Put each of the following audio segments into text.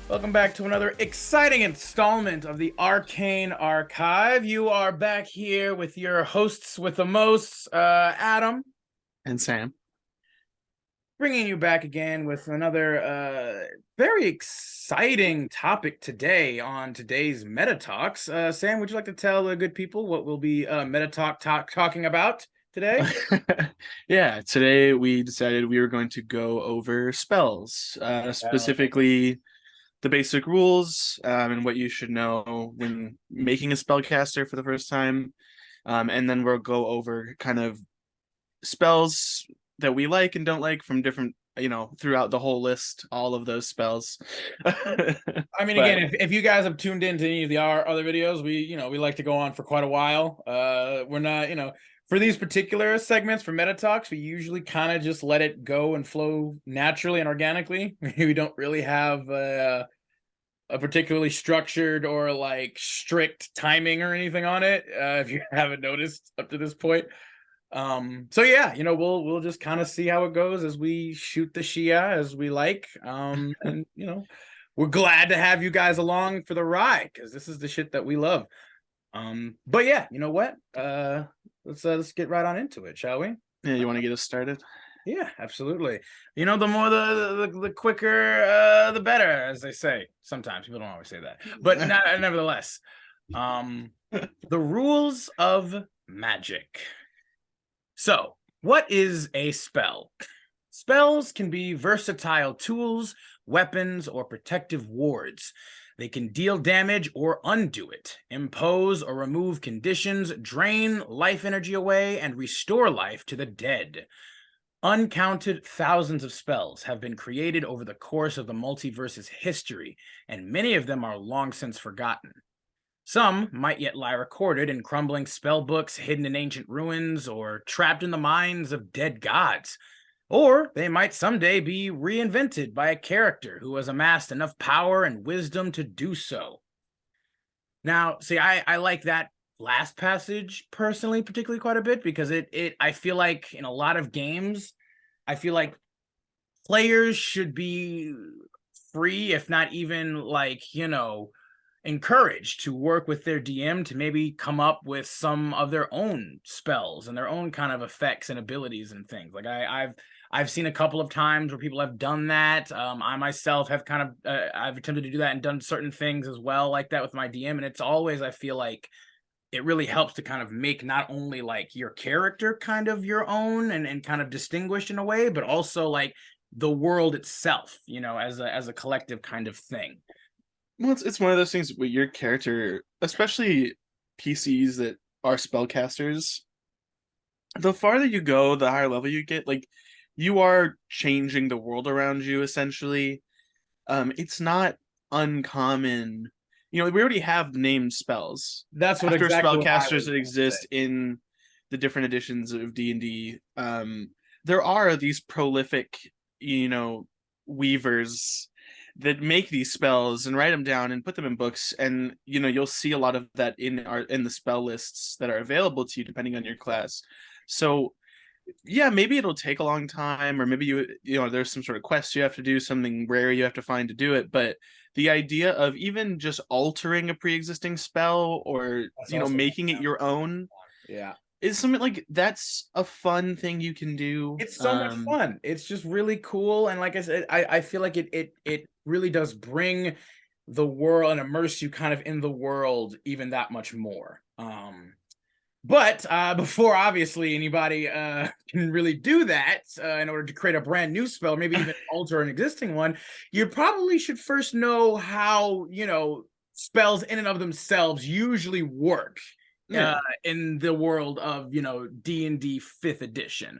Welcome back to another exciting installment of the Arcane Archive. You are back here with your hosts with the most, Adam. And Sam. Bringing you back again with another very exciting topic today on today's MetaTalks. Sam, would you like to tell the good people what we'll be talking about today? Yeah, today we decided we were going to go over spells, specifically the basic rules and what you should know when making a spellcaster for the first time. And then we'll go over kind of spells that we like and don't like from different, throughout the whole list, all of those spells. I mean, again, if you guys have tuned into any of our other videos, we like to go on for quite a while. We're not, for these particular segments for MetaTalks, we usually kind of just let it go and flow naturally and organically. We don't really have a particularly structured or like strict timing or anything on it. If you haven't noticed up to this point. So yeah, we'll just kind of see how it goes as we shoot the Shia as we like. And we're glad to have you guys along for the ride because this is the shit that we love. But yeah, you know what? Let's get right on into it, shall we? Yeah, you want to get us started? Yeah, absolutely. The more the quicker the better, as they say. Sometimes people don't always say that, but nevertheless, the rules of magic. So, what is a spell? Spells can be versatile tools, weapons, or protective wards. They can deal damage or undo it, impose or remove conditions, drain life energy away, and restore life to the dead. Uncounted thousands of spells have been created over the course of the multiverse's history, and many of them are long since forgotten. Some might yet lie recorded in crumbling spell books, hidden in ancient ruins, or trapped in the minds of dead gods. Or they might someday be reinvented by a character who has amassed enough power and wisdom to do so. Now, see, I like that last passage personally, particularly quite a bit, because I feel like in a lot of games, I feel like players should be free, if not even encouraged to work with their DM to maybe come up with some of their own spells and their own kind of effects and abilities and things. Like I've seen a couple of times where people have done that. I myself have kind of I've attempted to do that and done certain things as well like that with my DM, and it's always, I feel like it really helps to kind of make not only like your character kind of your own and kind of distinguished in a way, but also like the world itself, as a collective kind of thing. Well, it's one of those things with your character, especially PCs that are spellcasters. The farther you go, the higher level you get. Like, you are changing the world around you, essentially. It's not uncommon. We already have named spells. That's what After exactly what I spellcasters was that gonna exist say. in the different editions of D&D. There are these prolific, weavers that make these spells and write them down and put them in books, and you'll see a lot of that in the spell lists that are available to you depending on your class. So yeah, maybe it'll take a long time, or maybe there's some sort of quest you have to do, something rare you have to find to do it, but the idea of even just altering a pre-existing spell or making it your own, Yeah, is something like that's a fun thing you can do. it's so much fun. It's just really cool, and like I said, I feel like it really does bring the world and immerse you kind of in the world even that much more. But before obviously anybody can really do that in order to create a brand new spell, maybe even alter an existing one, you probably should first know how spells in and of themselves usually work Yeah. in the world of D&D 5th edition.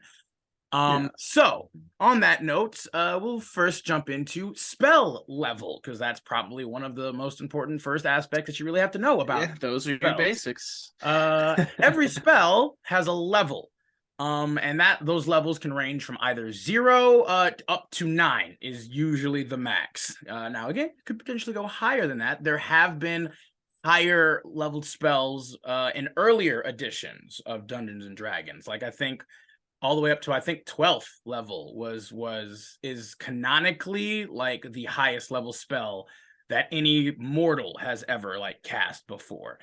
Yeah. So on that note, we'll first jump into spell level, because that's probably one of the most important first aspects that you really have to know about. Yeah, those are your spells. basics. Every spell has a level. And those levels can range from either 0 up to 9 is usually the max. Now again, it could potentially go higher than that. There have been higher leveled spells in earlier editions of Dungeons and Dragons. Like I think all the way up to 12th level is canonically like the highest level spell that any mortal has ever like cast before.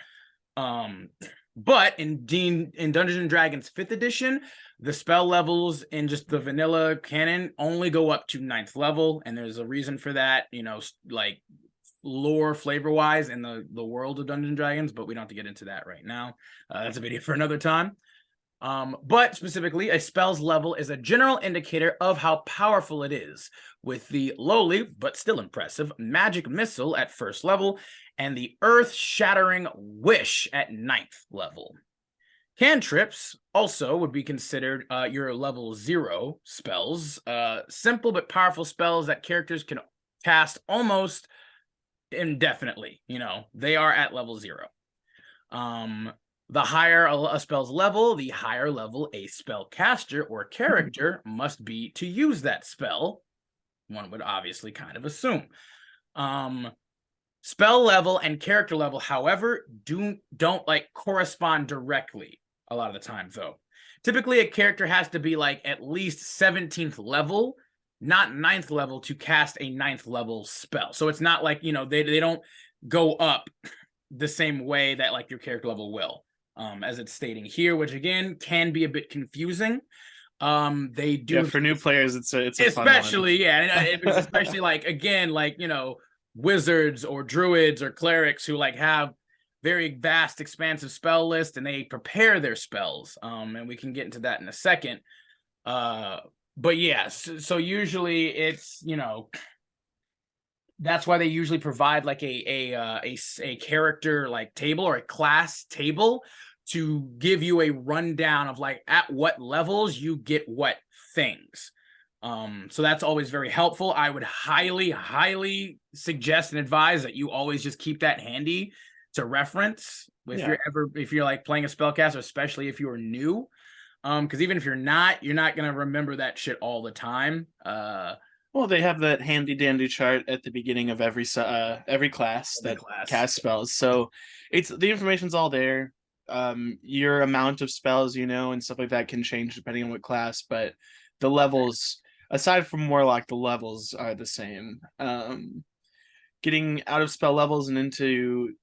But in Dungeons and Dragons 5th edition, the spell levels in just the vanilla canon only go up to 9th level, and there's a reason for that, you know, like lore flavor wise in the world of Dungeons and Dragons, but we don't have to get into that right now. That's a video for another time. But specifically, a spell's level is a general indicator of how powerful it is, with the lowly but still impressive magic missile at 1st level and the earth-shattering wish at 9th level. Cantrips also would be considered your level 0 spells, simple but powerful spells that characters can cast almost indefinitely. You know, they are at level 0. The higher a spell's level, the higher level a spellcaster or character must be to use that spell. One would obviously kind of assume. Spell level and character level, however, don't like correspond directly a lot of the time, though. Typically, a character has to be like at least 17th level, not 9th level, to cast a 9th level spell. So it's not like, you know, they don't go up the same way that like your character level will. As it's stating here, which again can be a bit confusing. They do, yeah, for new players, it's a especially fun one. yeah, and it was especially like again, like, you know, wizards or druids or clerics who like have very vast, expansive spell list, and they prepare their spells. And we can get into that in a second. But yes, so usually it's, you know, that's why they usually provide like a character like table or a class table to give you a rundown of like at what levels you get what things. So that's always very helpful. I would highly suggest and advise that you always just keep that handy to reference if you're like playing a spellcaster, especially if you're new. Because even if you're not gonna remember that shit all the time. Well, they have that handy dandy chart at the beginning of every class that casts spells. So it's the information's all there. Your amount of spells, you know, and stuff like that can change depending on what class, but the levels, aside from Warlock, the levels are the same. Getting out of spell levels and into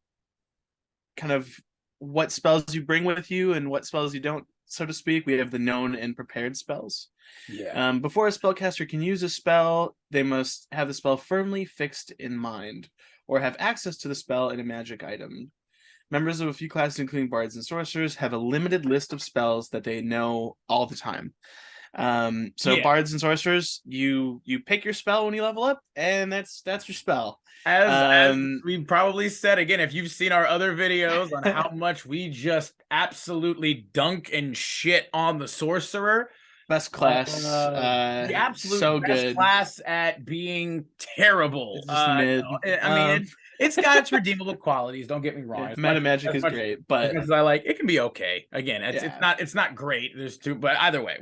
kind of what spells you bring with you and what spells you don't, so to speak, we have the known and prepared spells. Yeah. Before a spellcaster can use a spell, they must have the spell firmly fixed in mind or have access to the spell in a magic item. Members of a few classes, including bards and sorcerers, have a limited list of spells that they know all the time. Bards and sorcerers, you pick your spell when you level up, and that's your spell. As we probably said, again, if you've seen our other videos on how much we just absolutely dunk and shit on the sorcerer. Best class, the absolute so best good. class at being terrible. It's just mid. I mean, it's got its redeemable qualities. Don't get me wrong. Yeah, meta magic is great, but as I like, it can be okay. Again, it's not great. There's two, but either way,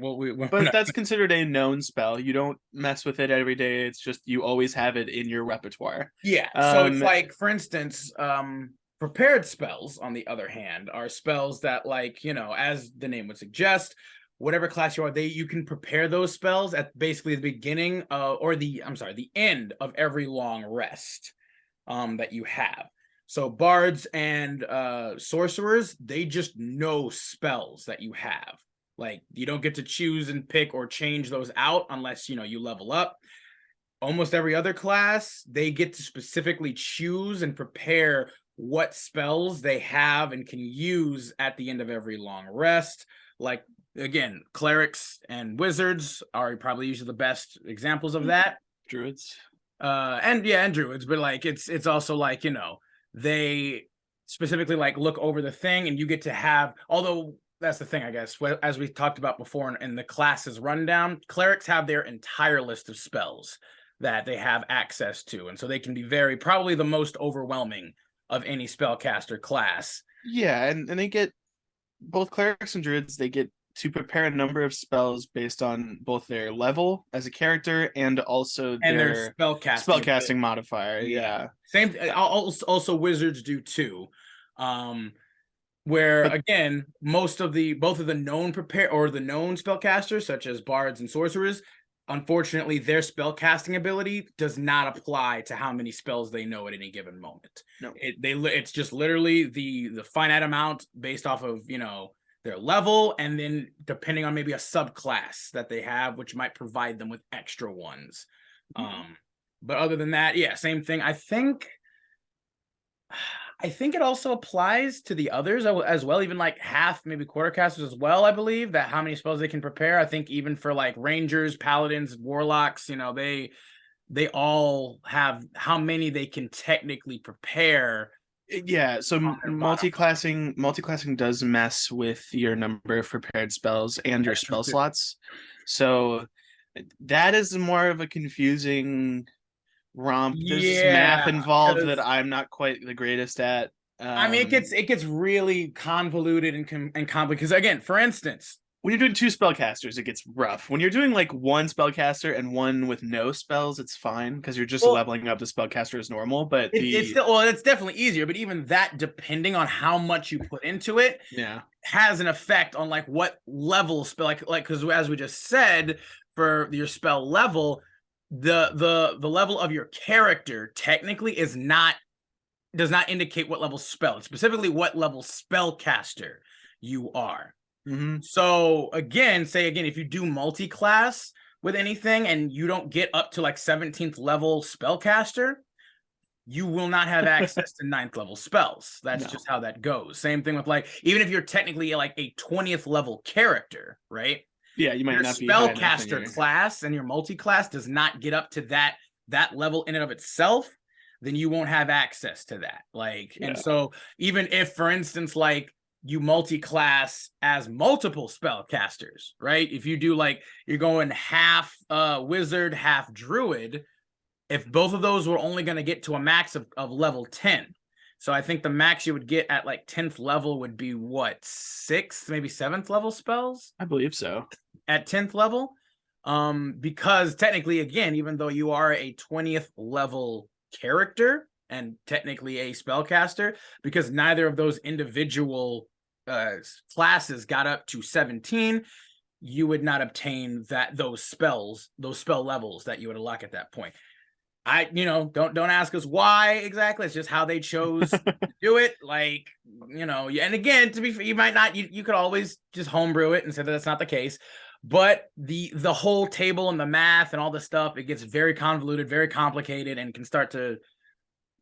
but that's considered a known spell. You don't mess with it every day. It's just you always have it in your repertoire. Yeah. So it's like, for instance, prepared spells, on the other hand, are spells that, like, you know, as the name would suggest, whatever class you are, you can prepare those spells at basically the beginning the end of every long rest that you have. So bards and sorcerers, they just know spells that you have. Like, you don't get to choose and pick or change those out unless, you know, you level up. Almost every other class, they get to specifically choose and prepare what spells they have and can use at the end of every long rest. Like, again, clerics and wizards are probably usually the best examples of that. Druids. And druids, but like it's also like, you know, they specifically like look over the thing, and you get to have, although that's the thing, I guess, as we talked about before in the classes rundown, clerics have their entire list of spells that they have access to, and so they can be probably the most overwhelming of any spellcaster class. Yeah, and they get, both clerics and druids, they get to prepare a number of spells based on both their level as a character and also their spellcasting modifier. Yeah. Same. Also, wizards do too. Again, both of the known known spellcasters, such as bards and sorcerers, unfortunately, their spell casting ability does not apply to how many spells they know at any given moment. No. It's just literally the finite amount based off of, their level, and then depending on maybe a subclass that they have, which might provide them with extra ones. But other than that, yeah, same thing. I think it also applies to the others as well, even like half, maybe quarter casters as well. I believe that how many spells they can prepare. I think even for like rangers, paladins, warlocks, they all have how many they can technically prepare. Yeah, so multi-classing does mess with your number of prepared spells and your spell slots. So that is more of a confusing romp. There's this math involved that I'm not quite the greatest at. I mean, it gets really convoluted and complicated because, again, for instance, when you're doing 2 spellcasters, it gets rough. When you're doing like 1 spellcaster and 1 with no spells, it's fine because you're just leveling up the spellcaster as normal. But it's still, it's definitely easier. But even that, depending on how much you put into it, has an effect on like what level spell, like because as we just said, for your spell level, the level of your character technically does not indicate what level spell. It's specifically what level spellcaster you are. So again, if you do multi-class with anything and you don't get up to like 17th level spellcaster, you will not have access to 9th level spells. That's just how that goes. Same thing with like, even if you're technically like a 20th level character, right? Yeah, you might not be spellcaster class, and your multi-class does not get up to that level in and of itself, then you won't have access to that. And so even if, for instance, like you multi-class as multiple spellcasters, right? If you do like you're going half wizard, half druid, if both of those were only going to get to a max of level 10. So I think the max you would get at like 10th level would be what, 6th, maybe 7th level spells? I believe so. At 10th level. Because technically, again, even though you are a 20th level character and technically a spellcaster, because neither of those individual classes got up to 17, you would not obtain those spell levels that you would unlock at that point. Don't ask us why exactly. It's just how they chose to do it. And again, to be fair, you might not. You could always just homebrew it and say that that's not the case. But the whole table and the math and all the stuff, it gets very convoluted, very complicated, and can start to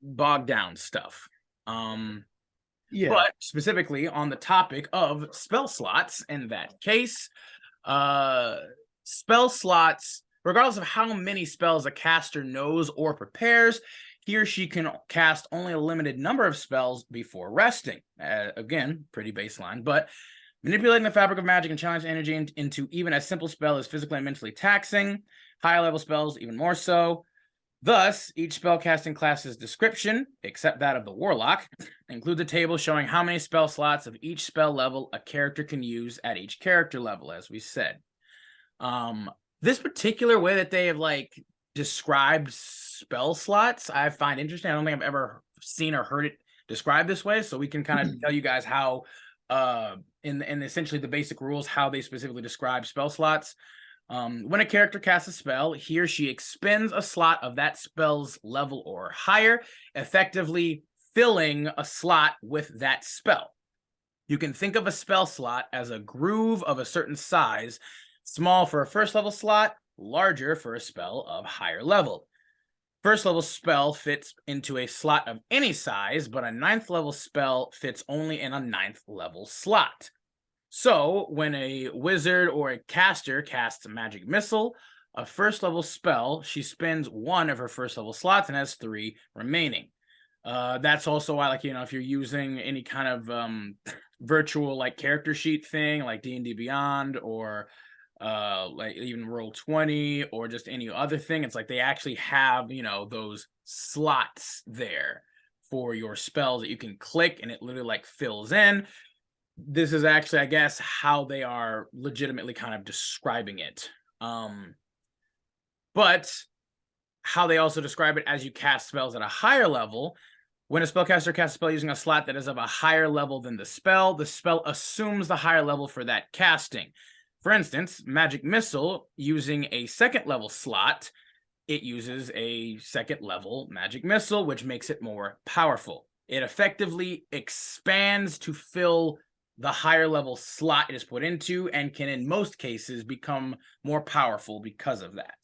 bog down stuff. But specifically on the topic of spell slots, in that case, spell slots, regardless of how many spells a caster knows or prepares, he or she can cast only a limited number of spells before resting. Again, pretty baseline, but manipulating the fabric of magic and challenge energy into even a simple spell is physically and mentally taxing. Higher level spells, even more so. Thus, each spellcasting class's description, except that of the warlock, includes a table showing how many spell slots of each spell level a character can use at each character level, as we said. This particular way that they have described spell slots, I find interesting. I don't think I've ever seen or heard it described this way, so we can kind of tell you guys how, in essentially the basic rules, how they specifically describe spell slots. When a character casts a spell, he or she expends a slot of that spell's level or higher, effectively filling a slot with that spell. You can think of a spell slot as a groove of a certain size, small for a first level slot, larger for a spell of higher level. First level spell fits into a slot of any size, but a 9th level spell fits only in a 9th level slot. So, when a wizard or a caster casts a magic missile, a first level spell, she spends 1 of her first level slots and has 3 remaining. That's also why, if you're using any kind of virtual character sheet thing, like D&D Beyond, or even Roll20, or just any other thing, it's like they actually have those slots there for your spells that you can click, and it literally fills in. This is actually, I guess, how they are legitimately kind of describing it. But how they also describe it as you cast spells at a higher level. When a spellcaster casts a spell using a slot that is of a higher level than the spell assumes the higher level for that casting. For instance, Magic Missile, using a second level slot, it uses a second level Magic Missile, which makes it more powerful. It effectively expands to fill the higher level slot it is put into, and can in most cases become more powerful because of that.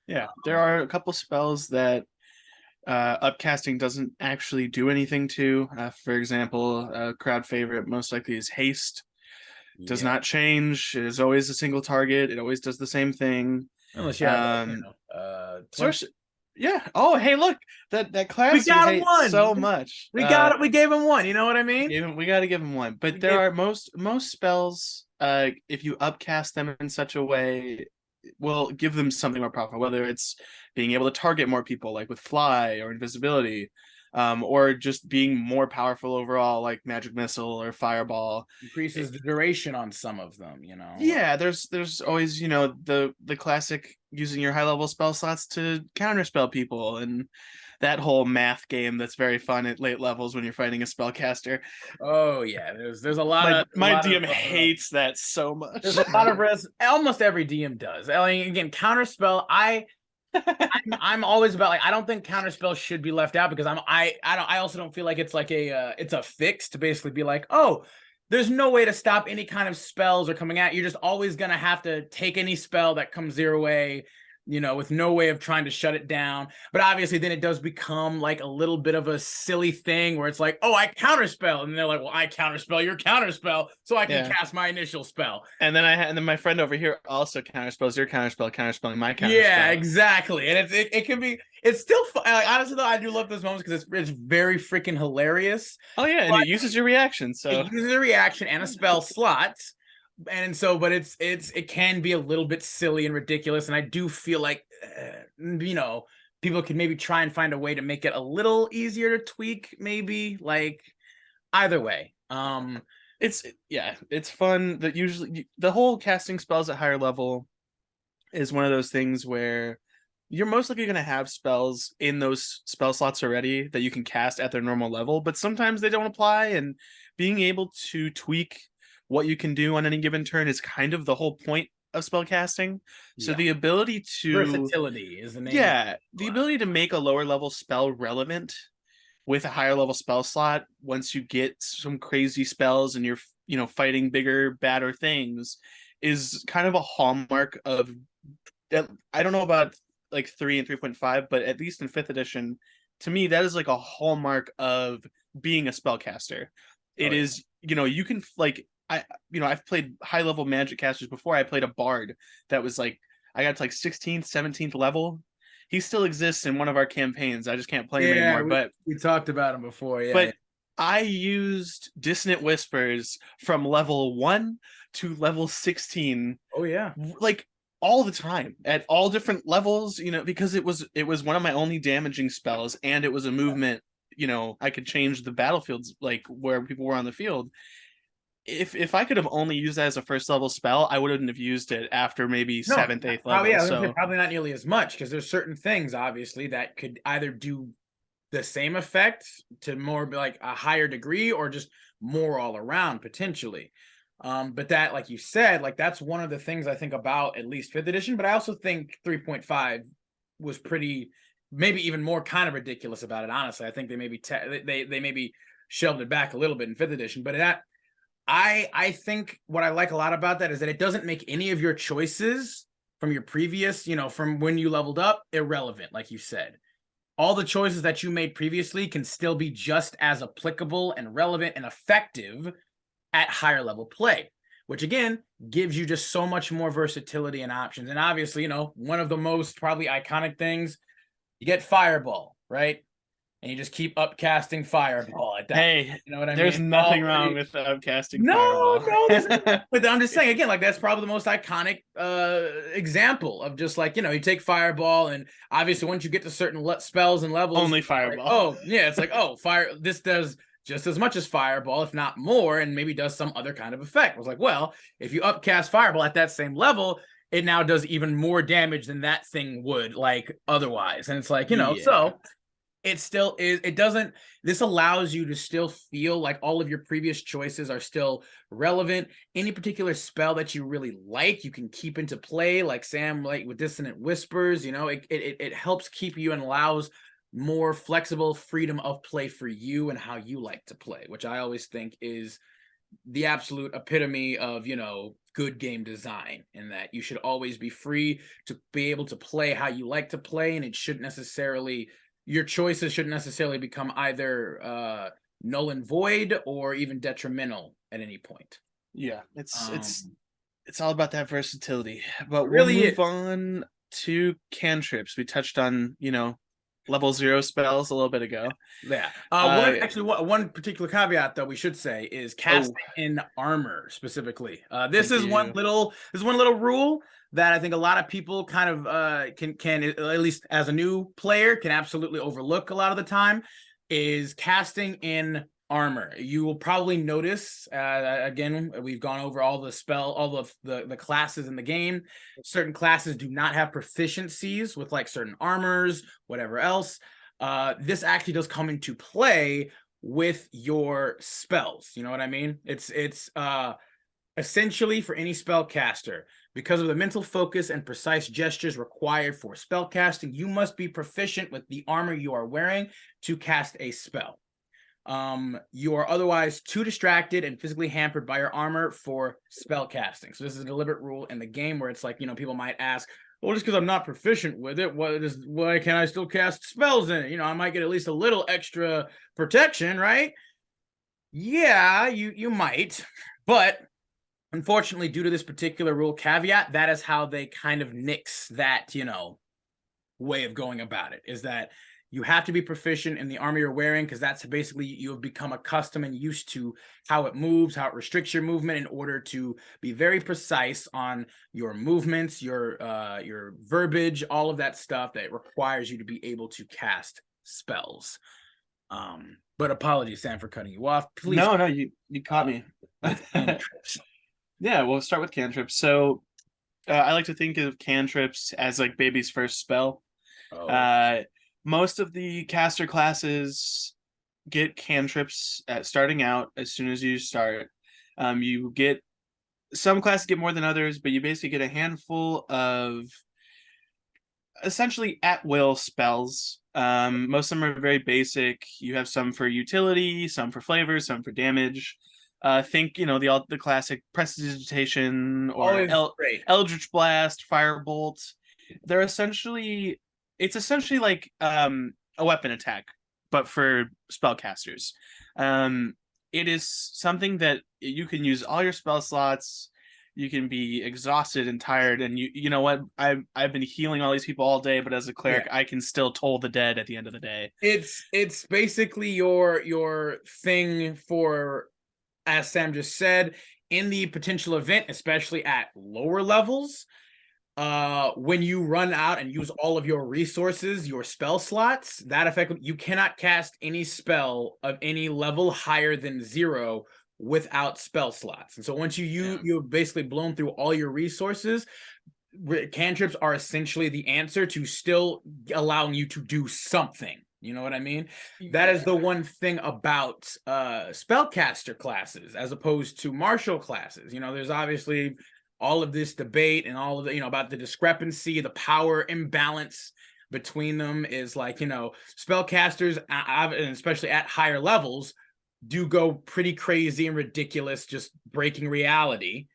Yeah, there are a couple spells that upcasting doesn't actually do anything to. For example, a crowd favorite most likely is Haste. Does not change. It is always a single target. It always does the same thing. Unless you have, yeah. Oh, hey, look, that class we got him one so much. We got it. We gave him one. You know what I mean? We got to give him one. But there are most spells. If you upcast them in such a way, will give them something more powerful. Whether it's being able to target more people, like with Fly or Invisibility, or just being more powerful overall, like Magic Missile or Fireball. Increases the duration on some of them, Yeah, there's always, the classic using your high level spell slots to counterspell people, and that whole math game that's very fun at late levels when you're fighting a spellcaster. Oh yeah, there's a lot of my DM hates that so much. There's a lot of almost every DM does. I mean, again, counterspell. I'm always about, like, I don't think counterspell should be left out, because I also don't feel like it's like it's a fix to basically be like, oh, there's no way to stop any kind of spells are coming out. You're just always gonna have to take any spell that comes your way, with no way of trying to shut it down. But obviously then it does become like a little bit of a silly thing where it's like, oh, I counterspell, and they're like, well, I counterspell your counterspell, so I can cast my initial spell. And then my friend over here also counterspells your counterspell, counterspelling my counterspell. Yeah, exactly. And it can be, it's still fun. Like, honestly though, I do love those moments because it's very freaking hilarious. Oh yeah, and it uses your reaction. So it uses a reaction and a spell slot. And so, but it can be a little bit silly and ridiculous, and I do feel like people could maybe try and find a way to make it a little easier to tweak, maybe, like, either way. It's fun that usually the whole casting spells at higher level is one of those things where you're most likely going to have spells in those spell slots already that you can cast at their normal level, but sometimes they don't apply, and being able to tweak what you can do on any given turn is kind of the whole point of spell casting. So the ability to versatility is the name. Yeah, the ability to make a lower level spell relevant with a higher level spell slot once you get some crazy spells and you're fighting bigger, badder things is kind of a hallmark of, I don't know about like 3 and 3.5, but at least in 5th edition, to me that is like a hallmark of being a spellcaster. It is, you can, like, I've played high level magic casters before. I played a bard that was like, I got to like 16th, 17th level. He still exists in one of our campaigns. I just can't play him anymore. But we talked about him before. Yeah. But I used Dissonant Whispers from level 1 to level 16. Oh yeah. Like all the time at all different levels, because it was one of my only damaging spells, and it was a movement, I could change the battlefields, like where people were on the field. If I could have only used that as a first level spell, I wouldn't have used it after maybe 7th, 8th level. Oh yeah, so probably not nearly as much, because there's certain things obviously that could either do the same effect to more like a higher degree, or just more all around potentially. But that, like you said, like that's one of the things I think about at least 5th edition. But I also think 3.5 was pretty, maybe even more kind of ridiculous about it. Honestly, I think they maybe they maybe shelved it back a little bit in 5th edition, but that. I think what I like a lot about that is that it doesn't make any of your choices from your previous, from when you leveled up, irrelevant, like you said. All the choices that you made previously can still be just as applicable and relevant and effective at higher level play, which again gives you just so much more versatility and options. And obviously, one of the most probably iconic things, you get Fireball, right? And you just keep upcasting Fireball at that. Hey, you know what I mean? There's nothing wrong with upcasting Fireball. No, but I'm just saying, again, like that's probably the most iconic example of just like, you take Fireball, and obviously once you get to certain spells and levels, only Fireball. Like, oh yeah, it's like, oh, this does just as much as Fireball, if not more, and maybe does some other kind of effect. I was like, well, if you upcast Fireball at that same level, it now does even more damage than that thing would, like, otherwise. And it's like, so it still is. It doesn't. This allows you to still feel like all of your previous choices are still relevant. Any particular spell that you really like, you can keep into play. Like Sam, like with Dissonant Whispers, you know, it helps keep you and allows more flexible freedom of play for you and how you like to play, which I always think is the absolute epitome of, you know, good game design, in that you should always be free to be able to play how you like to play, and it shouldn't necessarily, your choices shouldn't necessarily become either null and void or even detrimental at any point. Yeah, it's all about that versatility. But It we'll really move is. on to cantrips. We touched on, level 0 spells a little bit ago. Yeah. Uh, One particular caveat though we should say is oh, casting in armor specifically. thank you. This is one little rule that I think a lot of people kind of can at least as a new player can absolutely overlook a lot of the time, is casting in armor. You will probably notice again, we've gone over all the classes in the game. Certain classes do not have proficiencies with like certain armors, whatever else. This actually does come into play with your spells. You know what I mean? It's essentially for any spellcaster, because of the mental focus and precise gestures required for spellcasting, you must be proficient with the armor you are wearing to cast a spell. You are otherwise too distracted and physically hampered by your armor for spell casting. So this is a deliberate rule in the game where it's like, you know, people might ask, well, just because I'm not proficient with it, why can I still cast spells in it? You know, I might get at least a little extra protection, right? Yeah, you might, but unfortunately, due to this particular rule caveat, that is how they kind of nix that, you know, way of going about it, is that you have to be proficient in the armor you're wearing, because that's basically, you have become accustomed and used to how it moves, how it restricts your movement, in order to be very precise on your movements, your verbiage, all of that stuff that requires you to be able to cast spells. But apologies, Sam, for cutting you off. Please. No, you caught me. Yeah, we'll start with cantrips. So I like to think of cantrips as like baby's first spell. Oh. Most of the caster classes get cantrips at starting out as soon as you start. You get some classes get more than others, but you basically get a handful of essentially at will spells. Most of them are very basic. You have some for utility, some for flavor, some for damage. Think the classic prestidigitation or Always great. Eldritch Blast, Firebolt. It's essentially like a weapon attack, but for spellcasters. It is something that you can use all your spell slots. You can be exhausted and tired, and you know what? I've been healing all these people all day, but as a cleric, I can still toll the dead at the end of the day. It's basically your thing for, as Sam just said, in the potential event, especially at lower levels, when you run out and use all of your resources, your spell slots, that effect, you cannot cast any spell of any level higher than 0 without spell slots. And so once you've basically blown through all your resources, cantrips are essentially the answer to still allowing you to do something. You know what I mean? That is the one thing about spellcaster classes as opposed to martial classes. You know, there's obviously all of this debate and all of the, about the discrepancy, the power imbalance between them, is like, spellcasters, and especially at higher levels, do go pretty crazy and ridiculous, just breaking reality.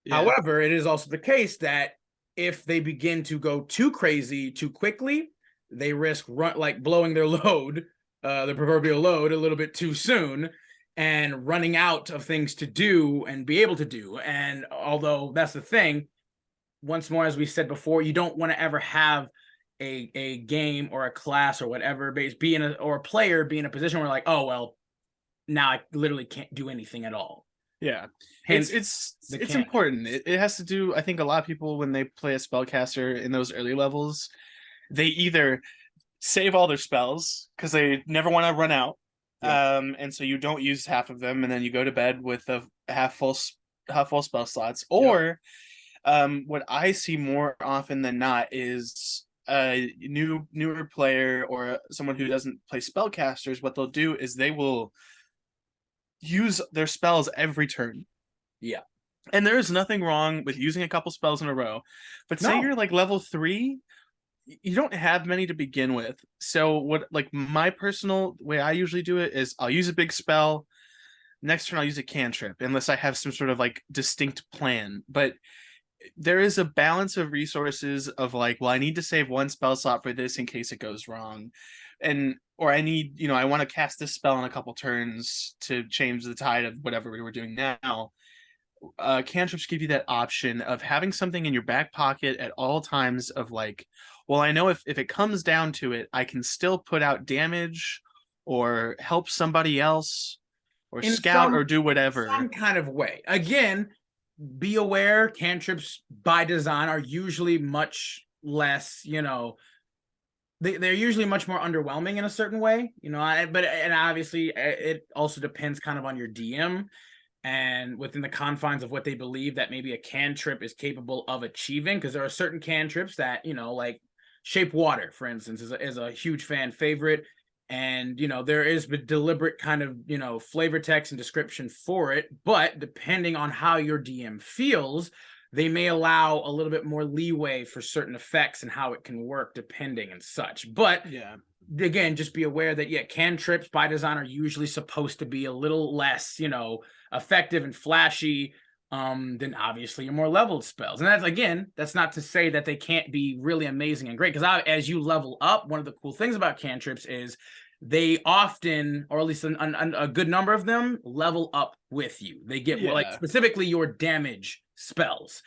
Yeah. However, it is also the case that if they begin to go too crazy too quickly, they risk blowing their load, the proverbial load, a little bit too soon, and running out of things to do and be able to do. And although that's the thing, once more, as we said before, you don't want to ever have a game or a class or whatever or a player be in a position where like, oh well, now I literally can't do anything at all. Yeah. Hence, it's important. It has to do, I think a lot of people, when they play a spellcaster in those early levels, they either save all their spells because they never want to run out. Yep. And so you don't use half of them, and then you go to bed with a half full spell slots. Or what I see more often than not is a newer player or someone who doesn't play spellcasters, what they'll do is they will use their spells every turn. Yeah. And there is nothing wrong with using a couple spells in a row. But say No. you're like level 3, you don't have many to begin with. So what, like, my personal way I usually do it is I'll use a big spell. Next turn I'll use a cantrip, unless I have some sort of like distinct plan. But there is a balance of resources of like, well, I need to save one spell slot for this in case it goes wrong. Or I need, I want to cast this spell in a couple turns to change the tide of whatever we were doing now. Cantrips give you that option of having something in your back pocket at all times of like, well, I know if it comes down to it, I can still put out damage or help somebody else or In scout or do whatever. some kind of way. Again, be aware, cantrips by design are usually much less, they're usually much more underwhelming in a certain way, and obviously it also depends kind of on your DM and within the confines of what they believe that maybe a cantrip is capable of achieving, because there are certain cantrips that, like Shape Water, for instance, is a huge fan favorite. And, there is a deliberate kind of, flavor text and description for it. But depending on how your DM feels, they may allow a little bit more leeway for certain effects and how it can work depending and such. But yeah, again, just be aware that, cantrips by design are usually supposed to be a little less, effective and flashy than obviously your more leveled spells. And that's not to say that they can't be really amazing and great, because as you level up, one of the cool things about cantrips is they often, or at least a good number of them, level up with you. They get like specifically your damage spells.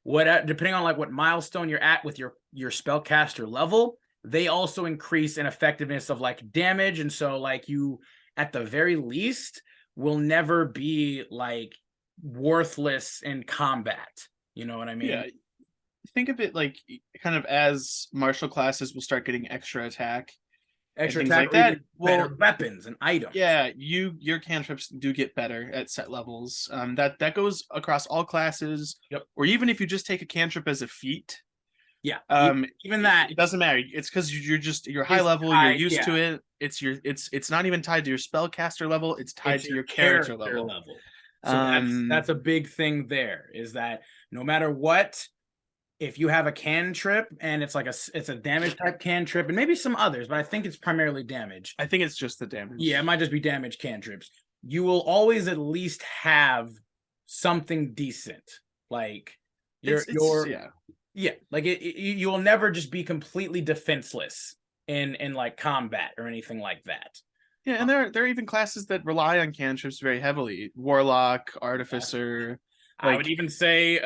Depending on like what milestone you're at with your spellcaster level, they also increase in effectiveness of like damage. And so like you, at the very least, will never be like worthless in combat. You know what I mean? Yeah. Think of it like kind of as martial classes will start getting extra attack. Extra things attack, like that. Better weapons and items. Yeah, your cantrips do get better at set levels. That goes across all classes. Yep. Or even if you just take a cantrip as a feat. Yeah. Even that, it doesn't matter. It's because you're high level. You're used to it. It's not even tied to your spellcaster level. It's tied to your character level. So that's a big thing there, is that no matter what, if you have a cantrip and it's a damage type cantrip, and maybe some others, but I think it's primarily damage. I think it's just the damage. Yeah, it might just be damage cantrips. You will always at least have something decent. Like like you will never just be completely defenseless in like combat or anything like that. Yeah, and there are even classes that rely on cantrips very heavily. Warlock, Artificer. I would even say,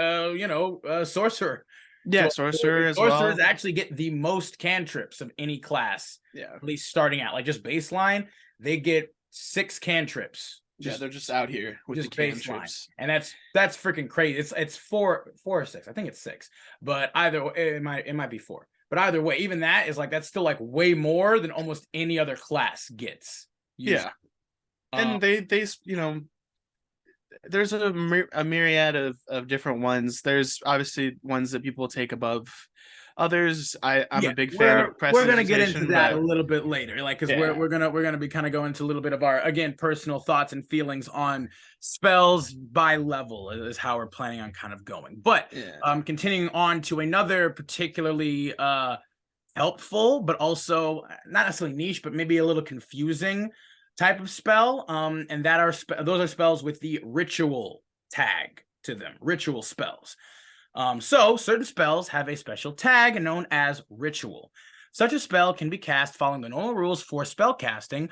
Sorcerer. Yeah, Sorcerer as well. Sorcerers actually get the most cantrips of any class. Yeah. At least starting out. Like just baseline, they get 6 cantrips. They're just out here with the cantrips. And that's freaking crazy. It's 4 or 6. I think it's 6. But either way, it might be 4. But either way, even that is like, that's still like way more than almost any other class gets. Usually. Yeah. And they there's a myriad of different ones. There's obviously ones that people take above others. I'm a big fan of we're gonna get into that a little bit later, like, because we're gonna be kind of going into a little bit of our, again, personal thoughts and feelings on spells by level is how we're planning on kind of going. But continuing on to another particularly helpful, but also not necessarily niche, but maybe a little confusing type of spell, and those are spells with the ritual tag to them, ritual spells. So certain spells have a special tag known as ritual. Such a spell can be cast following the normal rules for spell casting,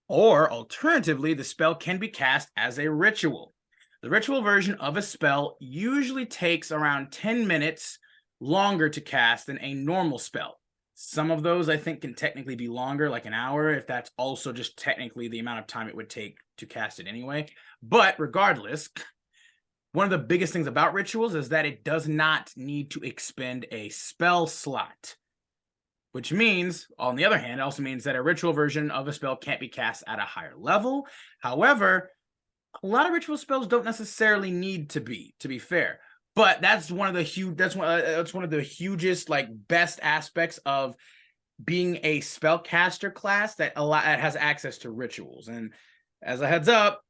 or alternatively, the spell can be cast as a ritual. The ritual version of a spell usually takes around 10 minutes longer to cast than a normal spell. Some of those I think can technically be longer, like an hour, if that's also just technically the amount of time it would take to cast it anyway. But regardless, one of the biggest things about rituals is that it does not need to expend a spell slot, which means, on the other hand, it also means that a ritual version of a spell can't be cast at a higher level. However, a lot of ritual spells don't necessarily need to be fair. But that's one of the one of the hugest, like, best aspects of being a spellcaster class that has access to rituals. And as a heads up,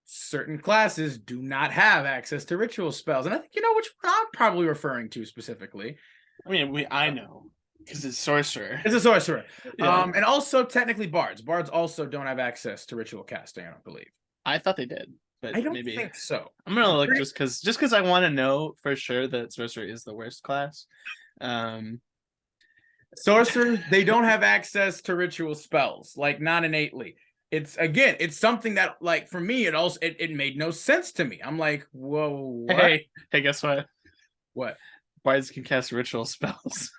certain classes do not have access to ritual spells, and I think you know which one I'm probably referring to specifically. I mean, I know because it's sorcerer. It's a sorcerer. Yeah. And also technically bards. Bards also don't have access to ritual casting, I don't believe. I thought they did, but I don't maybe think so. I'm gonna look just because I want to know for sure that sorcerer is the worst class. Sorcerers, they don't have access to ritual spells, like, not innately. It's, again, it's something that, like, for me, it made no sense to me. I'm like, whoa, what? Hey, guess what? What? Bards can cast ritual spells.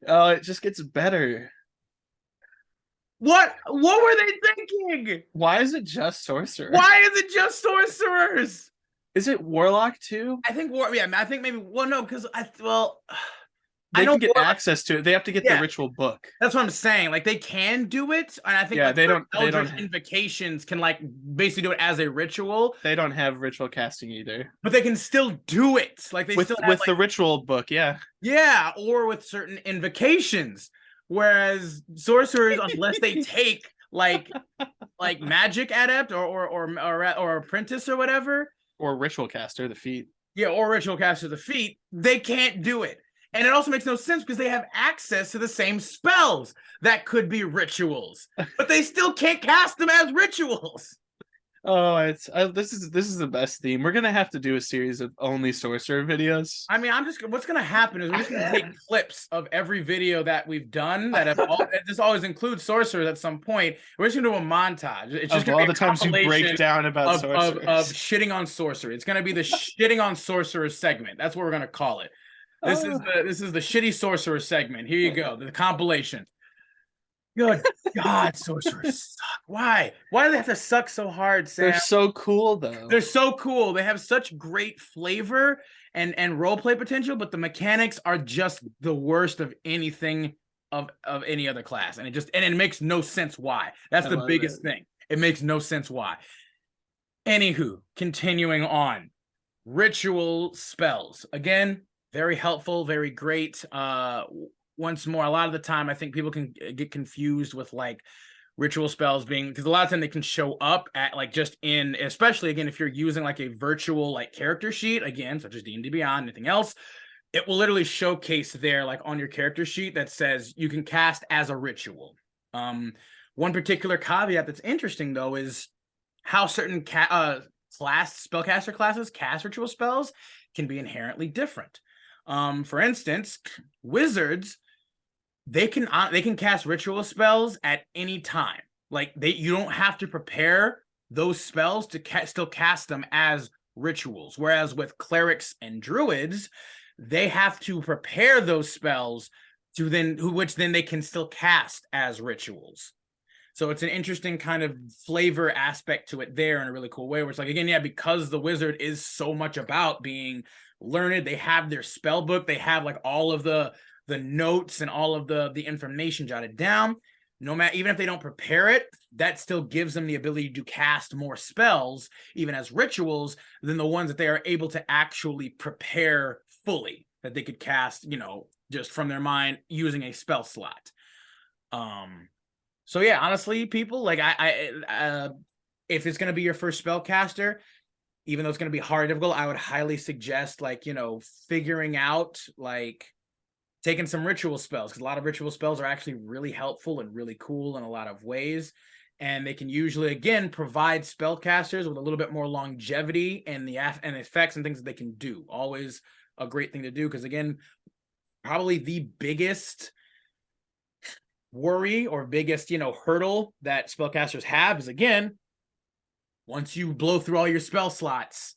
Oh, it just gets better. What were they thinking? Why is it just sorcerer? Why is it just sorcerers? Is it warlock too? I think I think maybe, well, no, because They I know can get warlock, access to it. They have to get the ritual book. that's what I'm saying. Like, they can do it, and I think they don't invocations can, like, basically do it as a ritual. They don't have ritual casting either. But they can still do it. Like, they still have, with the ritual book, yeah. Yeah, or with certain invocations. Whereas sorcerers, unless they take like magic adept or apprentice or whatever, or ritual caster, the feat. Yeah, or ritual caster, the feat, they can't do it. And it also makes no sense because they have access to the same spells that could be rituals, but they still can't cast them as rituals. Oh, this is the best theme. We're gonna have to do a series of only sorcerer videos. I mean, what's gonna happen is we're just gonna take clips of every video that we've done that just always includes sorcerers at some point. We're just gonna do a montage. It's just all the times you break down about sorcerers of shitting on sorcery. It's gonna be the shitting on sorcerers segment. That's what we're gonna call it. This is the shitty sorcerer segment. Here you go, the compilation. Good God, sorcerers suck. Why? Why do they have to suck so hard, Sam? They're so cool, though. They're so cool. They have such great flavor and roleplay potential, but the mechanics are just the worst of anything of any other class. And it makes no sense why. That's the biggest thing. It makes no sense why. Anywho, continuing on. Ritual spells. Again, very helpful, very great. Once more, a lot of the time, I think people can get confused with, like, ritual spells being, because a lot of time they can show up at, like, just in, especially, again, if you're using, like, a virtual, like, character sheet, again, such as D&D Beyond, anything else, it will literally showcase there, like, on your character sheet that says you can cast as a ritual. One particular caveat that's interesting, though, is how certain spellcaster classes cast ritual spells can be inherently different. For instance, wizards, they can cast ritual spells at any time. Like, you don't have to prepare those spells to still cast them as rituals. Whereas with clerics and druids, they have to prepare those spells which then they can still cast as rituals. So it's an interesting kind of flavor aspect to it there in a really cool way, where it's like, again, yeah, because the wizard is so much about being learned, they have their spell book, they have, like, all of the notes and all of the information jotted down. No matter, even if they don't prepare it, that still gives them the ability to cast more spells, even as rituals, than the ones that they are able to actually prepare fully, that they could cast, just from their mind using a spell slot. So yeah, honestly, people, like, if it's gonna be your first spellcaster, even though it's gonna be hard and difficult, I would highly suggest, like, figuring out, like, taking some ritual spells, because a lot of ritual spells are actually really helpful and really cool in a lot of ways, and they can usually, again, provide spellcasters with a little bit more longevity and the effects and things that they can do. Always a great thing to do, because, again, probably the biggest worry or biggest hurdle that spellcasters have is, again, once you blow through all your spell slots,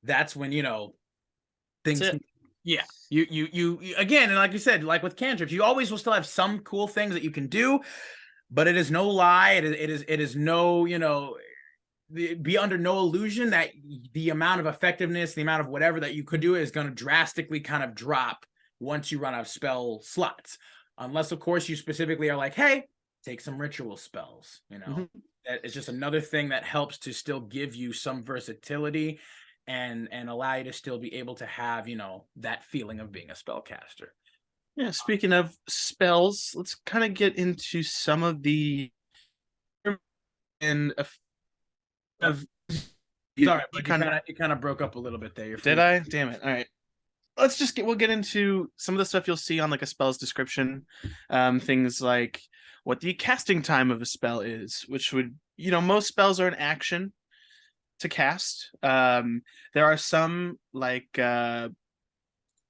that's when things. Yeah, you again, and like you said, like with cantrips, you always will still have some cool things that you can do, but it is no lie. It is no be under no illusion that the amount of effectiveness, the amount of whatever that you could do is going to drastically kind of drop once you run out of spell slots. Unless, of course, you specifically are like, hey, take some ritual spells, you know. Mhm. That is just another thing that helps to still give you some versatility and allow you to still be able to have, you know, that feeling of being a spellcaster. Yeah, speaking of spells, let's kind of get into some of the and of Sorry, but kind of you kind of broke up a little bit there. You're did I? Damn it. All right. We'll get into some of the stuff you'll see on like a spell's description. Things like what the casting time of a spell is, which would, you know, most spells are an action to cast. There are some like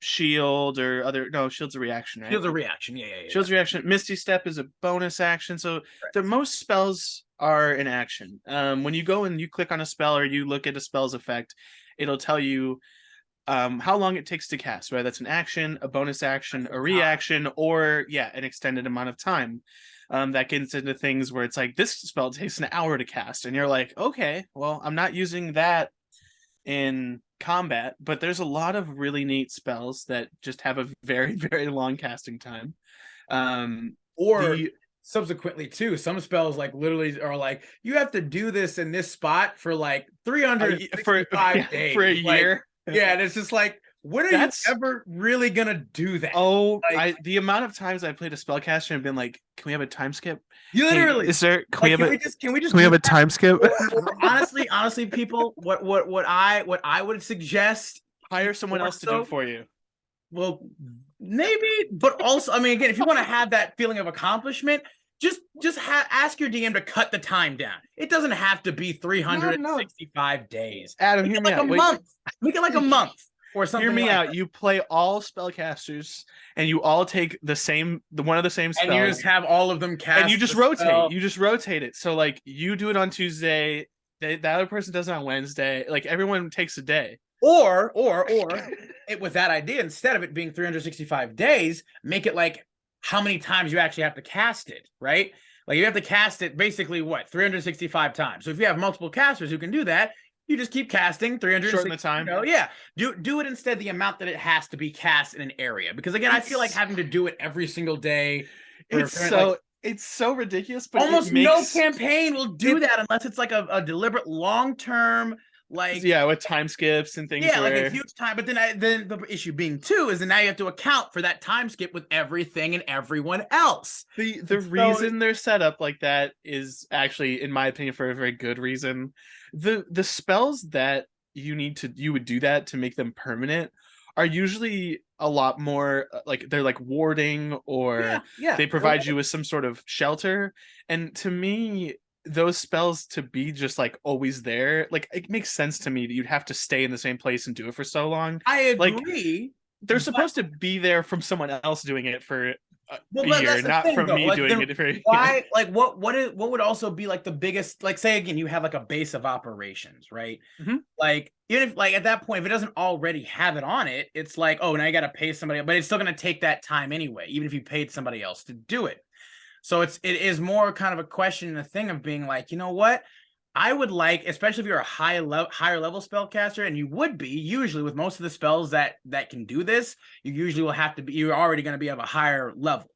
shield or other, no, shield's a reaction, right? Shield's a reaction. Yeah. Shield's reaction. Misty Step is a bonus action. So the most spells are an action. When you go and you click on a spell or you look at a spell's effect, it'll tell you how long it takes to cast, whether that's an action, a bonus action, a reaction, or an extended amount of time. That gets into things where it's like, this spell takes an hour to cast, and you're like, okay, well, I'm not using that in combat, but there's a lot of really neat spells that just have a very, very long casting time. Subsequently too, some spells like literally are like, you have to do this in this spot for like 365 days for a year. Yeah, and it's just like, when are you ever really gonna do that? Oh, like, the amount of times I played a spellcaster and been like, can we have a time skip? Literally, can we have a time skip? honestly, people, what I would suggest, hire someone else to do it for you. Well, maybe, but also, I mean, again, if you want to have that feeling of accomplishment, just ask your DM to cut the time down. It doesn't have to be 365 days. Adam, hear me out. Month. Make it like a month or something. Hear me out. That. You play all spellcasters, and you all take one of the same spells, and you just have all of them cast. And you just rotate. Spell. You just rotate it. So like, you do it on Tuesday, the other person does it on Wednesday. Like, everyone takes a day. Or with that idea, instead of it being 365 days, make it like how many times you actually have to cast it, right? Like, you have to cast it basically 365 times. So if you have multiple casters who can do that, you just keep casting 360. Shorten the time. Do it instead the amount that it has to be cast in an area. Because again, I feel like having to do it every single day. It's so ridiculous, but almost no campaign will do that unless it's like a deliberate long-term, like, with time skips and things. Like a huge time. But then the issue being too is that now you have to account for that time skip with everything and everyone else. The reason they're set up like that is actually, in my opinion, for a very good reason. The spells that you would do that to make them permanent are usually a lot more like, they're like warding, or they provide you with some sort of shelter. And to me, those spells to be just like always there, like, it makes sense to me that you'd have to stay in the same place and do it for so long. I agree. Like, they're supposed to be there from someone else doing it for a year, not from me doing it for a year. Why? Like, what would also be like the biggest, like, say again, you have like a base of operations, right? Mm-hmm. Like, even if, like, at that point, if it doesn't already have it on it, it's like, oh, now you got to pay somebody, but it's still going to take that time anyway, even if you paid somebody else to do it. So it is more kind of a question and a thing of being like, you know what? I would like, especially if you're a higher level spellcaster, and you would be usually with most of the spells that can do this, you usually will have to be, you're already going to be of a higher level.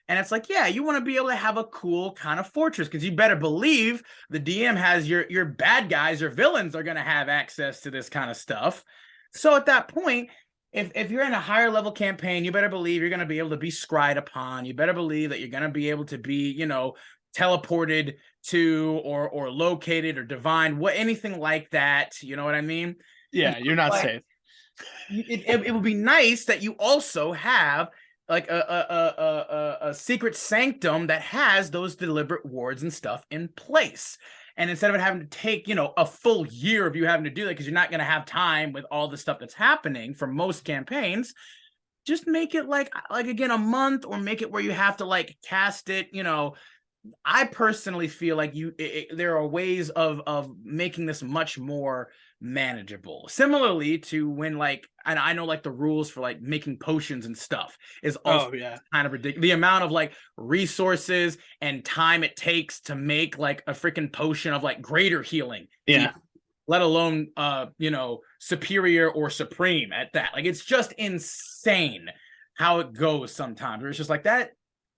And it's like, you want to be able to have a cool kind of fortress, because you better believe the DM has your bad guys or villains are going to have access to this kind of stuff. So at that point, if you're in a higher level campaign, you better believe you're going to be able to be scryed upon. You better believe that you're going to be able to be, teleported to or located or divine, anything like that. You know what I mean? Yeah, you're not safe. It would be nice that you also have like a secret sanctum that has those deliberate wards and stuff in place. And instead of it having to take, a full year of you having to do that, because you're not going to have time with all the stuff that's happening for most campaigns, just make it like again, a month, or make it where you have to like cast it. I personally feel like there are ways of making this much more manageable. Similarly to when, like, and I know like the rules for like making potions and stuff is also kind of ridiculous. The amount of like resources and time it takes to make like a freaking potion of like greater healing. Let alone superior or supreme at that. Like, it's just insane how it goes sometimes. Where it's just like that.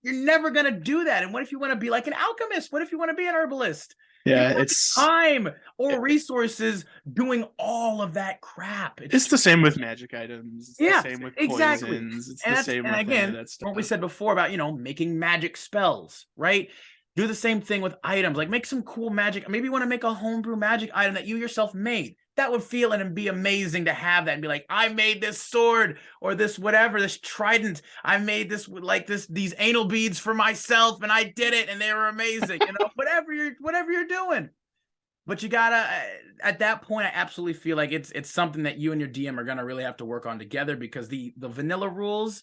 You're never gonna do that. And what if you want to be like an alchemist? What if you want to be an herbalist? Yeah, you it's time or resources doing all of that crap. It's the same with magic items. It's the same with exactly. poisons. It's And the same with again, any of that stuff. what we said before about, you know, making magic spells, right? Do the same thing with items. Like make some cool magic. Maybe you want to make a homebrew magic item that you yourself made. That would feel and be amazing to have that and be like, I made this sword or this whatever, this trident. I made this like these anal beads for myself and I did it and they were amazing. You know, whatever you're doing. But you gotta, at that point, I absolutely feel like it's something that you and your DM are gonna really have to work on together, because the vanilla rules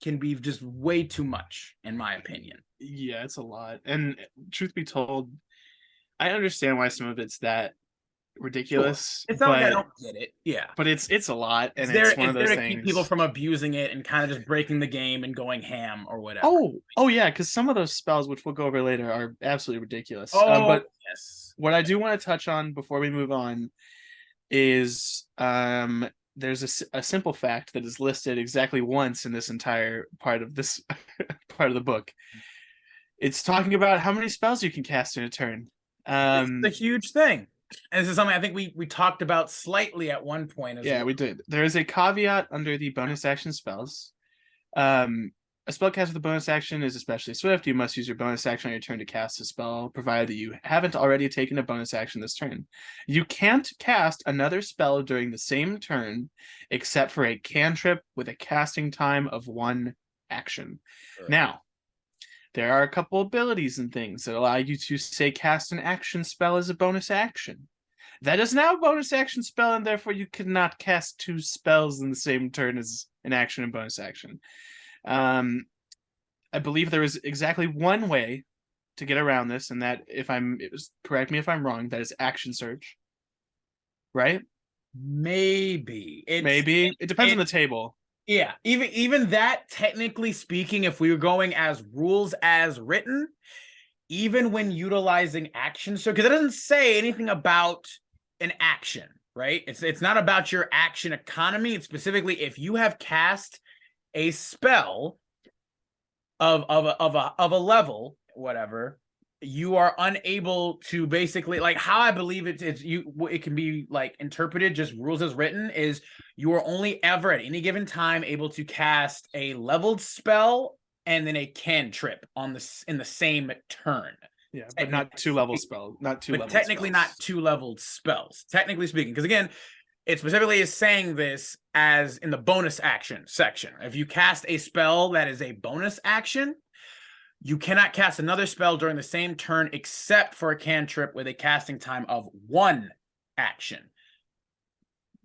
can be just way too much, in my opinion. Yeah, it's a lot. And truth be told, I understand why some of it's that ridiculous. It's not like I don't get it. Yeah. But it's a lot, and it's one of those to things. Keep people from abusing it and kind of just breaking the game and going ham or whatever. Oh yeah, because some of those spells, which we'll go over later, are absolutely ridiculous. But yes. What I do want to touch on before we move on is there's a simple fact that is listed exactly once in this entire part of this part of the book. It's talking about how many spells you can cast in a turn. It's a huge thing. And this is something I think we talked about slightly at one point. We did. There is a caveat under the bonus action spells. A spell cast with a bonus action is especially swift. You must use your bonus action on your turn to cast a spell, provided that you haven't already taken a bonus action this turn. You can't cast another spell during the same turn, except for a cantrip with a casting time of 1 action. Sure. Now, there are a couple abilities and things that allow you to, say, cast an action spell as a bonus action. That is now a bonus action spell, and therefore you cannot cast 2 spells in the same turn as an action and bonus action. I believe there is exactly one way to get around this, and that, correct me if I'm wrong, that is action search, right? Maybe it depends on the table. Yeah, even that, technically speaking, if we were going as rules as written, even when utilizing action search, because it doesn't say anything about an action, right? It's not about your action economy. It's specifically if you have cast a spell of a level, whatever, you are unable to basically, like, how I believe it can be like interpreted, just rules as written, is you are only ever at any given time able to cast a leveled spell and then a cantrip in the same turn. Yeah, but not 2 level spells. Technically not 2 leveled spells, technically speaking, because again, it specifically is saying this as in the bonus action section. If you cast a spell that is a bonus action, you cannot cast another spell during the same turn except for a cantrip with a casting time of 1 action.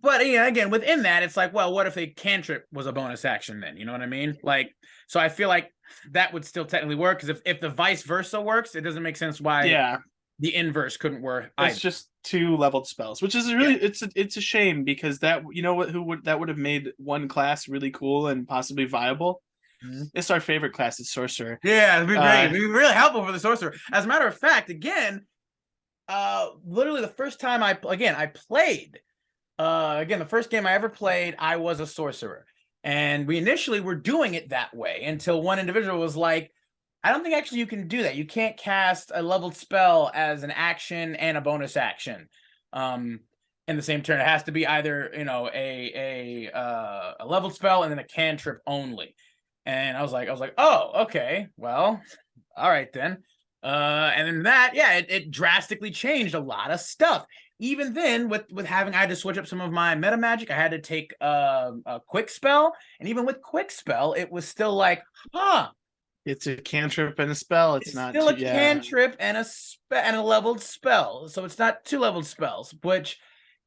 But again, within that, it's like, well, what if a cantrip was a bonus action then? You know what I mean? Like, so I feel like that would still technically work, because if the vice versa works, it doesn't make sense why the inverse couldn't work. It's just 2 leveled spells, which is really it's a shame, because that, you know what, that would have made one class really cool and possibly viable. Mm-hmm. It's our favorite class, is Sorcerer. Yeah, it'd be great. It'd be really helpful for the Sorcerer. As a matter of fact, again, literally the first time I played, the first game I ever played, I was a Sorcerer. And we initially were doing it that way until one individual was like, I don't think actually you can do that. You can't cast a leveled spell as an action and a bonus action in the same turn. It has to be either, you know, a leveled spell and then a cantrip only. And I was like, oh, okay, well, all right then. And then that, it drastically changed a lot of stuff. Even then, with having, I had to switch up some of my meta magic. I had to take a quick spell, and even with quick spell, it was still like, it's a cantrip and a spell. It's not still a cantrip and a leveled spell. So it's not 2 leveled spells. Which,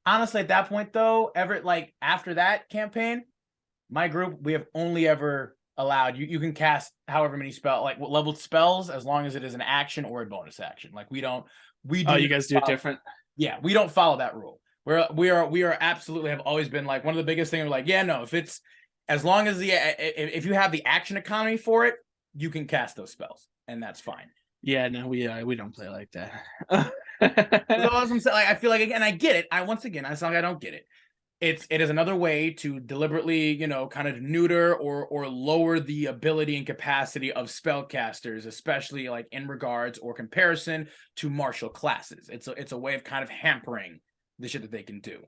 honestly, at that point though, after that campaign, my group, we have only ever allowed you can cast however many leveled spells, as long as it is an action or a bonus action. Like we do. You guys do it different. Yeah, we don't follow that rule. We are absolutely have always been like, one of the biggest things. We're like, if it's, as long as if you have the action economy for it, you can cast those spells, and that's fine. Yeah, no, we don't play like that. So I feel like, again, I get it. I sound like I don't get it. it is another way to deliberately, kind of neuter or lower the ability and capacity of spellcasters, especially like in regards or comparison to martial classes. It's a way of kind of hampering the shit that they can do.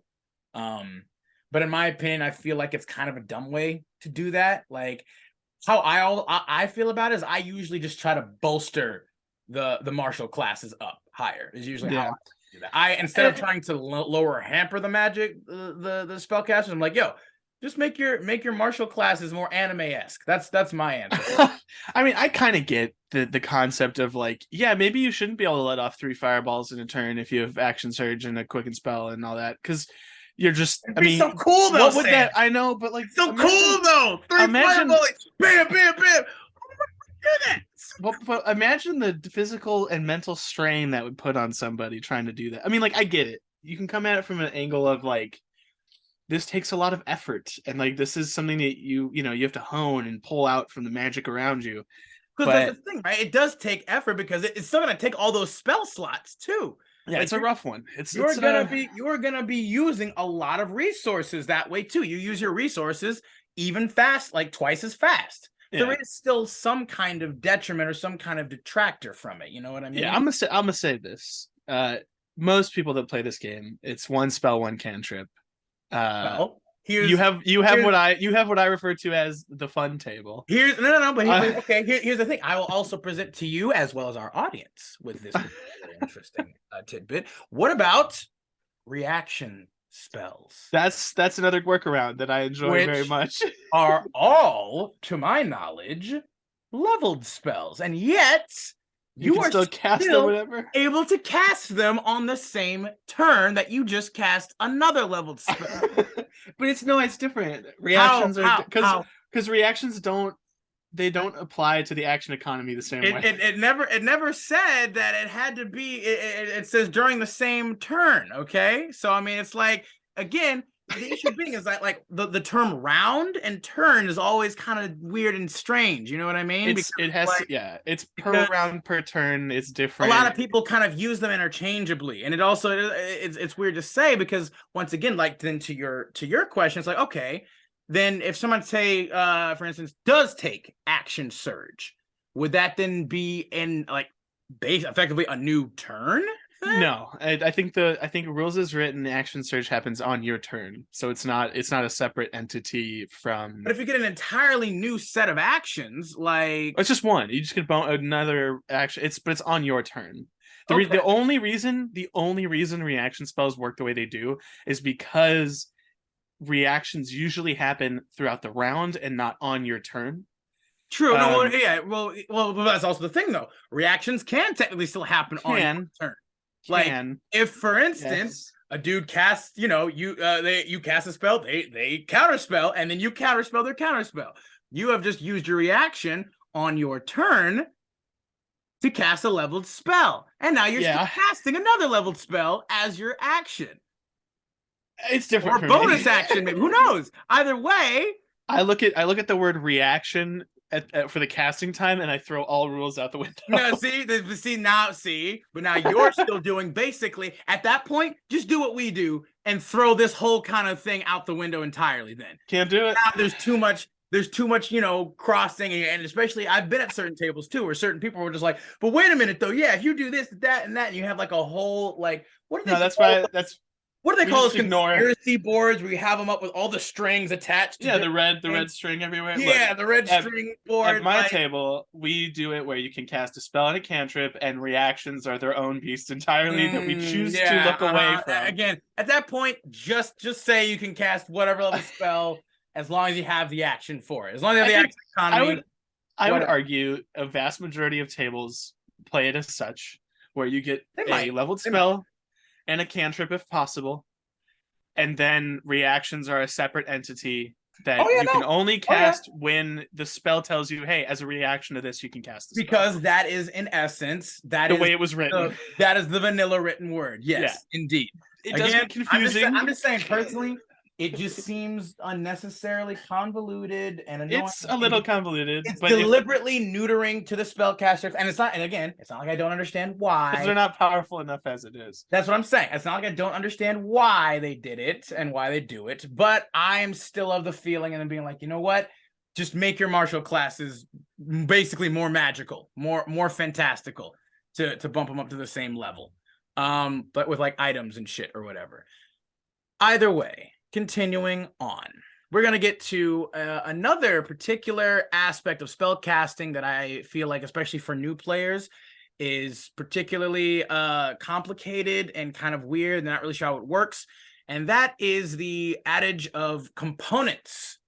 But in my opinion, I feel like it's kind of a dumb way to do that. Like how I feel about it is I usually just try to bolster the martial classes up higher. Is usually how I do that. Instead of trying to lower or hamper the magic, the spellcasters, I'm like, yo, just make your martial classes more anime-esque. That's my answer. I mean, I kind of get the concept of like, yeah, maybe you shouldn't be able to let off 3 fireballs in a turn if you have action surge and a quicken spell and all that, because you're just, I mean, so cool though. What would that? I know, but like, so cool though. 3 fireballs, bam, bam, bam. But imagine the physical and mental strain that would put on somebody trying to do that. I mean, like, I get it. You can come at it from an angle of like, this takes a lot of effort, and like this is something that you have to hone and pull out from the magic around you. Because that's the thing, right? It does take effort because it's still gonna take all those spell slots too. Yeah, like, it's a rough one. You're gonna be using a lot of resources that way too. You use your resources even fast, like twice as fast. Yeah. There is still some kind of detriment or some kind of detractor from it. You know what I mean? Yeah, I'm gonna say this. Most people that play this game, it's 1 spell, 1 cantrip. Well, you have what I refer to as the fun table. Here's the thing. I will also present to you as well as our audience with this interesting tidbit. What about reaction spells? That's another workaround that I enjoy very much. Are all, to my knowledge, leveled spells, and yet you are still cast them whatever, able to cast them on the same turn that you just cast another leveled spell. But it's different. Reactions are because reactions don't apply to the action economy the same way. It never said that it had to be. It says during the same turn. Okay, so I mean, it's like, again, the issue being is that like the term round and turn is always kind of weird and strange. You know what I mean? It's per round, per turn. It's different. A lot of people kind of use them interchangeably, and it's weird to say because once again, like then to your question, it's like, okay, then if someone say, for instance, does take action surge, would that then be in like effectively a new turn? No, I think rules is written, action surge happens on your turn, so it's not a separate entity from. But if you get an entirely new set of actions, like it's just one, you just get another action. It's on your turn. The only reason reaction spells work the way they do is because reactions usually happen throughout the round and not on your turn. True. Well, that's also the thing though. Reactions can technically still happen on your turn. Like if, for instance, a dude casts, you cast a spell, they counterspell, and then you counterspell their counterspell. You have just used your reaction on your turn to cast a leveled spell, and now you're still casting another leveled spell as your action. It's different. Or bonus action, maybe. Who knows? Either way, I look at the word reaction for the casting time, and I throw all rules out the window. No, but now you're still doing basically at that point. Just do what we do and throw this whole kind of thing out the window entirely. Then can't do it. Now there's too much. Crossing, and especially I've been at certain tables too, where certain people were just like, "But wait a minute, though. Yeah, if you do this, that, and that, and you have like a whole like what are they? No, that's why that's." What do they call those conspiracy boards where you have them up with all the strings attached? Yeah, the red string everywhere. Yeah, the red string board. At my table, we do it where you can cast a spell and a cantrip, and reactions are their own beast entirely that we choose to look away from. Again, at that point, just say you can cast whatever level spell as long as you have the action for it. As long as you have the action economy. I would argue a vast majority of tables play it as such, where you get a leveled spell and a cantrip if possible, and then reactions are a separate entity that can only cast when the spell tells you, hey, as a reaction to this, you can cast the spell. Because that is, in essence, the way it was written. That is the vanilla written word. Yes, indeed. It does get confusing. I'm just saying, personally, it just seems unnecessarily convoluted and annoying. It's a little convoluted, It's but deliberately neutering to the spellcasters, and it's not. And again, it's not like I don't understand why. because they're not powerful enough as it is. That's what I'm saying. It's not like I don't understand why they did it and why they do it, but I'm still of the feeling and then being like, you know what? Just make your martial classes basically more magical, more fantastical to bump them up to the same level. But with like items and shit or whatever. Either way, continuing on. We're going to get to another particular aspect of spell casting that I feel like, especially for new players, is particularly complicated and kind of weird. They're not really sure how it works. And that is the adage of components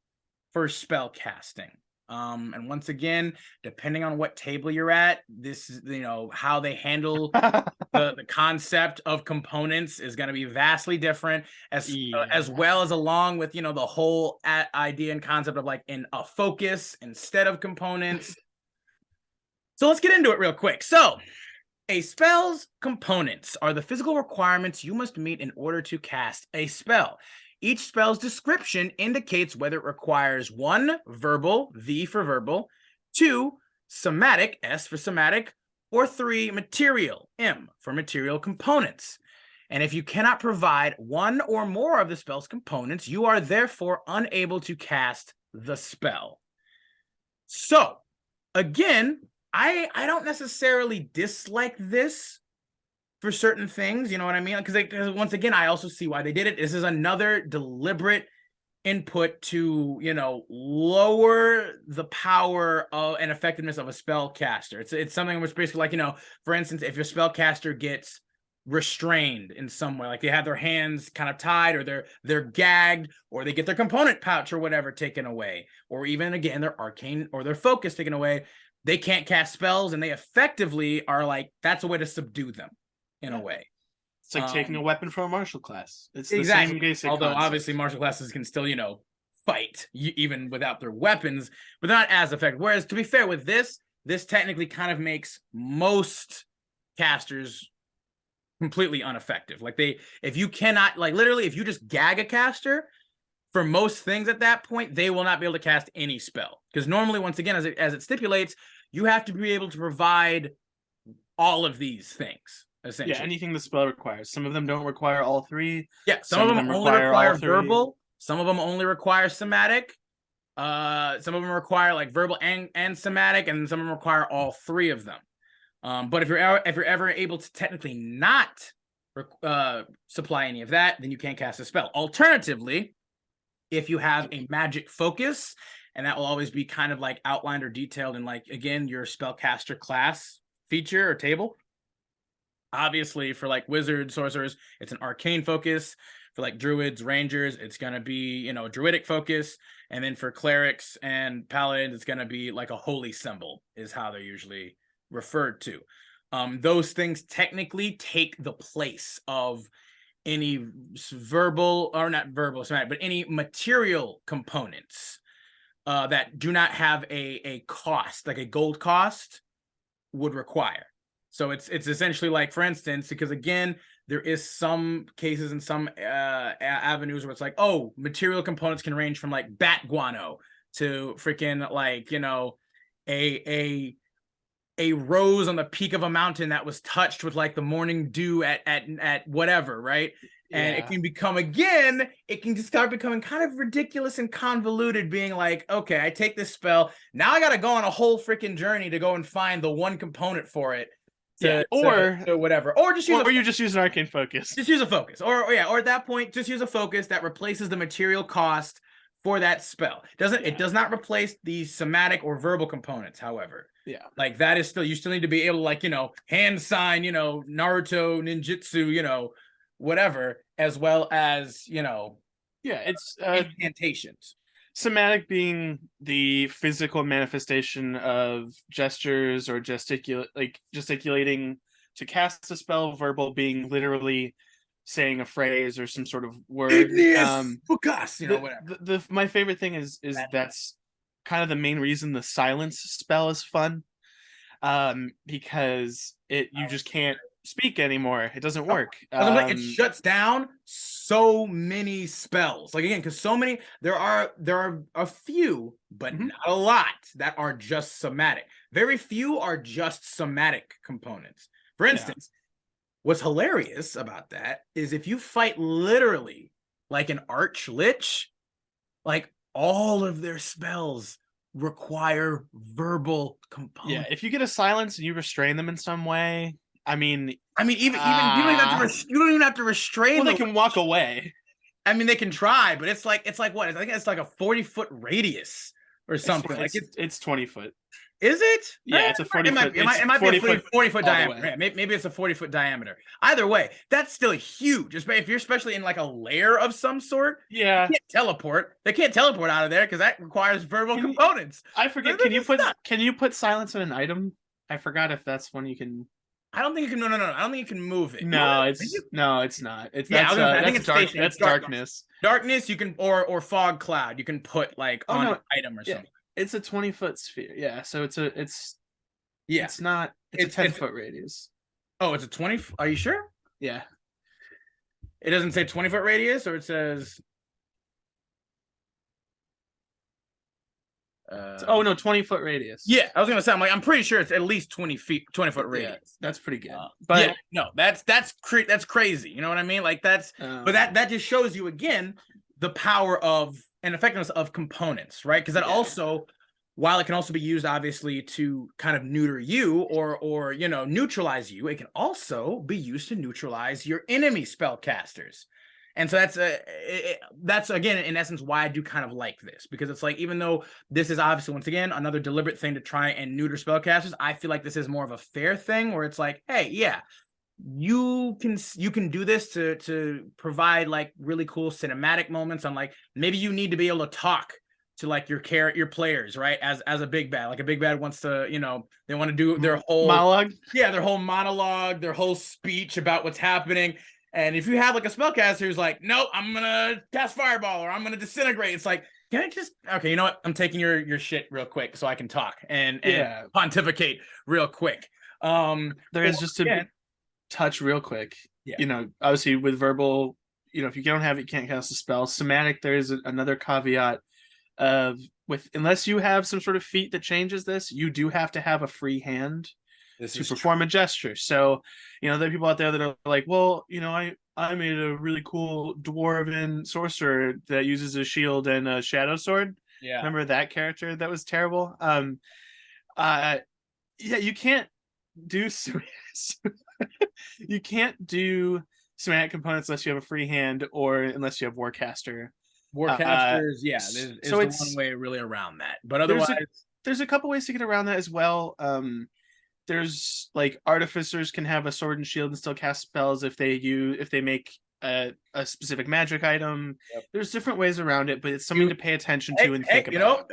for spell casting. And once again, depending on what table you're at, this is, how they handle the concept of components is going to be vastly different, as well as along with, the whole idea and concept of like in a focus instead of components. So let's get into it real quick. So a spell's components are the physical requirements you must meet in order to cast a spell. Each spell's description indicates whether it requires 1, verbal, V for verbal, 2, somatic, S for somatic, or 3, material, M for material components. And if you cannot provide one or more of the spell's components, you are therefore unable to cast the spell. So, again, I don't necessarily dislike this for certain things, you know what I mean? Because once again, I also see why they did it. This is another deliberate input to, lower the power and effectiveness of a spellcaster. It's something which basically like, for instance, if your spellcaster gets restrained in some way, like they have their hands kind of tied, or they're gagged, or they get their component pouch or whatever taken away, or even again their arcane or their focus taken away, they can't cast spells, and they effectively are like, that's a way to subdue them in a way. It's like taking a weapon from a martial class. It's exactly the same basic Although concept. obviously martial classes can still, fight even without their weapons, but they're not as effective. Whereas to be fair with this technically kind of makes most casters completely ineffective. Like if you cannot, like literally, if you just gag a caster, for most things at that point, they will not be able to cast any spell. Because normally, once again, as it stipulates, you have to be able to provide all of these things. Essentially. Yeah, anything the spell requires. Some of them don't require all 3. Yeah, some of them only require verbal. Some of them only require somatic. Some of them require like verbal and somatic, and some of them require all 3 of them. But if you're ever able to technically not supply any of that, then you can't cast a spell. Alternatively, if you have a magic focus, and that will always be kind of like outlined or detailed in like, again, your spellcaster class feature or table. Obviously, for like wizards, sorcerers, it's an arcane focus. For like druids, rangers, it's going to be, druidic focus. And then for clerics and paladins, it's going to be like a holy symbol is how they're usually referred to. Those things technically take the place of any verbal, or not verbal, but any material components that do not have a cost, like a gold cost would require. So it's essentially like, for instance, because again, there is some cases and some avenues where it's like, oh, material components can range from like bat guano to freaking like, a rose on the peak of a mountain that was touched with like the morning dew at whatever, right? Yeah. And it can become, again, it can just start becoming kind of ridiculous and convoluted, being like, okay, I take this spell, now I gotta go on a whole freaking journey to go and find the one component for it. Or whatever, or you just use an arcane focus. Just use a focus, or at that point, just use a focus that replaces the material cost for that spell. It does not replace the somatic or verbal components, however. Yeah, like that is still, you still need to be able to like, hand sign, Naruto ninjutsu, whatever, as well as, it's incantations. Somatic being the physical manifestation of gestures or gesticulating to cast a spell. Verbal being literally saying a phrase or some sort of word. Whatever. My favorite thing is that's kind of the main reason the silence spell is fun, because you just can't speak anymore. It doesn't work. It shuts down so many spells. Like again, because so many there are a few, but not a lot that are just somatic. Very few are just somatic components. For instance, what's hilarious about that is if you fight literally like an arch lich, like all of their spells require verbal components. Yeah, if you get a silence and you restrain them in some way, I mean, even you don't even have to restrain well, them. they can walk away. I mean, they can try, but it's like what? I think it's like a 40-foot radius or something. It's 20 foot. Is it? Yeah, it's a 40 foot. It might be a 40 foot diameter. Yeah, maybe it's a 40-foot diameter. Either way, that's still huge. If you're especially in like a layer of some sort. Yeah. You can't teleport. They can't teleport out of there because that requires verbal components. I forget. Can you put silence in an item? I forgot if that's one you can. I don't think you can. No. I don't think you can move it. No, it's not. I think it's dark. That's darkness. Darkness. You can or fog cloud. You can put like on an item or something. It's a 20-foot sphere. Yeah, so it's a 10-foot radius. Oh, it's a 20. Are you sure? Yeah. It doesn't say 20-foot radius, or it says. Oh no, 20-foot radius. Yeah, I was gonna say. I'm pretty sure it's at least 20-foot radius. Yeah, that's pretty good. But no, that's crazy. You know what I mean? Like that's. But that just shows you again the power of and effectiveness of components, right? Because that also, while it can also be used obviously to kind of neuter you or neutralize you, it can also be used to neutralize your enemy spellcasters. And so that's again in essence why I do kind of like this, because it's like, even though this is obviously once again another deliberate thing to try and neuter spellcasters, I feel like this is more of a fair thing where it's like, hey, yeah, you can do this to provide like really cool cinematic moments on like maybe you need to be able to talk to like your players, right? As a big bad, like a big bad wants to, they want to do their whole monologue. Yeah, their whole monologue, their whole speech about what's happening. And if you have like a spellcaster who's like, nope, I'm gonna cast fireball or I'm gonna disintegrate, it's like, can I just okay, you know what? I'm taking your shit real quick so I can talk and pontificate real quick. There is just to touch real quick. Yeah. Obviously with verbal, if you don't have it, you can't cast a spell. Somatic, there is another caveat of unless you have some sort of feat that changes this, you do have to have a free hand to perform a gesture. So, there are people out there that are like, well, I made a really cool dwarven sorcerer that uses a shield and a shadow sword. Yeah. Remember that character? That was terrible. You can't do you can't do somatic components unless you have a free hand or unless you have warcaster. Warcasters, is so it's one way really around that. But otherwise, there's a couple ways to get around that as well. There's like artificers can have a sword and shield and still cast spells if they make a specific magic item. Yep. There's different ways around it, but it's something to pay attention to and think about.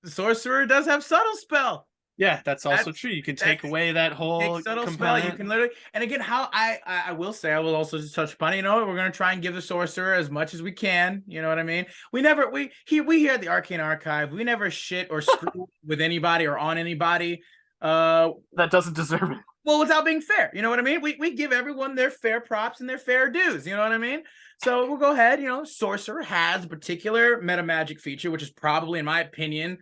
Sorcerer does have subtle spell. Yeah, that's also true. You can take away that whole subtle component. Spell. You can literally, and again, how I will say, I will also just touch upon it. We're going to try and give the sorcerer as much as we can. You know what I mean? We here at the Arcane Archive, we never shit or screw with anybody or on anybody. That doesn't deserve it. Well, without being fair, you know what I mean? We give everyone their fair props and their fair dues. You know what I mean? So we'll go ahead. Sorcerer has a particular meta magic feature, which is probably, in my opinion,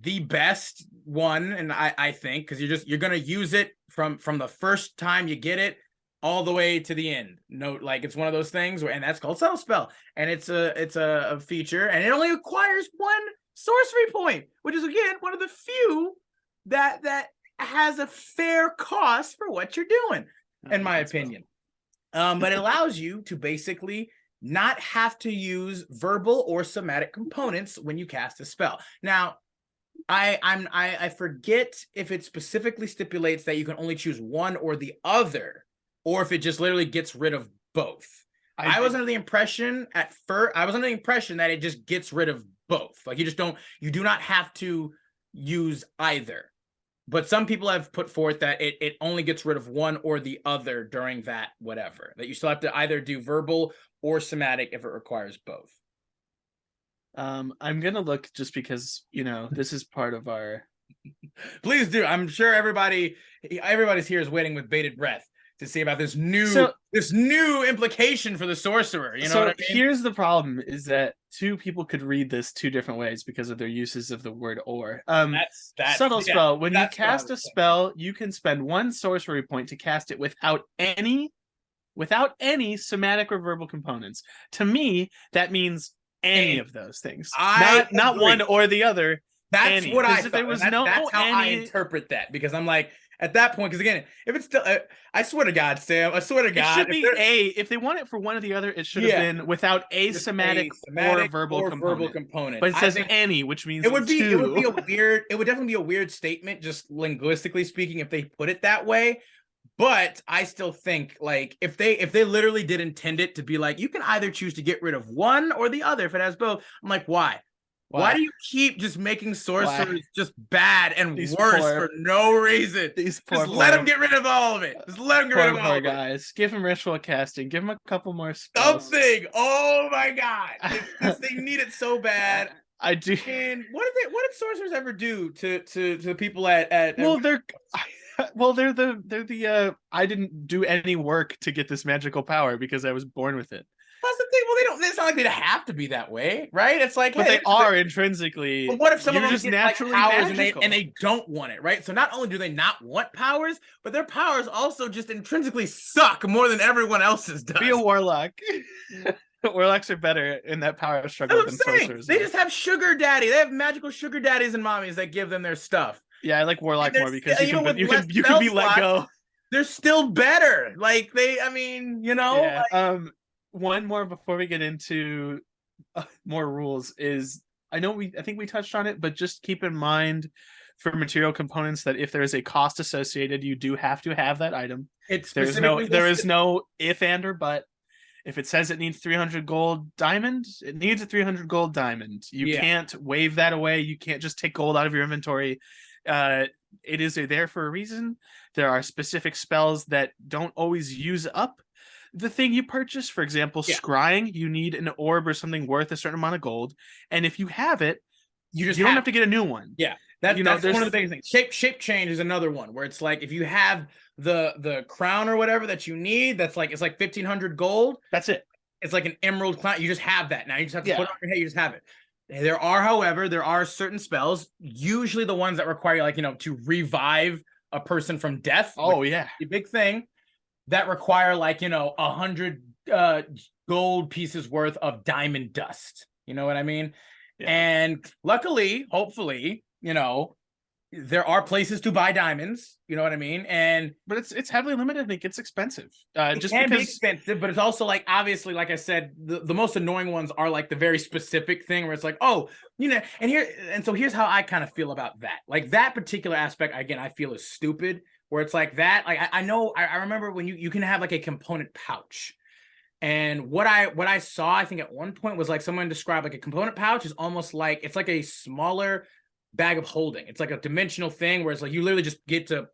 the best one, and I think because you're gonna use it from the first time you get it all the way to the end. It's one of those things and that's called subtle spell, and it's a feature, and it only requires one sorcery point, which is again one of the few that has a fair cost for what you're doing, in my opinion. But it allows you to basically not have to use verbal or somatic components when you cast a spell. Now, I forget if it specifically stipulates that you can only choose one or the other, or if it just literally gets rid of both. I was under the impression that it just gets rid of both. Like you do not have to use either. But some people have put forth that it only gets rid of one or the other during that whatever. That you still have to either do verbal or somatic if it requires both. I'm gonna look just because this is part of our Please do. I'm sure everybody's here is waiting with bated breath to see about this new implication for the sorcerer. You know what I mean? Here's the problem: is that two people could read this two different ways because of their uses of the word "or." That's Subtle spell. When you that's what I cast a was thinking. spell, you can spend 1 sorcery point to cast it without any somatic or verbal components. To me, that means any of those things. I Not agree. one or the other. That's what I If thought. there was That's how I any, interpret that, because I'm like, at that point, because again, if it's still, I swear to God, Sam, I swear to it God, should be if they want it for one or the other, it should have been without a just somatic or verbal component. But it says any, which means it would be two. it would definitely be a weird statement, just linguistically speaking, if they put it that way. But I still think, like, if they literally did intend it to be like, you can either choose to get rid of one or the other if it has both. I'm like, why? Why do you keep just making sorcerers just bad and worse for no reason? Just let them get rid of all of it. Just let them get rid of all of it. Guys, give them ritual casting. Give them a couple more spells. Something. Oh my God, they need it so bad. I do. And what did sorcerers ever do to people at well, they're the I didn't do any work to get this magical power because I was born with it. That's the thing. Well, it's not like they have to be that way, right? It's like, but they are intrinsically. But what if some of them just get naturally like powers and they don't want it, right? So not only do they not want powers, but their powers also just intrinsically suck more than everyone else's does. Be a warlock. Warlocks are better in that power struggle than sorcerers. They just have sugar daddy. They have magical sugar daddies and mommies that give them their stuff. Yeah, I like warlock more because you can be let go. They're still better. Like Yeah. One more before we get into more rules is I think we touched on it, but just keep in mind for material components that if there is a cost associated, you do have to have that item. There is no if and or but. If it says it needs 300 gold diamond, it needs a 300 gold diamond. You can't wave that away. You can't just take gold out of your inventory. It is there for a reason. There are specific spells that don't always use up the thing you purchase. For example, scrying, you need an orb or something worth a certain amount of gold, and if you have it, you don't have to get a new one. Yeah, that's one of the biggest things. Shape change is another one where it's like if you have the crown or whatever that you need, it's like 1,500 gold. That's it. It's like an emerald crown. You just have that now. You just have to put it on your head. You just have it. However, there are certain spells, usually the ones that require to revive a person from death. Oh yeah, a big thing. That require 100 gold pieces worth of diamond dust. You know what I mean? Yeah. And luckily, hopefully, there are places to buy diamonds. You know what I mean? But it's heavily limited. I think it's expensive. It can be expensive, but it's also obviously, like I said, the most annoying ones are the very specific thing where it's like, oh, and so here's how I kind of feel about that. Like that particular aspect, again, I feel is stupid. Where it's like that, I remember when you can have a component pouch, and what I saw, I think at one point was someone described a component pouch is almost it's like a smaller bag of holding. It's like a dimensional thing where it's you literally just get to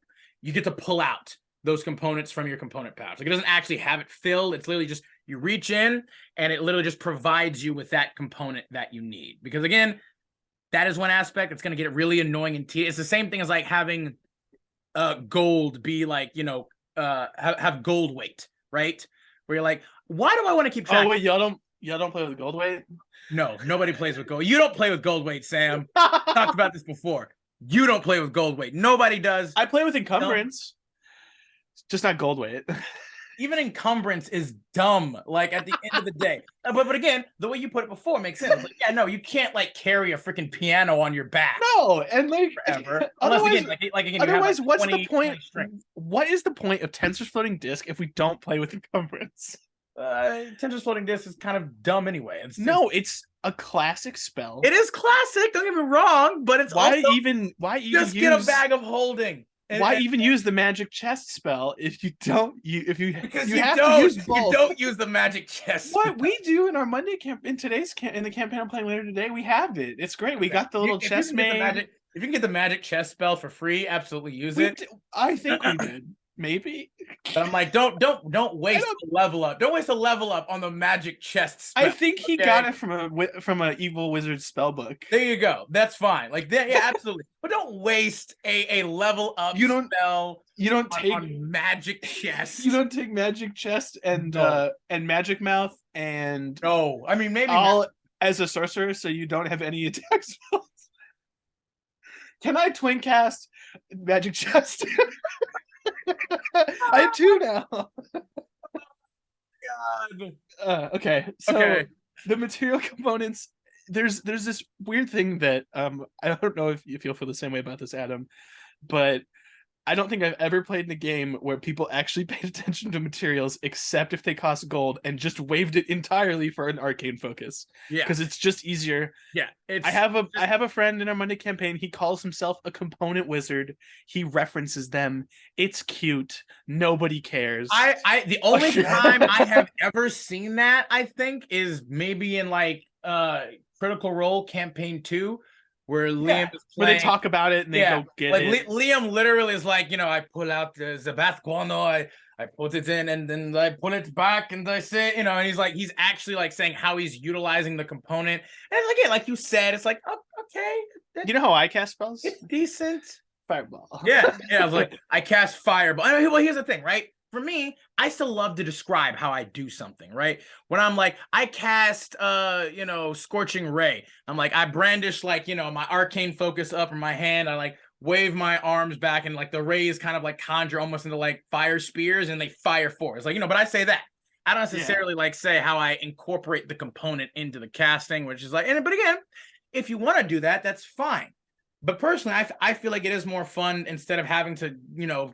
pull out those components from your component pouch. It doesn't actually have it filled. It's literally just you reach in and it literally just provides you with that component that you need. Because again, that is one aspect that's going to get really annoying and tedious. It's the same thing as having gold be have gold weight, right? Where you're why do I want to keep track? Oh wait, y'all don't play with gold weight? No, nobody plays with gold. You don't play with gold weight, Sam. Talked about this before. You don't play with gold weight. Nobody does. I play with encumbrance. Just not gold weight. Even encumbrance is dumb. At the end of the day, but again, the way you put it before makes sense. You can't carry a freaking piano on your back. No, and forever. Otherwise, otherwise, what's the point? What is the point of Tensor's floating disk if we don't play with encumbrance? Tensor's floating disk is kind of dumb anyway. It's a classic spell. It is classic. Don't get me wrong, but it's why even just get a bag of holding. Why even use the magic chest spell if you don't? You have to use both. You don't use the magic chest. What we do in our Monday camp in the campaign I'm playing later today, we have it. It's great. We got the little chest main. If you can get the magic chest spell for free, absolutely use it. I think we did. Maybe But I'm like, don't waste a level up. Don't waste a level up on the magic chest spell. I think he got it from a evil wizard spell book. There you go. That's fine. Like, yeah, absolutely. But don't waste a level up spell. You don't take on magic chest. You don't take magic chest and magic mouth and no. I mean, maybe all as a sorcerer, so you don't have any attack spells. Can I twin cast magic chest? I have 2 now. God. Okay, so the material components. There's this weird thing that I don't know if you'll feel the same way about this, Adam, but I don't think I've ever played in a game where people actually paid attention to materials except if they cost gold and just waived it entirely for an arcane focus. Yeah, because it's just easier. Yeah, I have a friend in our Monday campaign. He calls himself a component wizard. He references them. It's cute. Nobody cares. The only time I have ever seen that, I think, is maybe in like Critical Role Campaign 2. Where Liam is playing, where they talk about it and they go get it. Liam literally is like, I pull out the Zabath Guano, I put it in and then I put it back and I say, and he's actually like saying how he's utilizing the component. And again, like you said, it's like, oh, okay. You know how I cast spells? It's decent. Fireball. Yeah. I was like, I cast Fireball. I mean, well, here's the thing, right? For me, I still love to describe how I do something, right? When I'm like, I cast, Scorching Ray. I'm like, I brandish like, my arcane focus up in my hand. I like wave my arms back and like the rays kind of like conjure almost into like fire spears and they fire forward. It's like, but I say that. I don't necessarily like say how I incorporate the component into the casting, which is like, but again, if you want to do that, that's fine. But personally, I feel like it is more fun instead of having to,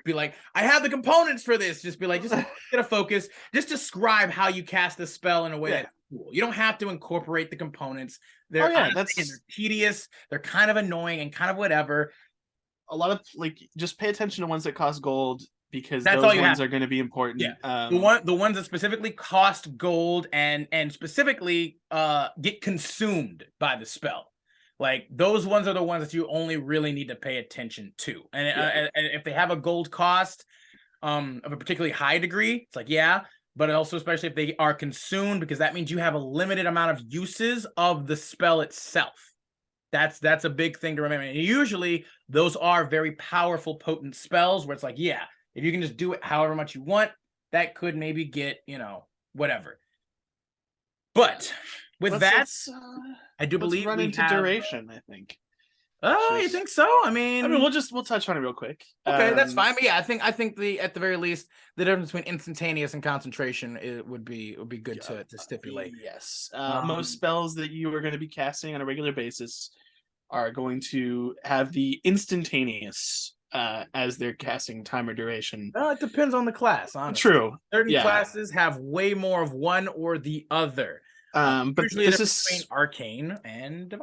be like, I have the components for this. Just be like, just get a focus. Just describe how you cast the spell in a way that's cool. You don't have to incorporate the components. They're tedious. They're kind of annoying and kind of whatever. A lot of just pay attention to ones that cost gold because those ones are going to be important. Yeah. The ones that specifically cost gold and specifically get consumed by the spell. Like those ones are the ones that you only really need to pay attention to. And if they have a gold cost of a particularly high degree, it's like, but also especially if they are consumed, because that means you have a limited amount of uses of the spell itself. That's a big thing to remember. And usually those are very powerful, potent spells where it's like, if you can just do it however much you want, that could maybe get, whatever. But with I do believe run into duration, I think. Oh, you think so? I mean, we'll touch on it real quick. Okay, that's fine. But I think at the very least, the difference between instantaneous and concentration would be good to stipulate. Yes. Most spells that you are going to be casting on a regular basis are going to have the instantaneous as their casting time or duration. It depends on the class, honestly. True. Certain classes have way more of one or the other. But usually this is between arcane and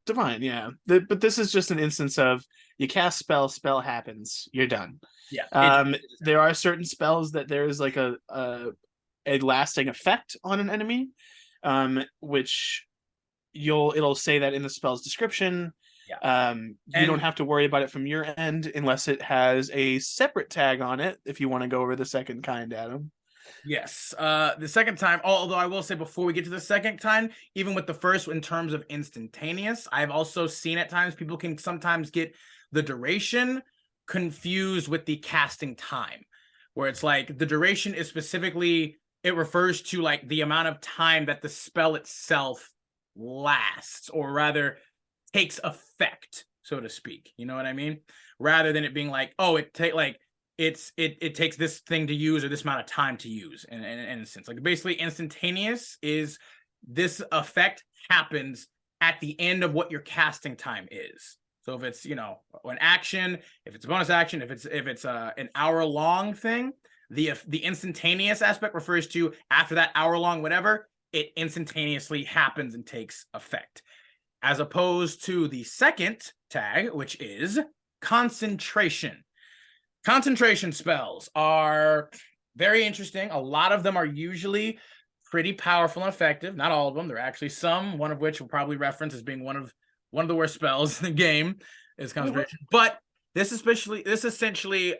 divine. But this is just an instance of you cast spell happens, you're done. There are certain spells that there is like a lasting effect on an enemy, which it'll say that in the spell's description. You don't have to worry about it from your end unless it has a separate tag on it. If you want to go over the second kind, Adam. Yes. The second time, although I will say before we get to the second time, even with the first in terms of instantaneous, I've also seen at times people can sometimes get the duration confused with the casting time, where it's like the duration is specifically, it refers to like the amount of time that the spell itself lasts, or rather takes effect, so to speak. You know what I mean? Rather than it being like, it takes this thing to use or this amount of time to use in a sense. Like basically instantaneous is this effect happens at the end of what your casting time is. So if it's, an action, if it's a bonus action, if it's an hour-long thing, the instantaneous aspect refers to after that hour-long whatever, it instantaneously happens and takes effect. As opposed to the second tag, which is concentration. Concentration spells are very interesting. A lot of them are usually pretty powerful and effective. Not all of them. There are actually some, one of which we'll probably reference as being one of the worst spells in the game is concentration. But this essentially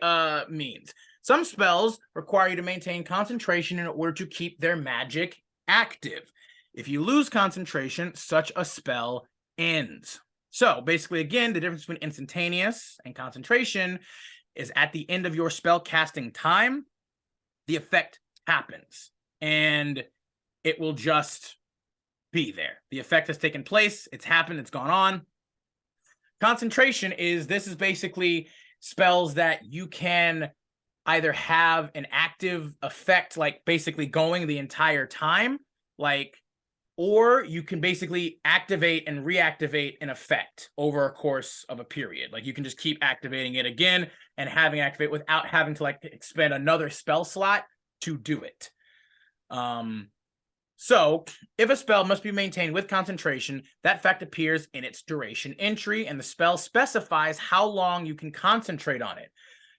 means Some spells require you to maintain concentration in order to keep their magic active. If you lose concentration, such a spell ends. So basically, again, the difference between instantaneous and concentration is at the end of your spell casting time, the effect happens and it will just be there. The effect has taken place, it's happened, it's gone on. Concentration is basically spells that you can either have an active effect, like basically going the entire time, like, or you can basically activate and reactivate an effect over a course of a period. Like you can just keep activating it again and having it activate without having to like expend another spell slot to do it. So if a spell must be maintained with concentration, that fact appears in its duration entry, and the spell specifies how long you can concentrate on it.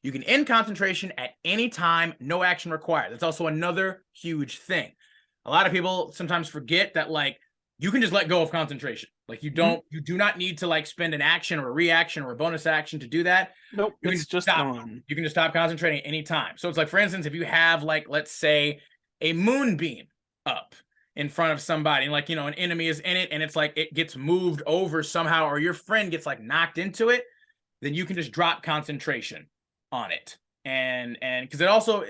You can end concentration at any time, no action required. That's also another huge thing. A lot of people sometimes forget that like you can just let go of concentration. Like you do not need to like spend an action or a reaction or a bonus action to do that. Nope, it's just gone. You can just stop concentrating any time. So it's like, for instance, if you have like, let's say a moonbeam up in front of somebody, and like, you know, an enemy is in it and it's like it gets moved over somehow, or your friend gets like knocked into it, then you can just drop concentration on it. And because it also,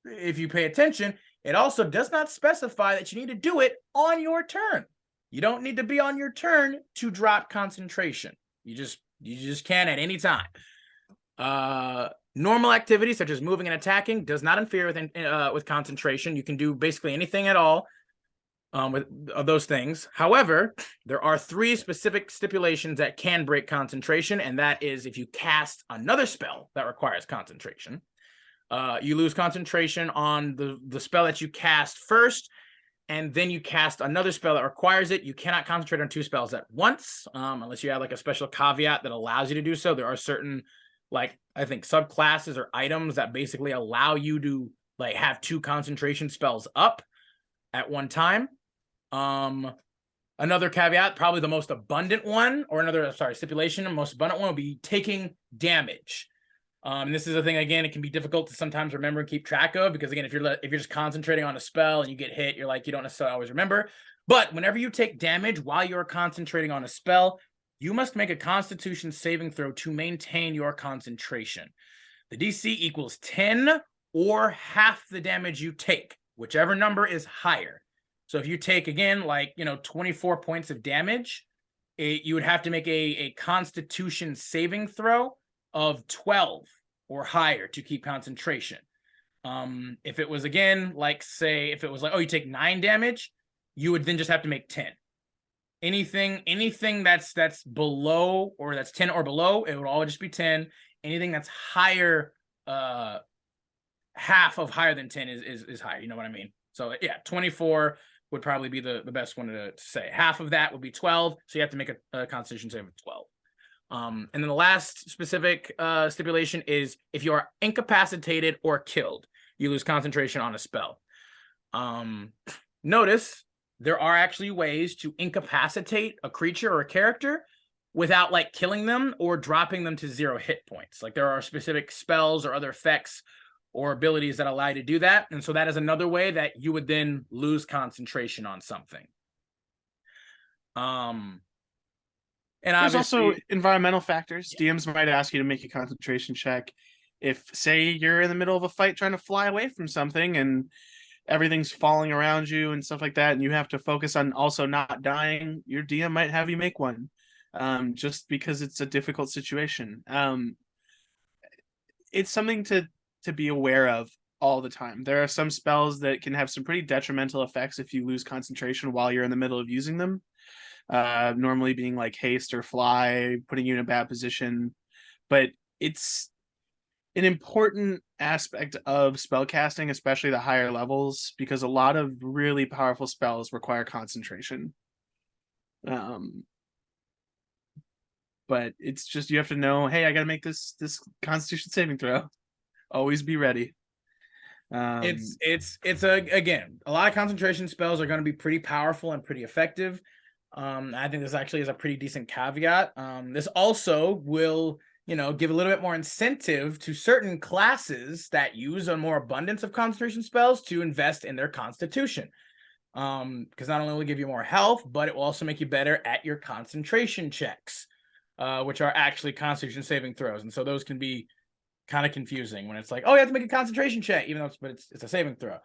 if you pay attention, it also does not specify that you need to do it on your turn. You don't need to be on your turn to drop concentration. You just can at any time. Normal activities such as moving and attacking does not interfere with concentration. You can do basically anything at all with those things. However, there are 3 specific stipulations that can break concentration, and that is if you cast another spell that requires concentration. You lose concentration on the spell that you cast first, and then you cast another spell that requires it. You cannot concentrate on 2 spells at once, unless you have like a special caveat that allows you to do so. There are certain, like, I think subclasses or items that basically allow you to like have 2 concentration spells up at one time. Another caveat, probably the most abundant one, or stipulation, the most abundant one would be taking damage. This is a thing, again, it can be difficult to sometimes remember and keep track of, because again, if you're just concentrating on a spell and you get hit, you're like, you don't necessarily always remember. But whenever you take damage while you're concentrating on a spell, you must make a Constitution saving throw to maintain your concentration. The DC equals 10 or half the damage you take, whichever number is higher. So if you take, again, like, 24 points of damage, you would have to make a Constitution saving throw of 12 or higher to keep concentration. If it was, again, like, say, if it was like, oh, you take 9 damage, you would then just have to make 10. Anything that's below, or that's 10 or below, it would all just be 10. Anything that's higher, half of higher than 10 is higher. You know what I mean? So yeah, 24 would probably be the best one to say. Half of that would be 12, so you have to make a Constitution save of 12. And then the last specific stipulation is if you are incapacitated or killed, you lose concentration on a spell. Notice there are actually ways to incapacitate a creature or a character without like killing them or dropping them to 0 hit points. Like there are specific spells or other effects or abilities that allow you to do that. And so that is another way that you would then lose concentration on something. And there's also environmental factors. Yeah. DMs might ask you to make a concentration check. If, say, you're in the middle of a fight trying to fly away from something and everything's falling around you and stuff like that, and you have to focus on also not dying, your DM might have you make one, just because it's a difficult situation. It's something to be aware of all the time. There are some spells that can have some pretty detrimental effects if you lose concentration while you're in the middle of using them. Normally being like haste or fly, putting you in a bad position. But it's an important aspect of spellcasting, especially the higher levels, because a lot of really powerful spells require concentration. But it's just, you have to know, hey, I gotta make this Constitution saving throw. Always be ready. It's again, a lot of concentration spells are going to be pretty powerful and pretty effective. I think this actually is a pretty decent caveat. This also will give a little bit more incentive to certain classes that use a more abundance of concentration spells to invest in their constitution. Because not only will it give you more health, but it will also make you better at your concentration checks, which are actually constitution saving throws. And so those can be kind of confusing when it's like, oh, you have to make a concentration check, even though it's a saving throw.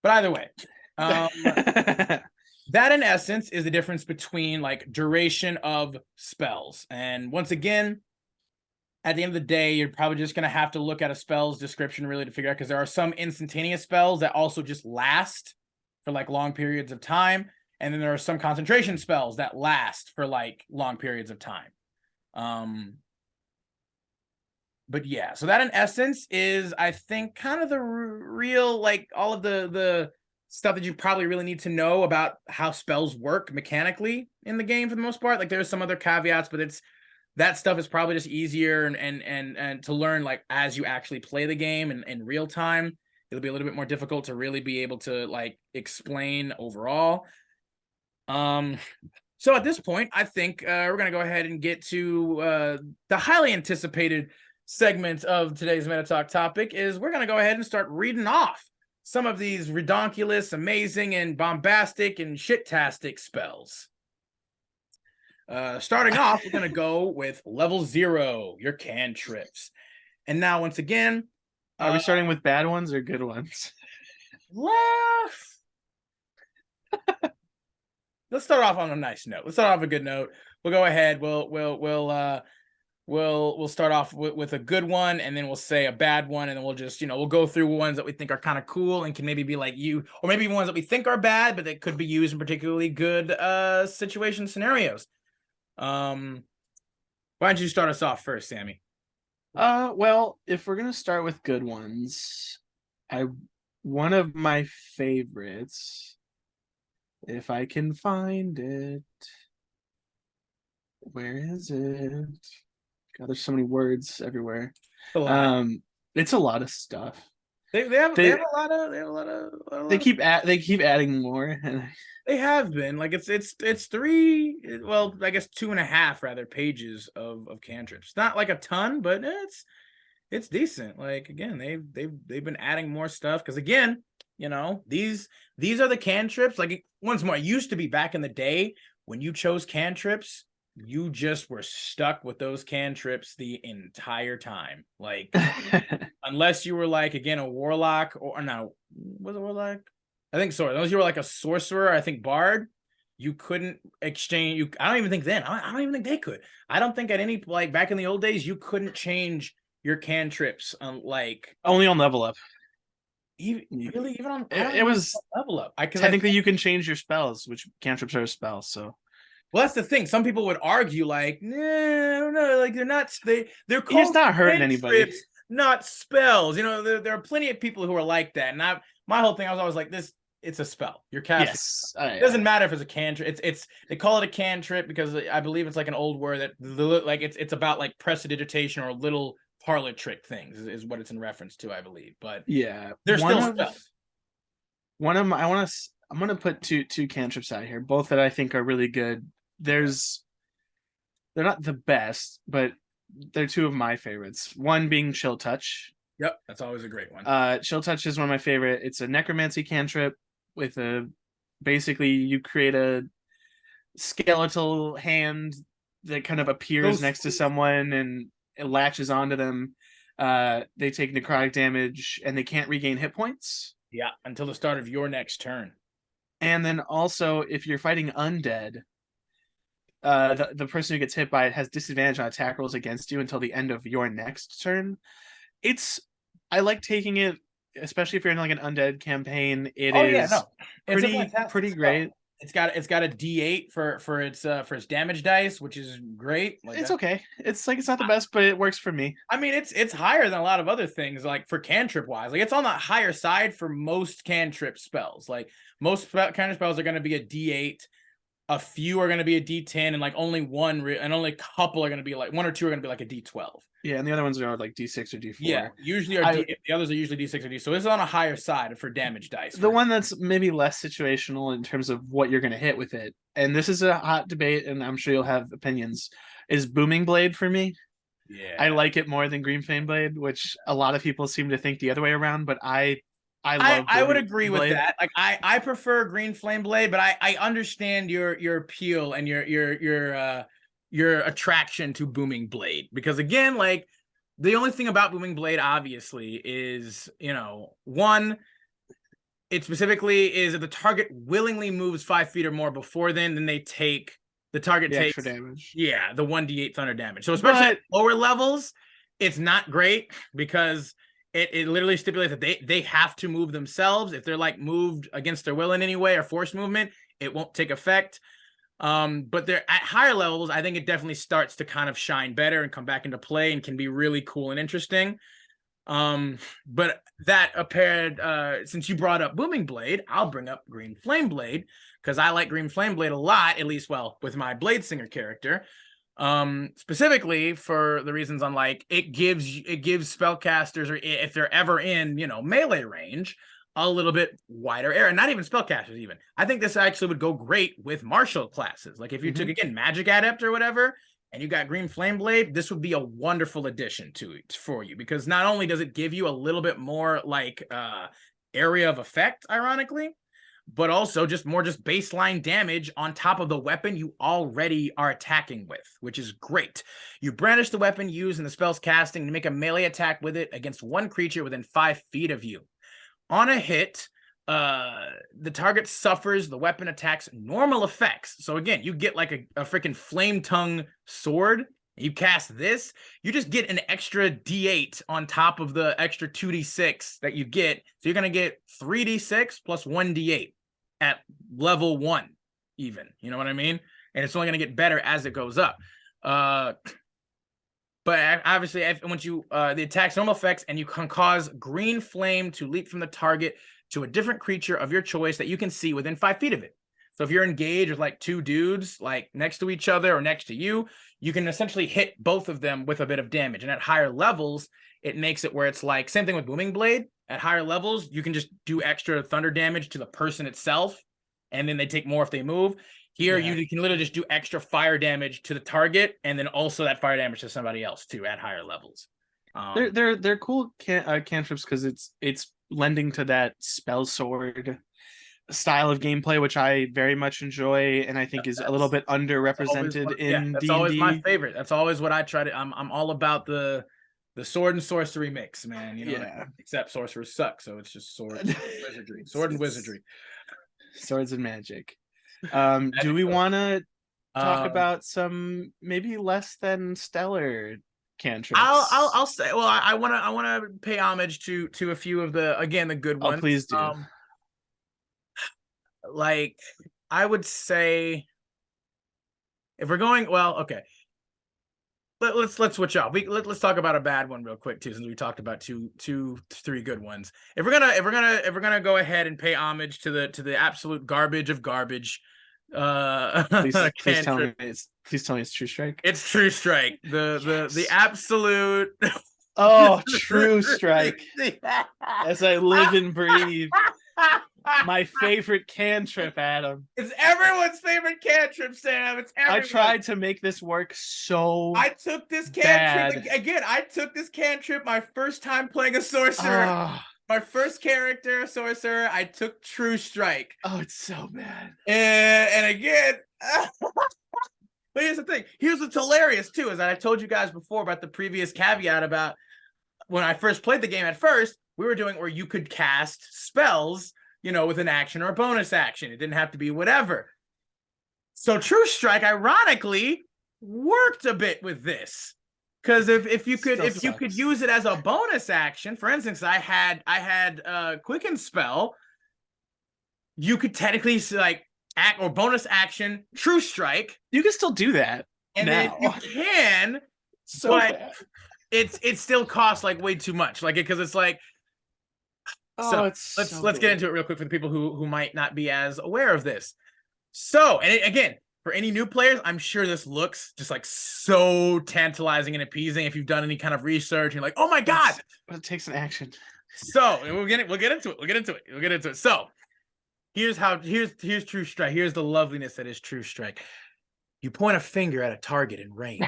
But either way, that in essence is the difference between like duration of spells. And once again, at the end of the day, you're probably just going to have to look at a spell's description really to figure out, because there are some instantaneous spells that also just last for like long periods of time. And then there are some concentration spells that last for like long periods of time. But yeah, so that in essence is, I think, kind of the real, like all of the stuff that you probably really need to know about how spells work mechanically in the game for the most part. Like there's some other caveats, but that stuff is probably just easier and to learn like as you actually play the game and in real time. It'll be a little bit more difficult to really be able to like explain overall. So at this point, I think we're gonna go ahead and get to the highly anticipated segment of today's MetaTalk topic. Is we're gonna go ahead and start reading off some of these redonkulous, amazing, and bombastic and shit-tastic spells. Starting off, we're gonna go with level 0, your cantrips. And now, once again, are we starting with bad ones or good ones? Laugh. Let's start off on a nice note. Let's start off a good note. We'll go ahead. We'll start off with a good one, and then we'll say a bad one, and then we'll just we'll go through ones that we think are kind of cool and can maybe be like you, or maybe ones that we think are bad but that could be used in particularly good situation scenarios. Why don't you start us off first, Sammy? Well, if we're gonna start with good ones, one of my favorites, if I can find it, where is it? God, there's so many words everywhere. It's a lot of stuff. They have a lot of they keep adding more. They have been like it's 3, well, I guess 2.5 rather pages of cantrips. Not like a ton, but it's decent. Like again, they've been adding more stuff because again, these are the cantrips. Like once more, it used to be back in the day when you chose cantrips, you just were stuck with those cantrips the entire time. Like unless you were like again a warlock or no, was it warlock? I think so. Unless you were like a sorcerer, I think bard, you couldn't exchange. I don't even think then. I don't even think they could. I don't think at any like back in the old days you couldn't change your cantrips like only on level up. Even on it was level up. Technically, you can change your spells, which cantrips are a spell. So, well, that's the thing. Some people would argue like, no, like they're not. They're called. He's not hurting anybody. Not spells. There are plenty of people who are like that. And my whole thing, I was always like, it's a spell. You're casting. Yes, it doesn't matter if it's a cantrip. It's they call it a cantrip because I believe it's like an old word that like it's about like prestidigitation or little parlor trick things is what it's in reference to, I believe. But yeah, there's still spells. I'm gonna put two cantrips out here, both that I think are really good. They're not the best, but they're two of my favorites. One being Chill Touch. Yep, that's always a great one. Chill Touch is one of my favorite. It's a necromancy cantrip with basically you create a skeletal hand that kind of appears next to someone and it latches onto them. They take necrotic damage and they can't regain hit points. Yeah, until the start of your next turn. And then also, if you're fighting undead, the person who gets hit by it has disadvantage on attack rolls against you until the end of your next turn. I like taking it, especially if you're in like an undead campaign. It's pretty great. It's got a D8 for its damage dice, which is great. Like it's okay. It's not the best, but it works for me. I mean, it's higher than a lot of other things, like for cantrip wise. Like it's on the higher side for most cantrip spells. Like most cantrip spells are going to be a D8. A few are going to be a D10, and like only only a couple are going to be like 1 or 2 are going to be like a D12. Yeah, and the other ones are like D6 or D4. Yeah, usually the others are usually D6 or D. So it's on a higher side for damage dice. The one that's maybe less situational in terms of what you're going to hit with it, and this is a hot debate, and I'm sure you'll have opinions, is Booming Blade for me. Yeah, I like it more than Green Flame Blade, which a lot of people seem to think the other way around, but I love I would Green agree with Blade. that. Like I prefer Green Flame Blade, but I understand your appeal and your attraction to Booming Blade, because again, like the only thing about Booming Blade obviously is, one, it specifically is if the target willingly moves 5 feet or more before then they take the target The takes extra damage. yeah, the 1d8 thunder damage. So especially at lower levels, it's not great because it literally stipulates that they have to move themselves. If they're like moved against their will in any way or forced movement, it won't take effect. But they're at higher levels, I think it definitely starts to kind of shine better and come back into play and can be really cool and interesting. But that appeared, since you brought up Booming Blade, I'll bring up Green Flame Blade, because I like Green Flame Blade a lot, at least, well, with my Blade Singer character. Specifically for the reasons on like it gives spellcasters, or if they're ever in, melee range, a little bit wider area. Not even spellcasters, even. I think this actually would go great with martial classes. Like if you took, again, Magic Adept or whatever, and you got Green Flame Blade, this would be a wonderful addition to it for you, because not only does it give you a little bit more like area of effect, ironically, but also just baseline damage on top of the weapon you already are attacking with, which is great. You brandish the weapon used in the spell's casting to make a melee attack with it against one creature within 5 feet of you. On a hit, the target suffers the weapon attack's normal effects. So again, you get like a freaking flame tongue sword. You cast this, you just get an extra d8 on top of the extra 2d6 that you get. So you're going to get 3d6 plus 1d8 at level 1 even. You know what I mean? And it's only going to get better as it goes up. But obviously, once you the attack's normal effects, and you can cause green flame to leap from the target to a different creature of your choice that you can see within 5 feet of it. So if you're engaged with like two dudes like next to each other or next to you, you can essentially hit both of them with a bit of damage. And at higher levels, it makes it where it's like, same thing with Booming Blade. At higher levels, you can just do extra thunder damage to the person itself, and then they take more if they move. Here, you can literally just do extra fire damage to the target, and then also that fire damage to somebody else too at higher levels. They're cool cantrips because it's lending to that spell sword style of gameplay, which I very much enjoy, and I think is a little bit underrepresented in that's D&D. always my favorite. That's always what I try to. I'm all about the sword and sorcery mix, man. Except sorcerers suck, so it's just sword and wizardry. Sword and wizardry. Swords and magic. Do we want to talk about some maybe less than stellar cantrips? I'll say. Well, I want to pay homage to a few of the good ones. Oh, please do. Like I would say, if we're going, well, okay. Let's switch up. Let's talk about a bad one real quick too, since we talked about three good ones. If we're gonna go ahead and pay homage to the absolute garbage of garbage, please tell me it's TrueStrike. It's TrueStrike. The absolute TrueStrike. As I live and breathe. My favorite cantrip, Adam. It's everyone's favorite cantrip, Sam. It's everyone. I tried to make this work so I took this cantrip again. I took this cantrip my first time playing a sorcerer. My first character, a sorcerer. I took TrueStrike. Oh, it's so bad. And again, but here's the thing. Here's what's hilarious too, is that I told you guys before about the previous caveat about when I first played the game. At first, we were doing where you could cast spells, with an action or a bonus action. It didn't have to be whatever. So TrueStrike, ironically, worked a bit with this, because if you could use it as a bonus action, for instance, I had Quicken Spell. You could technically act or bonus action TrueStrike. You can still do that, and then you can, but it still costs way too much, because it's like. Let's get into it real quick for the people who might not be as aware of this. So, and again, for any new players, I'm sure this looks just so tantalizing and appeasing if you've done any kind of research and you're like, oh my god, but it takes an action. So we'll get into it. So here's TrueStrike. Here's the loveliness that is TrueStrike. You point a finger at a target in range.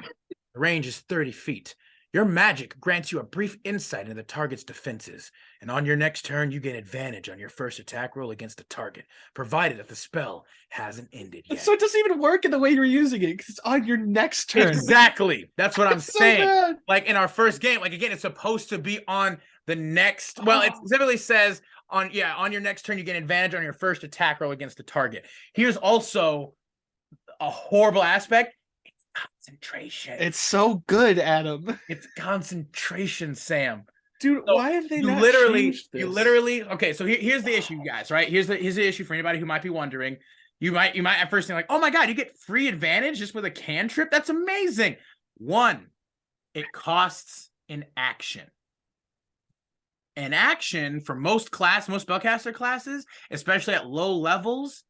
The range is 30 feet. Your magic grants you a brief insight into the target's defenses, and on your next turn, you gain advantage on your first attack roll against the target, provided that the spell hasn't ended yet. So it doesn't even work in the way you're using it, because it's on your next turn. Exactly. That's what I'm It's so saying. bad. Like in our first game, like again, it's supposed to be on the next. Well, it specifically says on your next turn, you get advantage on your first attack roll against the target. Here's also a horrible aspect. Concentration. It's so good, Adam. It's concentration, Sam. Dude, So why have they you not literally, changed this? you literally, okay, so here's the issue, guys, right? Here's the issue for anybody who might be wondering. You might at first think like, oh my God, you get free advantage just with a cantrip? That's amazing. One, it costs an action. An action for most spellcaster classes, especially at low levels,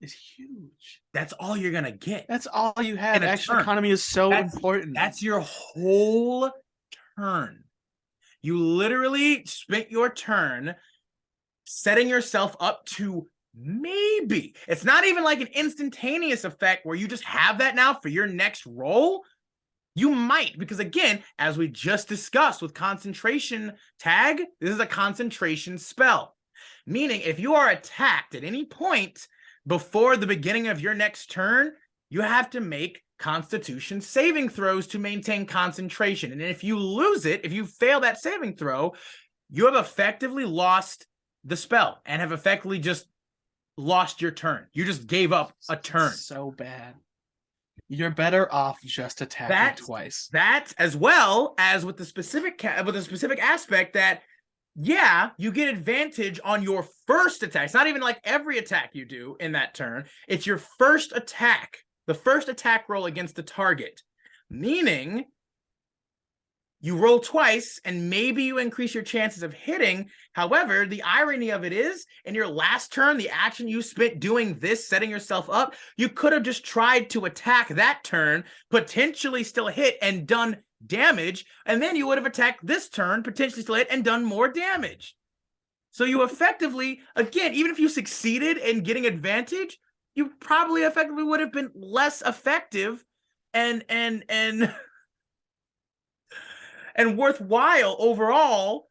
is huge. That's all you're gonna get. That's all you have. Action turn. economy is so important. That's your whole turn. You literally spent your turn setting yourself up to maybe. It's not even like an instantaneous effect where you just have that now for your next roll. You might, because again, as we just discussed with concentration tag, this is a concentration spell. Meaning if you are attacked at any point before the beginning of your next turn, you have to make Constitution saving throws to maintain concentration. And if you lose it, if you fail that saving throw, you have effectively lost the spell and have effectively just lost your turn. You just gave up a turn. So bad. You're better off just attacking twice. That, as well as with the specific aspect that, yeah, you get advantage on your first attack. It's not even like every attack you do in that turn. It's your first attack, the first attack roll against the target, meaning you roll twice and maybe you increase your chances of hitting. However, the irony of it is, in your last turn, the action you spent doing this, setting yourself up, you could have just tried to attack that turn, potentially still hit and done damage, and then you would have attacked this turn, potentially still hit and done more damage. So you effectively, again, even if you succeeded in getting advantage, you probably effectively would have been less effective and worthwhile overall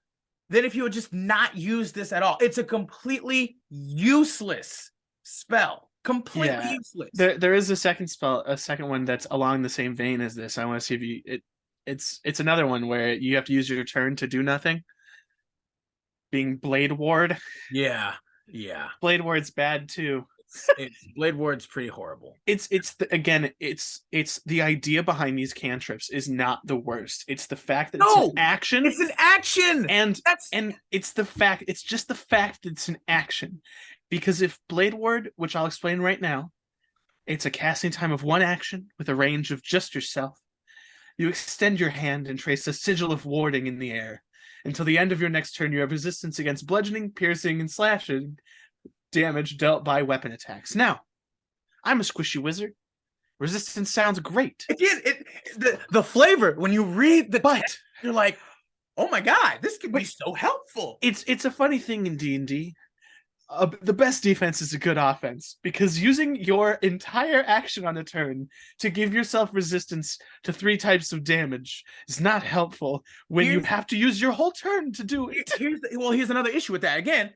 than if you had just not used this at all. It's a completely useless spell. Completely useless. There is a second spell, a second one that's along the same vein as this. I want to see if you it's another one where you have to use your turn to do nothing. Being Blade Ward. Yeah. Blade Ward's bad too. Blade Ward's pretty horrible. It's the idea behind these cantrips is not the worst. It's the fact that it's an action. It's an action, and it's just the fact that it's an action. Because if Blade Ward, which I'll explain right now, it's a casting time of one action with a range of just yourself. You extend your hand and trace a sigil of warding in the air. Until the end of your next turn, you have resistance against bludgeoning, piercing, and slashing damage dealt by weapon attacks. Now, I'm a squishy wizard. Resistance sounds great. Again, the flavor, when you read the text, you're like, oh my God, this could be so helpful. It's a funny thing in D&D. The best defense is a good offense, because using your entire action on a turn to give yourself resistance to 3 types of damage is not helpful when you have to use your whole turn to do it. Here's another issue with that. Again,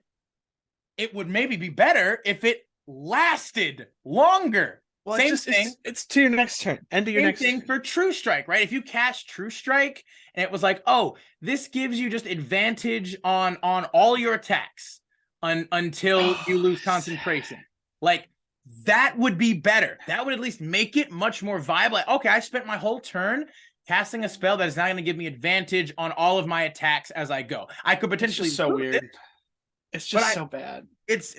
it would maybe be better if it lasted longer. Well, same thing. It's to your next turn. End of your next thing for TrueStrike, right? If you cast TrueStrike and it was like, oh, this gives you just advantage on all your attacks until you lose concentration. Like, that would be better. That would at least make it much more viable. Like, okay, I spent my whole turn casting a spell that is not going to give me advantage on all of my attacks as I go. I could potentially so weird. It's just so bad.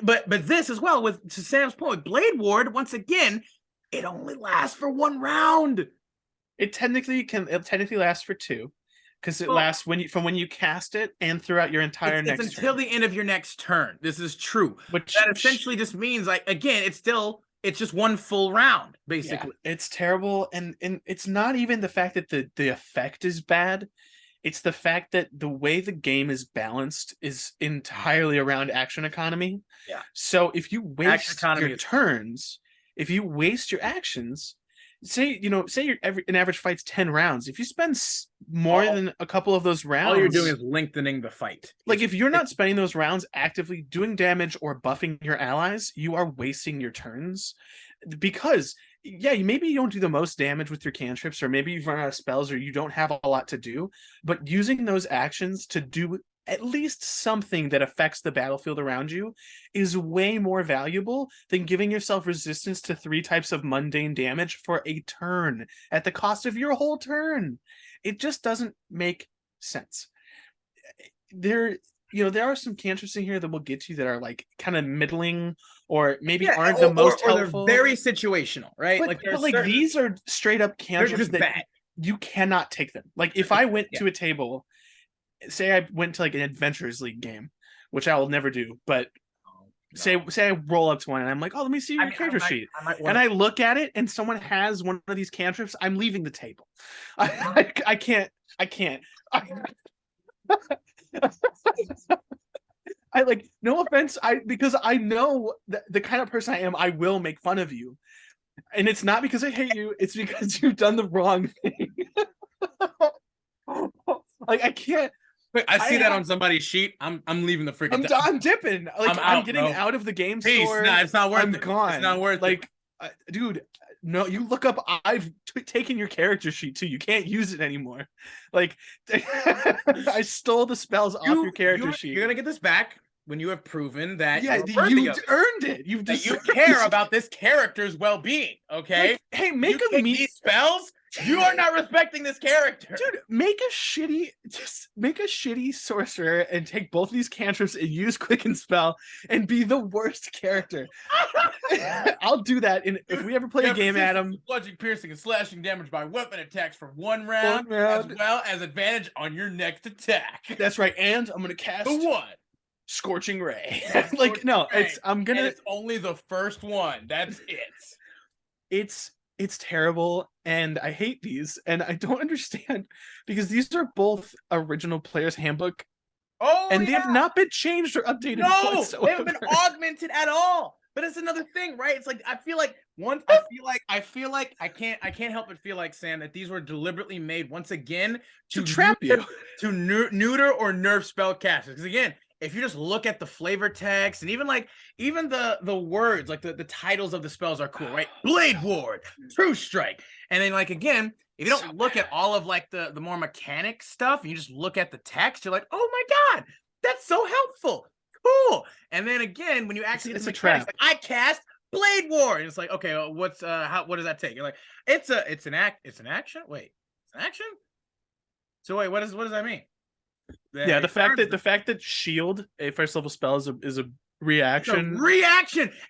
But this as well, to Sam's point, with Blade Ward, once again, it only lasts for 1 round. It technically lasts for 2. Because it lasts from when you cast it and throughout your entire next turn. It's until the end of your next turn. This is true. That essentially just means, like, again, it's just 1 full round, basically. Yeah, it's terrible, and it's not even the fact that the effect is bad. It's the fact that the way the game is balanced is entirely around action economy. Yeah. So if you waste your turns, if you waste your actions, say an average fight's 10 rounds. If you spend more than a couple of those rounds, all you're doing is lengthening the fight. Like, if you're not spending those rounds actively doing damage or buffing your allies, you are wasting your turns. Because, yeah, maybe you don't do the most damage with your cantrips, or maybe you've run out of spells, or you don't have a lot to do. But using those actions to do at least something that affects the battlefield around you is way more valuable than giving yourself resistance to 3 types of mundane damage for a turn at the cost of your whole turn. It just doesn't make sense. There are some cantrips in here that we'll get to that are like kind of middling, or maybe aren't the most helpful. They're very situational, right? But these are straight up cantrips that bad. You cannot take them. Like, if I went to a table, say I went to like an Adventurers League game, which I will never do, but say I roll up to one and I'm like, oh, let me see your character sheet, and I look at it and someone has one of these cantrips, I'm leaving the table. I can't. I like, no offense, because I know that the kind of person I am, I will make fun of you, and it's not because I hate you, it's because you've done the wrong thing. Like, I can't. Wait, I see that on somebody's sheet. I'm leaving the freaking. I'm dipping. Like, I'm getting out of the game store. No, it's not worth it. I'm gone. It's not worth it. Like, dude, no, you look up. I've taken your character sheet too. You can't use it anymore. Like, I stole the spells off your character sheet. You're gonna get this back when you have proven that. Yeah, you earned it. You care about this character's well-being. Okay. Like, hey, make these spells. You are not respecting this character. Dude, make a shitty sorcerer and take both these cantrips and use quicken spell and be the worst character. I'll do that if we ever play a game, Adam. Bludgeoning, piercing, and slashing damage by weapon attacks for one round, as well as advantage on your next attack. That's right, and I'm gonna cast the one. Scorching Ray. Like, no, it's only the first one. That's it. It's terrible, and I hate these, and I don't understand, because these are both original Player's Handbook. They have not been changed or updated. No, they haven't been augmented at all. But it's another thing, right? It's like I feel like I can't help but feel like, Sam, that these were deliberately made once again to trap you, to neuter or nerf spellcasters. Because again, if you just look at the flavor text and even the words, like the titles of the spells are cool, right? Blade Ward, TrueStrike. And then, like, again, if you don't look at all of like the more mechanic stuff and you just look at the text, you're like, oh my God, that's so helpful. Cool. And then again, when you actually it's a trap. Like, I cast Blade Ward. And it's like, okay, well, what does that take? You're like, it's an action? Wait, it's an action? So wait, what does that mean? Yeah, the fact that shield, a first level spell, is a reaction.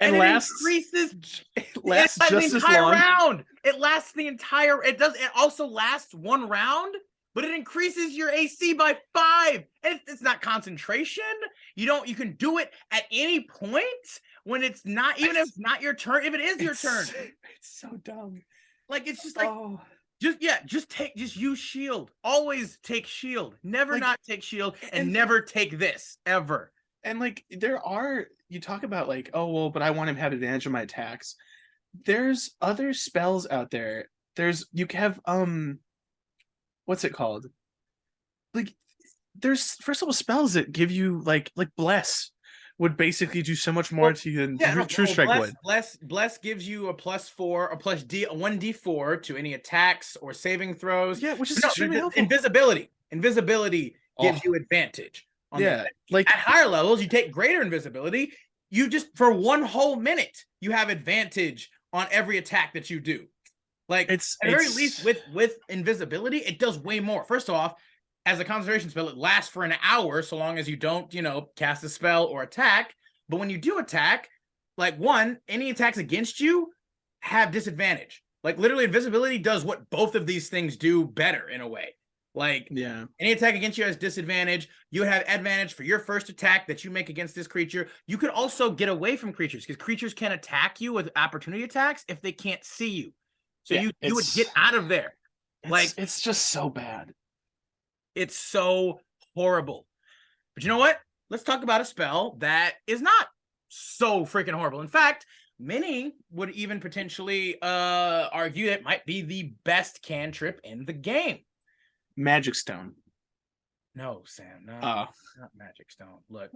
And lasts just as long. Round. It lasts the entire. It also lasts one round, but it increases your AC by 5. And it's not concentration. You can do it at any point when it's not, even if it's not your turn. If it is your turn, it's so dumb. Like, it's just like. Just use shield. Always take shield. Never not take shield, and never take this ever. And like, you talk about like, oh well, but I want him to have advantage on my attacks. There's other spells out there. You have what's it called? Like, there's first level spells that give you like bless would basically do so much more to you than TrueStrike would. Bless gives you a +4, a +1d4 to any attacks or saving throws. Yeah, which is extremely helpful. Invisibility gives you advantage. Like at higher levels, you take greater invisibility. You just, for one whole minute, you have advantage on every attack that you do. Like, at the very least, with invisibility, it does way more. First off, as a concentration spell, it lasts for an hour, so long as you don't, cast a spell or attack. But when you do attack, like, any attacks against you have disadvantage. Like, literally, invisibility does what both of these things do better in a way. Like, any attack against you has disadvantage. You have advantage for your first attack that you make against this creature. You could also get away from creatures, because creatures can attack you with opportunity attacks if they can't see you. So you would get out of there. It's just so bad. It's so horrible. But you know what? Let's talk about a spell that is not so freaking horrible. In fact, many would even potentially argue that it might be the best cantrip in the game. Magic Stone. No, Sam, not Magic Stone. Look,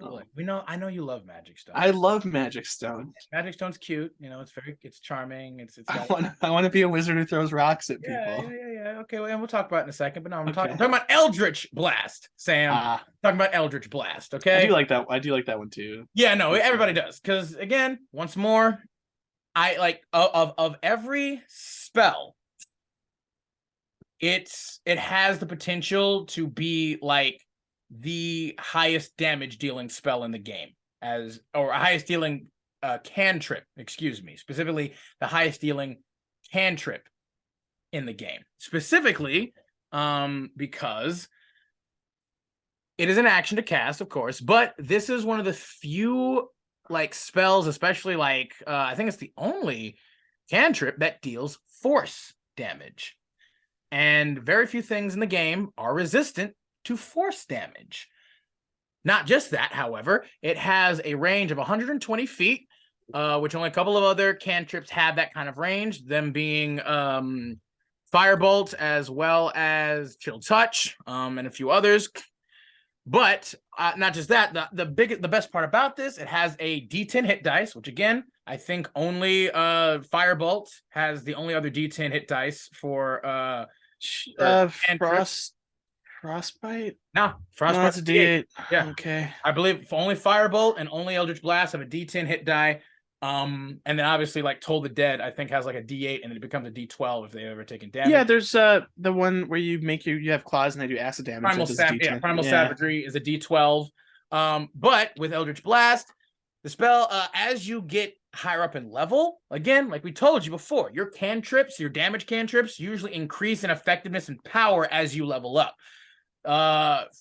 I know you love Magic Stone. I love Magic Stone. Magic Stone's cute. It's charming. It's I want to be a wizard who throws rocks at people. Yeah. Okay, well, and we'll talk about it in a second. But no, I'm talking about Eldritch Blast, Sam. Talking about Eldritch Blast. Okay, I do like that. I do like that one too. Yeah, no, everybody does. Because again, once more, I like of every spell. It has the potential to be like the highest damage dealing spell in the game, or highest dealing cantrip, specifically the highest dealing cantrip in the game, specifically because it is an action to cast, of course, but this is one of the few like spells, especially like I think it's the only cantrip that deals force damage. And very few things in the game are resistant to force damage. Not just that, however, it has a range of 120 feet, which only a couple of other cantrips have that kind of range, them being Firebolt as well as Chill Touch, and a few others. But not just that, the best part about this, it has a D10 hit dice, which again, I think only Firebolt has the only other D10 hit dice for Frostbite? No, Frostbite. No, that's a D8. Yeah. Okay. I believe only Firebolt and only Eldritch Blast have a D10 hit die. And then obviously like Toll the Dead, I think has like a D8 and it becomes a D12 if they've ever taken damage. Yeah, there's the one where you have claws and they do acid damage. Primal Savagery is a D12. But with Eldritch Blast, the spell, as you get higher up in level, again, like we told you before, your cantrips, your damage cantrips, usually increase in effectiveness and power as you level up.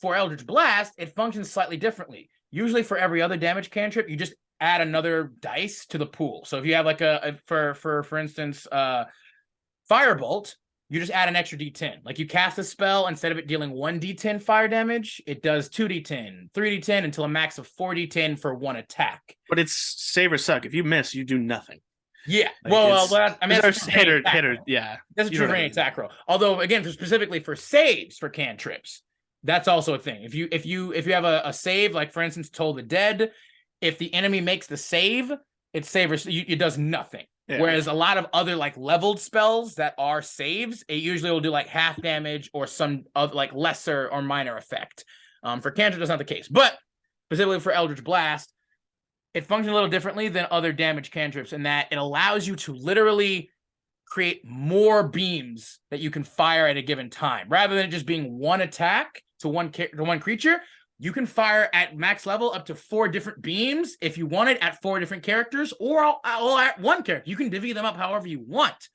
For Eldritch Blast, it functions slightly differently. Usually for every other damage cantrip, you just add another dice to the pool. So if you have like for instance, Firebolt, you just add an extra D10. Like you cast a spell, instead of it dealing 1d10 fire damage, it does 2d10, 3d10 until a max of 4d10 for one attack. But it's save or suck. If you miss, you do nothing. Yeah. Like I mean, that's hitter. Yeah. That's a true range attack roll. Although again, specifically for saves for cantrips, that's also a thing. If you have a save, like for instance, Toll the Dead, if the enemy makes the save, it does nothing. Yeah. Whereas a lot of other like leveled spells that are saves, it usually will do like half damage or some of like lesser or minor effect. For cantrip, that's not the case. But specifically for Eldritch Blast, it functions a little differently than other damage cantrips in that it allows you to literally create more beams that you can fire at a given time. Rather than it just being one attack to one creature, you can fire at max level up to 4 different beams if you want it at 4 different characters or all at one character. You can divvy them up however you want.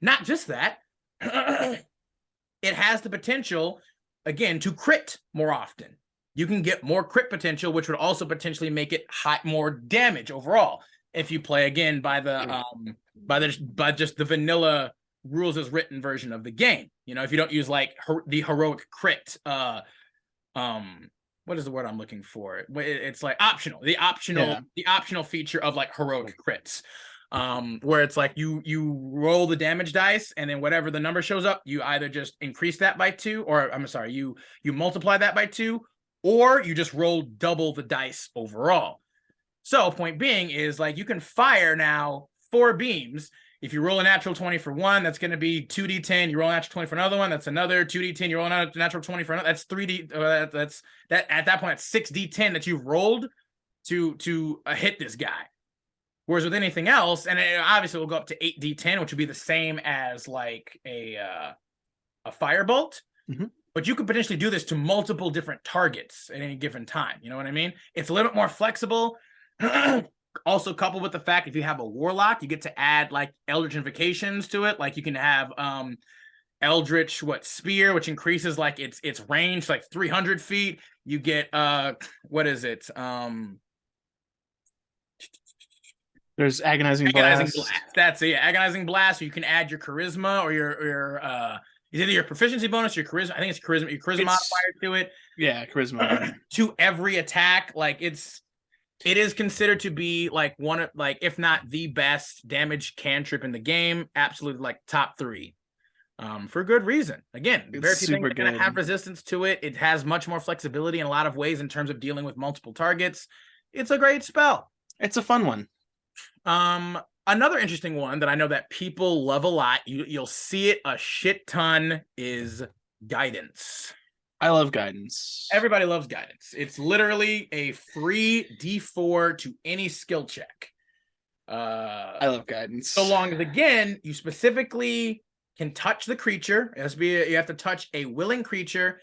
Not just that, it has the potential, again, to crit more often. You can get more crit potential, which would also potentially make it more damage overall. If you play again by just the vanilla rules as written version of the game, if you don't use like the heroic crit, what is the word I'm looking for? It's like optional. The optional feature of like heroic crits, where it's like you roll the damage dice and then whatever the number shows up, you either just increase that by 2, or you multiply that by 2, or you just roll double the dice overall. So point being is like you can fire now 4 beams. If you roll a natural 20 for one, that's going to be 2d10. You roll a natural 20 for another one, that's another 2d10. You roll a natural 20 for another, that's 3d. That's that at that point, that's 6d10 that you've rolled to hit this guy. Whereas with anything else, and it obviously will go up to 8d10, which would be the same as like a firebolt. Mm-hmm. But you could potentially do this to multiple different targets at any given time. You know what I mean? It's a little bit more flexible. Also, coupled with the fact if you have a warlock, you get to add like eldritch invocations to it. Like you can have eldritch spear, which increases like its range like 300 feet. You get what is it? There's agonizing blast. That's it. Agonizing blast. So you can add your charisma or your is either your proficiency bonus or your charisma. I think it's charisma. Your charisma modifier to it. Yeah, charisma to every attack. Like it's It is considered to be like one of, like, if not the best damage cantrip in the game. Absolutely, like top 3. For good reason. Again, It's very few things super are going to have good. resistance to it. It has much more flexibility in a lot of ways in terms of dealing with multiple targets. It's a great spell. It's a fun one. Another interesting one that I know that people love a lot, you'll see it a shit ton, is Guidance. I love Guidance. Everybody loves Guidance. It's literally a free D4 to any skill check. I love Guidance. So long as, again, you specifically can touch the creature. It has to be, you have to touch a willing creature,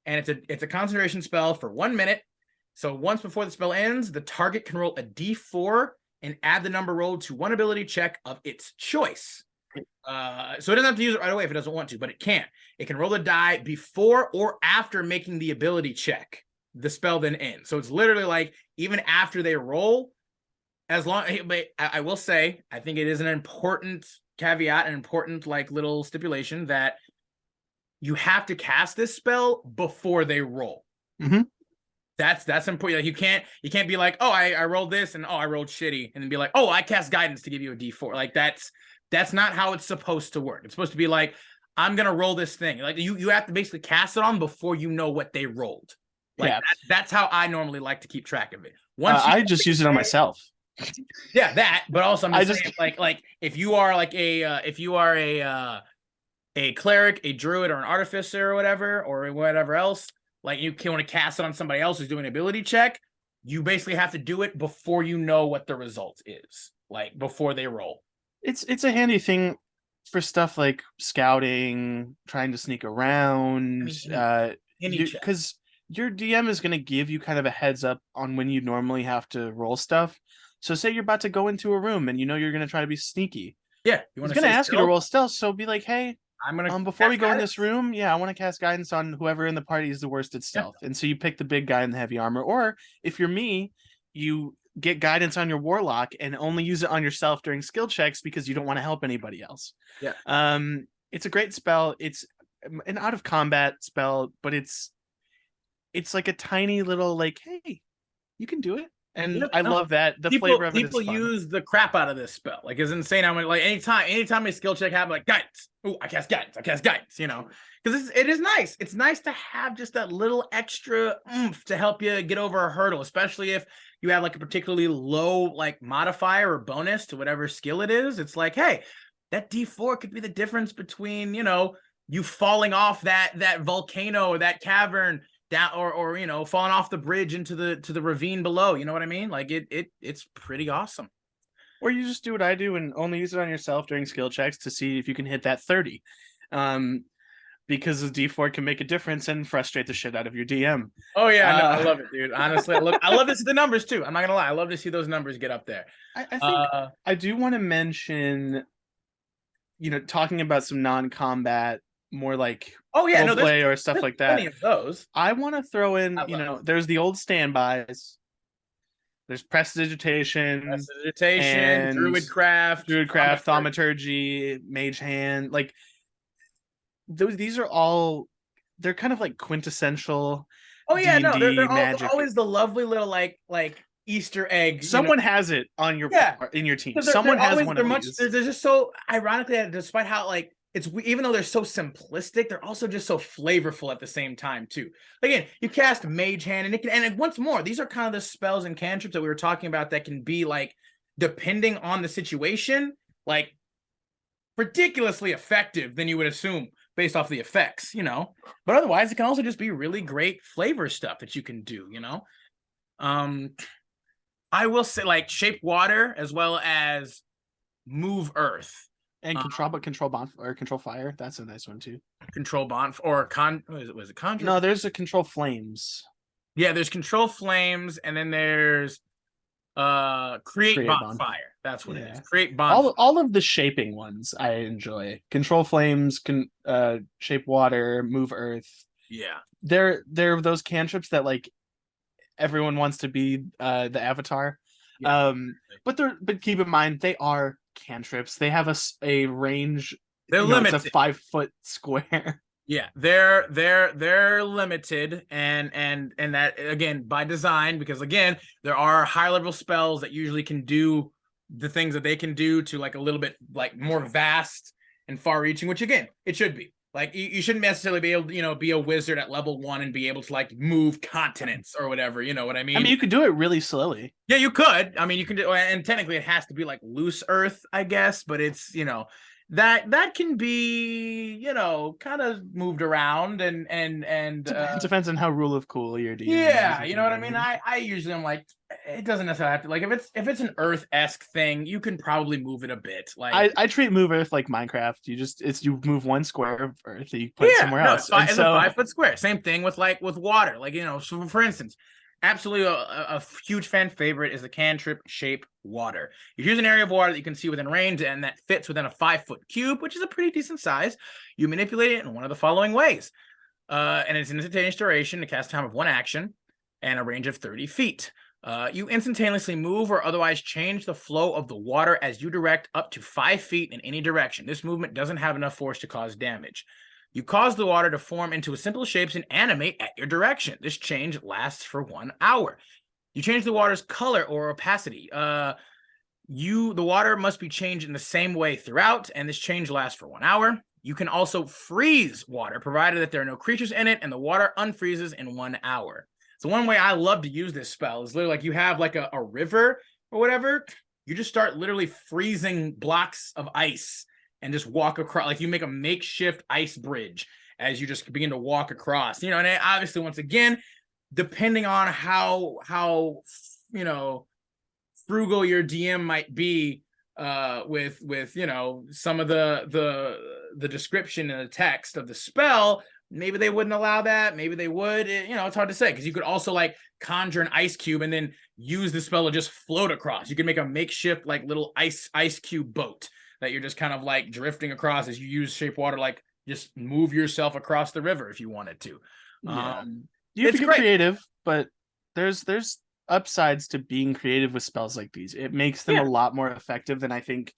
and it's a concentration spell for 1 minute. So once before the spell ends, the target can roll a D4 and add the number rolled to one ability check of its choice. So it doesn't have to use it right away if it doesn't want to, but it can. It can roll the die before or after making the ability check. The spell then ends. So it's literally like, even after they roll, as long, but I will say, I think it is an important caveat, an important like little stipulation, that you have to cast this spell before they roll. Mm-hmm. That's important. Like, you can't be like, oh, I rolled this and I rolled shitty, and then be like, oh, I cast Guidance to give you a D4. Like that's not how it's supposed to work. It's supposed to be like, I'm gonna roll this thing. Like you have to basically cast it on before you know what they rolled. Like that's how I normally like to keep track of it. Once I just use it on myself. Yeah, that. But also, I'm just saying, like if you are like a cleric, a druid, or an artificer, or whatever else, like you want to cast it on somebody else who's doing an ability check, you basically have to do it before you know what the result is, like before they roll. It's a handy thing for stuff like scouting, trying to sneak around, because your DM is going to give you kind of a heads up on when you normally have to roll stuff. So say you're about to go into a room and you know you're going to try to be sneaky. Yeah, he's going to ask you to roll stealth. So be like, hey, I'm gonna before we go in this room, I want to cast Guidance on whoever in the party is the worst at stealth. And so you pick the big guy in the heavy armor, or if you're me, you get Guidance on your warlock and only use it on yourself during skill checks because you don't want to help anybody else. Yeah. It's a great spell. It's an out of combat spell, but it's like a tiny little like, hey, you can do it. And I love that. The flavor of it is fun. People use the crap out of this spell. Like, it's insane how many, like, anytime a skill check happens, like, Guidance. Oh, I cast Guidance, you know? Because it is nice. It's nice to have just that little extra oomph to help you get over a hurdle, especially if you have like a particularly low like modifier or bonus to whatever skill it is. It's like, hey, that D4 could be the difference between, you falling off that volcano or that cavern down, or falling off the bridge into the ravine below. You know what I mean? Like it's pretty awesome. Or you just do what I do and only use it on yourself during skill checks to see if you can hit that 30. Because the D4 can make a difference and frustrate the shit out of your DM. Oh yeah, no, I love it, dude. Honestly, I love to see the numbers too. I'm not gonna lie, I love to see those numbers get up there. I think I do want to mention, talking about some non-combat, more like play or stuff like that. Plenty of those. I want to throw in, there's the old standbys. There's prestidigitation, druidcraft, thaumaturgy, mage hand, like. These are all, they're kind of like quintessential. Oh yeah, D&D no, they're magic. always the lovely little like Easter egg. Someone has it on your in your team. Someone has one of these. They're just so, ironically, despite how like it's, even though they're so simplistic, they're also just so flavorful at the same time too. Again, you cast Mage Hand, and it can, and once more, these are kind of the spells and cantrips that we were talking about that can be like, depending on the situation, like ridiculously effective than you would assume, based off the effects, but otherwise it can also just be really great flavor stuff that you can do. I will say, like, Shape Water as well as Move Earth and control bond or control fire. That's a nice one too. Control bond or was it conjure? No, there's a control flames. Yeah, there's control flames, and then there's create bonfire. That's what it is. Create bonfire. All of the shaping ones I enjoy. Control flames, shape water, move earth. Yeah. They're those cantrips that like everyone wants to be the avatar. Yeah. But keep in mind they are cantrips. They have a range. They're limited. It's a 5 foot square. Yeah, they're limited, and that again by design, because again there are high level spells that usually can do the things that they can do to like a little bit like more vast and far reaching, which again it should be. Like you shouldn't necessarily be able to, be a wizard at level 1 and be able to like move continents or whatever, you know what I mean? I mean, you could do it really slowly. Yeah, you could. I mean, you can do, and technically it has to be like loose earth, I guess, but it's, that can be, kind of moved around and It depends on how rule of cool your DM yeah, is. you know what I mean? I usually am like, it doesn't necessarily have to, like if it's an earth-esque thing, you can probably move it a bit. Like I treat move earth like Minecraft. You move one square of earth that you put somewhere no, else. it's a 5 foot square. Same thing with water. Like, so for instance, absolutely a huge fan favorite is the cantrip shape water. You choose an area of water that you can see within range and that fits within a 5-foot cube, which is a pretty decent size. You manipulate it in one of the following ways. And it's an instantaneous duration, to cast time of 1 action, and a range of 30 feet. You instantaneously move or otherwise change the flow of the water as you direct up to 5 feet in any direction. This movement doesn't have enough force to cause damage. You cause the water to form into simple shapes and animate at your direction. This change lasts for 1 hour. You change the water's color or opacity. The water must be changed in the same way throughout, and this change lasts for 1 hour. You can also freeze water, provided that there are no creatures in it, and the water unfreezes in 1 hour. So one way I love to use this spell is literally like you have like a river or whatever. You just start literally freezing blocks of ice and just walk across. Like you make a makeshift ice bridge as you just begin to walk across. And obviously, once again, depending on how frugal your DM might be with some of the description and the text of the spell, maybe they wouldn't allow that. Maybe they would. It's hard to say, because you could also like conjure an ice cube and then use the spell to just float across. You could make a makeshift like little ice cube boat that you're just kind of like drifting across as you use shape water, like just move yourself across the river if you wanted to. Yeah. You have to get creative, but there's upsides to being creative with spells like these. It makes them a lot more effective than I think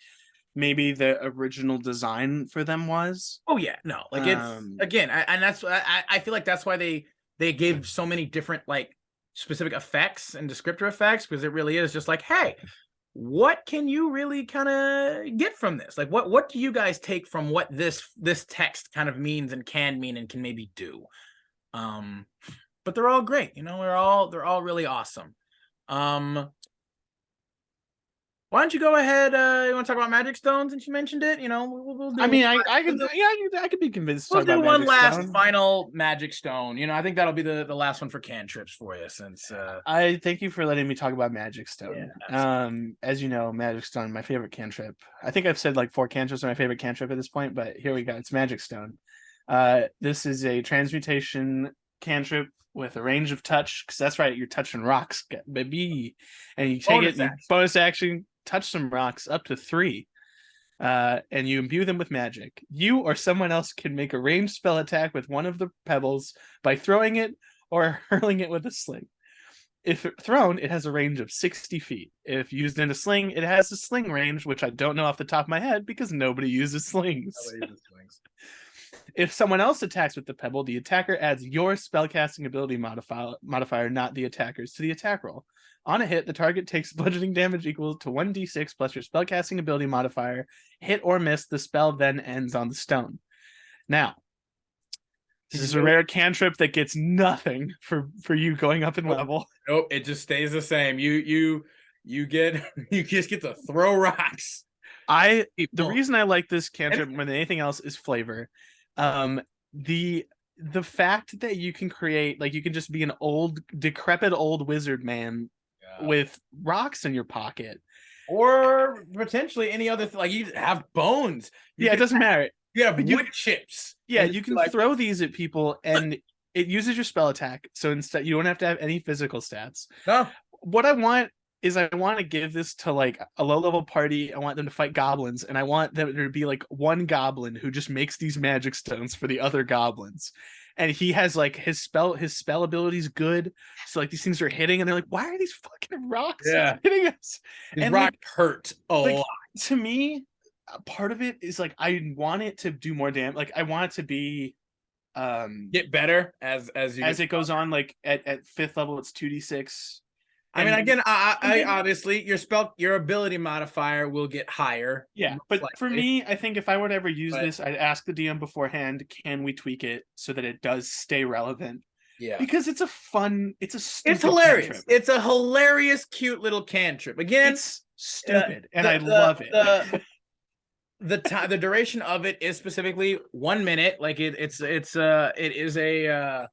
maybe the original design for them was. Oh yeah, no, like it's again, and that's I feel like that's why they gave so many different like specific effects and descriptor effects, because it really is just like, hey, what can you really kind of get from this? Like, what do you guys take from what this text kind of means and can mean and can maybe do? But they're all great, they're all really awesome. Why don't you go ahead? You want to talk about magic stones since you mentioned it? We'll do. I mean, I could be convinced. We'll do one last final magic stone. I think that'll be the last one for cantrips for you. Since I thank you for letting me talk about magic stone. As you know, magic stone, my favorite cantrip. I think I've said like 4 cantrips are my favorite cantrip at this point, but here we go. It's magic stone. This is a transmutation cantrip with a range of touch, because that's right, you're touching rocks, baby, and you take bonus action, touch some rocks up to 3, and you imbue them with magic. You or someone else can make a ranged spell attack with one of the pebbles by throwing it or hurling it with a sling. If thrown, it has a range of 60 feet. If used in a sling, it has a sling range, which I don't know off the top of my head because nobody uses slings. If someone else attacks with the pebble, the attacker adds your spellcasting ability modifier, not the attacker's, to the attack roll. On a hit, the target takes bludgeoning damage equal to 1d6 plus your spellcasting ability modifier. Hit or miss, the spell then ends on the stone. Now, this is a rare cantrip that gets nothing for you going up in level. Nope, it just stays the same. You just get to throw rocks. The reason I like this cantrip more than anything else is flavor. The fact that you can create, like, you can just be an decrepit old wizard man with rocks in your pocket, or potentially any other like you have bones. It doesn't matter. You have wood chips. Yeah, you can throw these at people, and it uses your spell attack. So instead, you don't have to have any physical stats. No. What I want to give this to like a low-level party. I want them to fight goblins, and I want there to be like one goblin who just makes these magic stones for the other goblins. And he has like his spell ability is good. So like these things are hitting, and they're like, why are these fucking rocks hitting us? These rocks hurt a lot. To me, part of it is like I want it to do more damage. Like I want it to be Get better as you as get it goes on. Like at 5th level, it's 2d6. I mean, And again, I then- obviously your ability modifier will get higher. yeah, most but for likely. me, I think if I would ever use But- this, I'd ask the DM beforehand, can we tweak it so that it does stay relevant? Yeah, Because it's a stupid it's hilarious. cantrip. It's a hilarious, cute little cantrip. Again, It's stupid, and the- I the- love it. the duration of it is specifically 1 minute. Like it is a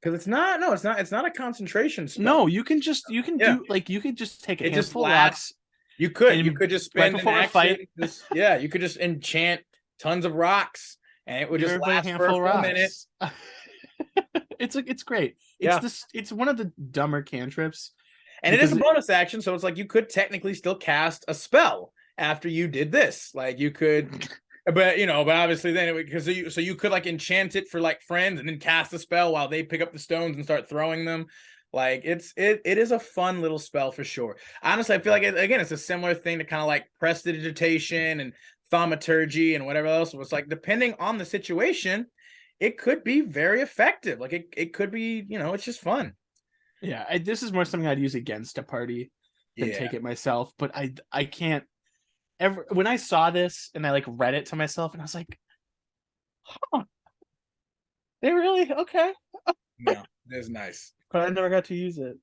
because it's not a concentration spell. No, you can just Yeah. do like you could just take a It just handful of lasts. rocks. You could And just right spend before an a action. fight- Yeah, you could just enchant tons of rocks, and it would Give just everybody last a for a handful of full minute. rocks. It's great. Yeah. It's one of the dumber cantrips. And it is a because bonus action, so it's like you could technically still cast a spell after you did this. Like you could, but obviously then because you could like enchant it for like friends and then cast a spell while they pick up the stones and start throwing them. Like it is a fun little spell for sure. Honestly, I feel like it's a similar thing to kind of like prestidigitation and thaumaturgy and whatever else. It's like depending on the situation, it could be very effective. Like it could be, it's just fun. yeah, this is more something I'd use against a party than take it myself. But I can't ever when I saw this and I like read it to myself and I was like, huh, they really okay. No, it's nice. But I never got to use it.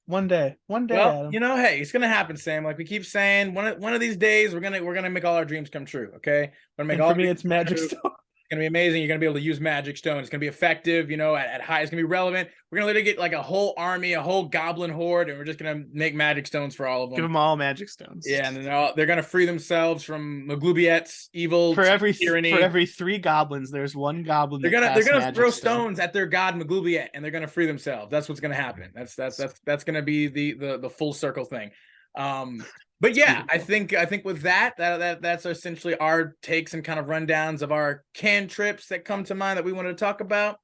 One day, Well, Adam. hey, it's gonna happen, Sam. Like we keep saying, one of these days we're gonna make all our dreams come true. Okay, we're gonna make And all. for me, it's magic true. stone. It's gonna be amazing. You're gonna be able to use magic stone. It's gonna be effective. At high, it's gonna be relevant. We're gonna literally get like a whole army, a whole goblin horde, and we're just gonna make magic stones for all of them. Give them all magic stones. Yeah, and then they're gonna free themselves from Maglubiet's evil For every tyranny. 3 goblins, there's 1 goblin. They're that gonna casts throw magic stone. stones at their god Maglubiet, and they're gonna free themselves. That's what's gonna happen. That's gonna be the full circle thing. But yeah, I think with that's essentially our takes and kind of rundowns of our cantrips that come to mind that we wanted to talk about.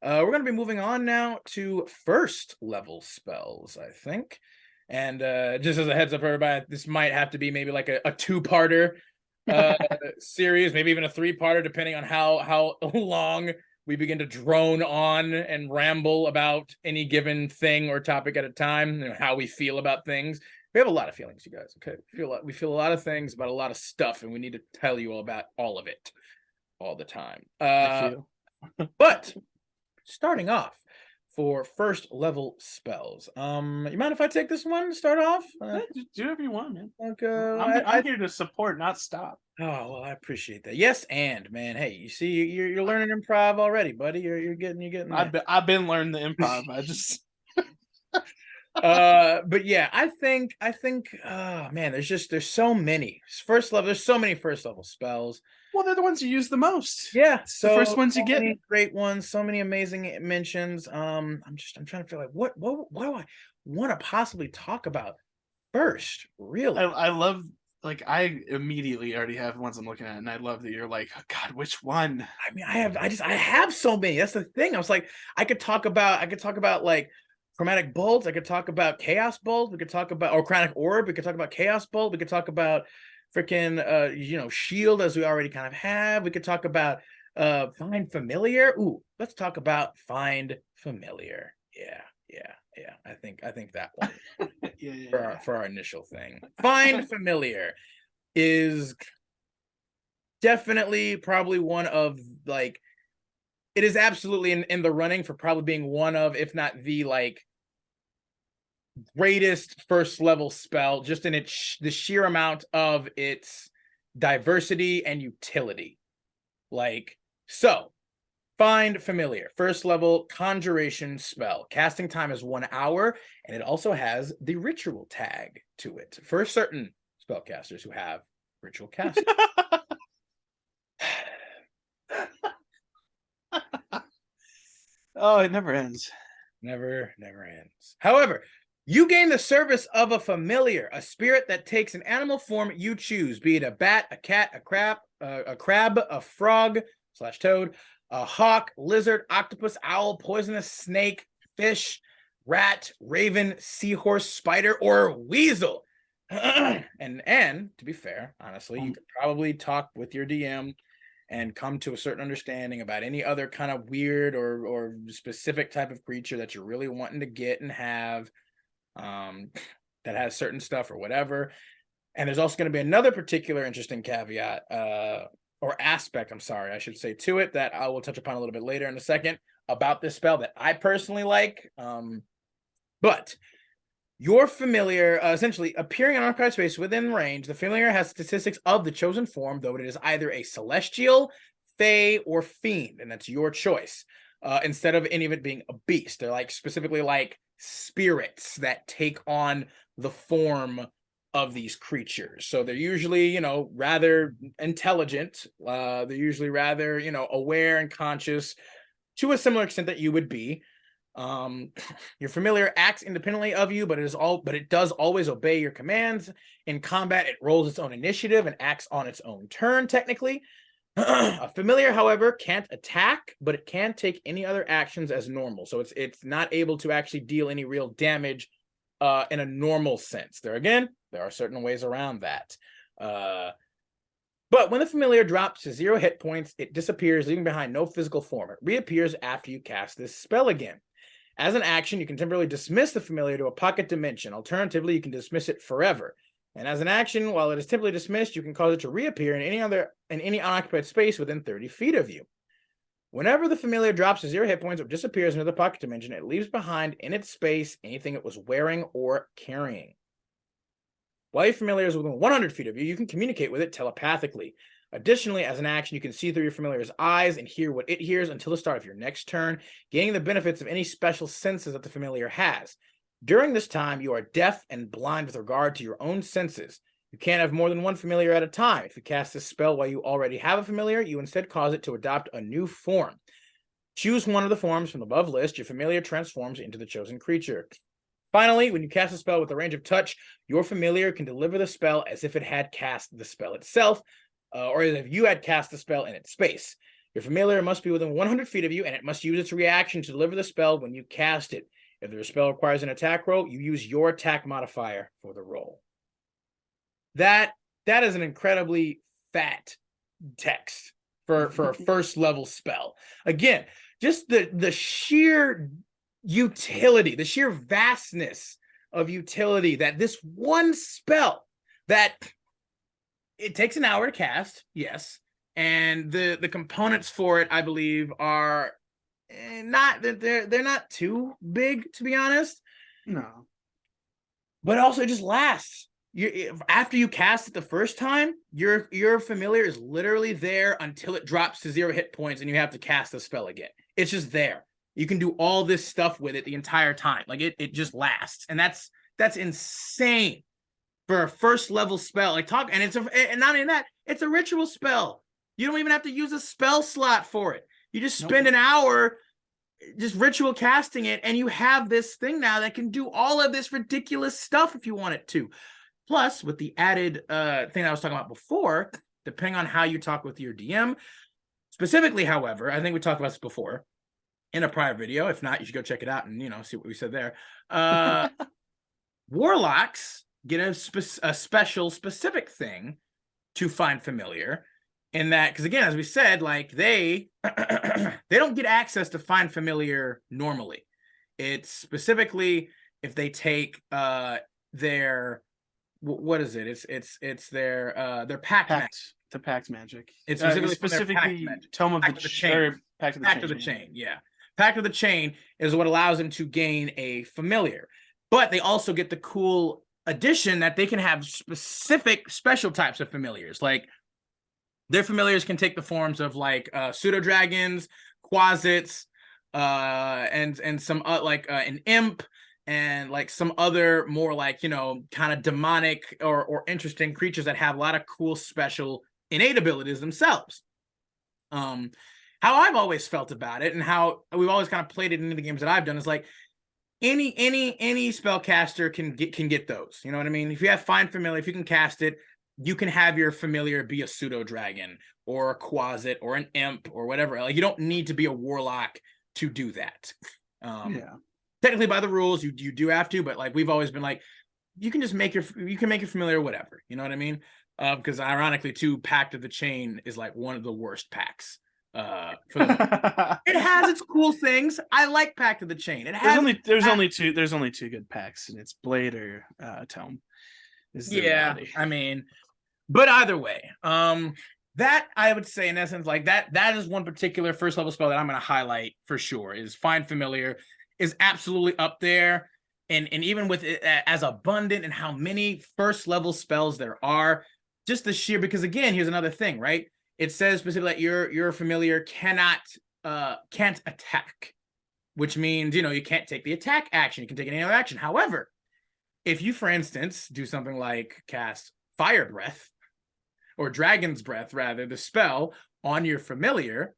We're gonna be moving on now to 1st level spells, I think. And just as a heads up for everybody, this might have to be maybe like a 2-parter series, maybe even a 3-parter, depending on how long we begin to drone on and ramble about any given thing or topic at a time, how we feel about things. We have a lot of feelings, you guys. Okay, we feel a lot of things about a lot of stuff, and we need to tell you all about all of it all the time. But starting off for 1st level spells, you mind if I take this one to start off? Do whatever you want, man. Okay, I'm here to support, not stop. Oh well, I appreciate that. Yes, and man, hey, you see, you're learning improv already, buddy. You're getting. I've been learning the improv. I just. But yeah, I think man, there's so many 1st level. There's so many 1st level spells. Well, they're the ones you use the most. Yeah, the first ones you get. Many great ones, so many amazing mentions. I'm trying to feel like what do I want to possibly talk about first? Really, I love. Like I immediately already have ones I'm looking at, and I love that you're like, oh, God, which one? I mean, I have so many. That's the thing. I was like, I could talk about like chromatic bolts. I could talk about chaos bolt. We could talk about or chromatic orb. We could talk about chaos bolt. We could talk about freaking shield, as we already kind of have. We could talk about find familiar. Ooh, let's talk about find familiar. Yeah. I think that one for our initial thing. Find familiar is definitely probably one of like it is absolutely in the running for probably being one of, if not the like greatest 1st level spell, just in the sheer amount of its diversity and utility. Like so. Find familiar 1st level conjuration spell. Casting time is 1 hour, and it also has the ritual tag to it for certain spellcasters who have ritual casting. Oh, it never ends. Never ends. However, you gain the service of a familiar, a spirit that takes an animal form you choose, be it a bat, a cat, a crab, a frog / toad, a hawk, lizard, octopus, owl, poisonous snake, fish, rat, raven, seahorse, spider, or weasel. And to be fair, honestly, you could probably talk with your DM and come to a certain understanding about any other kind of weird or specific type of creature that you're really wanting to get and have, that has certain stuff or whatever. And there's also going to be another particular interesting caveat, or aspect, I'm sorry, I should say, to it, that I will touch upon a little bit later in a second, about this spell that I personally like. But your familiar, essentially appearing on archive space within range, the familiar has statistics of the chosen form, though it is either a celestial, fae, or fiend, and that's your choice. Instead of any of it being a beast, they're like specifically like spirits that take on the form of these creatures. So they're usually, you know, rather intelligent. They're usually rather, you know, aware and conscious to a similar extent that you would be. Your familiar acts independently of you, but it does always obey your commands. In combat, it rolls its own initiative and acts on its own turn, technically. A familiar, however, can't attack, but it can take any other actions as normal. So it's not able to actually deal any real damage in a normal sense. There are certain ways around that. But when the familiar drops to 0 hit points, it disappears, leaving behind no physical form. It reappears after you cast this spell again. As an action, you can temporarily dismiss the familiar to a pocket dimension. Alternatively, you can dismiss it forever. And as an action, while it is temporarily dismissed, you can cause it to reappear in any unoccupied space within 30 feet of you. Whenever the familiar drops to 0 hit points or disappears into the pocket dimension, it leaves behind in its space anything it was wearing or carrying. While your familiar is within 100 feet of you, you can communicate with it telepathically. Additionally, as an action, you can see through your familiar's eyes and hear what it hears until the start of your next turn, gaining the benefits of any special senses that the familiar has. During this time, you are deaf and blind with regard to your own senses. You can't have more than one familiar at a time. If you cast this spell while you already have a familiar, you instead cause it to adopt a new form. Choose one of the forms from the above list. Your familiar transforms into the chosen creature. Finally, when you cast a spell with a range of touch, your familiar can deliver the spell as if it had cast the spell itself, or as if you had cast the spell in its space. Your familiar must be within 100 feet of you, and it must use its reaction to deliver the spell when you cast it. If the spell requires an attack roll, you use your attack modifier for the roll. That is an incredibly fat text for a first level spell. Again, just the sheer utility, the sheer vastness of utility that this one spell, that it takes an hour to cast, yes, and the components for it, I believe, are they're not too big, to be honest. No, but also it just lasts. After you cast it the first time, your familiar is literally there until it drops to 0 hit points, and you have to cast the spell again. It's just there. You can do all this stuff with it the entire time. Like it just lasts, and that's insane for a first level spell. And not only that, it's a ritual spell. You don't even have to use a spell slot for it. You just spend an hour just ritual casting it, and you have this thing now that can do all of this ridiculous stuff if you want it to. Plus, with the added thing I was talking about before, depending on how you talk with your DM, specifically, however, I think we talked about this before in a prior video. If not, you should go check it out and, see what we said there. Warlocks get a special specific thing to find familiar, in that, because again, as we said, like they don't get access to find familiar normally. It's specifically if they take their, what is it? It's their pact magic. The pact magic. It's specifically Tome of the Chain. Pact of the Chain. Yeah. Pact of the Chain is what allows them to gain a familiar. But they also get the cool addition that they can have specific special types of familiars. Like their familiars can take the forms of like pseudo dragons, quasits, and some like an imp, and like some other more like, kind of demonic or interesting creatures that have a lot of cool special innate abilities themselves. How I've always felt about it, and how we've always kind of played it in the games that I've done, is like any spellcaster can get those. You know what I mean? If you have Find Familiar, if you can cast it, you can have your familiar be a pseudo dragon or a quasit or an imp or whatever. Like you don't need to be a warlock to do that. Technically, by the rules, you do have to, but like we've always been like, you can make your familiar whatever. You know what I mean? because ironically, too, Pact of the Chain is like one of the worst packs. For the it has its cool things. I like Pact of the Chain. It has there's only two good packs, and it's Blade or Tome. Is the reality. I mean, but either way, that I would say in essence, like that is one particular first level spell that I'm going to highlight for sure. Is Find Familiar is absolutely up there, and even with it as abundant and how many first level spells there are, just the sheer, because again, here's another thing, right? It says specifically that your familiar can't attack, which means you can't take the attack action. You can take any other action. However, if you, for instance, do something like cast Fire Breath or Dragon's Breath, rather, the spell on your familiar,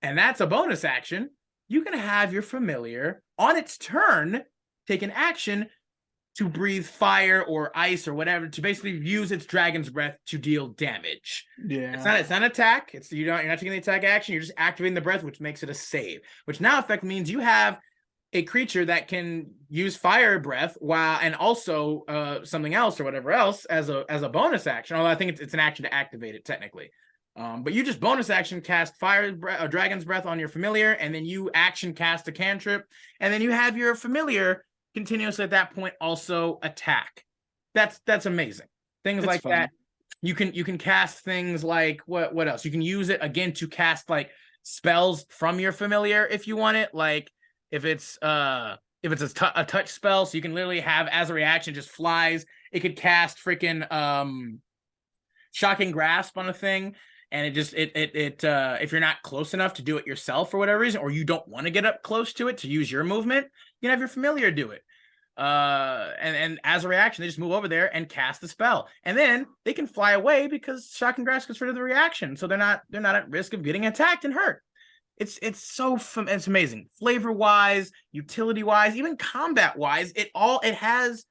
and that's a bonus action, you can have your familiar on its turn take an action to breathe fire or ice or whatever, to basically use its Dragon's Breath to deal damage. Yeah, it's not an attack. You're not taking the attack action. You're just activating the breath, which makes it a save. Which now effect means you have a creature that can use Fire Breath and also something else or whatever else as a bonus action. Although I think it's an action to activate it technically. But you just bonus action cast Dragon's Breath on your familiar, and then you action cast a cantrip, and then you have your familiar continuously at that point also attack. That's amazing. Things like that. You can cast things like what else? You can use it again to cast like spells from your familiar if you want it. Like if it's a touch spell, so you can literally have as a reaction just flies. It could cast freaking Shocking Grasp on a thing. And it just if you're not close enough to do it yourself for whatever reason, or you don't want to get up close to it to use your movement, you can have your familiar do it. And as a reaction, they just move over there and cast the spell, and then they can fly away because Shocking Grasp gets rid of the reaction, so they're not at risk of getting attacked and hurt. It's amazing, flavor wise, utility wise, even combat wise. It has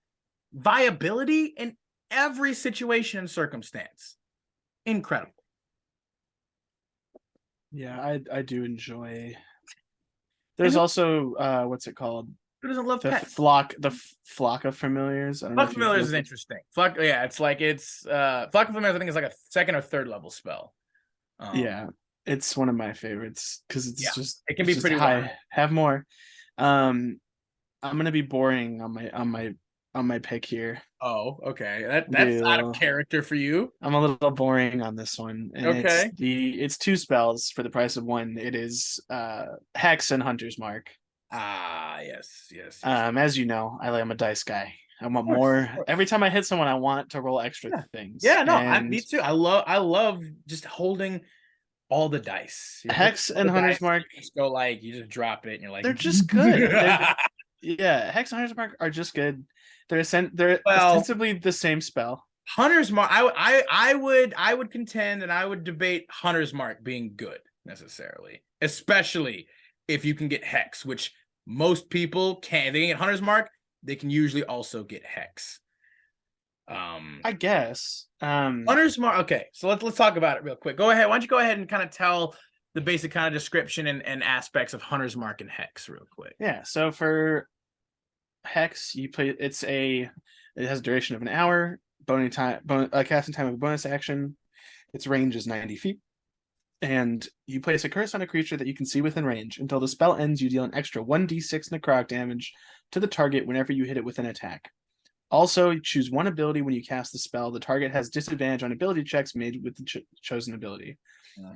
viability in every situation and circumstance. Incredible. Yeah, I do enjoy. There's also what's it called? Who doesn't love pets? The flock of familiars. I don't know. Flock of familiars is interesting. Flock of familiars. I think it's like a second or third level spell. Yeah, it's one of my favorites because it can be pretty high. Wild. Have more. I'm gonna be boring on my pick here. Oh, okay. That's out of character for you. I'm a little boring on this one. And okay. It's two spells for the price of one. It is Hex and Hunter's Mark. Yes. As you know, I'm a dice guy. I want more. Every time I hit someone, I want to roll extra things. Yeah, no, me too. I love just holding all the dice. Hex and Hunter's Mark. You just go you just drop it and you're like, they're just good. Yeah, Hex and Hunter's Mark are just good. They're ostensibly the same spell. Hunter's Mark. I would contend and I would debate Hunter's Mark being good necessarily, especially if you can get Hex, which most people can. If they can get Hunter's Mark, they can usually also get Hex. I guess. Hunter's Mark. Okay, so let's talk about it real quick. Go ahead. Why don't you go ahead and kind of tell the basic kind of description and aspects of Hunter's Mark and Hex real quick. Yeah. So for Hex, you play. It has a duration of an hour. Casting time of a bonus action. Its range is 90 feet. And you place a curse on a creature that you can see within range. Until the spell ends, you deal an extra 1d6 necrotic damage to the target whenever you hit it with an attack. Also, you choose one ability when you cast the spell. The target has disadvantage on ability checks made with the chosen ability.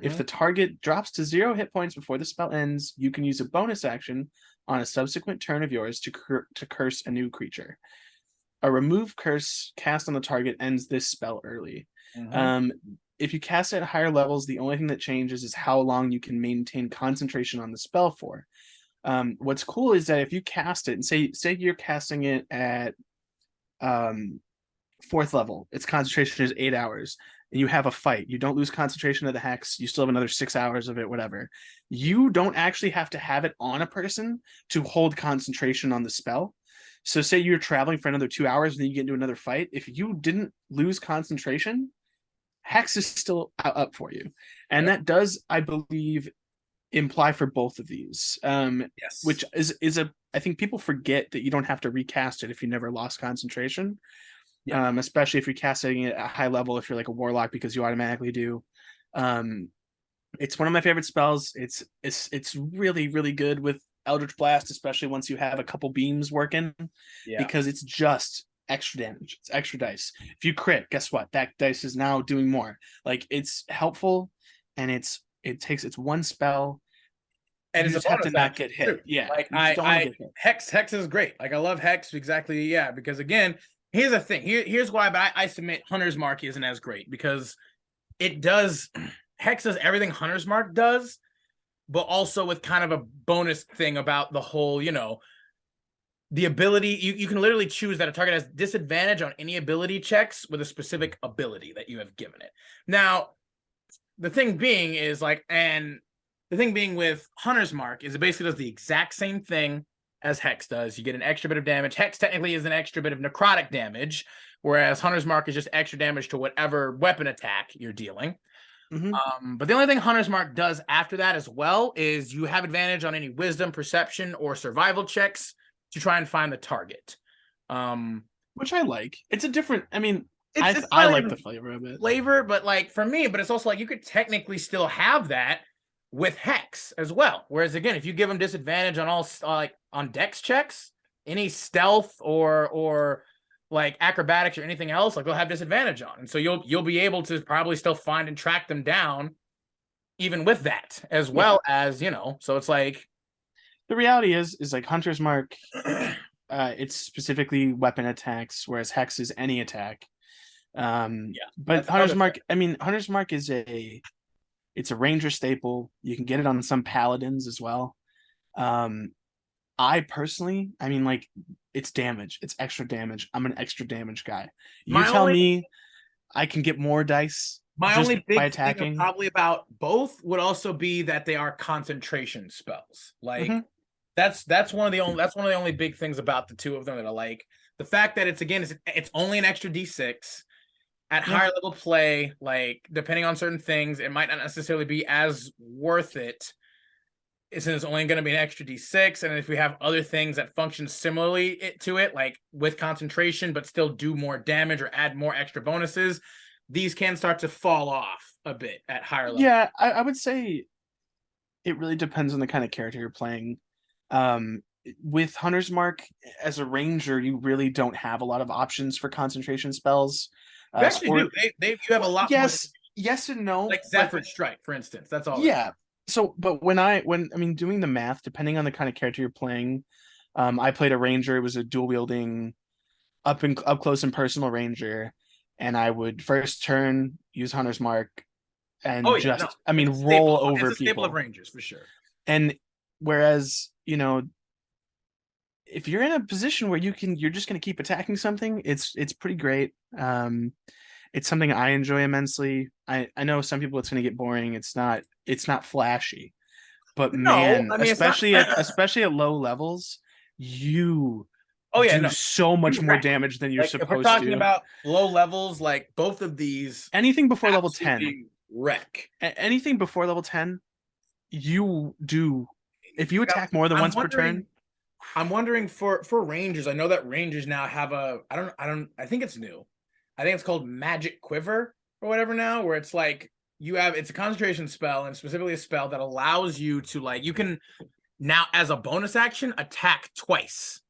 If the target drops to 0 hit points before the spell ends, you can use a bonus action on a subsequent turn of yours to curse a new creature. A remove curse cast on the target ends this spell early. If you cast it at higher levels, the only thing that changes is how long you can maintain concentration on the spell for. What's cool is that if you cast it, and say you're casting it at 4th level, its concentration is 8 hours, and you have a fight, you don't lose concentration of the Hex, you still have another 6 hours of it, whatever. You don't actually have to have it on a person to hold concentration on the spell. So say you're traveling for another 2 hours and then you get into another fight. If you didn't lose concentration, Hex is still up for you. And that does, I believe, imply for both of these. Yes. Which is I think people forget that you don't have to recast it if you never lost concentration. especially if you're casting it at high level, if you're like a warlock, because you automatically do. It's one of my favorite spells. It's really, really good with Eldritch Blast, especially once you have a couple beams working, because it's just extra damage. It's extra dice. If you crit, guess what? That dice is now doing more. Like, it's helpful, and it's one spell. And you it's just a have to bonus not action, get hit. too. Yeah, Like you just don't wanna get hit. Hex is great. Like, I love Hex, exactly. Yeah, because again, here's the thing. Here's why, but I submit Hunter's Mark isn't as great, because it does Hex does everything Hunter's Mark does, but also with kind of a bonus thing about the whole, the ability. You can literally choose that a target has disadvantage on any ability checks with a specific ability that you have given it. Now, the thing being is the thing being with Hunter's Mark is it basically does the exact same thing as Hex does. You get an extra bit of damage. Hex technically is an extra bit of necrotic damage, whereas Hunter's Mark is just extra damage to whatever weapon attack you're dealing. But the only thing Hunter's Mark does after that as well is you have advantage on any wisdom, perception, or survival checks to try and find the target. Which I like. It's a different. I mean, it's I like the flavor of it. But like for me, but it's also like you could technically still have that with Hex as well. Whereas again, if you give them disadvantage on all on dex checks, any stealth or like acrobatics or anything else, like they'll have disadvantage on, and so you'll be able to probably still find and track them down, even with that, as well as So it's like the reality is like Hunter's Mark. It's specifically weapon attacks, whereas Hex is any attack. But Hunter's Mark. I mean, Hunter's Mark is it's a ranger staple. You can get it on some paladins as well. I personally, I mean, like, it's damage. It's extra damage. I'm an extra damage guy. You tell me I can get more dice. My only big thing probably about both would also be that they are concentration spells. Like that's one of the only big things about the two of them that I like. The fact that it's only an extra D6 at higher level play. Like, depending on certain things, it might not necessarily be as worth it, since it's only going to be an extra D6. And if we have other things that function similarly to it, like with concentration, but still do more damage or add more extra bonuses, these can start to fall off a bit at higher level. Yeah, I would say it really depends on the kind of character you're playing. With Hunter's Mark, as a ranger, you really don't have a lot of options for concentration spells. You actually do. You have a lot. Yes and no. Like Zephyr Strike, for instance. That's all. Yeah. So, but when I mean, doing the math, depending on the kind of character you're playing, I played a ranger. It was a dual wielding, up close and personal ranger, and I would first turn use Hunter's Mark, and roll over people. It's a staple of rangers for sure. And whereas if you're in a position where you're just going to keep attacking something, it's pretty great. It's something I enjoy immensely. I know some people it's going to get boring. It's not flashy, but especially at low levels, you do so much more damage than you're supposed to. If we're talking about low levels, like both of these, anything before level 10, wreck. Anything before level 10, you do. If you attack more than once per turn. I'm wondering for rangers. I know that rangers now have I think it's new. I think it's called Magic Quiver or whatever now, where it's like it's a concentration spell, and specifically a spell that allows you to, you can now, as a bonus action, attack twice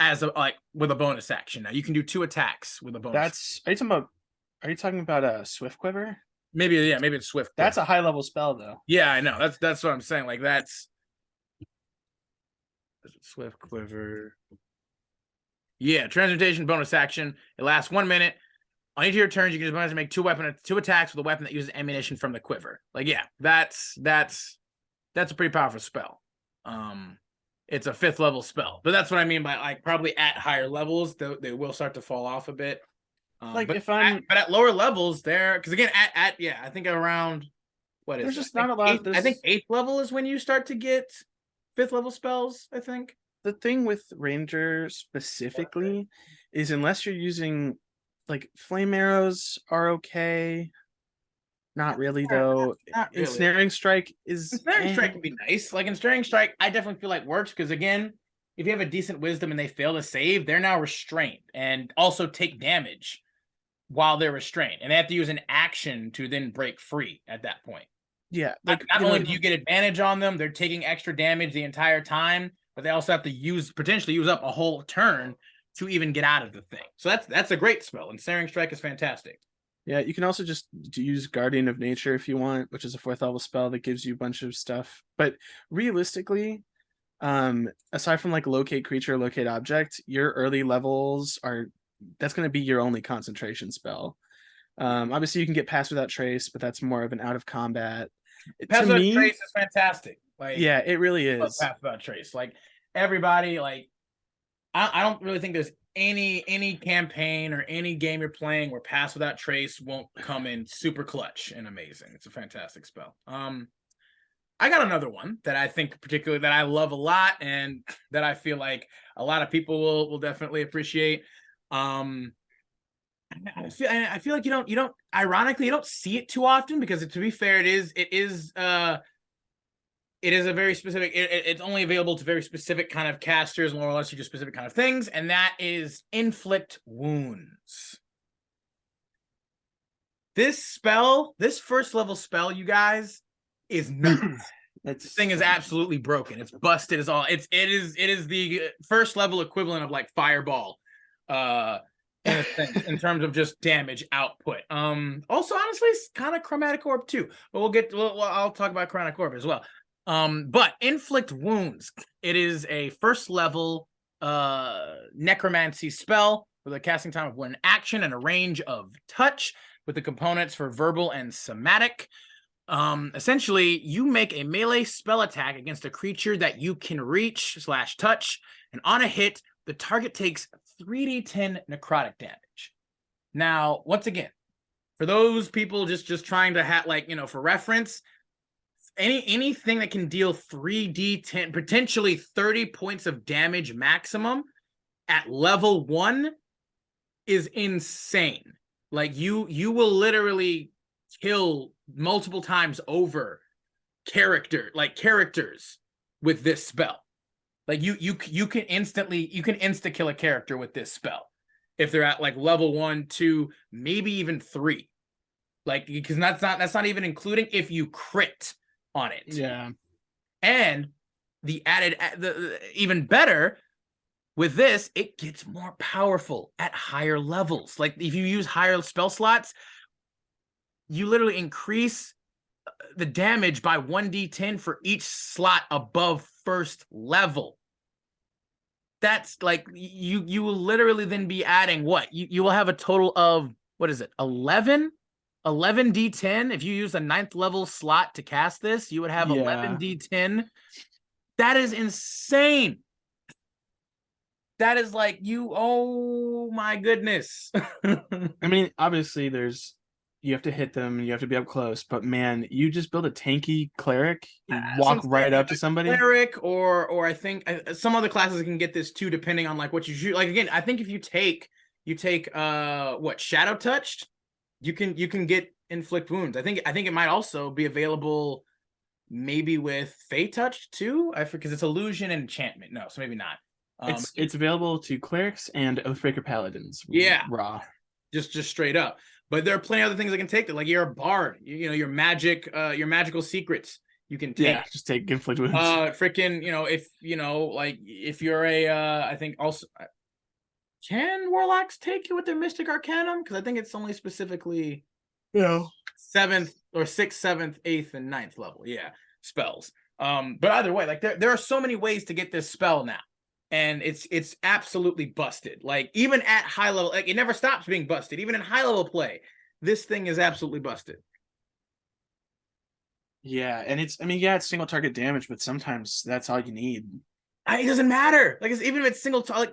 with a bonus action. Now you can do 2 attacks with a bonus. Are you talking about a Swift Quiver? Maybe it's Swift Quiver. That's a high level spell though. Yeah, I know. That's what I'm saying. Like, that's Swift Quiver. Yeah, transmutation bonus action. It lasts 1 minute. On each of your turns, you can just make 2 attacks with a weapon that uses ammunition from the quiver. Like, yeah, that's a pretty powerful spell. It's a 5th level spell, but that's what I mean by probably at higher levels they will start to fall off a bit. But at lower levels, because again I think around there's just not a lot. I think 8th level is when you start to get 5th level spells. I think the thing with ranger specifically is, unless you're using flame arrows are okay. Not really though. Not really. Ensnaring strike can be nice. Like, Ensnaring Strike, I definitely feel like works because, again, if you have a decent wisdom and they fail to save, they're now restrained and also take damage while they're restrained, and they have to use an action to then break free at that point. Yeah, Not only do you get advantage on them, they're taking extra damage the entire time, but they also have to potentially use up a whole turn to even get out of the thing. So that's a great spell, and Searing Strike is fantastic. Yeah, you can also just use Guardian of Nature if you want, which is a 4th level spell that gives you a bunch of stuff. But realistically, aside from like locate creature, locate object, your early levels that's going to be your only concentration spell. Obviously you can get Pass Without Trace, but that's more of an out of combat. Pass Without Trace is fantastic. Like, yeah, it really is. Pass Without Trace, like everybody, like I don't really think there's any campaign or any game you're playing where Pass Without Trace won't come in super clutch and amazing. It's a fantastic spell. I got another one that I think particularly that I love a lot and that I feel like a lot of people will definitely appreciate. I feel like you don't ironically you don't see it too often because to be fair, it is a very specific, it's only available to very specific kind of casters, more or less you do specific kind of things, and that is Inflict Wounds. This spell, this 1st level spell, you guys, is nuts. This thing is absolutely broken. It's busted as all. It is the 1st level equivalent of like Fireball, in a sense, in terms of just damage output. Also, honestly, it's kind of Chromatic Orb too. But I'll talk about Chromatic Orb as well. But Inflict Wounds, it is a 1st level necromancy spell with a casting time of 1 action and a range of touch with the components for verbal and somatic. Essentially, you make a melee spell attack against a creature that you can reach / touch, and on a hit, the target takes 3d10 necrotic damage. Now, once again, for those people just trying to for reference, anything that can deal 3d10, potentially 30 points of damage maximum at level 1 is insane. Like you will literally kill multiple times over characters with this spell. Like you can insta kill a character with this spell if they're at like level 1, 2, maybe even 3. Like, because that's not even including if you crit on it. Yeah. And the even better with this, it gets more powerful at higher levels. Like if you use higher spell slots, you literally increase the damage by 1d10 for each slot above 1st level. That's like you will literally then be adding what? You will have a total of, what is it, 11 d10. If you use a 9th level slot to cast this, you would have 11 d10. That is insane. That is like oh my goodness. I mean, obviously you have to hit them, you have to be up close, but man, you just build a tanky cleric, you walk right up to somebody. Cleric, or I think some other classes can get this too, depending on like what you shoot. Like again, I think if you take Shadow Touched, you can get Inflict Wounds. I think it might also be available maybe with Fey Touched too. Because it's illusion and enchantment. No, so maybe not. It's available to clerics and Oathbreaker paladins. Yeah, raw, just straight up. But there are plenty of other things that can take that. Like you're a bard, your magical secrets you can take. Yeah, just take Inflict Wounds. If you're a I think also can warlocks take you with their Mystic Arcanum? Because I think it's only specifically 7th or 6th, 7th, 8th, and 9th level. Yeah, spells. But either way, like there are so many ways to get this spell now. And it's absolutely busted. Like even at high level, like it never stops being busted. Even in high level play, this thing is absolutely busted. Yeah, and it's single target damage, but sometimes that's all you need. It doesn't matter. Like even if it's single target,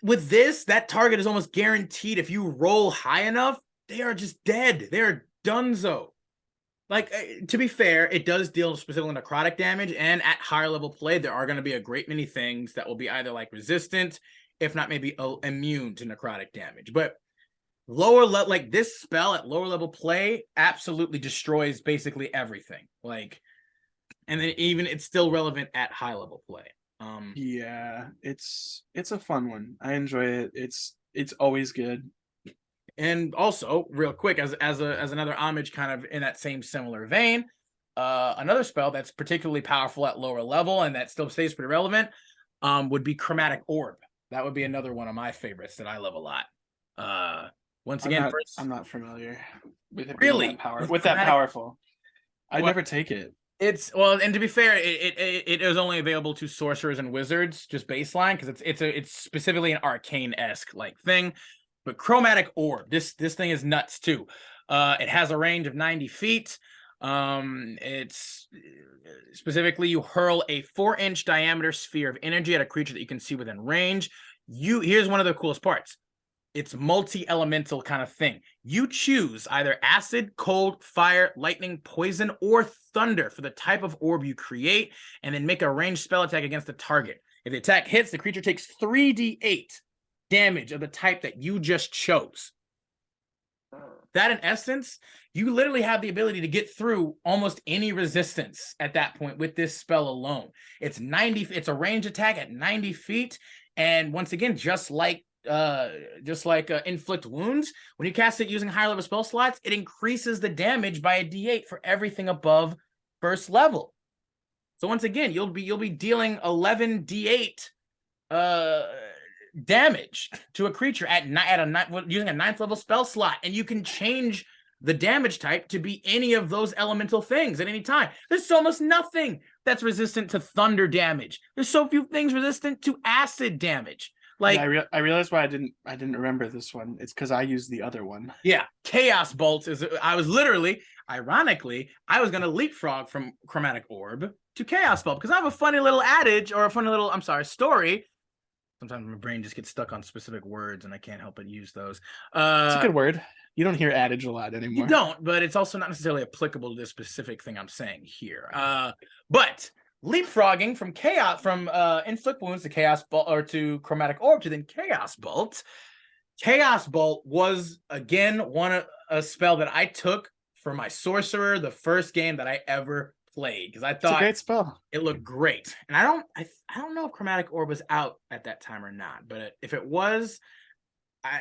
with this, that target is almost guaranteed. If you roll high enough, they are just dead. They're donezo. Like, to be fair, it does deal specifically necrotic damage, and at higher level play, there are going to be a great many things that will be either like resistant, if not maybe immune to necrotic damage. But lower level, like this spell at lower level play, absolutely destroys basically everything. Like, and then even it's still relevant at high level play. Yeah, it's a fun one. I enjoy it. It's always good. And also, real quick, as another homage, kind of in that same similar vein, another spell that's particularly powerful at lower level and that still stays pretty relevant, would be Chromatic Orb. That would be another one of my favorites that I love a lot. Once again, I'm not familiar with it really being that power with with that chromatic, powerful. I'd well, never take it. it's well, and to be fair, it is only available to sorcerers and wizards, just baseline, because it's specifically an arcane-esque like thing. But Chromatic Orb, this thing is nuts too. It has a range of 90 feet. It's specifically, you hurl a 4-inch diameter sphere of energy at a creature that you can see within range. Here's one of the coolest parts. It's multi-elemental kind of thing. You choose either acid, cold, fire, lightning, poison, or thunder for the type of orb you create, and then make a ranged spell attack against the target. If the attack hits, the creature takes 3d8 damage of the type that you just chose. That, in essence, you literally have the ability to get through almost any resistance at that point with this spell alone. It's a range attack at 90 feet, and once again, just like inflict wounds, when you cast it using higher level spell slots, it increases the damage by a d8 for everything above first level. So once again, you'll be dealing 11 d8 damage to a creature using a 9th level spell slot, and you can change the damage type to be any of those elemental things at any time. There's almost nothing that's resistant to thunder damage. There's so few things resistant to acid damage. Like, yeah, I realized why I didn't remember this one. It's because I used the other one. Yeah, Chaos Bolt ironically, I was gonna leapfrog from Chromatic Orb to Chaos Bolt because I have a funny little adage, or a funny little, story. Sometimes my brain just gets stuck on specific words and I can't help but use those. It's a good word. You don't hear adage a lot anymore. You don't, but it's also not necessarily applicable to this specific thing I'm saying here. But leapfrogging from inflict wounds to Chaos Bolt, or to Chromatic Orb to then Chaos Bolt. Chaos Bolt was again a spell that I took for my sorcerer the first game that I ever played, because I thought it's a great spell. It looked great, and I don't know if Chromatic Orb was out at that time or not, but if it was, I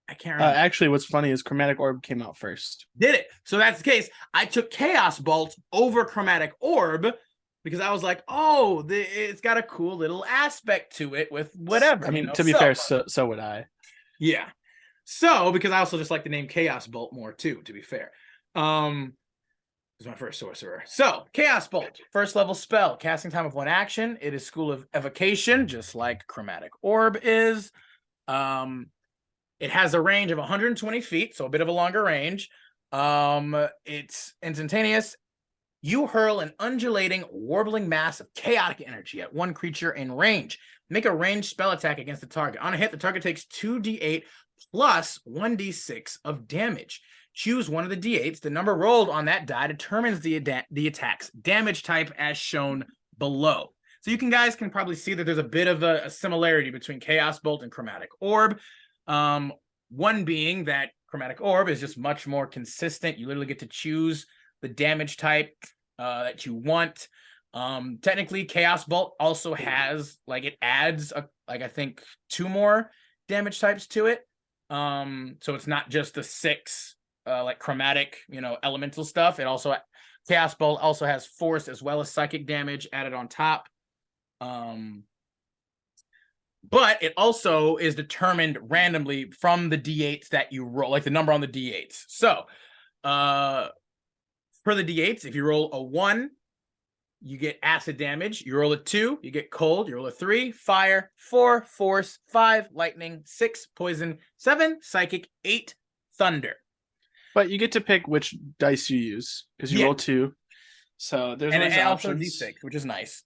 can't remember. Actually, what's funny is Chromatic Orb came out first. Did it? So that's the case. I took Chaos Bolt over Chromatic Orb because I was like, oh, it's got a cool little aspect to it with whatever. I mean, to be fair, so would I. Yeah. So, because I also just like the name Chaos Bolt more too, to be fair. It was my first sorcerer. So, Chaos Bolt, first level spell, casting time of 1 action. It is School of Evocation, just like Chromatic Orb is. It has a range of 120 feet, so a bit of a longer range. It's instantaneous. You hurl an undulating, warbling mass of chaotic energy at one creature in range. Make a ranged spell attack against the target. On a hit, the target takes 2d8 plus 1d6 of damage. Choose one of the d8s. The number rolled on that die determines the attack's damage type as shown below. So you guys can probably see that there's a bit of a similarity between Chaos Bolt and Chromatic Orb. One being that Chromatic Orb is just much more consistent. You literally get to choose the damage type that you want. Technically, Chaos Bolt also has, it adds I think 2 more damage types to it. So it's not just the 6 chromatic, elemental stuff. Chaos Bolt also has force as well as psychic damage added on top. But it also is determined randomly from the d8s that you roll, like the number on the d8s. So, for the d8s, if you roll a 1, you get acid damage. You roll a 2, you get cold. You roll a 3, fire. 4, force. 5, lightning. 6, poison. 7, psychic. 8, thunder. But you get to pick which dice you use, because you roll 2. So there's and also options. d6, which is nice.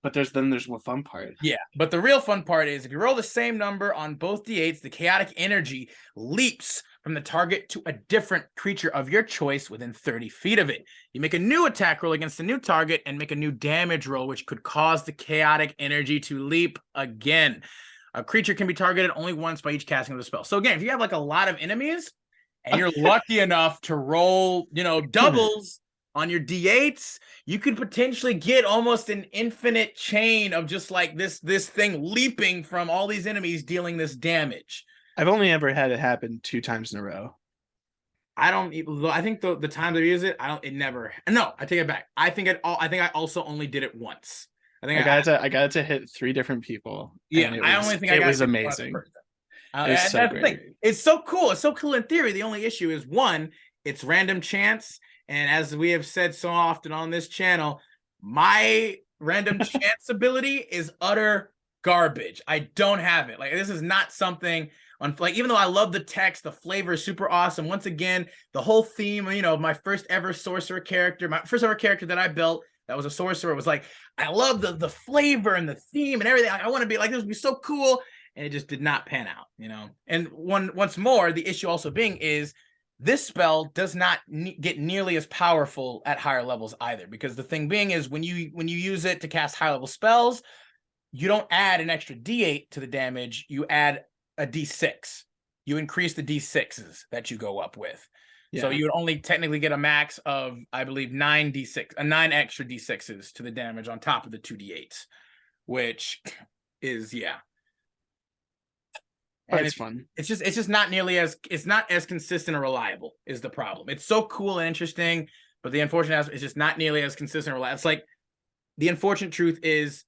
But there's one fun part. Yeah, but the real fun part is if you roll the same number on both d8s, the chaotic energy leaps from the target to a different creature of your choice within 30 feet of it. You make a new attack roll against the new target and make a new damage roll, which could cause the chaotic energy to leap again. A creature can be targeted only once by each casting of the spell. So again, if you have a lot of enemies and you're lucky enough to roll, doubles on your D8s, you could potentially get almost an infinite chain of just like this thing leaping from all these enemies dealing this damage. I've only ever had it happen 2 times in a row. I think the times I use it, it never. No, I take it back. I think I also only did it once. I got it to hit 3 different people. Yeah, I only think I got it was amazing. It was so great. It's so cool. It's so cool in theory. The only issue is, one, it's random chance, and as we have said so often on this channel, my random chance ability is utter garbage. I don't have it. Like, this is not something. Like, even though I love the text, the flavor is super awesome. Once again, the whole theme, you know, my first ever sorcerer character, my first ever character that I built that was a sorcerer, was like, I love the flavor and the theme and everything. I want to be like, this would be so cool. And it just did not pan out, you know. And once more, the issue also being is this spell does not get nearly as powerful at higher levels either, because the thing being is when you use it to cast high level spells, you don't add an extra D8 to the damage. You add a D6. You increase the D6s that you go up with. Yeah. So you would only technically get a max of, I believe, 9 extra D6s to the damage on top of the 2 D8s, which is, yeah. And it's fun. It's just not nearly as, it's not as consistent or reliable is the problem. It's so cool and interesting, but the unfortunate aspect is just not nearly as consistent or reliable. It's like, the unfortunate truth is,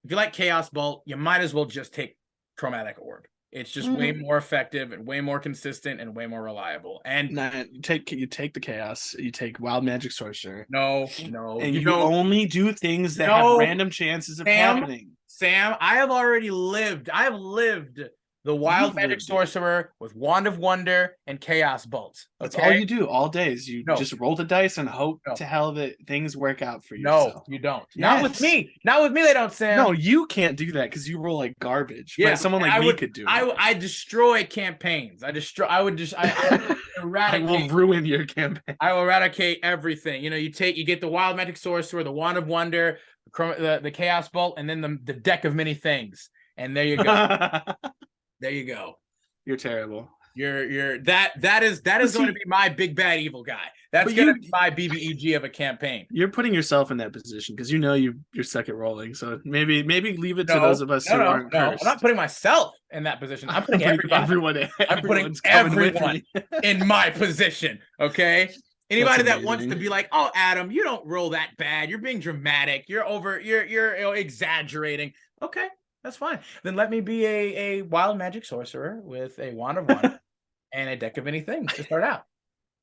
if you like Chaos Bolt, you might as well just take Chromatic Orb. It's just way more effective and way more consistent and way more reliable. And you take the Chaos, you take Wild Magic Sorcerer. No. And you only do things that have random chances of happening. Sam, I have lived the Wild Magic Sorcerer with Wand of Wonder and Chaos Bolts. Okay? That's all you do all day is you just roll the dice and hope to hell that things work out for you. No, you don't. Yes. Not with me. Not with me, they don't, Sam. No, you can't do that because you roll like garbage. Yeah, but someone like me could do it. I destroy campaigns. I eradicate. I will ruin your campaign. I will eradicate everything. You know, you get the Wild Magic Sorcerer, the Wand of Wonder, the Chaos Bolt, and then the deck of many things. And there you go. There you go. You're terrible. That is going to be my big bad evil guy. That's going to be my BBEG of a campaign. You're putting yourself in that position because you know you're stuck at rolling. So maybe leave it to those of us who aren't cursed. I'm not putting myself in that position. I'm putting everyone. I'm putting everyone in my position. Okay. Anybody that wants to be like, oh, Adam, you don't roll that bad. You're being dramatic. You're exaggerating. Okay. That's fine. Then let me be a Wild Magic Sorcerer with a Wand of Wonder and a deck of any things to start out.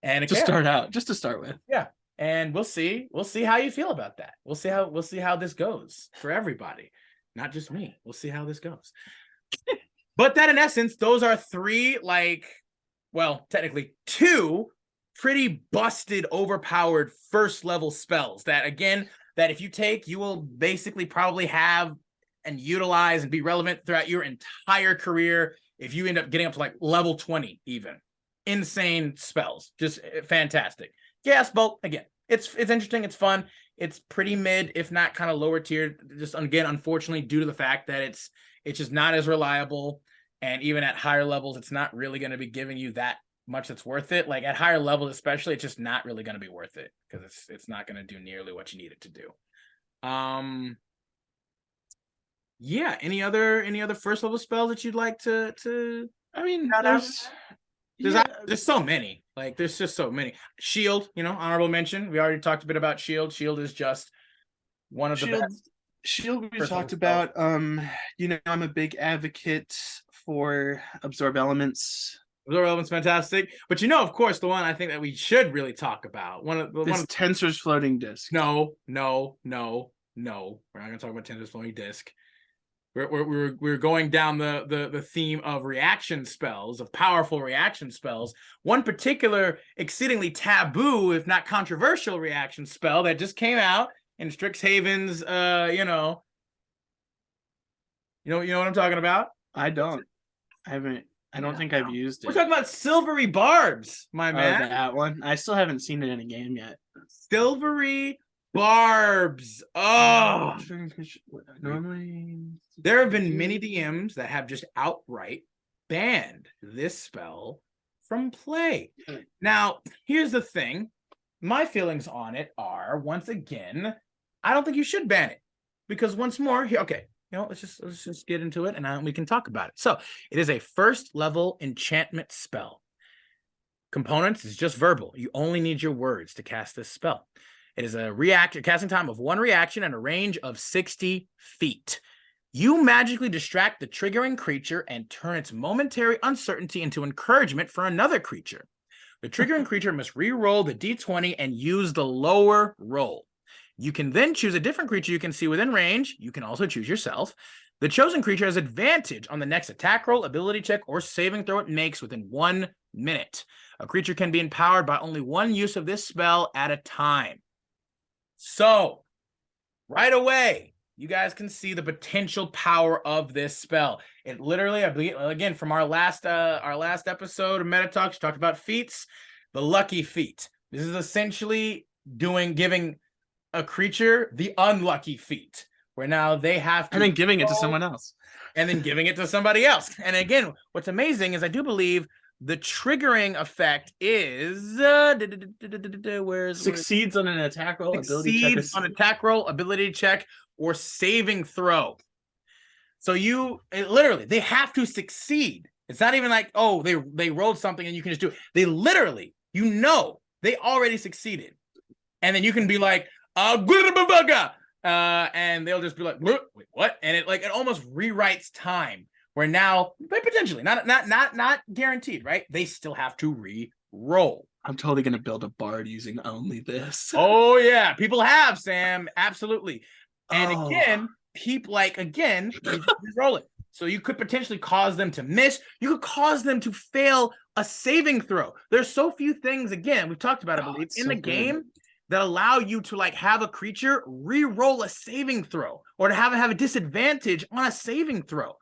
And just to start with. Yeah. And we'll see how you feel about that. We'll see how this goes for everybody. Not just me. We'll see how this goes. But that in essence, those are 3, technically 2 pretty busted, overpowered first level spells that if you take, you will basically probably have and utilize and be relevant throughout your entire career if you end up getting up to like level 20 even. Insane spells. Just fantastic. Gas Bolt, again, it's interesting, it's fun. It's pretty mid, if not kind of lower tier. Just again, unfortunately, due to the fact that it's just not as reliable. And even at higher levels, it's not really going to be giving you that much that's worth it. Like at higher levels, especially, it's just not really going to be worth it because it's not going to do nearly what you need it to do. Yeah. Any other first level spells that you'd like to? I mean, there's so many. Like there's just so many. Shield, honorable mention. We already talked a bit about Shield. Shield is just one of the best. Shield we talked about. I'm a big advocate for Absorb Elements. Absorb Elements, fantastic. But of course, the one I think that we should really talk about. Tensor's Floating Disk. No. We're not gonna talk about Tensor's Floating Disk. We're going down the theme of reaction spells, of powerful reaction spells. One particular exceedingly taboo, if not controversial, reaction spell that just came out in Strixhaven's. You know what I'm talking about? I don't. I don't think I've used it. We're talking about Silvery Barbs, my man. That one. I still haven't seen it in a game yet. Silvery Barbs. Oh, normally there have been many DMs that have just outright banned this spell from play. Now, here's the thing. my feelings on it are, once again, I don't think you should ban it, because once more, okay, let's just get into it, and we can talk about it. So it is a first level enchantment spell. Components is just verbal. You only need your words to cast this spell. It is a casting time of 1 reaction and a range of 60 feet. You magically distract the triggering creature and turn its momentary uncertainty into encouragement for another creature. The triggering creature must re-roll the d20 and use the lower roll. You can then choose a different creature you can see within range. You can also choose yourself. The chosen creature has advantage on the next attack roll, ability check, or saving throw it makes within 1 minute. A creature can be empowered by only 1 use of this spell at a time. So, right away, you guys can see the potential power of this spell. It literally, I believe, again, from our last episode of MetaTalks, talked about feats, the lucky feat. This is essentially giving a creature the unlucky feat, where now they have to, and then giving it to someone else, and then giving it to somebody else. And again, what's amazing is I do believe the triggering effect is succeeds on an attack roll, succeeds on attack roll, ability check, or saving throw. So literally, they have to succeed. It's not even like, oh, they rolled something and you can just do it. They literally, they already succeeded. And then you can be like, and they'll just be like, wait, what? And it almost rewrites time, where now, but potentially, not guaranteed, right? They still have to re-roll. I'm totally gonna build a bard using only this. Oh yeah, people have, Sam, absolutely. And again, people re-roll it. So you could potentially cause them to miss. You could cause them to fail a saving throw. There's so few things, again, we've talked about, I believe, in the game that allow you to have a creature re-roll a saving throw, or to have a disadvantage on a saving throw.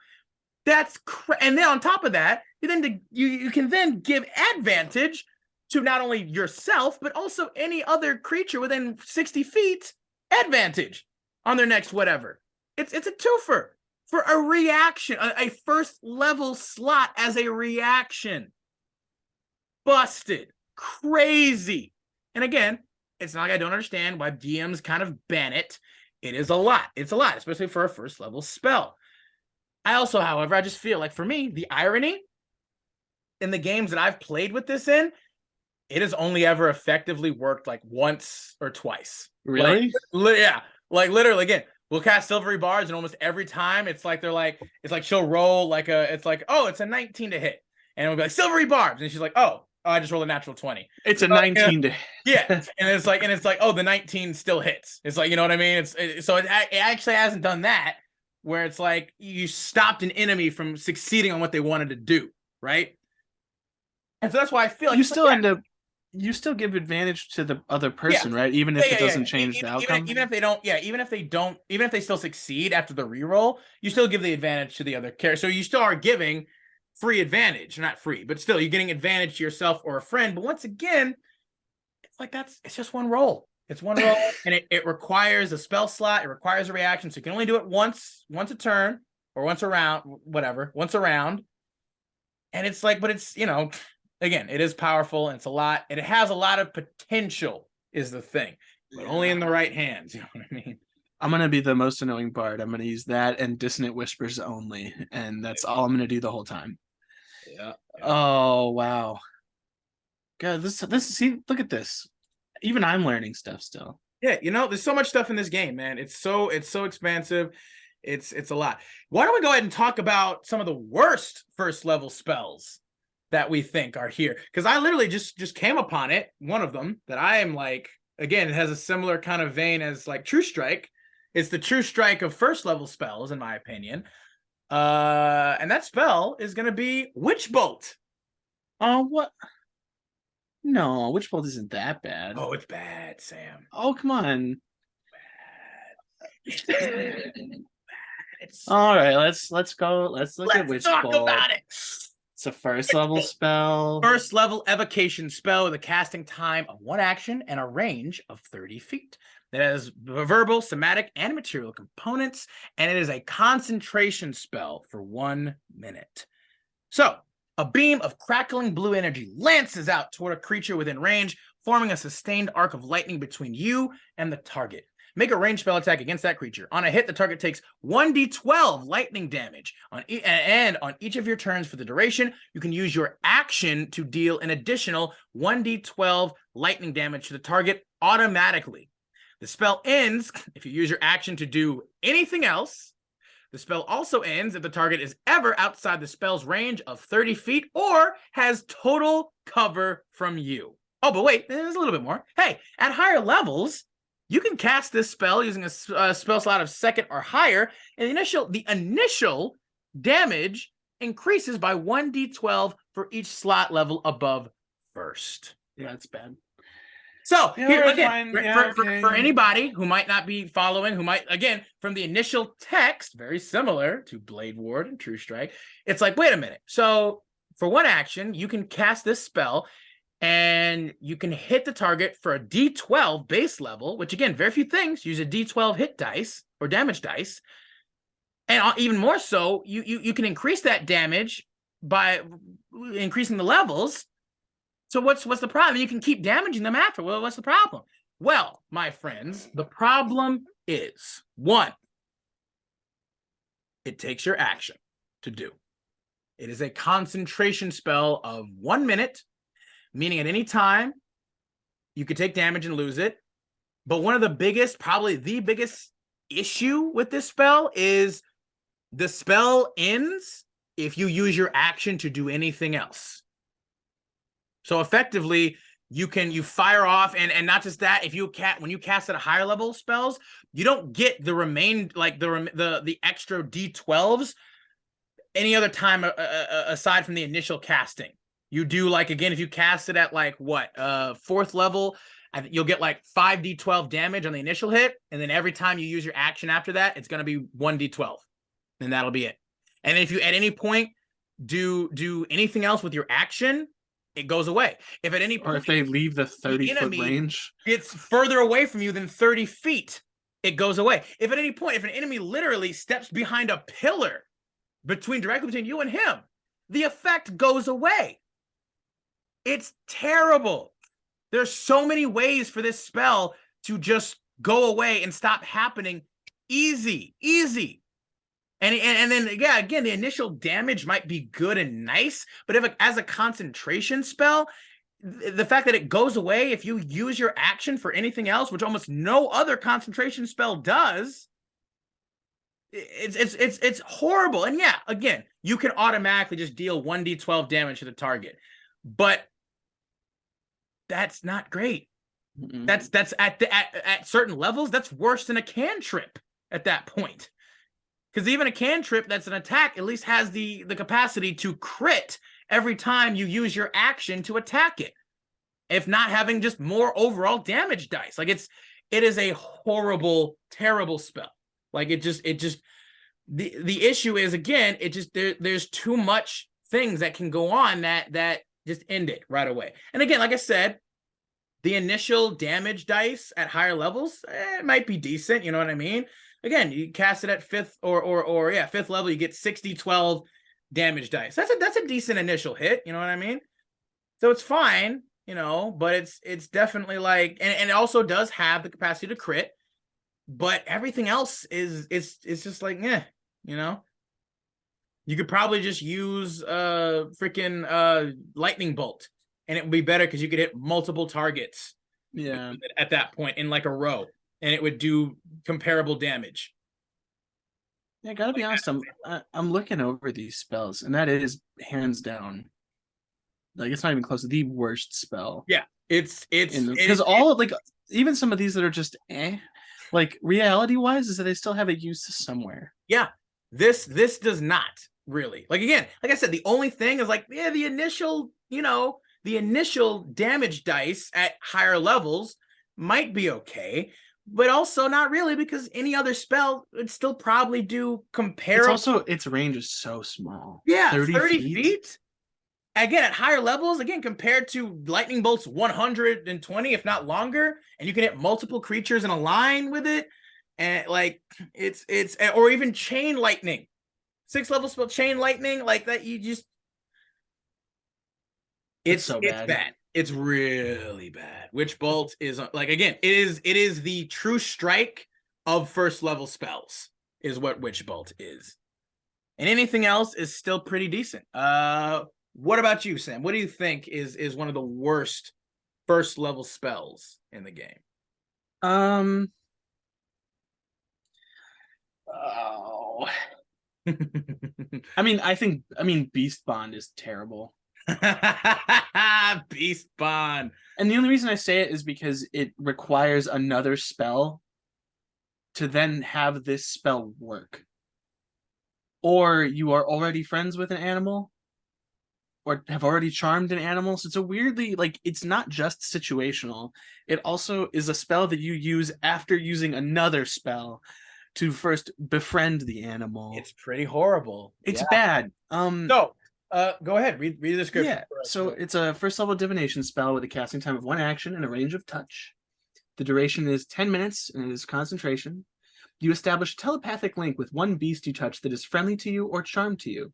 That's and then on top of that, you can then give advantage to not only yourself, but also any other creature within 60 feet, advantage on their next whatever. It's a twofer for a reaction, a first level slot as a reaction. Busted. Crazy. And again, it's not like I don't understand why DMs kind of ban it. It is a lot. It's a lot, especially for a first level spell. I also, however, I just feel like, for me, the irony in the games that I've played with this in, it has only ever effectively worked once or twice. Really? Yeah. Literally, again, we'll cast Silvery Bards, and almost every time it's like she'll roll it's a 19 to hit. And we'll be like, Silvery Barbs. And she's like, oh, I just rolled a natural 20. It's a 19 to hit. Yeah. And it's like, oh, the 19 still hits. It's like, you know what I mean? So it actually hasn't done that, where it's like you stopped an enemy from succeeding on what they wanted to do, right? And so that's why I feel like you still give advantage to the other person, right? Even if it doesn't change the outcome. Even if they still succeed after the reroll, you still give the advantage to the other character. So you still are giving free advantage, not free, but still you're getting advantage to yourself or a friend. But once again, it's just one roll. It's one roll, and it requires a spell slot. It requires a reaction, so you can only do it once a turn, or once around. And it's but it's, again, it is powerful, and it's a lot, and it has a lot of potential, is the thing, but only in the right hands. You know what I mean? I'm gonna be the most annoying bard. I'm gonna use that and Dissonant Whispers only, and that's all I'm gonna do the whole time. Yeah. Oh wow. God, this. See, look at this. Even I'm learning stuff still. Yeah, there's so much stuff in this game, man. It's so expansive. It's a lot. Why don't we go ahead and talk about some of the worst first level spells that we think are here? Because I literally just came upon it. One of them that I am again, it has a similar kind of vein as TrueStrike. It's the TrueStrike of first level spells, in my opinion. And that spell is going to be Witch Bolt. Oh, what? No, Witch Bolt isn't that bad. Oh, it's bad, Sam. Oh, come on. Bad. All right, let's go. Let's look at Witch Bolt. Let's talk about it. It's a first level spell. First level evocation spell with a casting time of 1 action and a range of 30 feet. It has verbal, somatic, and material components, and it is a concentration spell for 1 minute. So, a beam of crackling blue energy lances out toward a creature within range, forming a sustained arc of lightning between you and the target. Make a ranged spell attack against that creature. On a hit, the target takes 1d12 lightning damage. And on each of your turns for the duration, you can use your action to deal an additional 1d12 lightning damage to the target automatically. The spell ends if you use your action to do anything else. The spell also ends if the target is ever outside the spell's range of 30 feet or has total cover from you. Oh, but wait, there's a little bit more. Hey, at higher levels, you can cast this spell using a spell slot of second or higher, and the initial damage increases by 1d12 for each slot level above first. Yeah, that's bad. So, Yeah, here, right, again, fine. for anybody who might not be following, who might, again, from the initial text, very similar to Blade Ward and TrueStrike, it's like, wait a minute. So, for one action, you can cast this spell, and you can hit the target for a d12 base level, which, again, very few things use a d12 hit dice or damage dice. And even more so, you can increase that damage by increasing the levels. So what's the problem? You can keep damaging them after. Well, what's the problem? Well, my friends, the problem is, one, it takes your action to do. It is a concentration spell of 1 minute, meaning at any time you could take damage and lose it. But one of the biggest, probably the biggest issue with this spell is the spell ends if you use your action to do anything else. So effectively, you fire off, and not just that. If when you cast at a higher level spells, you don't get the the extra d12s any other time aside from the initial casting. You do, like, again, if you cast it at like fourth level, you'll get like 5d12 damage on the initial hit, and then every time you use your action after that, it's going to be 1d12, and that'll be it. And if you at any point do anything else with your action, it goes away. If at any point, or if they leave the 30-foot range, it's further away from you than 30 feet, it goes away. If at any point, if an enemy literally steps behind a pillar directly between you and him, the effect goes away. It's terrible. There's so many ways for this spell to just go away and stop happening. Easy. And then, yeah, again, the initial damage might be good and nice, but as a concentration spell, the fact that it goes away if you use your action for anything else, which almost no other concentration spell does, it's horrible. And yeah, again, you can automatically just deal 1d12 damage to the target, but that's not great. Mm-hmm. That's at certain levels, that's worse than a cantrip at that point. Because even a cantrip that's an attack at least has the capacity to crit every time you use your action to attack it, if not having just more overall damage dice. Like, it is a horrible, terrible spell. Like, the issue is, again, there's too much things that can go on that just end it right away. And again, like I said, the initial damage dice at higher levels, it might be decent, you know what I mean? Again, you cast it at fifth fifth level, you get 60-12 damage dice. That's a decent initial hit, you know what I mean? So it's fine, but it's definitely like, and it also does have the capacity to crit, but everything else is just like, You could probably just use freaking lightning bolt, and it would be better because you could hit multiple targets. Yeah. At that point in like a row. And it would do comparable damage. Yeah, gotta be honest. I'm looking over these spells, and that is hands down, like, it's not even close to the worst spell. Yeah, it's because even some of these that are just like, reality wise, is that they still have a use somewhere. Yeah, this does not really. Like, again, like I said, the only thing is like, yeah, the initial damage dice at higher levels might be okay. But also not really, because any other spell would still probably do comparable. It's also, its range is so small. Yeah, 30 feet. Again, at higher levels, again, compared to lightning bolts 120, if not longer, and you can hit multiple creatures in a line with it, and like it's or even chain lightning. 6th level spell chain lightning, like that, you just it's so bad. It's really bad. Witch Bolt is like, again, it is the TrueStrike of first level spells is what Witch Bolt is. And anything else is still pretty decent. What about you, Sam? What do you think is one of the worst first level spells in the game? Oh. I mean, Beast Bond is terrible. Beast Bond. And the only reason I say it is because it requires another spell to then have this spell work. Or you are already friends with an animal, or have already charmed an animal. So it's a weirdly, like, it's not just situational. It also is a spell that you use after using another spell to first befriend the animal. It's pretty horrible. It's bad. So, go ahead. Read the description. Yeah. So it's a first level divination spell with a casting time of 1 action and a range of touch. The duration is 10 minutes and it is concentration. You establish a telepathic link with one beast you touch that is friendly to you or charmed to you.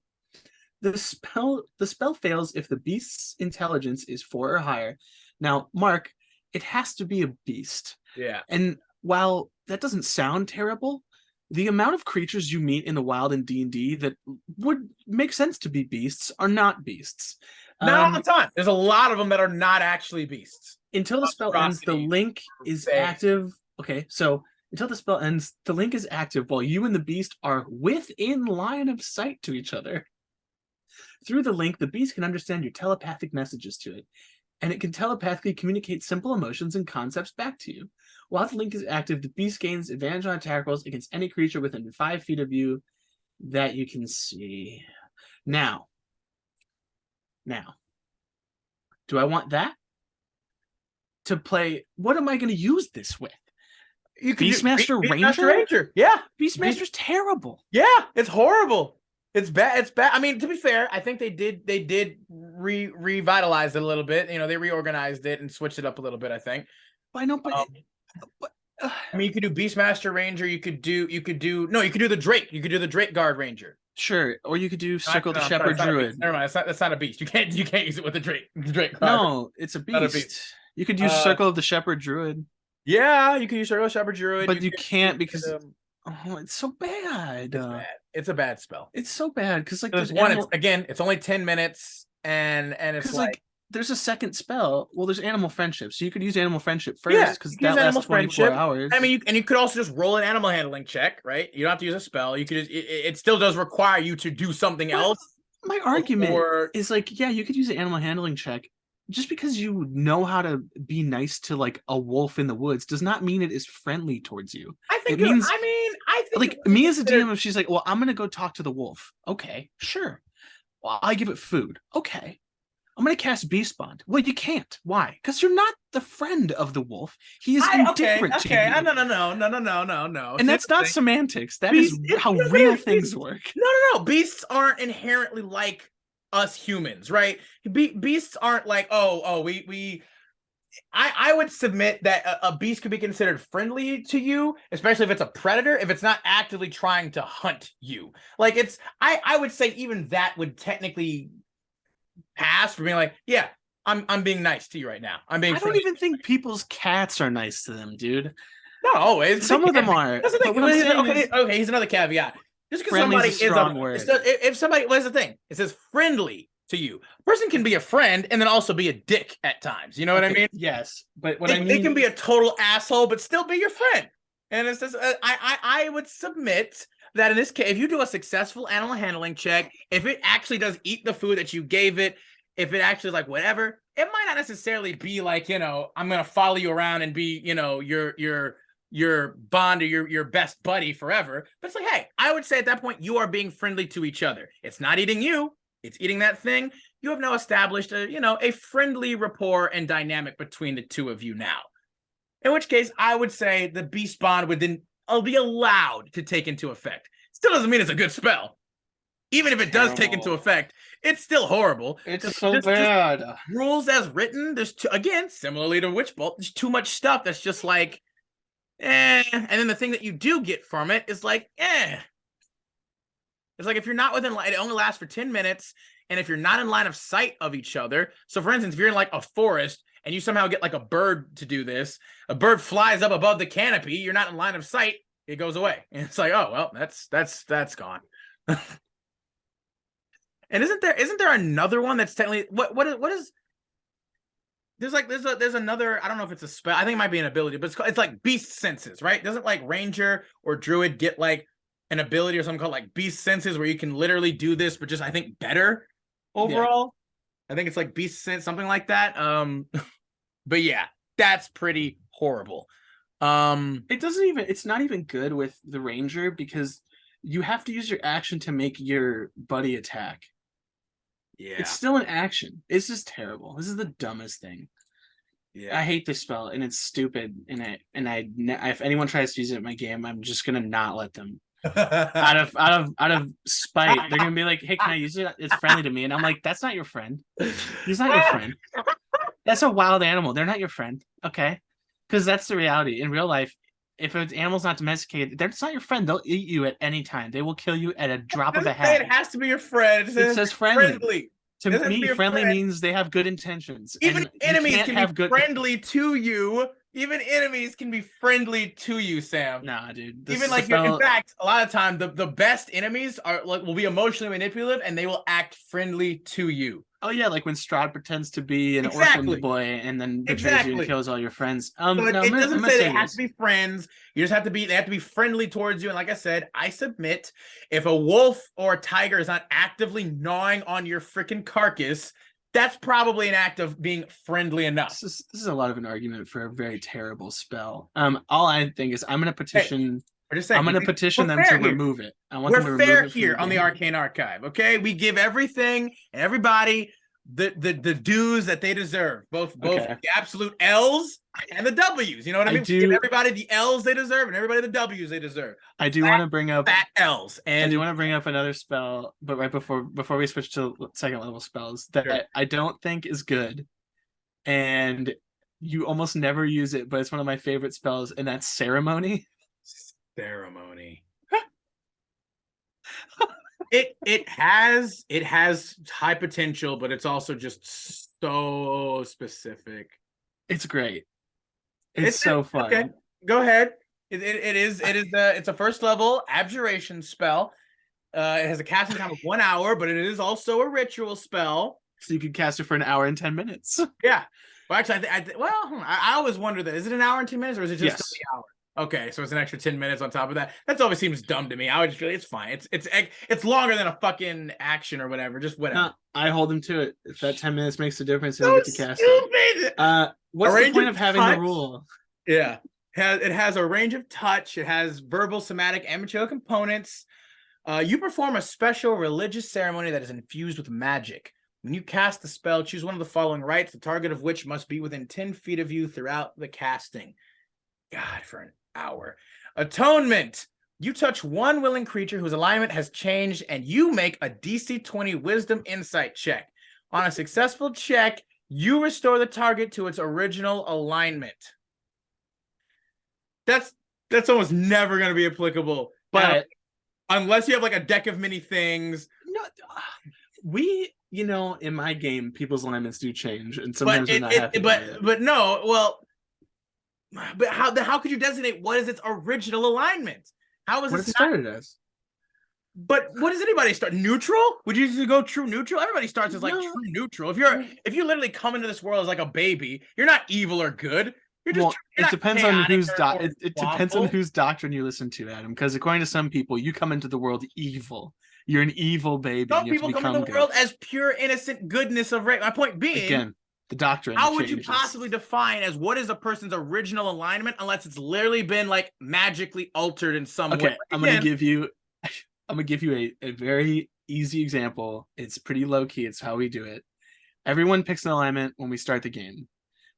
The spell fails if the beast's intelligence is 4 or higher. Now, Mark, it has to be a beast. Yeah. And while that doesn't sound terrible, the amount of creatures you meet in the wild in D&D that would make sense to be beasts are not beasts. Not all the time. There's a lot of them that are not actually beasts. Until the spell ends, the link is active. Okay, so until the spell ends, the link is active while you and the beast are within line of sight to each other. Through the link, the beast can understand your telepathic messages to it, and it can telepathically communicate simple emotions and concepts back to you. While the link is active, the beast gains advantage on attack rolls against any creature within 5 feet of you that you can see. Now, do I want that to play? What am I going to use this with? Beastmaster Ranger? Yeah. Beastmaster's terrible. Yeah, it's horrible. It's bad. It's bad. I mean, to be fair, I think they did revitalize it a little bit. You know, they reorganized it and switched it up a little bit, I think. I know, but I mean, you could do Beastmaster Ranger. You could do the Drake. You could do the Drake Guard Ranger. Sure, or you could do Circle the Shepherd Druid. Never mind, that's not a beast. You can't use it with the Drake. Guard. No, it's a beast. You could use Circle of the Shepherd Druid. Yeah, you can use Circle of the Shepherd Druid, but you can't because it's so bad. It's bad. It's a bad spell. It's so bad because like there's one. It's only 10 minutes, and it's like there's a second spell. Well, there's animal friendship, so you could use animal friendship first because that lasts 24 hours. I mean, you could also just roll an animal handling check, right? You don't have to use a spell. You could just it still does require you to do something else. My argument is like, yeah, you could use an animal handling check. Just because you know how to be nice to like a wolf in the woods does not mean it is friendly towards you. I think like me as a DM, if she's like, well, I'm gonna go talk to the wolf. Okay, sure. Well, I give it food. Okay. I'm gonna cast Beast Bond. Well, you can't. Why? Because you're not the friend of the wolf. He is indifferent to you. No. And that's not semantics. That is how real things work. No. Beasts aren't inherently like us humans, right? Beasts aren't like, I would submit that a beast could be considered friendly to you, especially if it's a predator, if it's not actively trying to hunt you. Like I would say even that would technically pass for being like, yeah, I'm being nice to you right now. I don't even think people's cats are nice to them, dude. Not always. Some of them are. That's the thing. Okay, here's another caveat. Just because somebody is a word. If somebody, what's the thing? It says friendly to you. A person can be a friend and then also be a dick at times. You know what I mean? Yes, but they can be a total asshole but still be your friend. And it says I would submit that in this case, if you do a successful animal handling check, if it actually does eat the food that you gave it, if it actually like whatever, it might not necessarily be like, I'm gonna follow you around and be, your bond or your best buddy forever. But it's like, hey, I would say at that point you are being friendly to each other. It's not eating you, it's eating that thing. You have now established a friendly rapport and dynamic between the two of you now. In which case, I would say the Beast Bond would then be allowed to take into effect. Still doesn't mean it's a good spell. Even if it does take into effect, it's still horrible. It's so bad. Just rules as written, there's again, similarly to Witch Bolt, there's too much stuff that's just like, and then the thing that you do get from it is like, It's like if you're not within light, it only lasts for 10 minutes. And if you're not in line of sight of each other, so for instance, if you're in like a forest and you somehow get like a bird to do this, a bird flies up above the canopy, you're not in line of sight, it goes away. And it's like, oh well, that's gone. And isn't there another one that's technically what is there's another, I don't know if it's a spell, I think it might be an ability, but it's like beast senses, right? Doesn't like ranger or druid get like an ability or something called like beast senses where you can literally do this, but just I think better overall? Yeah. I think it's like beast sense, something like that. But yeah, that's pretty horrible. It's not even good with the ranger because you have to use your action to make your buddy attack. Yeah, it's still an action. It's just terrible. This is the dumbest thing. Yeah, I hate this spell and it's stupid. And if anyone tries to use it in my game, I'm just gonna not let them. out of spite, they're gonna be like, "Hey, can I use it? It's friendly to me." And I'm like, "That's not your friend. He's not your friend. That's a wild animal. They're not your friend, okay?" Because that's the reality in real life. If an animal's not domesticated, they're not your friend. They'll eat you at any time. They will kill you at a drop of a hat. It has to be your friend. It says friendly. To me, friendly means they have good intentions. Even enemies can be friendly to you. Even enemies can be friendly to you, Sam. Nah, dude. Even like in fact, a lot of time the best enemies are like will be emotionally manipulative and they will act friendly to you. Oh yeah, like when Strahd pretends to be an orphan boy and then betrays you and kills all your friends. So it doesn't say they have to be friends. You just have to be. They have to be friendly towards you. And like I said, I submit if a wolf or a tiger is not actively gnawing on your freaking carcass, that's probably an act of being friendly enough. This is a lot of an argument for a very terrible spell. All I think is I'm going to petition. I'm going to petition them to remove it. I want them to remove it. We're fair here on the Arcane Archive, okay? We give everything and everybody the dues that they deserve, both the absolute L's and the W's. You know what I mean? We give everybody the L's they deserve and everybody the W's they deserve. I do want to bring up fat L's, and I do want to bring up another spell, but right before we switch to second level spells that I don't think is good, and you almost never use it, but it's one of my favorite spells, and that's ceremony. Ceremony. It has high potential, but it's also just so specific. It's great. It's so fun. Okay, go ahead. It's a first level abjuration spell. It has a casting time of 1 hour, but it is also a ritual spell. So you can cast it for an hour and 10 minutes. Yeah. Well, actually, I always wonder that. Is it an hour and 2 minutes, or is it just the hour? Okay, so it's an extra 10 minutes on top of that. That always seems dumb to me. I would just feel it's fine. It's longer than a fucking action or whatever. Just whatever. No, I hold them to it. If that 10 minutes makes a difference, they get to cast it. What's the point of having the rule? Yeah. It has a range of touch. It has verbal, somatic, and material components. You perform a special religious ceremony that is infused with magic. When you cast the spell, choose one of the following rites, the target of which must be within 10 feet of you throughout the casting. God, for an hour. Atonement. You touch one willing creature whose alignment has changed, and you make a DC 20 Wisdom Insight check. On a successful check, you restore the target to its original alignment. That's almost never going to be applicable, but unless you have like a deck of many things. No, in my game, people's alignments do change, and sometimes we're not happy. But no, well. But how could you designate what is its original alignment? How is what it started as? But what does anybody start? Neutral? Would you just go true neutral? Everybody starts as like true neutral. If you literally come into this world as like a baby, you're not evil or good. You're just it depends on whose it depends on whose doctrine you listen to, Adam. Because according to some people, you come into the world evil. You're an evil baby. Some people come into the world as pure innocent goodness of right. My point being, again, the doctrine. How would you possibly define as what is a person's original alignment unless it's literally been like magically altered in some way? I'm gonna give you a very easy example. It's pretty low key. It's how we do it. Everyone picks an alignment when we start the game.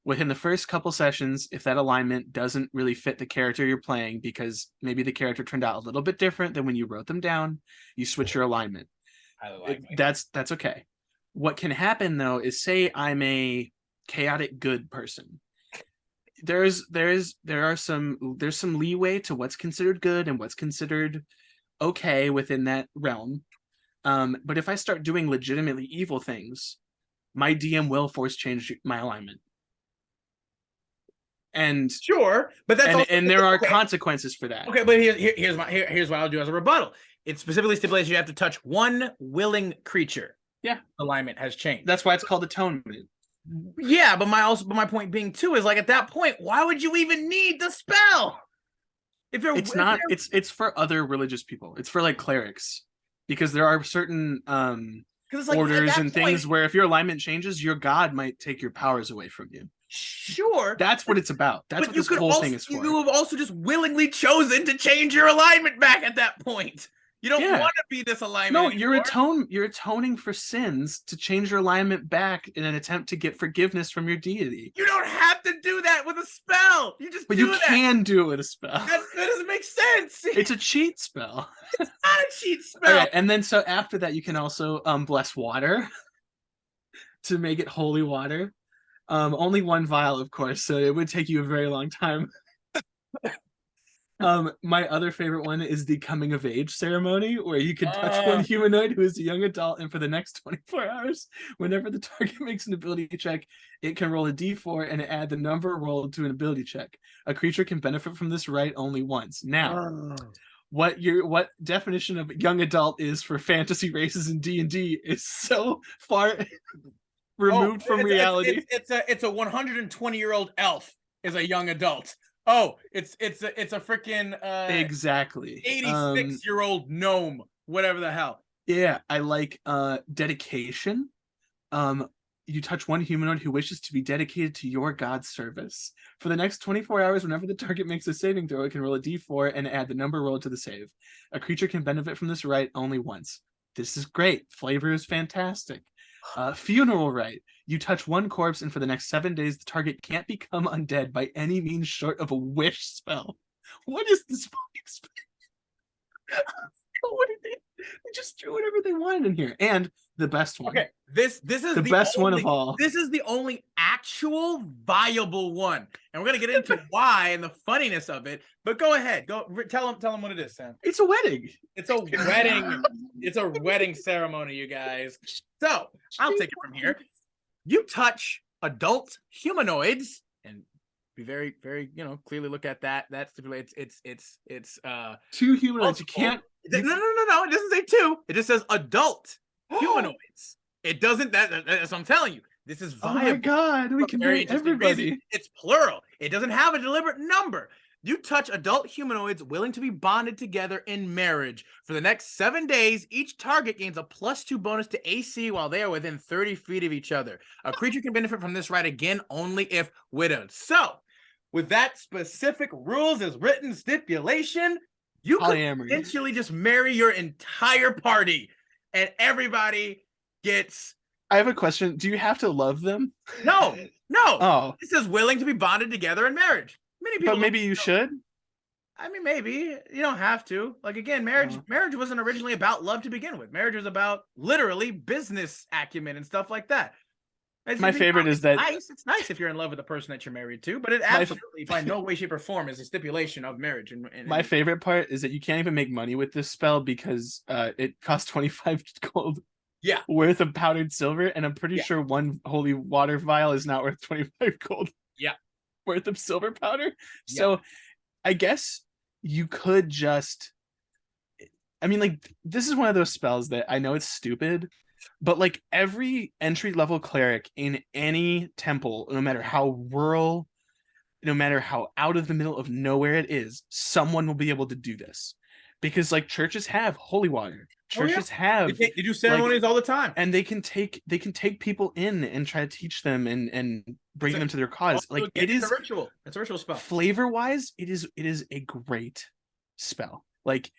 Within the first couple sessions, if that alignment doesn't really fit the character you're playing because maybe the character turned out a little bit different than when you wrote them down, you switch your alignment. That's okay. What can happen though is, say I'm a chaotic good person. There's some leeway to what's considered good and what's considered okay within that realm. But if I start doing legitimately evil things, my DM will force change my alignment. And sure, but that's also, and there are consequences for that. Okay, but here's what I'll do as a rebuttal. It specifically stipulates you have to touch one willing creature. Yeah, alignment has changed. That's why it's called atonement. Yeah, but my point being too is like at that point, why would you even need the spell? If you're, it's not. It's for other religious people. It's for like clerics, because there are certain like, orders and things where if your alignment changes, your god might take your powers away from you. Sure, that's what it's about. That's what this whole thing is for. You have also just willingly chosen to change your alignment back at that point. You don't want to be this alignment. No, anymore. You're atoning for sins to change your alignment back in an attempt to get forgiveness from your deity. You don't have to do that with a spell. But you can do it with a spell. That doesn't make sense. It's a cheat spell. It's not a cheat spell. Okay, and then so after that, you can also bless water to make it holy water. Only one vial, of course, so it would take you a very long time. My other favorite one is the coming of age ceremony, where you can touch one humanoid who is a young adult, and for the next 24 hours, whenever the target makes an ability check, it can roll a d4 and add the number rolled to an ability check. A creature can benefit from this right only once. Now, what definition of young adult is for fantasy races in D&D is so far removed from reality. It's a 120-year-old elf is a young adult. Oh, it's a freaking exactly 86-year-old gnome, whatever the hell. Yeah, I like dedication. You touch one humanoid who wishes to be dedicated to your god's service. For the next 24 hours, whenever the target makes a saving throw, it can roll a d4 and add the number rolled to the save. A creature can benefit from this right only once. This is great. Flavor is fantastic. Funeral rite. You touch one corpse, and for the next 7 days, the target can't become undead by any means short of a wish spell. What is this fucking spell? What did they just threw whatever they wanted in here. And the best one. Okay, this is the best one of all. This is the only actual viable one, and we're gonna get into why and the funniness of it. But go ahead, tell them what it is, Sam. It's a wedding. It's a wedding. It's a wedding ceremony, you guys. So I'll take it from here. You touch adult humanoids, and be very, very, clearly look at that. That stipulates it's two humanoids. You can't. No. It doesn't say two. It just says adult humanoids. It doesn't. That's what I'm telling you. This is viable. Oh my god, we can marry everybody. It's plural. It doesn't have a deliberate number. You touch adult humanoids willing to be bonded together in marriage. For the next 7 days, each target gains a +2 bonus to AC while they are within 30 feet of each other. A creature can benefit from this right again only if widowed. So, with that specific rules as written stipulation, you can potentially just marry your entire party, and everybody gets... I have a question. Do you have to love them? No. Oh. It says willing to be bonded together in marriage. Many people, but maybe you should. I mean, maybe you don't have to. Like again, marriage wasn't originally about love to begin with. Marriage was about literally business acumen and stuff like that. My favorite is that it's nice if you're in love with the person that you're married to, but it absolutely, by no way, shape, or form, is a stipulation of marriage. And my favorite part is that you can't even make money with this spell because it costs 25 gold. Yeah, worth of powdered silver, and I'm pretty sure one holy water vial is not worth 25 gold. Yeah. Worth of silver powder. So I guess you could just, I mean, like, this is one of those spells that I know it's stupid, but like every entry level cleric in any temple, no matter how rural, no matter how out of the middle of nowhere it is, someone will be able to do this, because like churches have holy water. Churches have they do ceremonies all the time, and they can take people in and try to teach them and bring them to their cause. Like it's a ritual. It's a ritual spell. Flavor wise, it is a great spell. Like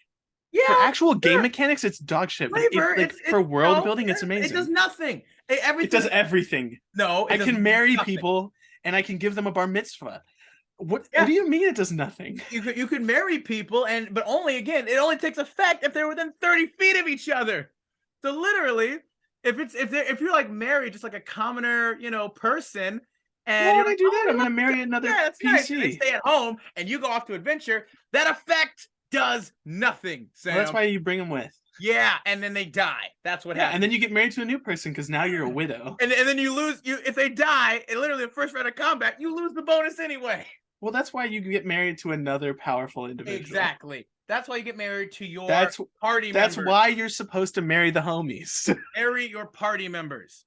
for actual game mechanics, it's dog shit. But for world building, it's amazing. It does nothing. It does everything. No, I can marry people and I can give them a bar mitzvah. What do you mean it does nothing? You could marry people, but only, again, it only takes effect if they're within 30 feet of each other. So literally, if you're like married, just like a commoner, person, and why would I do that? I'm gonna marry another PC. Nice. They stay at home and you go off to adventure. That effect does nothing. Sam. Well, that's why you bring them with. Yeah, and then they die. That's what Yeah, happens. and then you get married to a new person because now you're a widow. And then you lose. If they die, in literally the first round of combat, you lose the bonus anyway. Well, that's why you get married to another powerful individual. Exactly. That's why you get married to your That's party That's members. why you're supposed to marry the homies. Marry your party members.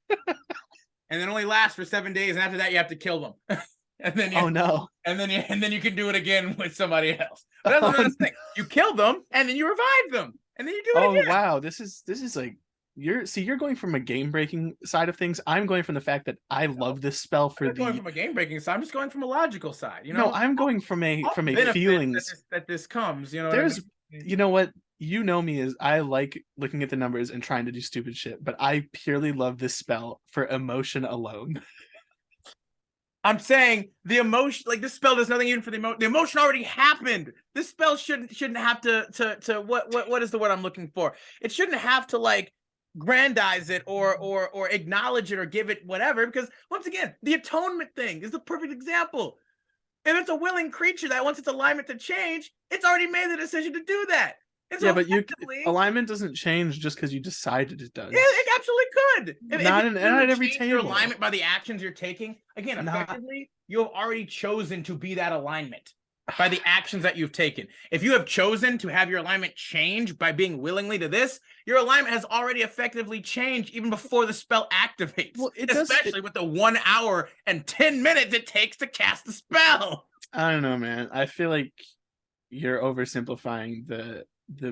And then only lasts for 7 days, and after that you have to kill them. And then Oh no. And then you can do it again with somebody else. But that's another thing. You kill them and then you revive them. And then you do it again. Oh wow, this is like you're going from a game breaking side of things. I'm going from the fact that I love this spell for I'm going from a game breaking side. I'm just going from a logical side. You know, no, I'm going from a feelings that this comes. You know, there's you know what, you know me is I like looking at the numbers and trying to do stupid shit, but I purely love this spell for emotion alone. I'm saying the emotion, like this spell does nothing even for the emotion. The emotion already happened. This spell shouldn't have to what is the word I'm looking for? It shouldn't have to like grandize it or acknowledge it or give it whatever, because once again, the atonement thing is the perfect example. If it's a willing creature that wants its alignment to change, it's already made the decision to do that. And so yeah, but alignment doesn't change just because you decided it does. Yeah, it absolutely could. Not at every change table. your alignment by the actions you're taking. Again, effectively, you have already chosen to be that alignment by the actions that you've taken. If you have chosen to have your alignment change by being willingly to this, your alignment has already effectively changed even before the spell activates. Well, especially with the 1 hour and 10 minutes it takes to cast the spell. I don't know, man. I feel like you're oversimplifying the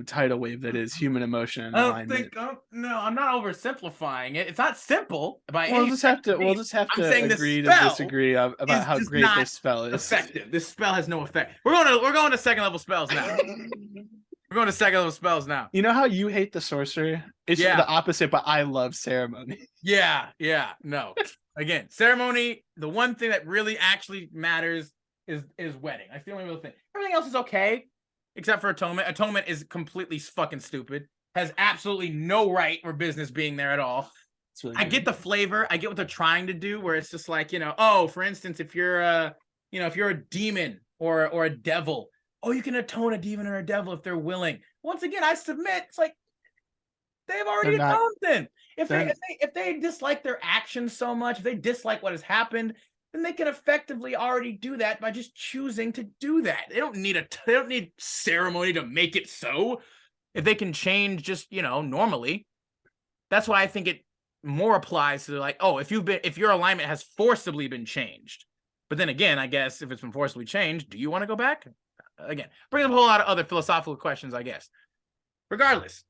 tidal wave that is human emotion and alignment. No, I'm not oversimplifying it. It's not simple by we'll just have to agree to disagree about how great this spell is. Effective. This spell has no effect. We're going to second level spells now. We're going to second level spells now. You know how you hate the sorcerer? It's the opposite, but I love ceremony. Yeah, no. Again, ceremony, the one thing that really actually matters is wedding. That's the only real thing. Everything else is okay. Except for atonement. Atonement is completely fucking stupid. Has absolutely no right or business being there at all. Really I get the flavor. I get what they're trying to do, where it's just like, for instance, if you're a demon or a devil, you can atone a demon or a devil if they're willing. Once again, I submit, it's like they've already atoned then. If they dislike their actions so much, if they dislike what has happened, then they can effectively already do that by just choosing to do that. They don't need ceremony to make it so. If they can change just, normally. That's why I think it more applies to like, if your alignment has forcibly been changed. But then again, I guess if it's been forcibly changed, do you want to go back? Again, brings up a whole lot of other philosophical questions, I guess. Regardless,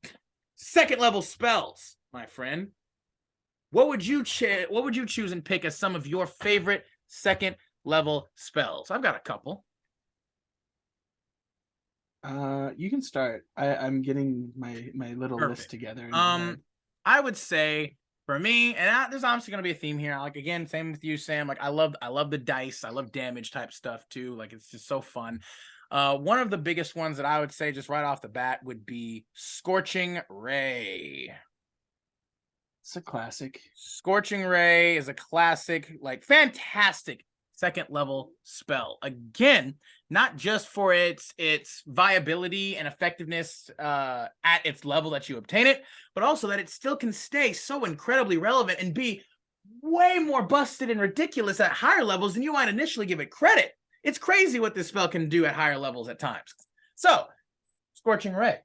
second level spells, my friend. What would you choose and pick as some of your favorite second level spells? I've got a couple. You can start. I'm getting my little list together. I would say for me, and there's obviously going to be a theme here. Like again, same with you, Sam. Like I love the dice. I love damage type stuff too. Like it's just so fun. One of the biggest ones that I would say just right off the bat would be Scorching Ray. It's a classic. Scorching Ray is a classic, like fantastic second level spell. Again, not just for its viability and effectiveness at its level that you obtain it, but also that it still can stay so incredibly relevant and be way more busted and ridiculous at higher levels than you might initially give it credit. It's crazy what this spell can do at higher levels at times. So, Scorching Ray.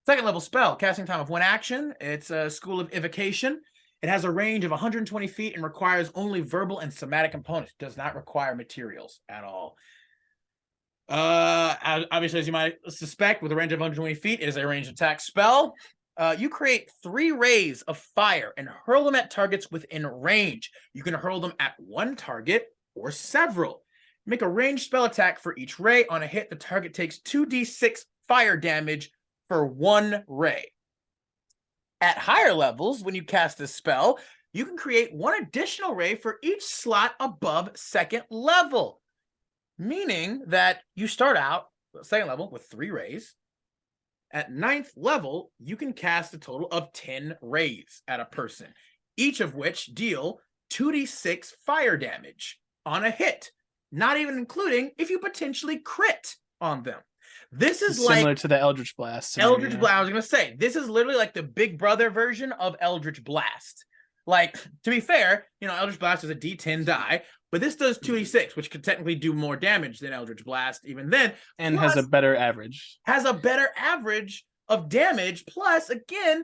Second level spell, casting time of 1 action. It's a School of Evocation. It has a range of 120 feet and requires only verbal and somatic components. It does not require materials at all. Obviously, as you might suspect, with a range of 120 feet, it is a ranged attack spell. You create 3 rays of fire and hurl them at targets within range. You can hurl them at one target or several. Make a ranged spell attack for each ray. On a hit, the target takes 2d6 fire damage for 1 ray. At higher levels, when you cast this spell, you can create 1 additional ray for each slot above second level. Meaning that you start out second level with 3 rays. At 9th level, you can cast a total of 10 rays at a person, each of which deal 2d6 fire damage on a hit, not even including if you potentially crit on them. This is similar like to the Eldritch Blast scenario. Eldritch Blast. I was gonna say this is literally like the Big Brother version of Eldritch Blast. Like, to be fair, you know, Eldritch Blast is a D10 die, but this does 2d6, which could technically do more damage than Eldritch Blast even then. And has a better average. Has a better average of damage, plus, again,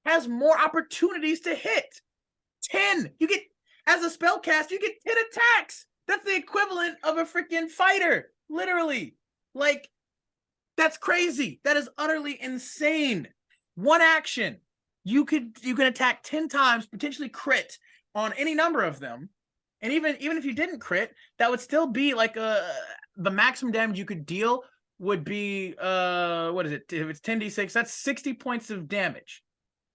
has more opportunities to hit. 10. You get, as a spellcaster, you get 10 attacks. That's the equivalent of a freaking fighter, literally. Like, that's crazy. That is utterly insane. One action. You can attack 10 times, potentially crit on any number of them. And even if you didn't crit, that would still be like the maximum damage you could deal would be what is it? If it's 10d6, that's 60 points of damage.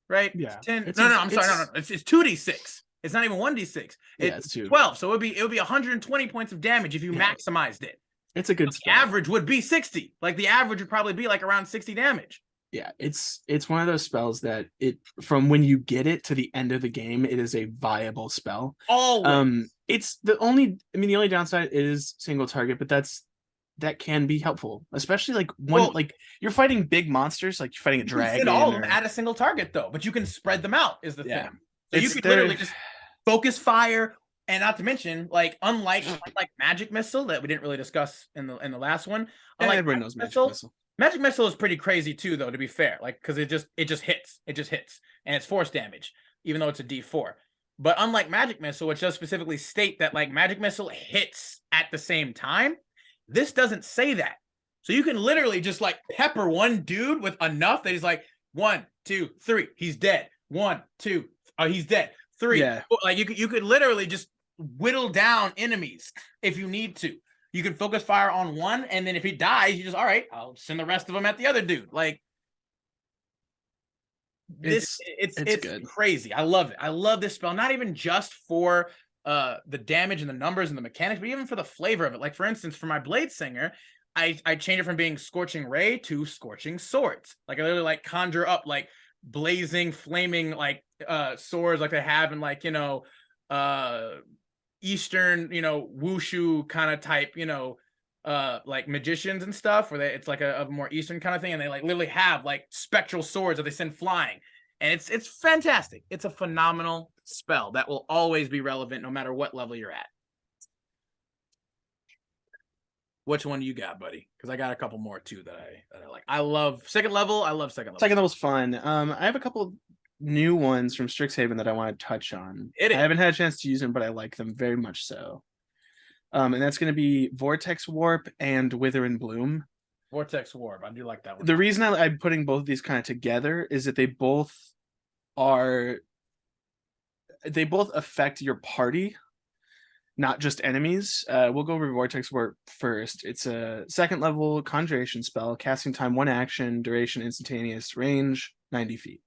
Right? Yeah. It's 10. I'm sorry. No. It's 2d6. It's not even 1d6. It's 2. 12. So it would be 120 points of damage if you maximized it. It's a good spell. The average would be 60. Like the average would probably be like around 60 damage. Yeah, it's one of those spells that from when you get it to the end of the game, it is a viable spell. Always. It's the only downside is single target, but that can be helpful, especially like like you're fighting big monsters, like you're fighting a dragon. You all of them at a single target though, but you can spread them out is the thing. So you could literally just focus fire, and not to mention, like unlike Magic Missile that we didn't really discuss in the last one. Unlike everyone knows Magic Missile. Magic Missile is pretty crazy too, though, to be fair. Like, because it just hits. It just hits. And it's force damage, even though it's a D4. But unlike Magic Missile, which does specifically state that like Magic Missile hits at the same time, this doesn't say that. So you can literally just like pepper one dude with enough that he's like 1, 2, 3, he's dead. 1, 2, he's dead. 3. Yeah. Like you could literally just whittle down enemies if you need to. You can focus fire on one, and then if he dies, you just, all right, I'll send the rest of them at the other dude. Like, it's good. Crazy. I love it. I love this spell, not even just for the damage and the numbers and the mechanics, but even for the flavor of it. Like, for instance, for my Blade Singer, I changed it from being Scorching Ray to Scorching Swords. Like, I literally like conjure up like blazing, flaming like swords like they have in like, you know, Eastern, you know, wushu kind of type, you know, like magicians and stuff, where it's like a more Eastern kind of thing, and they like literally have like spectral swords that they send flying, and it's fantastic. It's a phenomenal spell that will always be relevant no matter what level you're at. Which one do you got, buddy? Because I got a couple more too that I like. I love second level. Second level's fun. I have a couple new ones from Strixhaven that I want to touch on. I haven't had a chance to use them, but I like them very much so. And that's going to be Vortex Warp and Wither and Bloom. Vortex Warp, I do like that one. The reason I'm putting both of these kind of together is that they both affect your party, not just enemies. We'll go over Vortex Warp first. It's a second level conjuration spell, casting time 1 action, duration instantaneous, range 90 feet.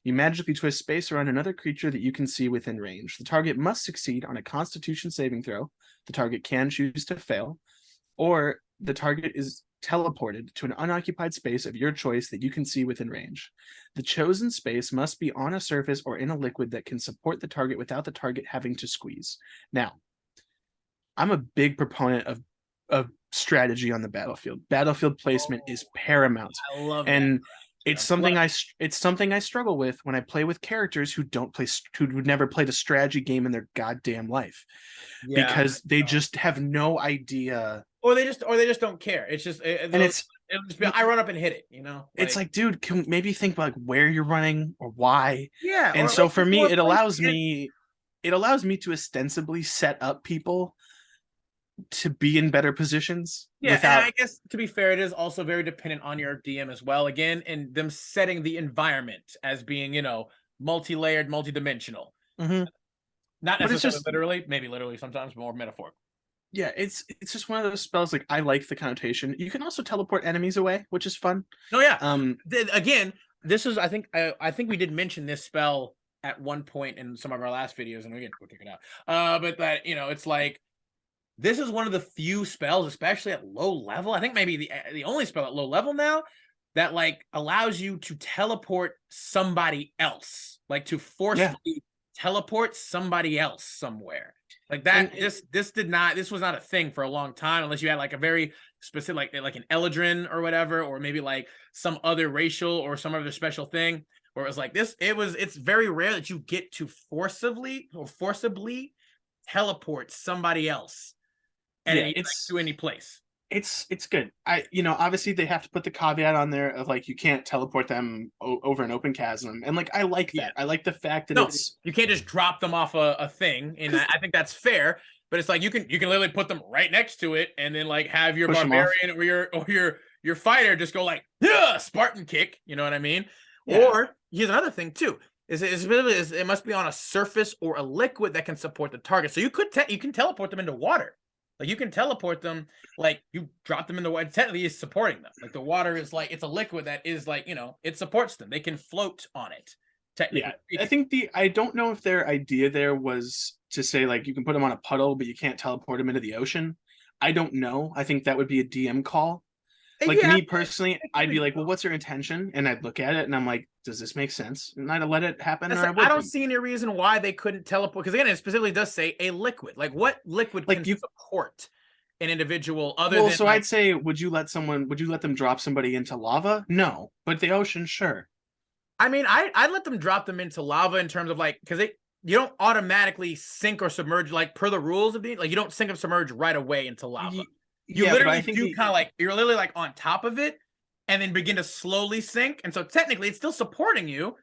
You magically twist space around another creature that you can see within range. The target must succeed on a Constitution saving throw. The target can choose to fail, or the target is teleported to an unoccupied space of your choice that you can see within range. The chosen space must be on a surface or in a liquid that can support the target without the target having to squeeze. Now, I'm a big proponent of strategy on the battlefield. Battlefield placement is paramount. I love and that. It's something I struggle with when I play with characters who never played a strategy game in their goddamn life, because they just have no idea, or they just don't care. It's just I run up and hit it, you know. It's like, dude, can maybe think about like where you're running or why. Yeah, and so for me, it allows me to ostensibly set up people to be in better positions. Yeah, and I guess to be fair, it is also very dependent on your DM as well. Again, and them setting the environment as being, you know, multi-layered, multi-dimensional. Mm-hmm. Not necessarily literally, maybe literally sometimes, but more metaphorical. Yeah, it's just one of those spells. Like, I like the connotation. You can also teleport enemies away, which is fun. Oh yeah. Again, this is I think we did mention this spell at one point in some of our last videos, and again, we'll check it out. But that, you know, it's like, this is one of the few spells, especially at low level. I think maybe the only spell at low level now that like allows you to teleport somebody else, like to forcefully teleport somebody else somewhere. Like that, this was not a thing for a long time unless you had like a very specific, like an Eldrin or whatever, or maybe like some other racial or some other special thing where it was like this. It's very rare that you get to forcibly teleport somebody else at to any place. It's good. Obviously they have to put the caveat on there of like you can't teleport them over an open chasm, and like I like that. I like the fact that you can't just drop them off a thing, and I think that's fair. But it's like you can literally put them right next to it, and then like have your barbarian or your fighter just go like Spartan kick. You know what I mean? Yeah. Or here's another thing too. It must be on a surface or a liquid that can support the target. So you can teleport them into water. Like you can teleport them, like you drop them in the water. Technically, it's supporting them. Like the water is like it's a liquid that is like it supports them. They can float on it. Technically, I think I don't know if their idea there was to say like you can put them on a puddle, but you can't teleport them into the ocean. I don't know. I think that would be a DM call. Like me personally, I'd be like, well, what's your intention? And I'd look at it and I'm like, does this make sense? And I'd let it happen. I don't see any reason why they couldn't teleport. Because again, it specifically does say a liquid. Like what liquid can support an individual other than so I'd say, would you let them drop somebody into lava? No. But the ocean, sure. I mean, I'd let them drop them into lava in terms of like, because you don't automatically sink or submerge like per the rules of the like you don't sink or submerge right away into lava. You literally do kind of like you're literally like on top of it and then begin to slowly sink. And so technically it's still supporting you.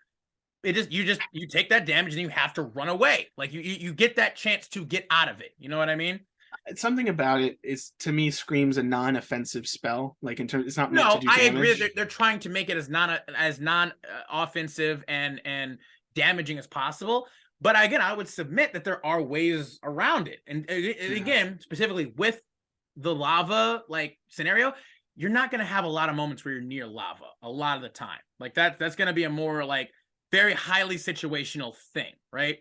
You take that damage and you have to run away. Like you get that chance to get out of it. You know what I mean? Something about it is to me screams a non-offensive spell. Like in terms, it's not meant to do damage. I agree that they're trying to make it as non-offensive and damaging as possible. But again, I would submit that there are ways around it. And again, specifically with the lava like scenario, you're not going to have a lot of moments where you're near lava a lot of the time. Like that's going to be a more like very highly situational thing, right?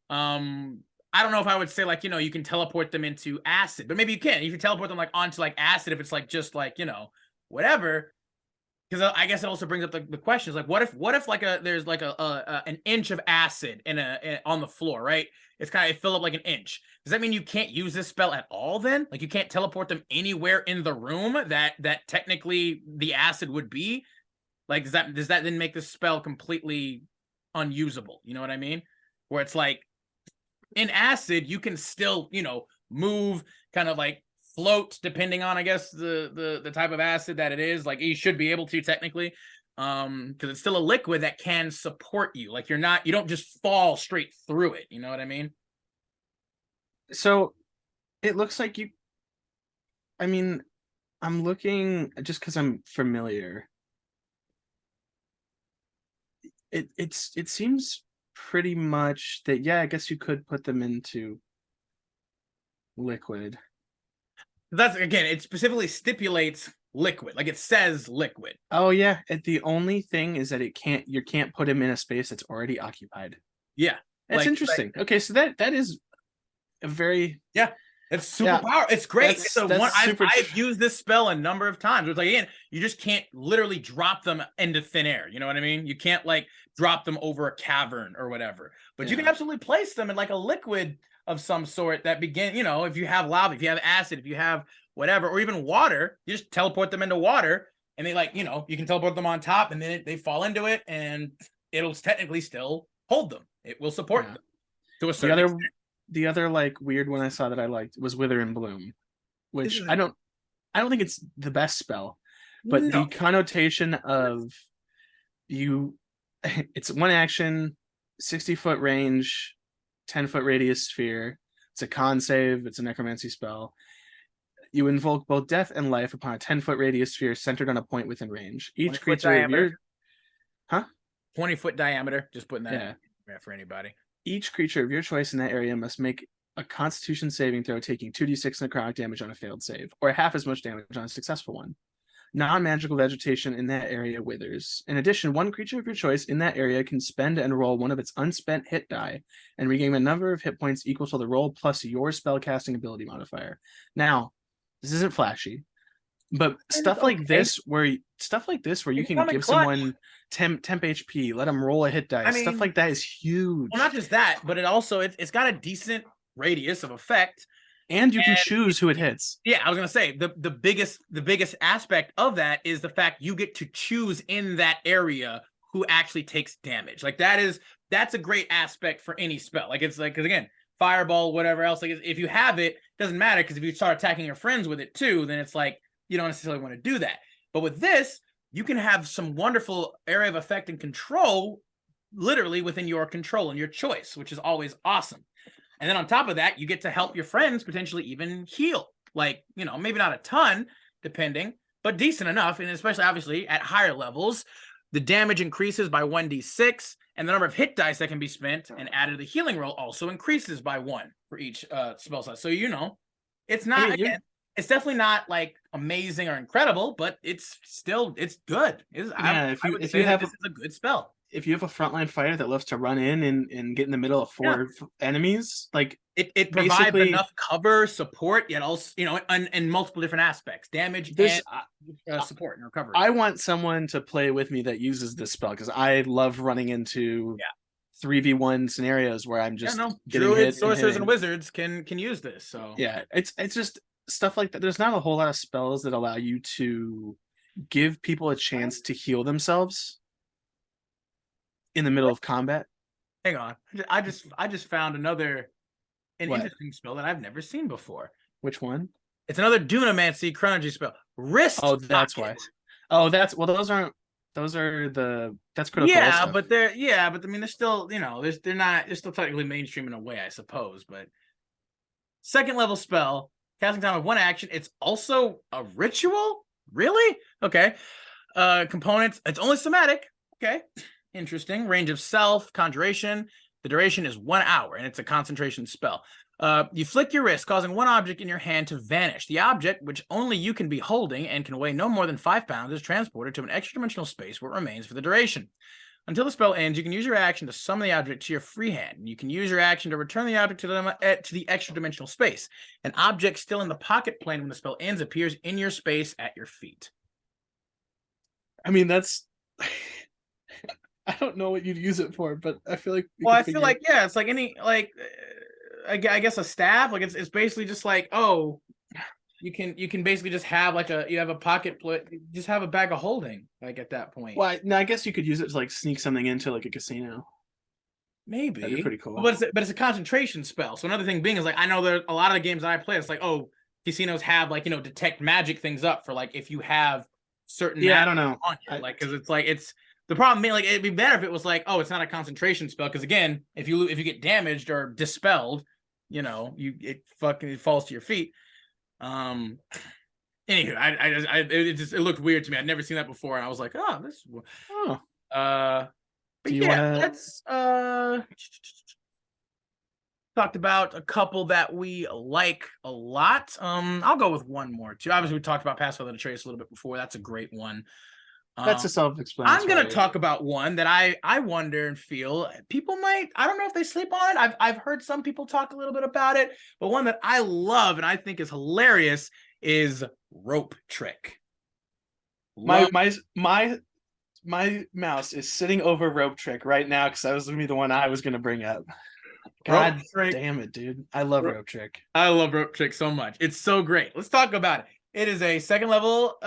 I don't know if I would say like, you can teleport them into acid, but maybe you can. You can teleport them like onto like acid if it's like just like, whatever. Because I guess it also brings up the questions like, what if like there's like an inch of acid on the floor, right? It fill up like an inch. Does that mean you can't use this spell at all then? Like you can't teleport them anywhere in the room that technically the acid would be? Like does that then make this spell completely unusable? You know what I mean? Where it's like in acid, you can still, move, kind of like float depending on I guess the type of acid that it is. Like you should be able to technically because it's still a liquid that can support you. Like you don't just fall straight through it. You know what I mean? So it looks like I'm looking just because I'm familiar. It seems pretty much that I guess you could put them into liquid. That's again, it specifically stipulates liquid, like it says liquid. Oh yeah, the only thing is that you can't put him in a space that's already occupied. Yeah, that's interesting. Okay, so that is a very it's super powerful. It's great. I've used this spell a number of times. It's like again, you just can't literally drop them into thin air. You know what I mean? You can't like drop them over a cavern or whatever. But you can absolutely place them in like a liquid of some sort that if you have lava, if you have acid, if you have whatever, or even water, you just teleport them into water and they like, you can teleport them on top and then they fall into it and it'll technically still hold them. It will support them to a certain extent. The other like weird one I saw that I liked was Wither and Bloom, which I don't think it's the best spell, but the connotation of it's one action, 60-foot range, 10-foot radius sphere. It's a con save. It's a necromancy spell. You invoke both death and life upon a 10-foot radius sphere centered on a point within range. Each creature of your 20-foot diameter. Just putting that in for anybody. Each creature of your choice in that area must make a Constitution saving throw, taking 2d6 necrotic damage on a failed save, or half as much damage on a successful one. Non-magical vegetation in that area withers. In addition, one creature of your choice in that area can spend and roll one of its unspent hit die and regain a number of hit points equal to the roll plus your spellcasting ability modifier. Now, this isn't flashy, but stuff like this where you can give someone temp HP, let them roll a hit die, stuff like that is huge. Well, not just that, but it's got a decent radius of effect. And you can choose who it hits. Yeah, I was gonna say the biggest aspect of that is the fact you get to choose in that area who actually takes damage. Like that's a great aspect for any spell. Like it's like, because again, fireball, whatever else, like if you have it, doesn't matter, because if you start attacking your friends with it too, then it's like you don't necessarily want to do that. But with this, you can have some wonderful area of effect and control literally within your control and your choice, which is always awesome. And then on top of that, you get to help your friends potentially even heal. Like, you know, maybe not a ton, depending, but decent enough. And especially, obviously, at higher levels, the damage increases by 1d6, and the number of hit dice that can be spent and added to the healing roll also increases by 1 for each spell slot. So, you know, it's not, again, it's definitely not like amazing or incredible, but it's still, it's good. I would say that this is a good spell. If you have a frontline fighter that loves to run in and get in the middle of 4 enemies, like it provides enough cover, support, yet also, you know, and multiple different aspects, damage and support and recovery. I want someone to play with me that uses this spell, because I love running into 3v1 scenarios where I'm just druids, sorcerers, and wizards can use this. So yeah, it's just stuff like that. There's not a whole lot of spells that allow you to give people a chance to heal themselves in the middle of combat. Hang on, I just found an interesting spell that I've never seen before. Which one? It's another Dunamancy chronology spell. Wrist. Oh, that's why. Oh, that's those are that's critical. Yeah, also. but I mean, they're still, you know, they're still technically mainstream in a way, I suppose. But second level spell, casting time of 1 action. It's also a ritual. Really? Okay. Components. It's only somatic. Okay. Interesting. Range of self, conjuration. The duration is 1 hour, and it's a concentration spell. You flick your wrist, causing 1 object in your hand to vanish. The object, which only you can be holding and can weigh no more than 5 pounds, is transported to an extra-dimensional space where it remains for the duration. Until the spell ends, you can use your action to summon the object to your free hand. And you can use your action to return the object to the extra-dimensional space. An object still in the pocket plane when the spell ends appears in your space at your feet. I mean, that's... I don't know what you'd use it for, but I feel like... yeah, it's like any, like, I guess a staff. Like, it's basically just like, oh, you can basically just have like you have a pocket plate, just have a bag of holding, like, at that point. Well, no, I guess you could use it to like sneak something into like a casino. Maybe. That'd be pretty cool. But it's a concentration spell. So another thing being is, like, I know there a lot of the games that I play, it's like, oh, casinos have, like, you know, detect magic things up for, like, if you have certain I don't know on you. Like, because it's like, it's the problem, like, it'd be better if it was like, oh, it's not a concentration spell, because again, if you get damaged or dispelled, you know, it falls to your feet. Anywho, it looked weird to me. I'd never seen that before, and I was like, oh, this. Oh. But yeah, let's talked about a couple that we like a lot. I'll go with one more too. Obviously, we talked about Pass Without a Trace a little bit before. That's a great one. That's a self-explanatory. I'm gonna talk about one that I wonder and feel people might. I don't know if they sleep on it. I've heard some people talk a little bit about it, but one that I love and I think is hilarious is Rope Trick. My mouse is sitting over Rope Trick right now because that was gonna be the one I was gonna bring up. God damn it, dude! I love Rope Trick. I love Rope Trick so much. It's so great. Let's talk about it. It is a 2nd level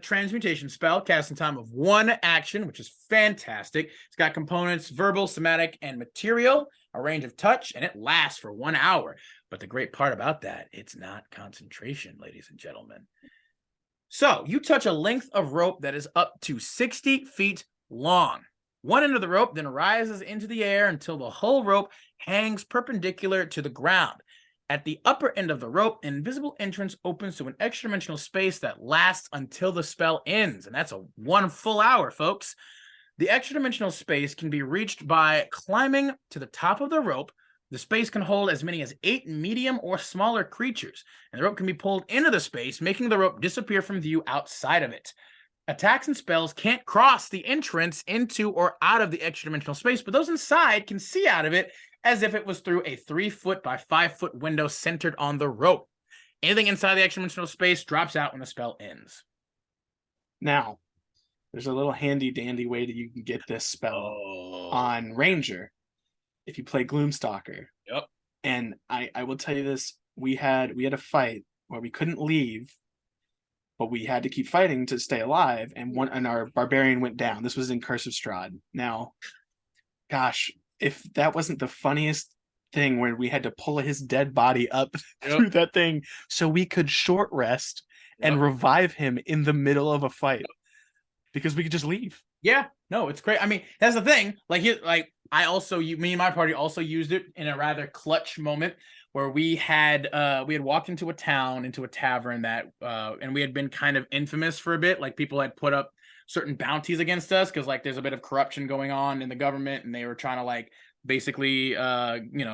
transmutation spell, casting time of 1 action, which is fantastic. It's got components, verbal, somatic, and material, a range of touch, and it lasts for 1 hour. But the great part about that, it's not concentration, ladies and gentlemen. So you touch a length of rope that is up to 60 feet long. One end of the rope then rises into the air until the whole rope hangs perpendicular to the ground. At the upper end of the rope, an invisible entrance opens to an extra-dimensional space that lasts until the spell ends. And that's 1 full hour, folks. The extra-dimensional space can be reached by climbing to the top of the rope. The space can hold as many as 8 medium or smaller creatures. And the rope can be pulled into the space, making the rope disappear from view outside of it. Attacks and spells can't cross the entrance into or out of the extra-dimensional space, but those inside can see out of it as if it was through a 3-foot by 5-foot window centered on the rope. Anything inside the extra-dimensional space drops out when the spell ends. Now, there's a little handy-dandy way that you can get this spell on Ranger if you play Gloomstalker. Yep. And I will tell you this: we had a fight where we couldn't leave, but we had to keep fighting to stay alive. And our barbarian went down. This was in Curse of Strahd. Now, gosh, if that wasn't the funniest thing where we had to pull his dead body up through that thing so we could short rest and revive him in the middle of a fight because we could just leave. Yeah, no, it's great. I mean, that's the thing. Like, me and my party also used it in a rather clutch moment where we had walked into a tavern that and we had been kind of infamous for a bit. Like, people had put up certain bounties against us because like there's a bit of corruption going on in the government, and they were trying to like basically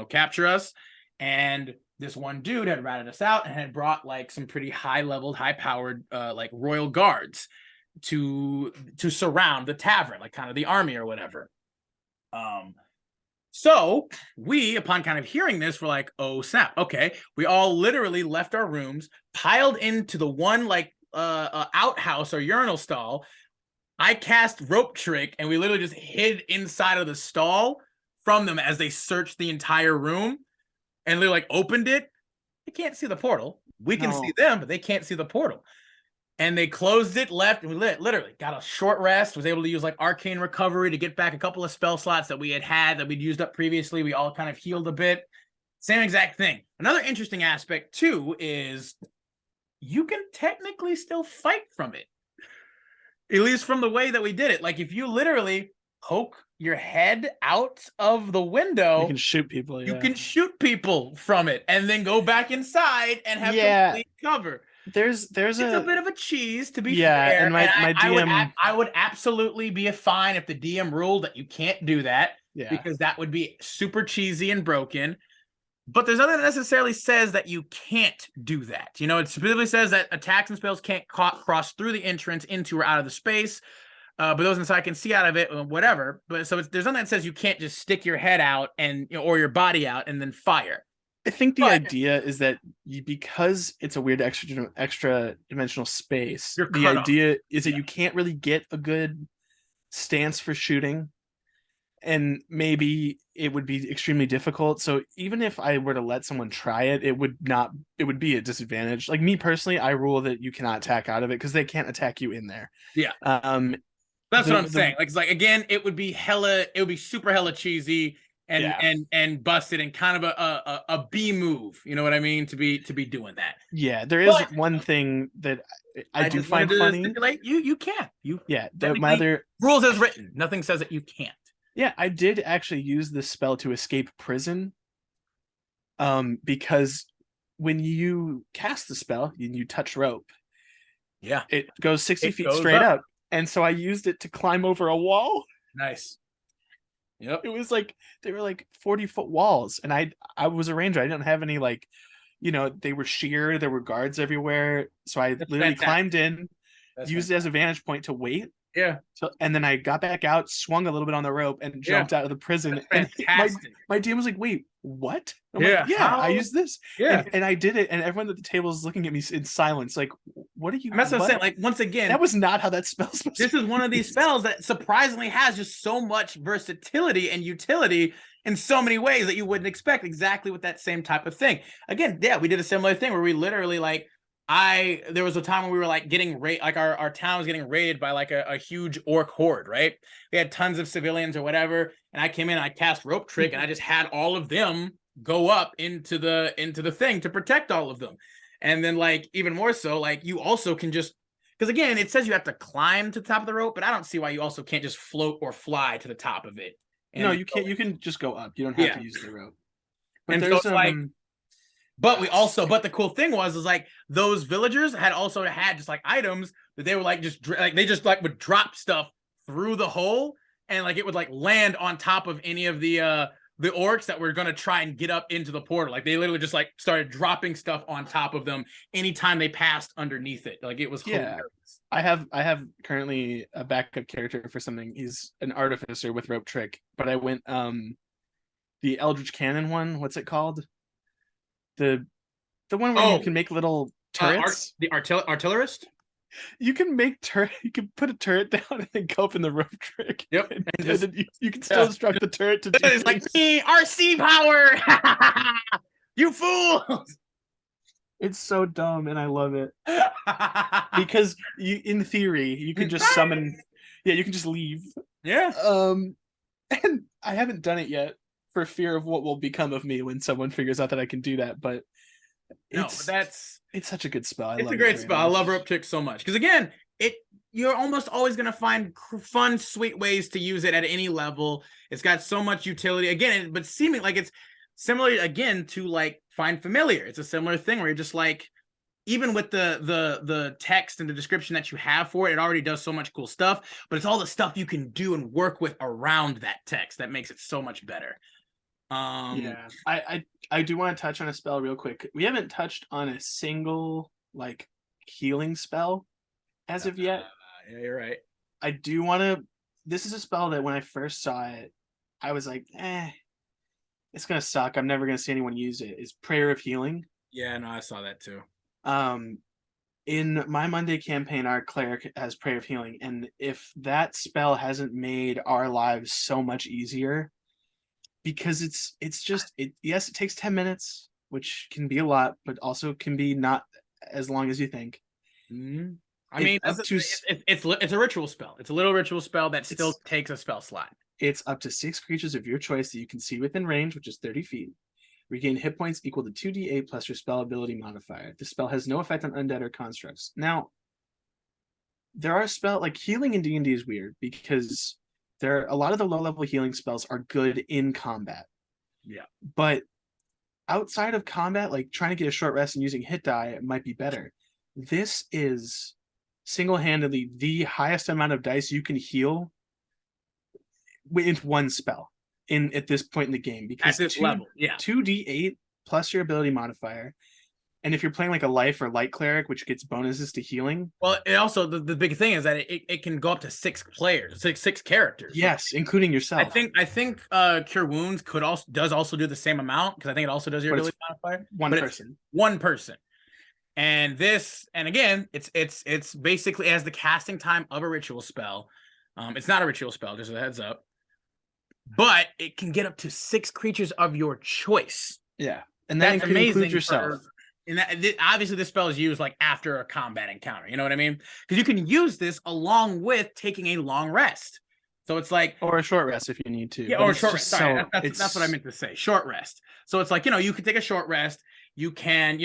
capture us. And this one dude had ratted us out and had brought like some pretty high powered like royal guards to surround the tavern, like kind of the army or whatever. So we, upon kind of hearing this, were like, oh snap, okay. We all literally left our rooms, piled into the one like outhouse or urinal stall. I cast rope trick, and we literally just hid inside of the stall from them as they searched the entire room, and they like opened it. They can't see the portal. We can see them, but they can't see the portal. And they closed it, left, and we literally got a short rest, was able to use like arcane recovery to get back a couple of spell slots that we'd used up previously. We all kind of healed a bit. Same exact thing. Another interesting aspect too is you can technically still fight from it. At least from the way that we did it. Like, if you literally poke your head out of the window, you can shoot people. You can shoot people from it and then go back inside and have complete cover. There's it's a bit of a cheese, to be fair. And my DM, I would absolutely be fine if the DM ruled that you can't do that, because that would be super cheesy and broken. But there's nothing that necessarily says that you can't do that. You know, it specifically says that attacks and spells can't cross through the entrance into or out of the space. But those inside can see out of it, whatever. But so there's nothing that says you can't just stick your head out and or your body out and then fire. I think the idea is that because it's a weird extra dimensional space, the idea is that you can't really get a good stance for shooting, and maybe it would be extremely difficult. So even if I were to let someone try it, it would be a disadvantage. Like, me personally, I rule that you cannot attack out of it because they can't attack you in there. Yeah. That's what I'm saying. Like, it's like, again, it would be super hella cheesy and busted and kind of a B move. You know what I mean? To be doing that. Yeah, there is one thing that I do find funny. You can't. Rules as written. Nothing says that you can't. Yeah, I did actually use this spell to escape prison. Because when you cast the spell and you touch rope, it goes 60 feet straight up. And so I used it to climb over a wall. Nice. Yep. It was like they were like 40-foot walls, and I was a ranger. I didn't have any they were sheer. There were guards everywhere. So I literally climbed in, used it as a vantage point to wait. Yeah. So, and then I got back out, swung a little bit on the rope, and jumped out of the prison. And my DM was like, "Wait, what?" I'm like, I used this. Yeah. And I did it, and everyone at the table is looking at me in silence, like, "What are you?" That's what I'm saying. Like, once again, that was not how that spell's supposed to be. This is one of these spells that surprisingly has just so much versatility and utility in so many ways that you wouldn't expect. Exactly with that same type of thing. Again, we did a similar thing where we literally there was a time when we were like getting raided, like our town was getting raided by like a huge orc horde, right? We had tons of civilians or whatever, and I came in and I cast rope trick and I just had all of them go up into the thing to protect all of them. And then like even more so, like you also can just, because again, it says you have to climb to the top of the rope, but I don't see why you also can't just float or fly to the top of it. No, you can't. You can just go up. You don't have to use the rope. But and so it's like, but the cool thing was like those villagers had also had just like items that they were like would drop stuff through the hole, and like it would like land on top of any of the orcs that were going to try and get up into the portal. Like they literally just like started dropping stuff on top of them anytime they passed underneath it. Like it was hilarious. I have currently a backup character for something. He's an artificer with rope trick, but I went the Eldritch Cannon one. What's it called? The one where you can make little turrets. The artillerist. You can make you can put a turret down and then go up in the rope trick. Yep. And just- then you can still instruct the turret to do It's like things. me, RC power. You fools. It's so dumb and I love it. Because you, in theory, you can just summon. Yeah, you can just leave. Yeah. And I haven't done it yet for fear of what will become of me when someone figures out that I can do that. But No, it's it's such a good spell. I it's love a it great very spell. I much. love rope trick so much because again, you're almost always gonna find fun, sweet ways to use it at any level. It's got so much utility again, but seeming like it's similar again to like Find Familiar. It's a similar thing where you're just like, even with the text and the description that you have for it, it already does so much cool stuff. But it's all the stuff you can do and work with around that text that makes it so much better. Yeah, I do want to touch on a spell real quick. We haven't touched on a single like healing spell as of yet. Yeah, you're right. I do want to. This is a spell that when I first saw it, I was like, it's gonna suck. I'm never gonna see anyone use it. Is Prayer of Healing. Yeah, no, I saw that too. In my Monday campaign, our cleric has Prayer of Healing, and if that spell hasn't made our lives so much easier, because it's just yes, it takes 10 minutes, which can be a lot, but also can be not as long as you think. Mm-hmm. I mean, it's a ritual spell. It's a little ritual spell that still takes a spell slot. It's up to 6 creatures of your choice that you can see within range, which is 30 feet. Regain hit points equal to 2d8 plus your spell ability modifier. The spell has no effect on undead or constructs. Now, there are spells like healing in D&D is weird because a lot of the low-level healing spells are good in combat. Yeah. But outside of combat, like trying to get a short rest and using hit die might be better. This is single-handedly the highest amount of dice you can heal with one spell at this point in the game, because at this level, 2d8 plus your ability modifier, and if you're playing like a life or light cleric, which gets bonuses to healing. Well, it also the big thing is that it can go up to 6 players, six characters. Yes, so, including yourself. I think Cure Wounds does also do the same amount because I think it also does your ability modifier. One person. And again, it's basically as the casting time of a ritual spell. It's not a ritual spell, just a heads up. But it can get up to 6 creatures of your choice. Yeah, and that can include yourself. And obviously, this spell is used like after a combat encounter. You know what I mean? Because you can use this along with taking a long rest. So it's like, or a short rest if you need to. Yeah, or a short rest. Sorry, that's what I meant to say. Short rest. So it's like, you can take a short rest. You can,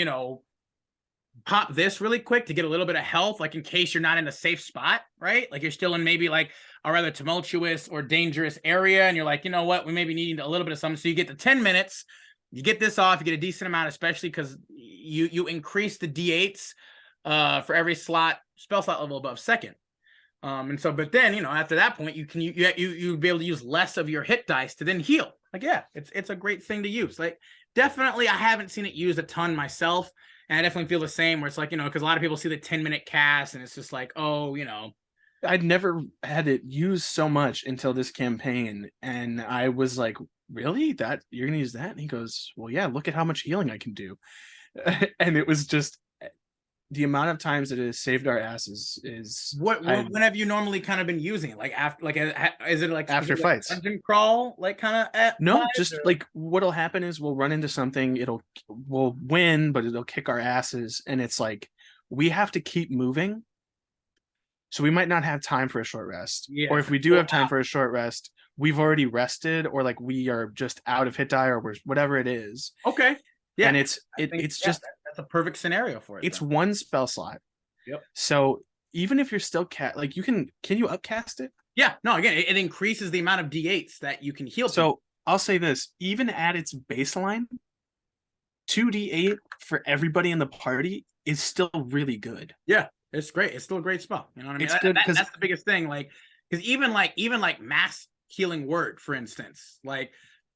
pop this really quick to get a little bit of health, like in case you're not in a safe spot, right? Like you're still in maybe like a rather tumultuous or dangerous area, and you're like, you know what, we maybe need a little bit of something. So you get the 10 minutes, you get this off, you get a decent amount, especially because you increase the d8s for every spell slot level above second. But then after that point, you be able to use less of your hit dice to then heal. Like, yeah, it's a great thing to use. Like, definitely, I haven't seen it used a ton myself. And I definitely feel the same where it's like, because a lot of people see the 10-minute cast and it's just like, oh, I'd never had it used so much until this campaign. And I was like, really? That you're going to use that? And he goes, well, yeah, look at how much healing I can do. And it was just the amount of times that it has saved our asses is when have you normally kind of been using it? Like after, like, is it like after fights, dungeon crawl, like kind of no, just like what'll happen is we'll run into something, we'll win, but it'll kick our asses, and it's like we have to keep moving, so we might not have time for a short rest, or if we do have time for a short rest, we've already rested, or like we are just out of hit die, or whatever it is. Okay. Yeah, and it's just that's a perfect scenario for it. It's one spell slot. Yep. So even if you're still like you can you upcast it? Yeah. No. Again, it increases the amount of d8s that you can heal. So I'll say this: even at its baseline, 2d8 for everybody in the party is still really good. Yeah, it's great. It's still a great spell. You know what I mean? It's good because that's the biggest thing. Like, because even like mass healing word, for instance, like.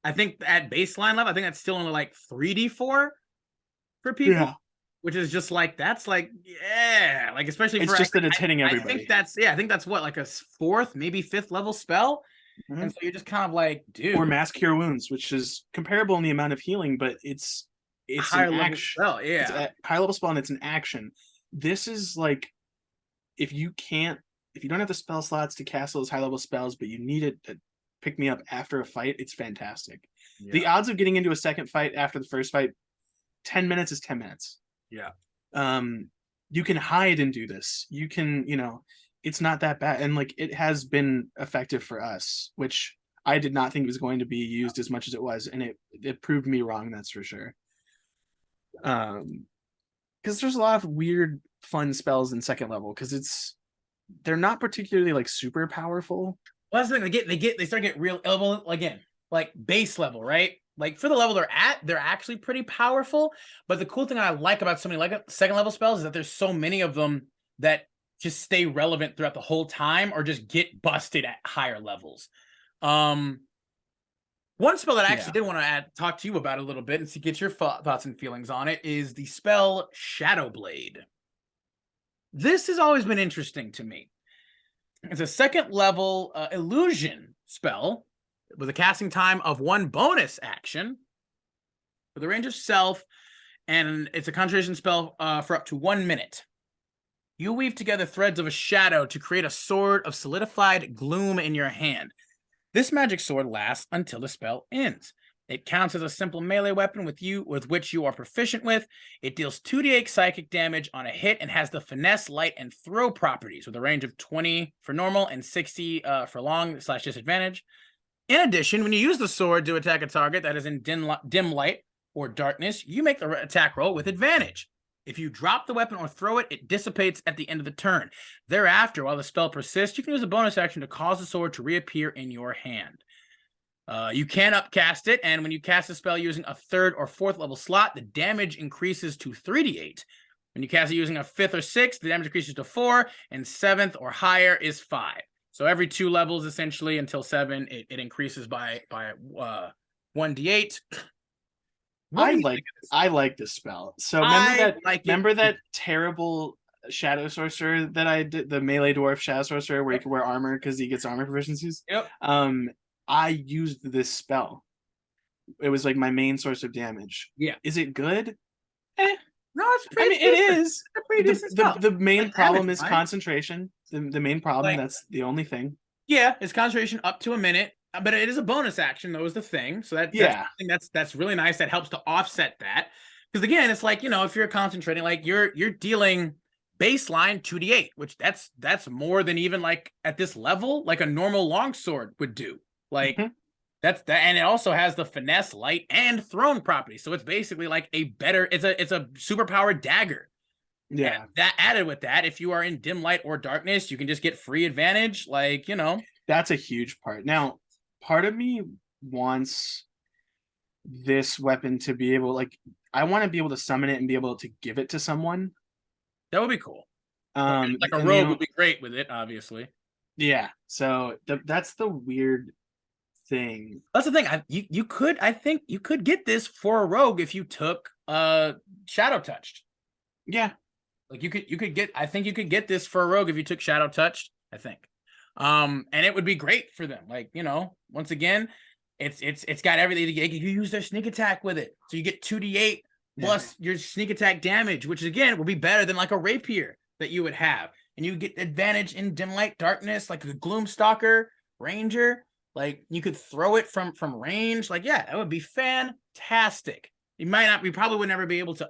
I think at baseline level, I think that's still only like 3d4 for people, which is just like, that's like, yeah, like especially it's just that it's hitting everybody. I think that's what, like a 4th, maybe 5th level spell. Mm-hmm. And so you're just kind of like, dude. Or mass cure wounds, which is comparable in the amount of healing, but it's higher level spell. Yeah, it's a high level spell and it's an action. This is like if you don't have the spell slots to cast those high level spells, but you need it to pick me up after a fight, it's fantastic. Yeah. The odds of getting into a second fight after the first fight, 10 minutes is 10 minutes. Yeah. You can hide and do this. You can, it's not that bad. And like, it has been effective for us, which I did not think was going to be used as much as it was. And it proved me wrong. That's for sure. Because there's a lot of weird, fun spells in second level because they're not particularly like super powerful. Well, that's the thing. They start to get real level again, like base level, right? Like for the level they're at, they're actually pretty powerful. But the cool thing I like about so many like second level spells is that there's so many of them that just stay relevant throughout the whole time or just get busted at higher levels. One spell that I actually did want to talk to you about a little bit and get your thoughts and feelings on it is the spell Shadow Blade. This has always been interesting to me. It's a second level illusion spell with a casting time of 1 bonus action with a range of self, and it's a concentration spell for up to 1 minute. You weave together threads of a shadow to create a sword of solidified gloom in your hand. This magic sword lasts until the spell ends. It counts as a simple melee weapon with which you are proficient with. It deals 2d8 psychic damage on a hit and has the finesse, light, and throw properties with a range of 20 for normal and 60 for long / disadvantage. In addition, when you use the sword to attack a target that is in dim light or darkness, you make the attack roll with advantage. If you drop the weapon or throw it, it dissipates at the end of the turn. Thereafter, while the spell persists, you can use a bonus action to cause the sword to reappear in your hand. You can upcast it, and when you cast a spell using a 3rd or 4th level slot, the damage increases to 3d8. When you cast it using a 5th or 6th, the damage increases to 4, and 7th or higher is 5. So every 2 levels, essentially, until 7, it increases by 1d8. I like this spell. So remember that terrible shadow sorcerer that I did, the melee dwarf shadow sorcerer where he can wear armor because he gets armor proficiencies? Yep. I used this spell. It was like my main source of damage. Yeah. Is it good? No, it's pretty. It is. It's a pretty decent spell. The main problem is concentration. The main problem. That's the only thing. Yeah, it's concentration up to a minute, but it is a bonus action. Though is the thing. So that's really nice. That helps to offset that. Because again, it's like if you're concentrating, like you're dealing baseline 2d8, which that's more than even like at this level, like a normal longsword would do. Like that's that, and it also has the finesse, light, and thrown property. So it's basically like it's a superpowered dagger. Yeah. And that added with that, if you are in dim light or darkness, you can just get free advantage. Like that's a huge part. Now, part of me wants this weapon to be able, like, I want to be able to summon it and be able to give it to someone. That would be cool. Like a rogue would be great with it, obviously. Yeah. So that's the weird thing. That's the thing. I think you could get this for a rogue if you took Shadow Touched. Yeah. Like you could get this for a rogue if you took Shadow Touched, I think. And it would be great for them. Like, once again, it's got everything. You can use their sneak attack with it. So you get 2d8 plus your sneak attack damage, which again will be better than like a rapier that you would have. And you get advantage in dim light, darkness, like the Gloomstalker Ranger. Like you could throw it from range. Like, yeah, that would be fantastic. You probably would never be able to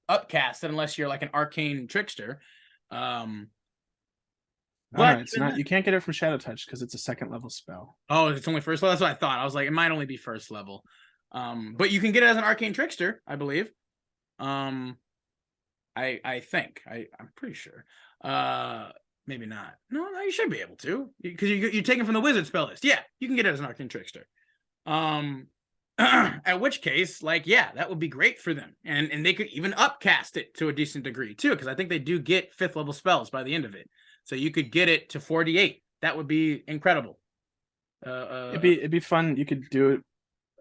upcast it unless you're like an arcane trickster. But it's not. You can't get it from Shadow Touch because it's a 2nd level spell. Oh, it's only first level. That's what I thought. I was like, it might only be 1st level. But you can get it as an arcane trickster, I believe. I think. I'm pretty sure. Maybe not. No, you should be able to because you're taking from the wizard spell list. Yeah, you can get it as an arcane trickster. At which case, like, yeah, that would be great for them, and they could even upcast it to a decent degree too, because I think they do get 5th level spells by the end of it. So you could get it to 48. That would be incredible. It'd be fun. You could do it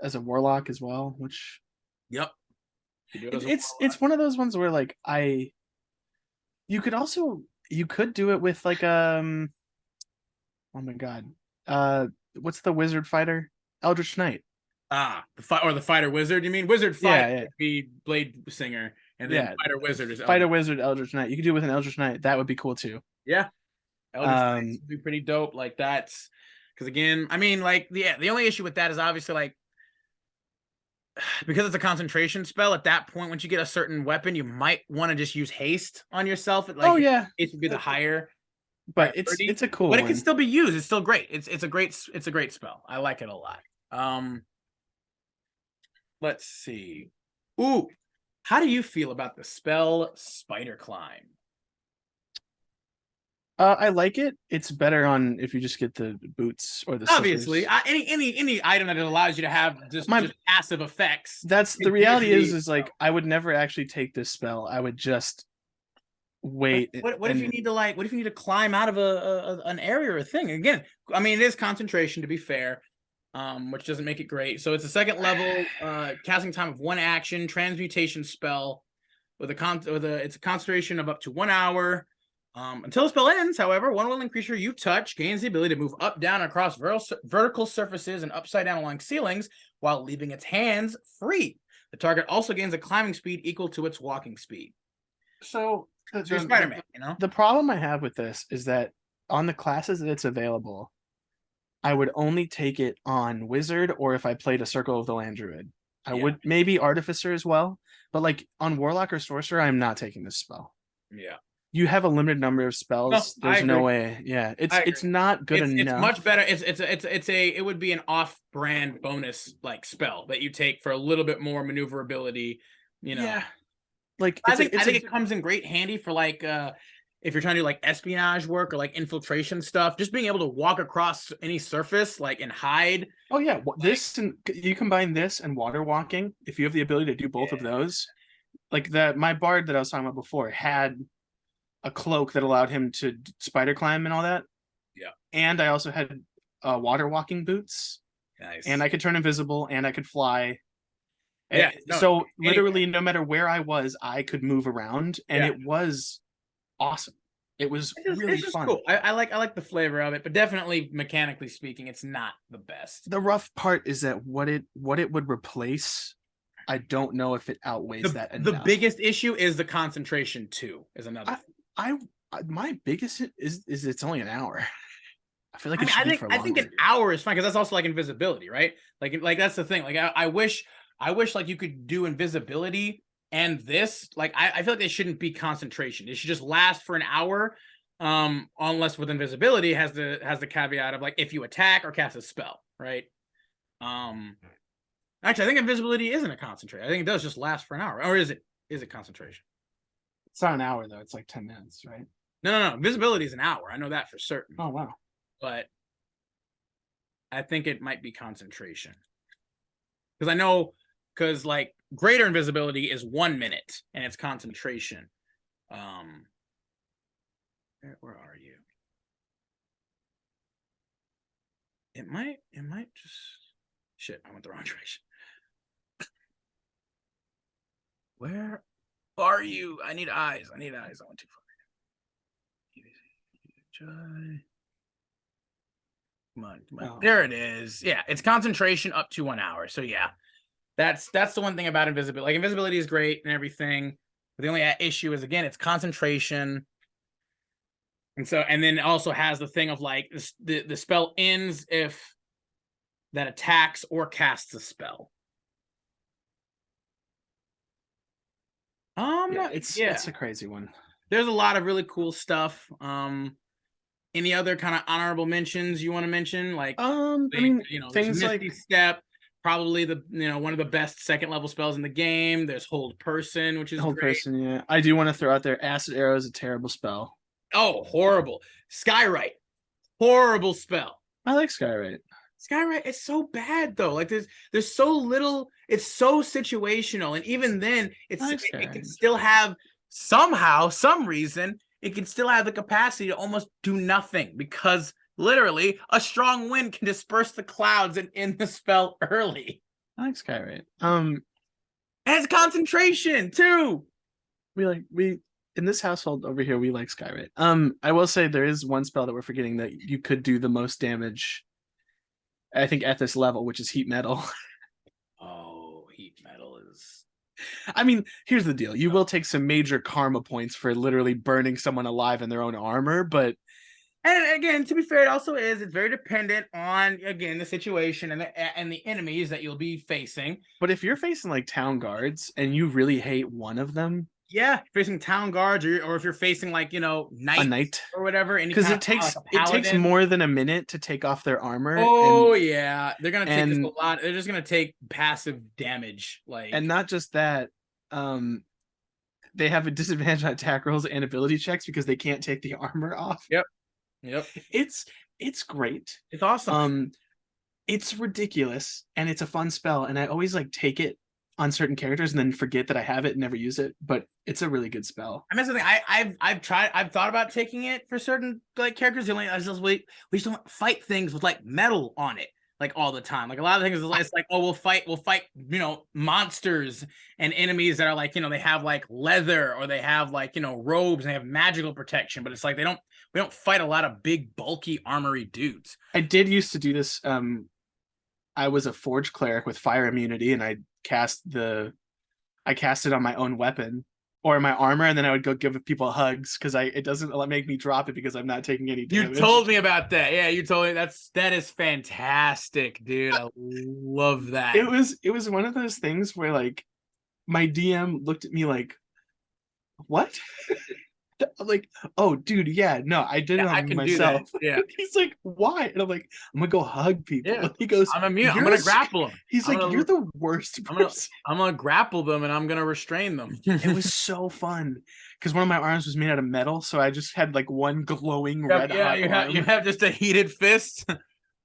as a warlock as well, which. Yep. It's one of those ones where like you could do it with like oh my god, what's the wizard fighter? Eldritch Knight. The fighter wizard. You mean wizard fight? Yeah. Be blade singer, and then fighter wizard is fighter wizard Eldritch Knight. You could do it with an Eldritch Knight. That would be cool too. Yeah. Eldritch Blades would be pretty dope. Like that's because again, I mean, like the only issue with that is obviously like because it's a concentration spell. At that point, once you get a certain weapon, you might want to just use haste on yourself. Like, oh yeah, haste would be the higher but priority, it's a cool but it one. can still be used. It's still great. It's a great spell. I like it a lot. Let's see. Ooh, how do you feel about the spell Spider Climb? I like it. It's better on if you just get the boots or the Obviously, slippers. any item that allows you to have just passive effects. That's the reality is like I would never actually take this spell. I would just wait. What if you need to like? What if you need to climb out of an area or a thing? Again, I mean, it is concentration to be fair, which doesn't make it great. So it's a second level casting time of 1 action transmutation spell with it's a concentration of up to 1 hour. Until the spell ends, however, one willing creature you touch gains the ability to move up, down, across vertical surfaces and upside down along ceilings while leaving its hands free. The target also gains a climbing speed equal to its walking speed. So you're Spider-Man, you know? The problem I have with this is that on the classes that it's available, I would only take it on Wizard or if I played a Circle of the Land Druid. I would maybe Artificer as well, but like on Warlock or Sorcerer, I'm not taking this spell. Yeah. You have a limited number of spells. There's no way. Yeah, it's not good enough. It's much better. It would be an off-brand bonus like spell that you take for a little bit more maneuverability. You know. Yeah. Like I think it comes in great handy for like if you're trying to do like espionage work or like infiltration stuff. Just being able to walk across any surface like and hide. Oh yeah, this and you combine this and water walking. If you have the ability to do both of those, like my bard that I was talking about before had a cloak that allowed him to spider climb and all that. Yeah. And I also had water walking boots. Nice. And I could turn invisible and I could fly. Yeah. So literally no matter where I was, I could move around and it was awesome. It was really fun. Cool. I like the flavor of it, but definitely mechanically speaking, it's not the best. The rough part is that what it would replace, I don't know if it outweighs that enough. The biggest issue is the concentration too, is another thing. My biggest is it's only an hour. I feel like I think an hour is fine because that's also like invisibility, right? Like that's the thing. Like I wish like you could do invisibility and this. Like I feel like they shouldn't be concentration. It should just last for an hour, unless with invisibility has the caveat of like if you attack or cast a spell, right? Actually, I think invisibility isn't a concentration. I think it does just last for an hour, or is it concentration? It's not an hour though. It's like 10 minutes, right? No. Visibility is an hour. I know that for certain. Oh wow. But I think it might be concentration. Because like greater invisibility is 1 minute and it's concentration. Where are you? It might just shit, I went the wrong direction. Where are you? I need eyes. I went too far. Come on. Oh. There it is. Yeah, it's concentration up to 1 hour. So yeah, that's the one thing about invisibility. Like invisibility is great and everything, but the only issue is again it's concentration. And then it also has the thing of like the spell ends if that attacks or casts a spell. It's a crazy one. There's a lot of really cool stuff. Any other kind of honorable mentions you want to mention? Like, things like Misty Step, probably one of the best second level spells in the game. There's Hold Person, which is Hold great. Person. Yeah, I do want to throw out there. Acid Arrow is a terrible spell. Oh, horrible! Skywrite, horrible spell. I like Skywrite. Skywrite, it's so bad though. Like there's so little. It's so situational, and even then, it can still have some reason. It can still have the capacity to almost do nothing because literally a strong wind can disperse the clouds and end the spell early. I like Skywrite. And it's concentration too. We in this household over here we like Skywrite. I will say there is one spell that we're forgetting that you could do the most damage. I think at this level, which is Heat Metal. Oh, Heat Metal is I mean, here's the deal. You will take some major karma points for literally burning someone alive in their own armor, but And again, to be fair, it also is. It's very dependent on, again, the situation and the enemies that you'll be facing. but if you're facing like town guards and you really hate one of them, Yeah, facing town guards, or if you're facing like a knights knight, or whatever, any because kind it of takes like a it takes paladin. more than a minute to take off their armor, Oh yeah, they're gonna take just a and lot. They're just gonna take passive damage, and not just that, they have a disadvantage on attack rolls and ability checks because they can't take the armor off. Yep. Yep. It's great. It's awesome. It's ridiculous and it's a fun spell, and I always like take it on certain characters and then forget that I have it and never use it. But it's a really good spell. I mean, something I've thought about taking it for certain like characters. We just don't fight things with like metal on it like all the time. Like a lot of things, it's like, oh, we'll fight, monsters and enemies that are like, they have like leather, or they have like, robes, and they have magical protection. But it's like we don't fight a lot of big, bulky, armory dudes. I did used to do this. I was a forge cleric with fire immunity, and I cast it on my own weapon or my armor, and then I would go give people hugs because it doesn't make me drop it because I'm not taking any damage. You told me about that. Yeah, you told me that is fantastic, dude. I love that. It was one of those things where like my DM looked at me like, what? I'm like, oh, dude, yeah, no, I did it on myself. Yeah. He's like, why? And I'm like, I'm gonna go hug people. Yeah. And he goes, I'm immune. I'm gonna grapple them. He's like, you're the worst person. I'm gonna grapple them and I'm gonna restrain them. It was so fun because one of my arms was made out of metal, so I just had like one glowing red hot arm. You have just a heated fist.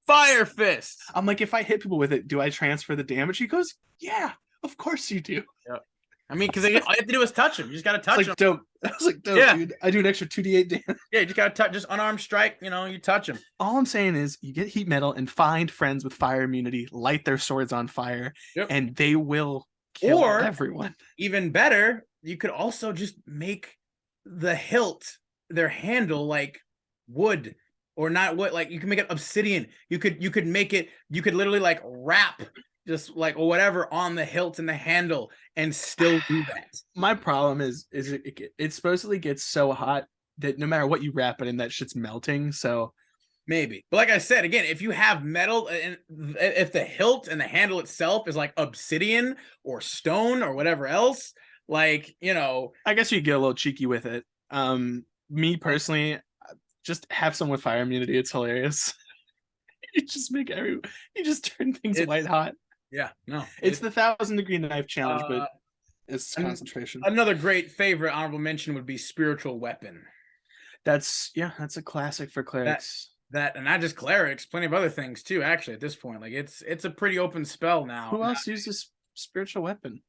Fire fist. I'm like, if I hit people with it, do I transfer the damage? He goes, yeah, of course you do. Yep. I mean, because all you have to do is touch him. You just gotta touch him. Dope. I was like, dope, dude. I do an extra 2d8 damage. Yeah, you just gotta touch, just unarmed strike. You touch him. All I'm saying is, you get heat metal and find friends with fire immunity, light their swords on fire, and they will kill everyone. Even better, you could also just make the hilt, their handle, like wood, or not wood. Like you can make it obsidian. You could make it. You could literally like wrap just like or whatever on the hilt and the handle and still do that. My problem is it supposedly gets so hot that no matter what you wrap it in, that shit's melting. So maybe, but like I said, again, if you have metal and if the hilt and the handle itself is like obsidian or stone or whatever else, like I guess you get a little cheeky with it. Me personally, just have someone with fire immunity. It's hilarious. You just turn things white hot. Yeah, no, it's the 1,000-degree knife challenge, but it's concentration. Another great favorite honorable mention would be spiritual weapon. That's a classic for clerics. That and not just clerics, plenty of other things too. Actually, at this point, like it's a pretty open spell now. Who else uses spiritual weapon?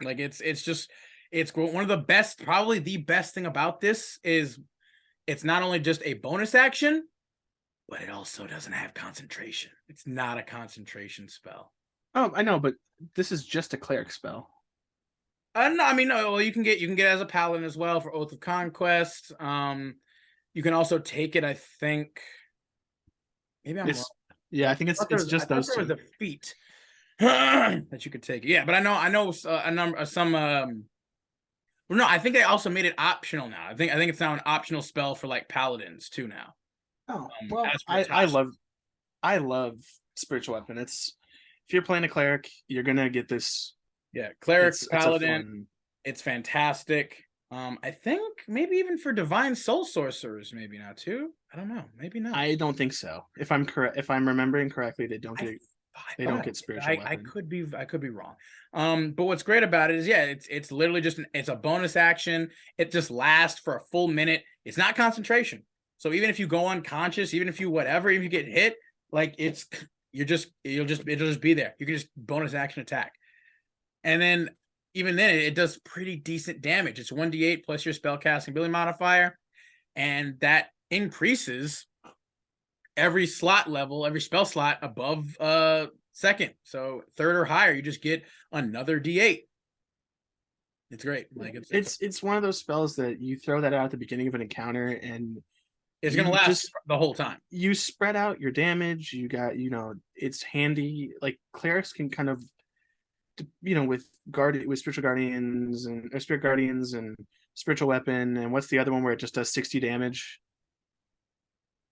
Like it's one of the best, probably the best thing about this is it's not only just a bonus action, but it also doesn't have concentration. It's not a concentration spell. Oh, I know, but this is just a cleric spell. No, I mean, no. Well, you can get it as a paladin as well for Oath of Conquest. You can also take it. I think maybe I'm wrong. Yeah, I think it's just those two. There was a feat that you could take. Yeah, but I know a number some. Well, no, I think they also made it optional now. I think it's now an optional spell for like paladins too now. Oh well, I love spiritual weapon. If you're playing a cleric, you're gonna get this. Yeah, cleric, paladin. It's fantastic. I think maybe even for divine soul sorcerers, maybe now too. I don't know, maybe not. I don't think so. If I'm correct, if I'm remembering correctly, they don't get spiritual weapon. I could be wrong. But what's great about it is, it's literally just it's a bonus action. It just lasts for a full minute. It's not concentration. So even if you go unconscious, even if you get hit, like it'll just be there. You can just bonus action attack. And then even then it does pretty decent damage. It's 1d8 plus your spellcasting ability modifier, and that increases every spell slot above second. So third or higher, you just get another d8. It's great. Like it's one of those spells that you throw that out at the beginning of an encounter and it's gonna last the whole time. You spread out your damage. You got, it's handy. Like clerics can kind of with spiritual guardians or spirit guardians and spiritual weapon, and what's the other one where it just does 60 damage?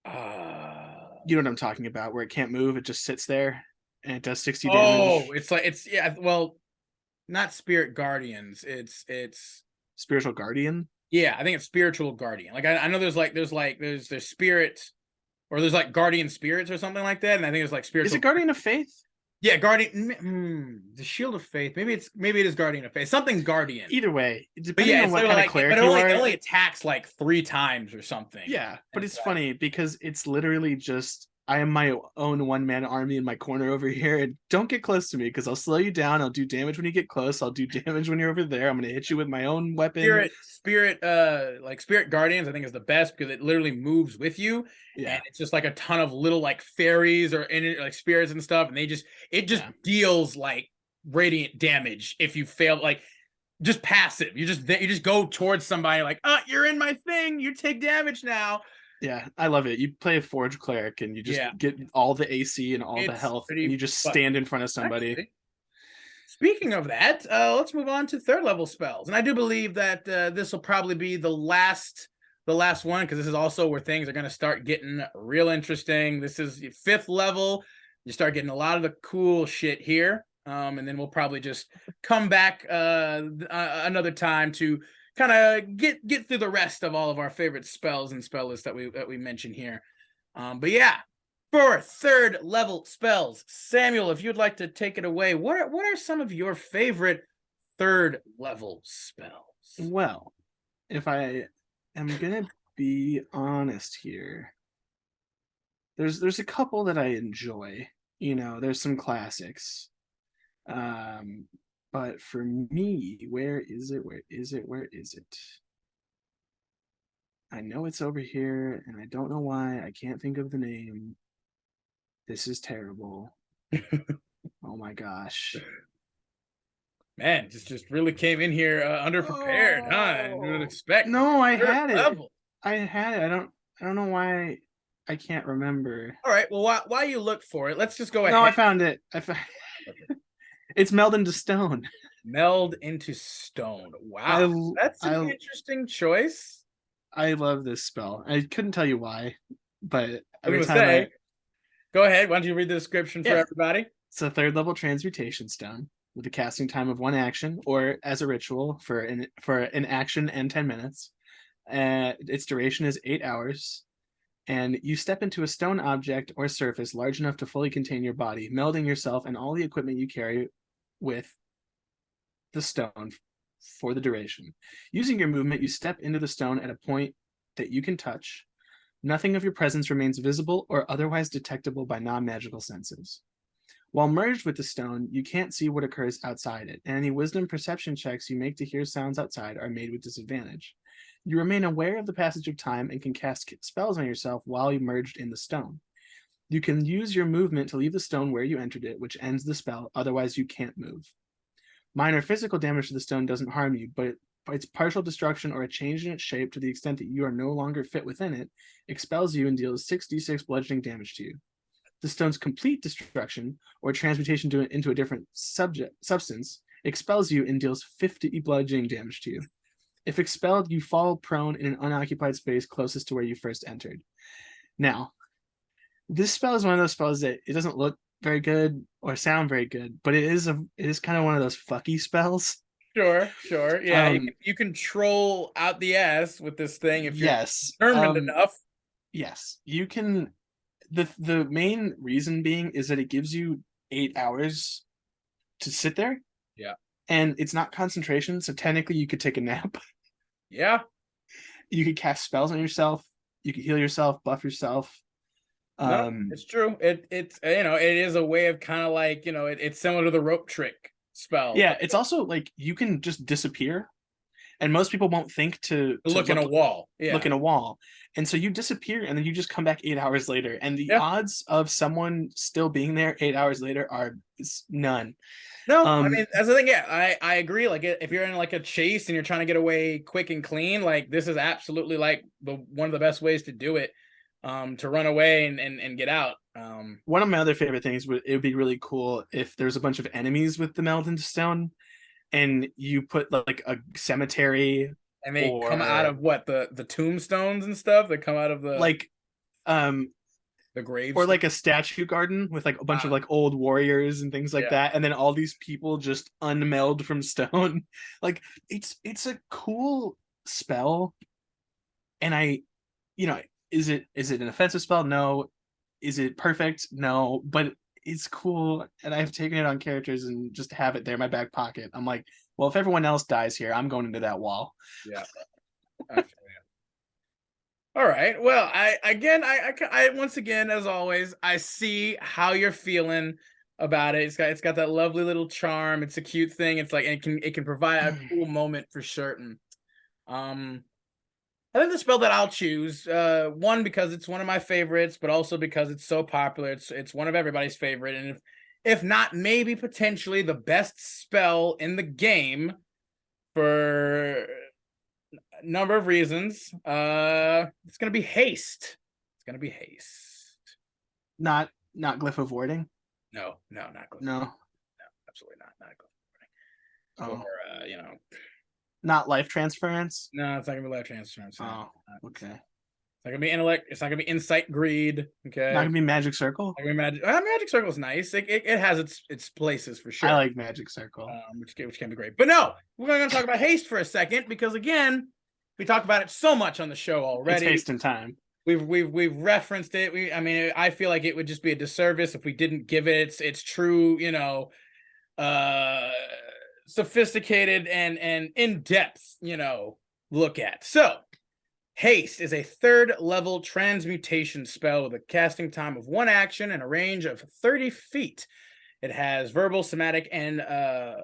You know what I'm talking about, where it can't move, it just sits there and it does 60 damage. Well, not spirit guardians. It's Spiritual guardian. Yeah, I think it's spiritual guardian. Like I know there's spirit, or there's like guardian spirits or something like that, and I think it's like spiritual. Is it guardian of faith? Yeah, the shield of faith. Maybe it is guardian of faith. Something guardian. Either way, depending on what kind of cleric you are, it only attacks like 3 times or something. Yeah, but it's funny because it's literally just, I am my own one-man army in my corner over here, and don't get close to me because I'll slow you down. I'll do damage when you get close. I'll do damage when you're over there. I'm gonna hit you with my own weapon. Spirit guardians, I think, is the best because it literally moves with you. Yeah, and it's just like a ton of little like fairies or like spirits and stuff, and it just deals like radiant damage if you fail, like just passive. You just go towards somebody like, you're in my thing, you take damage now. Yeah, I love it. You play a Forge Cleric and you just get all the AC and all the health, and you just stand in front of somebody. Actually, speaking of that, let's move on to 3rd level spells. And I do believe that this will probably be the last one, because this is also where things are going to start getting real interesting. This is 5th level. You start getting a lot of the cool shit here. And then we'll probably just come back another time to kind of get through the rest of all of our favorite spells and spell lists that we mentioned here. But yeah, for 3rd level spells, Samuel, if you'd like to take it away, what are some of your favorite 3rd level spells? Well, if I am gonna be honest here, there's a couple that I enjoy. There's some classics. But for me, where is it? I know it's over here, and I don't know why. I can't think of the name. This is terrible. Oh my gosh. Man, just really came in here underprepared, huh? I didn't expect. No, I had it. I don't know why I can't remember. All right, well, while you look for it, let's just go ahead. No, I found it. It's Meld into Stone. Meld into Stone. Wow, that's an interesting choice. I love this spell. I couldn't tell you why, but every time go ahead. Why don't you read the description for everybody? It's a 3rd level transmutation stone with a casting time of 1 action, or as a ritual for an action and 10 minutes. Its duration is 8 hours. And you step into a stone object or surface large enough to fully contain your body, melding yourself and all the equipment you carry with the stone for the duration. Using your movement, you step into the stone at a point that you can touch. Nothing of your presence remains visible or otherwise detectable by non-magical senses. While merged with the stone, you can't see what occurs outside it, and any wisdom perception checks you make to hear sounds outside are made with disadvantage. You remain aware of the passage of time and can cast spells on yourself while merged in the stone. You can use your movement to leave the stone where you entered it, which ends the spell, otherwise you can't move. Minor physical damage to the stone doesn't harm you, but its partial destruction or a change in its shape to the extent that you are no longer fit within it expels you and deals 6d6 bludgeoning damage to you. The stone's complete destruction or transmutation into a different substance expels you and deals 50 bludgeoning damage to you. If expelled, you fall prone in an unoccupied space closest to where you first entered. Now, this spell is one of those spells that it doesn't look very good or sound very good, but it is kind of one of those fucky spells. Sure. Yeah, you can troll out the ass with this thing if you're determined enough. Yes, you can. The main reason being is that it gives you 8 hours to sit there. Yeah. And it's not concentration, so technically you could take a nap. Yeah. You could cast spells on yourself. You could heal yourself, buff yourself. No, it's true. It is a way of kind of like, it's similar to the rope trick spell. Yeah, it's also like you can just disappear, and most people won't think to look in a wall. Yeah. Look in a wall. And so you disappear and then you just come back 8 hours later. And the odds of someone still being there 8 hours later are none. No, I mean, that's the thing. Yeah, I agree. Like, if you're in like a chase and you're trying to get away quick and clean, like this is absolutely like one of the best ways to do it. to run away and get out. One of my other favorite things it would be really cool if there's a bunch of enemies with the meld into stone, and you put like a cemetery, and they come out of what, the tombstones and stuff that come out of the like the graves, or like a statue garden with like a bunch of like old warriors and things like that, and then all these people just unmeld from stone. Like it's a cool spell, and is it an offensive spell? No. Is it perfect? No, but it's cool, and I've taken it on characters and just have it there in my back pocket. I'm like, well, if everyone else dies here, I'm going into that wall. Yeah. All right. Well, I once again, as always, I see how you're feeling about it. It's got that lovely little charm. It's a cute thing. It's like it can provide a cool moment for certain. I think the spell that I'll choose, one, because it's one of my favorites, but also because it's so popular. It's one of everybody's favorite, and if not, maybe potentially the best spell in the game for a number of reasons. It's gonna be haste. It's gonna be haste. Not glyph of warding. No, not glyph. No, absolutely not glyph of warding. Or not life transference. No, it's not gonna be life transference. Oh, okay. It's not gonna be intellect. It's not gonna be insight, greed. Okay. Not gonna be magic circle. Magic circle is nice. It has its places for sure. I like magic circle, which can be great. But no, we're gonna talk about haste for a second, because again, we talked about it so much on the show already. It's haste in time. We've referenced it. I feel like it would just be a disservice if we didn't give it its true, sophisticated and in-depth, look at. So haste is a 3rd level transmutation spell with a casting time of 1 action and a range of 30 feet. It has verbal, somatic, and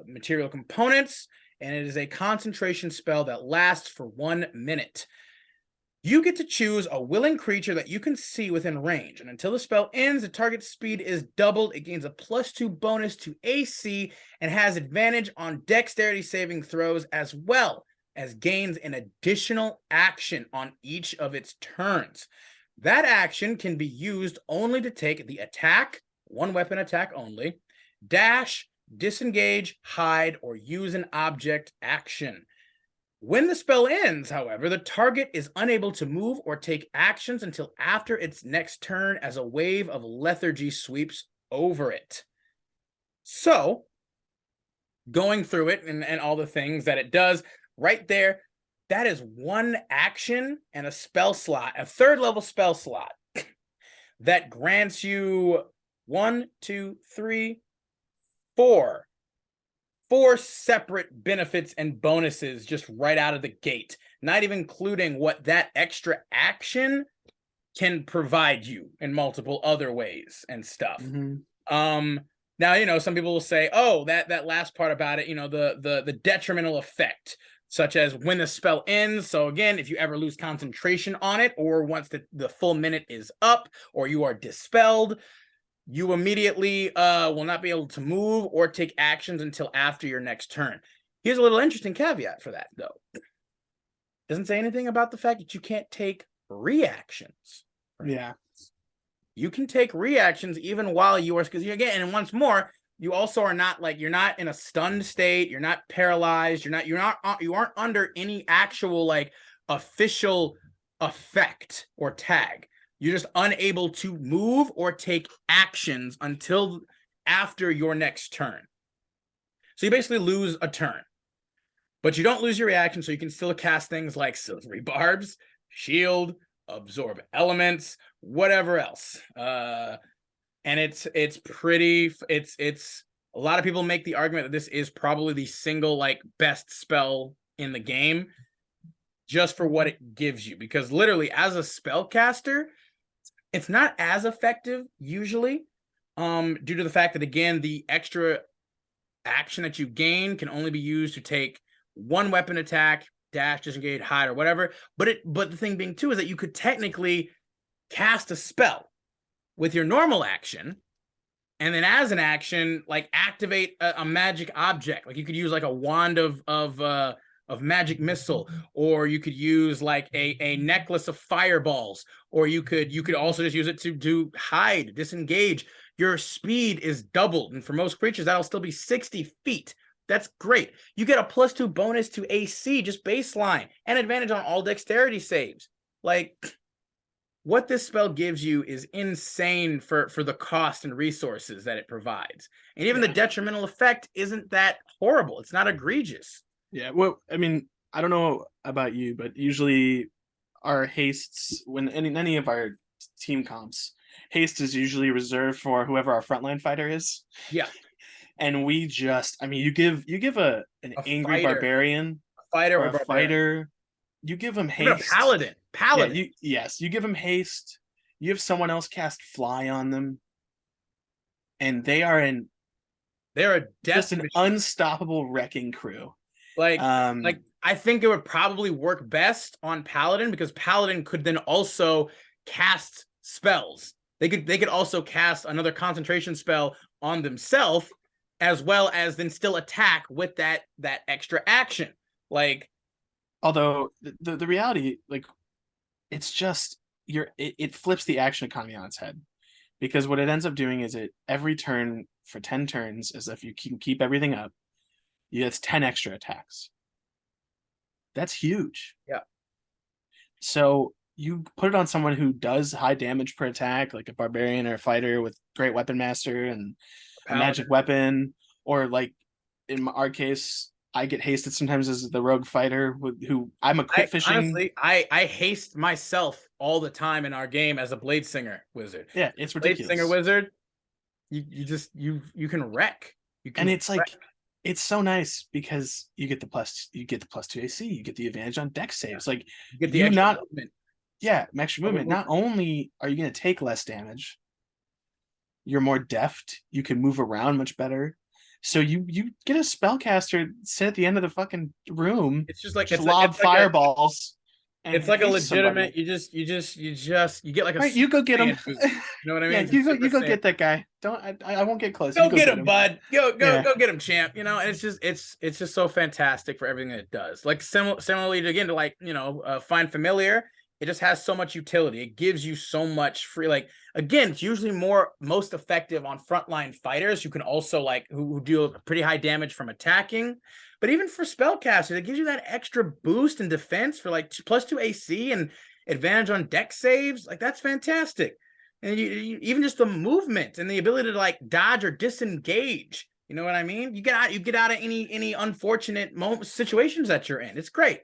material components, and it is a concentration spell that lasts for 1 minute. You get to choose a willing creature that you can see within range, and until the spell ends, the target's speed is doubled. It gains a +2 bonus to AC and has advantage on dexterity saving throws, as well as gains an additional action on each of its turns. That action can be used only to take the attack, 1 weapon attack only, dash, disengage, hide, or use an object action. When the spell ends, however, the target is unable to move or take actions until after its next turn, as a wave of lethargy sweeps over it. So, going through it and all the things that it does, right there, that is 1 action and a spell slot, a 3rd level spell slot that grants you 4 separate benefits and bonuses just right out of the gate, not even including what that extra action can provide you in multiple other ways and stuff. Now, some people will say, oh, that last part about it, the detrimental effect, such as when the spell ends. So again, if you ever lose concentration on it, or once the full minute is up, or you are dispelled, you immediately will not be able to move or take actions until after your next turn. Here's a little interesting caveat for that, though. Doesn't say anything about the fact that you can't take reactions. Yeah. You can take reactions even while you are, because again, and once more, you also are not you're not in a stunned state, you're not paralyzed, you aren't under any actual official effect or tag. You're just unable to move or take actions until after your next turn. So you basically lose a turn. But you don't lose your reaction, so you can still cast things like Silvery Barbs, Shield, Absorb Elements, whatever else. And it's a lot of people make the argument that this is probably the single best spell in the game, just for what it gives you. Because literally, as a spellcaster, it's not as effective usually, due to the fact that, again, the extra action that you gain can only be used to take 1 weapon attack, dash, disengage, hide, or whatever. But the thing being too is that you could technically cast a spell with your normal action, and then as an action, activate a magic object. You could use a wand of of magic missile, or you could use like a necklace of fireballs, or you could also just use it to do hide, disengage. Your speed is doubled, and for most creatures that'll still be 60 feet. That's great. You get a +2 bonus to AC, just baseline, and advantage on all dexterity saves. Like, what this spell gives you is insane for the cost and resources that it provides. And even the detrimental effect isn't that horrible. It's not egregious. Yeah, well, I mean, I don't know about you, but usually our hastes, when any of our team comps, haste is usually reserved for whoever our frontline fighter is. Yeah. And we just, I mean, you give an angry fighter. barbarian, A fighter or or a fighter, you give them haste. Even a paladin. Paladin. Yeah, you give them haste. You have someone else cast fly on them, and they're a just an unstoppable wrecking crew. Like I think it would probably work best on paladin, because paladin could then also cast spells. They could also cast another concentration spell on themselves, as well as then still attack with that extra action. Like, although the reality, like, it's just it flips the action economy on its head, because what it ends up doing is it every turn for 10 turns, as if you can keep everything up, it's 10 extra attacks. That's huge. Yeah. So you put it on someone who does high damage per attack, like a barbarian or a fighter with great weapon master and a magic weapon, or like in our case, I get hasted sometimes as the rogue fighter who I'm a crit fishing. Honestly, I haste myself all the time in our game as a blade singer wizard. Yeah, it's ridiculous. Blade singer wizard, you can wreck. And it's wreck. Like, it's so nice because you get the +2 AC, you get the advantage on dex saves. Like, you get the extra movement. Yeah, extra movement. Not only are you going to take less damage, you're more deft. You can move around much better. So you get a spellcaster sit at the end of the fucking room. It's just like lob fireballs. It's like a legitimate. You get like a. Right, you go get him. You know what I mean? Yeah, you go get that guy. I won't get close. Go get him, bud. Go get him, champ. You know, and it's just so fantastic for everything that it does. Like similarly again to like, you know, Find Familiar. It just has so much utility. It gives you so much free, like, again, it's usually most effective on frontline fighters who can also like who deal pretty high damage from attacking. But even for spellcasters, it gives you that extra boost in defense for like +2 AC and advantage on dex saves. Like, that's fantastic. And you even just the movement and the ability to like dodge or disengage. You know what I mean? You get out of any unfortunate situations that you're in. It's great.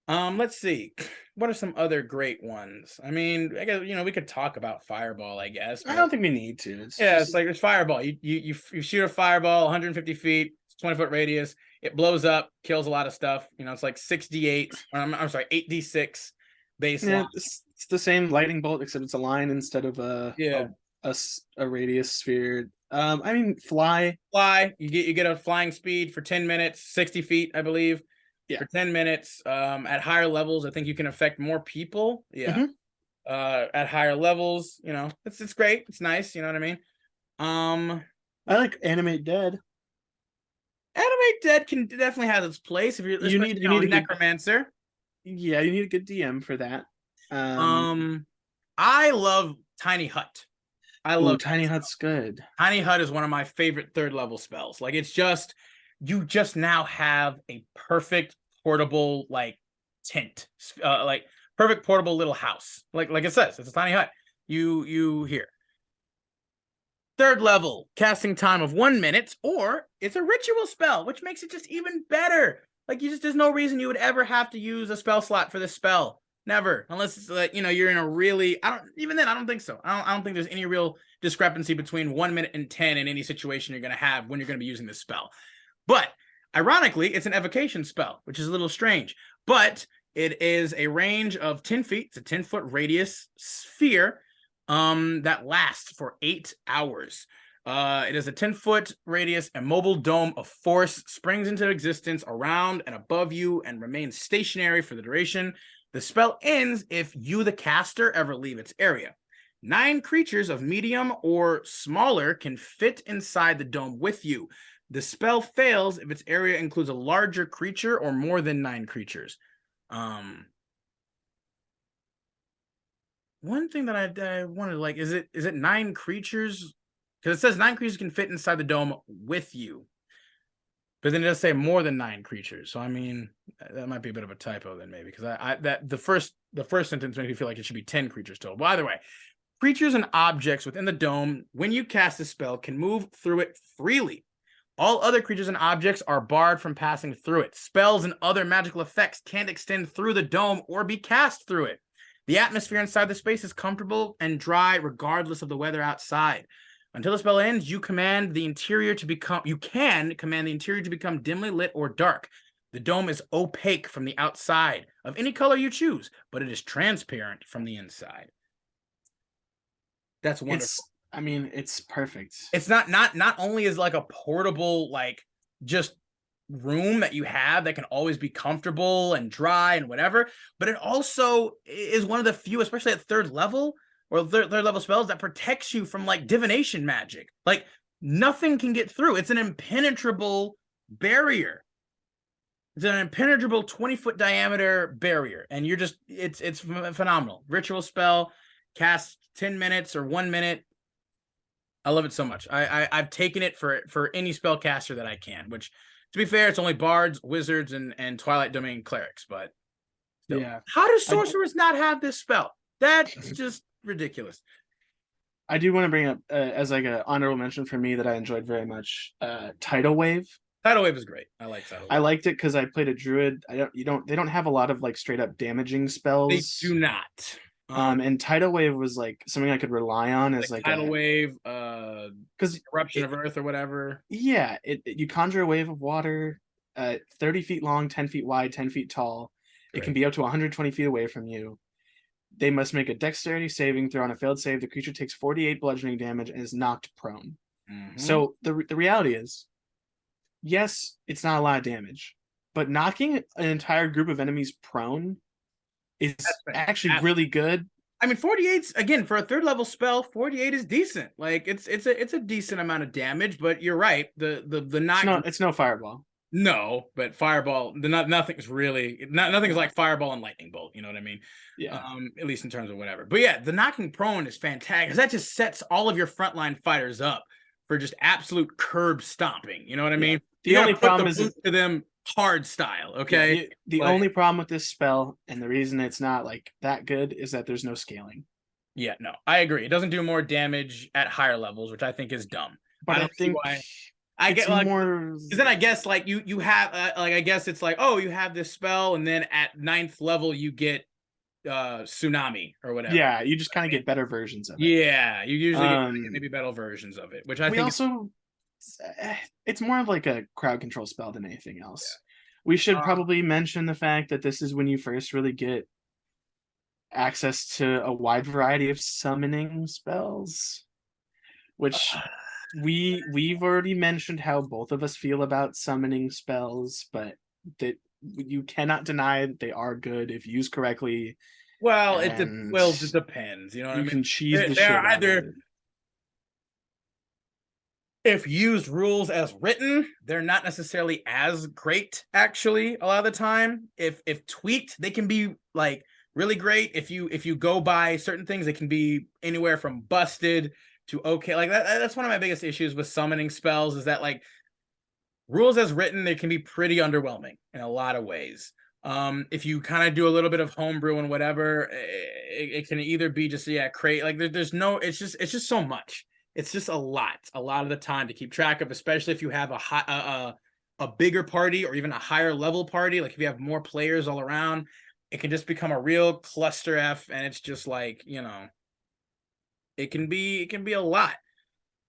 Let's see. What are some other great ones? I mean, I guess, you know, we could talk about Fireball, I guess. I don't think we need to. It's like there's Fireball. You shoot a fireball 150 feet, 20-foot radius. It blows up, kills a lot of stuff. You know, it's like 6d8. I'm sorry, 8d6 baseline. Yeah, it's the same lightning bolt, except it's a line instead of a radius sphere. I mean, fly. You get a flying speed for 10 minutes, 60 feet, I believe. Yeah. For 10 minutes. At higher levels, I think you can affect more people. Yeah. Mm-hmm. At higher levels, you know, it's great. It's nice. You know what I mean? I like Animate Dead. Animate Dead can definitely have its place if you need a necromancer. Yeah, you need a good DM for that. I love Tiny Hut. Tiny Hut's good. Tiny Hut is one of my favorite 3rd level spells. Like, it's just, you just now have a perfect portable like tent, like perfect portable little house. Like it says, it's a tiny hut. You here. 3rd level, casting time of 1 minute, or it's a ritual spell, which makes it just even better. Like, there's no reason you would ever have to use a spell slot for this spell. Never, unless it's like, you know, you're in a really, I don't think so. I don't think there's any real discrepancy between 1 minute and 10 in any situation you're going to have when you're going to be using this spell. But ironically, it's an evocation spell, which is a little strange. But it is a range of 10 feet. It's a 10-foot radius sphere that lasts for 8 hours. It is a 10-foot radius. A mobile dome of force springs into existence around and above you and remains stationary for the duration. The spell ends if you, the caster, ever leave its area. 9 creatures of medium or smaller can fit inside the dome with you. The spell fails if its area includes a larger creature or more than 9 creatures. One thing that I wanted, like, is it 9 creatures? Because it says 9 creatures can fit inside the dome with you. But then it does say more than 9 creatures. So I mean, that might be a bit of a typo then, maybe, because the first sentence makes me feel like it should be 10 creatures total. But either way, creatures and objects within the dome, when you cast a spell, can move through it freely. All other creatures and objects are barred from passing through it. Spells and other magical effects can't extend through the dome or be cast through it. The atmosphere inside the space is comfortable and dry regardless of the weather outside. Until the spell ends, you can command the interior to become dimly lit or dark. The dome is opaque from the outside of any color you choose, but it is transparent from the inside. That's wonderful. It's perfect. It's not only is like a portable, like, just room that you have that can always be comfortable and dry and whatever, but it also is one of the few, especially at third level or third level spells, that protects you from like divination magic. Like, nothing can get through. It's an impenetrable barrier. It's an impenetrable 20-foot diameter barrier, and you're just it's phenomenal. Ritual spell, cast 10 minutes or 1 minute. I love it so much. I've taken it for any spellcaster that I can, which, to be fair, it's only bards, wizards, and Twilight Domain clerics, but still. Yeah. How do sorcerers not have this spell? That's just ridiculous. I do want to bring up as like an honorable mention for me that I enjoyed very much, Tidal Wave. Tidal Wave is great. I like Tidal Wave. I liked it because I played a druid. They don't have a lot of like straight up damaging spells. They do not. And Tidal Wave was like something I could rely on as like Tidal Wave, because Eruption of Earth or whatever. Yeah, you conjure a wave of water, 30 feet long, 10 feet wide, 10 feet tall. Great. It can be up to 120 feet away from you. They must make a dexterity saving throw. On a failed save, the creature takes 48 bludgeoning damage and is knocked prone. Mm-hmm. So the reality is, yes, it's not a lot of damage, but knocking an entire group of enemies prone is actually really good. I mean, 48's, again, for a third level spell, 48 is decent. Like, it's a decent amount of damage, but you're right. It's no fireball. No, but fireball, nothing's like fireball and lightning bolt. You know what I mean? Yeah. At least in terms of whatever. But yeah, the knocking prone is fantastic because that just sets all of your frontline fighters up for just absolute curb stomping. You know what I mean? The only problem is to them hard style. Okay. Yeah, the only problem with this spell, and the reason it's not like that good, is that there's no scaling. Yeah, no, I agree. It doesn't do more damage at higher levels, which I think is dumb. But I think why. I get like more, because then I guess like you have like, I guess it's like, oh, you have this spell, and then at 9th level you get tsunami or whatever. Yeah, you just kind of get better versions of it. Yeah, you usually get maybe better versions of it, which I think also it's more of like a crowd control spell than anything else. Yeah. We should probably mention the fact that this is when you first really get access to a wide variety of summoning spells, which we've already mentioned how both of us feel about summoning spells, but that you cannot deny they are good if used correctly. Well, it depends. You know what I mean? You can cheese the shit out of it. If used rules as written, they're not necessarily as great, actually, a lot of the time. If tweaked, they can be like really great. If you go by certain things, it can be anywhere from busted to okay. Like that's one of my biggest issues with summoning spells, is that like rules as written, they can be pretty underwhelming in a lot of ways. If you kind of do a little bit of homebrew and whatever, it can either be just create like there's no, it's just so much. It's just a lot of the time to keep track of, especially if you have a bigger party or even a higher level party. Like if you have more players all around, it can just become a real cluster F, and it's just like, you know, it can be a lot.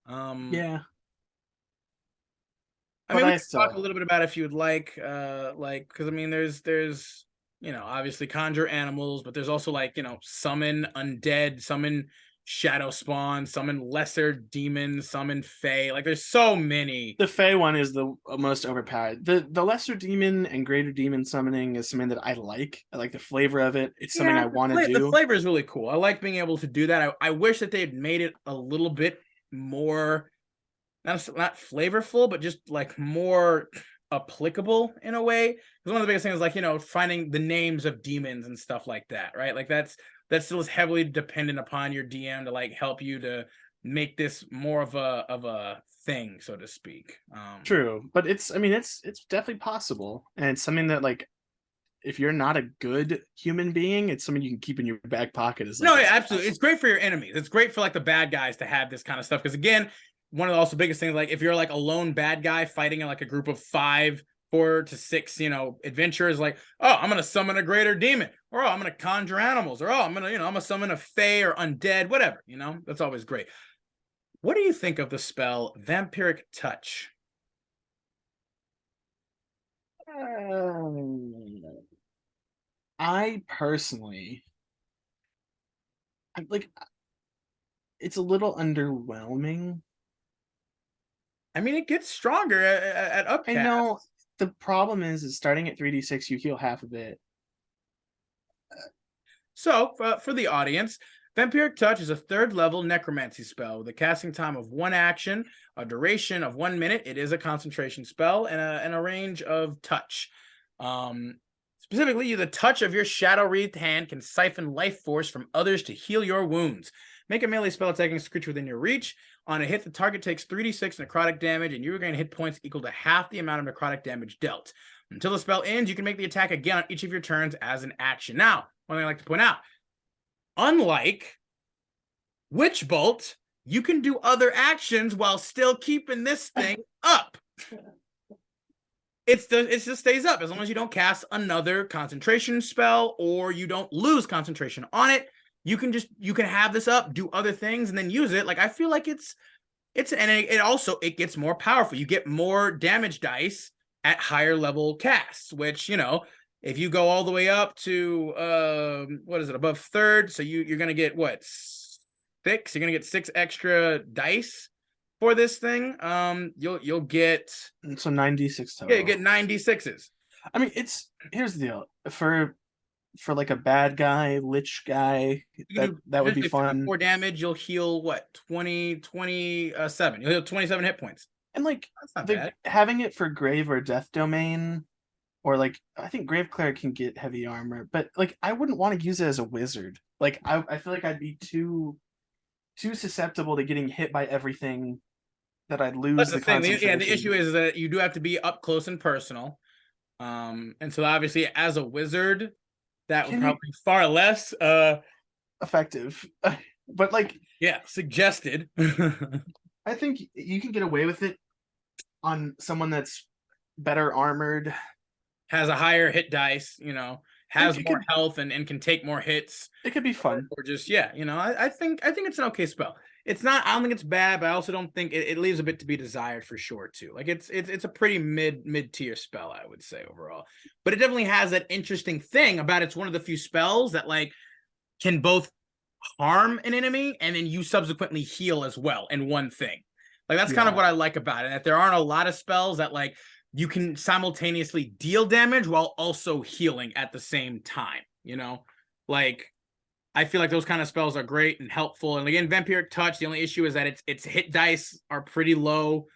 Yeah. I mean, we can talk a little bit about it if you would like, because I mean, there's you know, obviously conjure animals, but there's also like, you know, summon undead, summon shadow spawn, summon lesser demons, summon fae. Like there's so many. The fae one is the most overpowered. The lesser demon and greater demon summoning is something that I like. I like the flavor of it. It's something I want to do. The flavor is really cool. I like being able to do that. I wish that they had made it a little bit more not flavorful, but just like more applicable in a way. Because one of the biggest things is like, you know, finding the names of demons and stuff like that, right? Like that still is heavily dependent upon your DM to like help you to make this more of a thing, so to speak. True, but it's definitely possible, and it's something that like if you're not a good human being, it's something you can keep in your back pocket. Is like, no, yeah, absolutely. It's great for your enemies. It's great for like the bad guys to have this kind of stuff. Because again, one of the also biggest things, like if you're like a lone bad guy fighting in like a group of 4 to 6, you know, adventurers, like, oh, I'm gonna summon a greater demon, or oh, I'm gonna conjure animals, or oh, I'm gonna summon a fae or undead, whatever. You know, that's always great. What do you think of the spell Vampiric Touch? I personally, like, it's a little underwhelming. I mean, it gets stronger at upcast. I know the problem is starting at 3d6, you heal half of it. So, for the audience, Vampiric Touch is a 3rd level necromancy spell with a casting time of 1 action, a duration of 1 minute. It is a concentration spell and a range of touch. Specifically, the touch of your shadow-wreathed hand can siphon life force from others to heal your wounds. Make a melee spell attacking a creature within your reach. On a hit, the target takes 3d6 necrotic damage, and you are going to hit points equal to half the amount of necrotic damage dealt. Until the spell ends, you can make the attack again on each of your turns as an action. Now, one thing I like to point out, unlike Witch Bolt, you can do other actions while still keeping this thing up. It just stays up as long as you don't cast another concentration spell or you don't lose concentration on it. You can have this up, do other things, and then use it. Like I feel like it gets more powerful. You get more damage dice at higher level casts, which, you know, if you go all the way up to above 3rd, so you're gonna get what, 6? You're gonna get 6 extra dice for this thing. You'll get, so 96 total. Yeah, you get 96s. I mean, here's the deal. For like a bad guy, lich guy, that would be fun. 4 damage, you'll heal what, 27. You'll heal 27 hit points. And like having it for grave or death domain, or like I think grave cleric can get heavy armor, but like I wouldn't want to use it as a wizard. Like I feel like I'd be too susceptible to getting hit by everything that I'd lose. That's the thing. The issue is that you do have to be up close and personal. And so obviously as a wizard, that would probably be far less effective. But like, yeah, suggested. I think you can get away with it on someone that's better armored, has a higher hit dice, you know, has more health and can take more hits. It could be fun. Or just, yeah, you know, I think it's an okay spell. It's not, I don't think it's bad, but I also don't think it leaves a bit to be desired for sure too. Like it's a pretty mid-tier spell, I would say, overall. But it definitely has that interesting thing about it's one of the few spells that like can both harm an enemy and then you subsequently heal as well in one thing. Like that's kind of what I like about it. That there aren't a lot of spells that like you can simultaneously deal damage while also healing at the same time, you know? Like I feel like those kind of spells are great and helpful. And again, Vampiric Touch, the only issue is that its hit dice are pretty low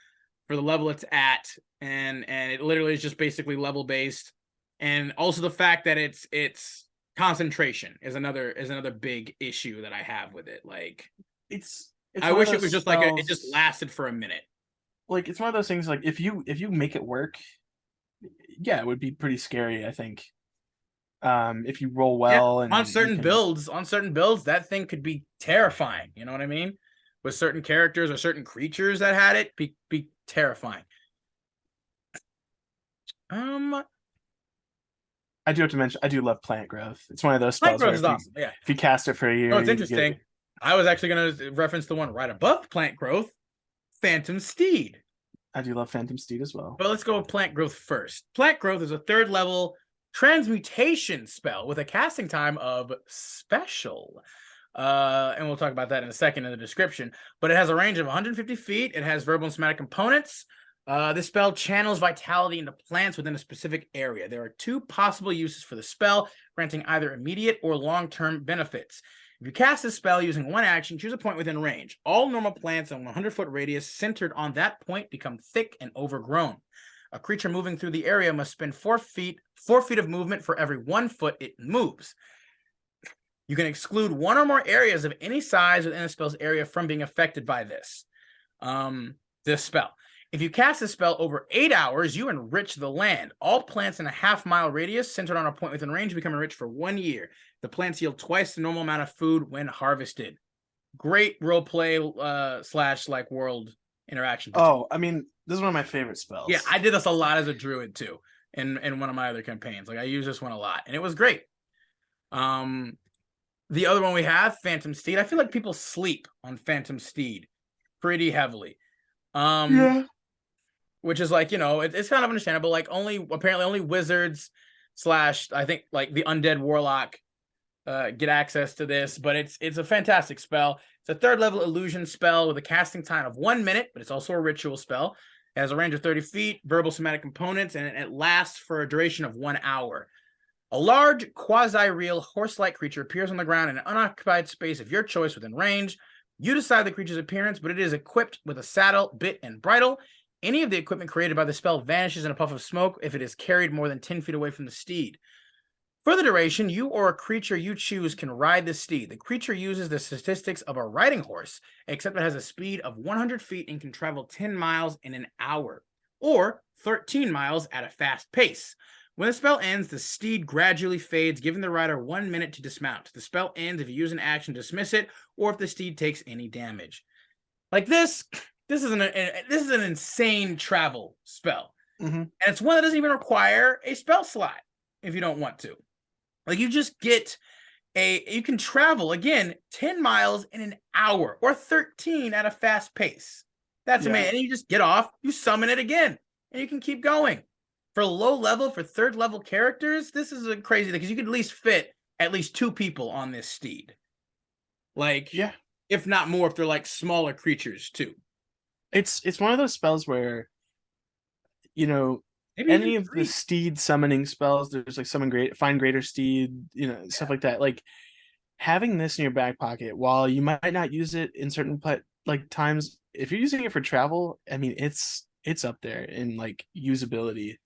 for the level it's at, and it literally is just basically level based. And also the fact that it's concentration is another big issue that I have with it. Like I wish it was just spells, like it just lasted for a minute. Like it's one of those things. Like if you make it work, yeah, it would be pretty scary, I think. If you roll well, and on certain builds, that thing could be terrifying. You know what I mean? With certain characters or certain creatures that had it, be terrifying. I do have to mention, I do love plant growth. It's one of those spells. Plant growth is awesome. Yeah. If you cast it for a year, it's interesting. I was actually going to reference the one right above plant growth, Phantom Steed. I do love Phantom Steed as well. But let's go with plant growth first. Plant growth is a 3rd level transmutation spell with a casting time of special. And we'll talk about that in a second in the description. But it has a range of 150 feet. It has verbal and somatic components. This spell channels vitality into plants within a specific area. There are 2 possible uses for the spell, granting either immediate or long-term benefits. If you cast this spell using one action, choose a point within range. All normal plants in 100-foot radius centered on that point become thick and overgrown. A creature moving through the area must spend 4 feet of movement for every 1 foot it moves. You can exclude one or more areas of any size within a spell's area from being affected by this spell. If you cast this spell over 8 hours, you enrich the land. All plants in a half-mile radius centered on a point within range become enriched for 1 year. The plants yield twice the normal amount of food when harvested. Great roleplay slash like world interaction. Oh, I mean, this is one of my favorite spells. Yeah, I did this a lot as a druid too, in one of my other campaigns. Like I use this one a lot, and it was great. The other one we have, Phantom Steed. I feel like people sleep on Phantom Steed pretty heavily. Yeah. Which is like, it's kind of understandable. Like apparently only wizards / I think like the undead warlock get access to this, but it's a fantastic spell. It's a 3rd level illusion spell with a casting time of 1 minute, but it's also a ritual spell. It has a range of 30 feet, verbal somatic components, and it lasts for a duration of 1 hour. A large, quasi-real, horse-like creature appears on the ground in an unoccupied space of your choice within range. You decide the creature's appearance, but it is equipped with a saddle, bit, and bridle. Any of the equipment created by the spell vanishes in a puff of smoke if it is carried more than 10 feet away from the steed. For the duration, you or a creature you choose can ride the steed. The creature uses the statistics of a riding horse, except it has a speed of 100 feet and can travel 10 miles in an hour, or 13 miles at a fast pace. When the spell ends, the steed gradually fades, giving the rider 1 minute to dismount. The spell ends if you use an action to dismiss it, or if the steed takes any damage. Like this is an insane travel spell. And it's one that doesn't even require a spell slot if you don't want to. Like you just get you can travel again 10 miles in an hour or 13 at a fast pace. That's amazing. And you just get off, you summon it again, and you can keep going. For low level, for 3rd level characters, this is a crazy thing because you could at least fit at least 2 people on this steed. Like, if not more, if they're like smaller creatures too. It's one of those spells where, maybe any of the steed summoning spells, there's like find greater steed, stuff like that. Like having this in your back pocket, while you might not use it in certain times, if you're using it for travel, I mean, it's up there in like usability.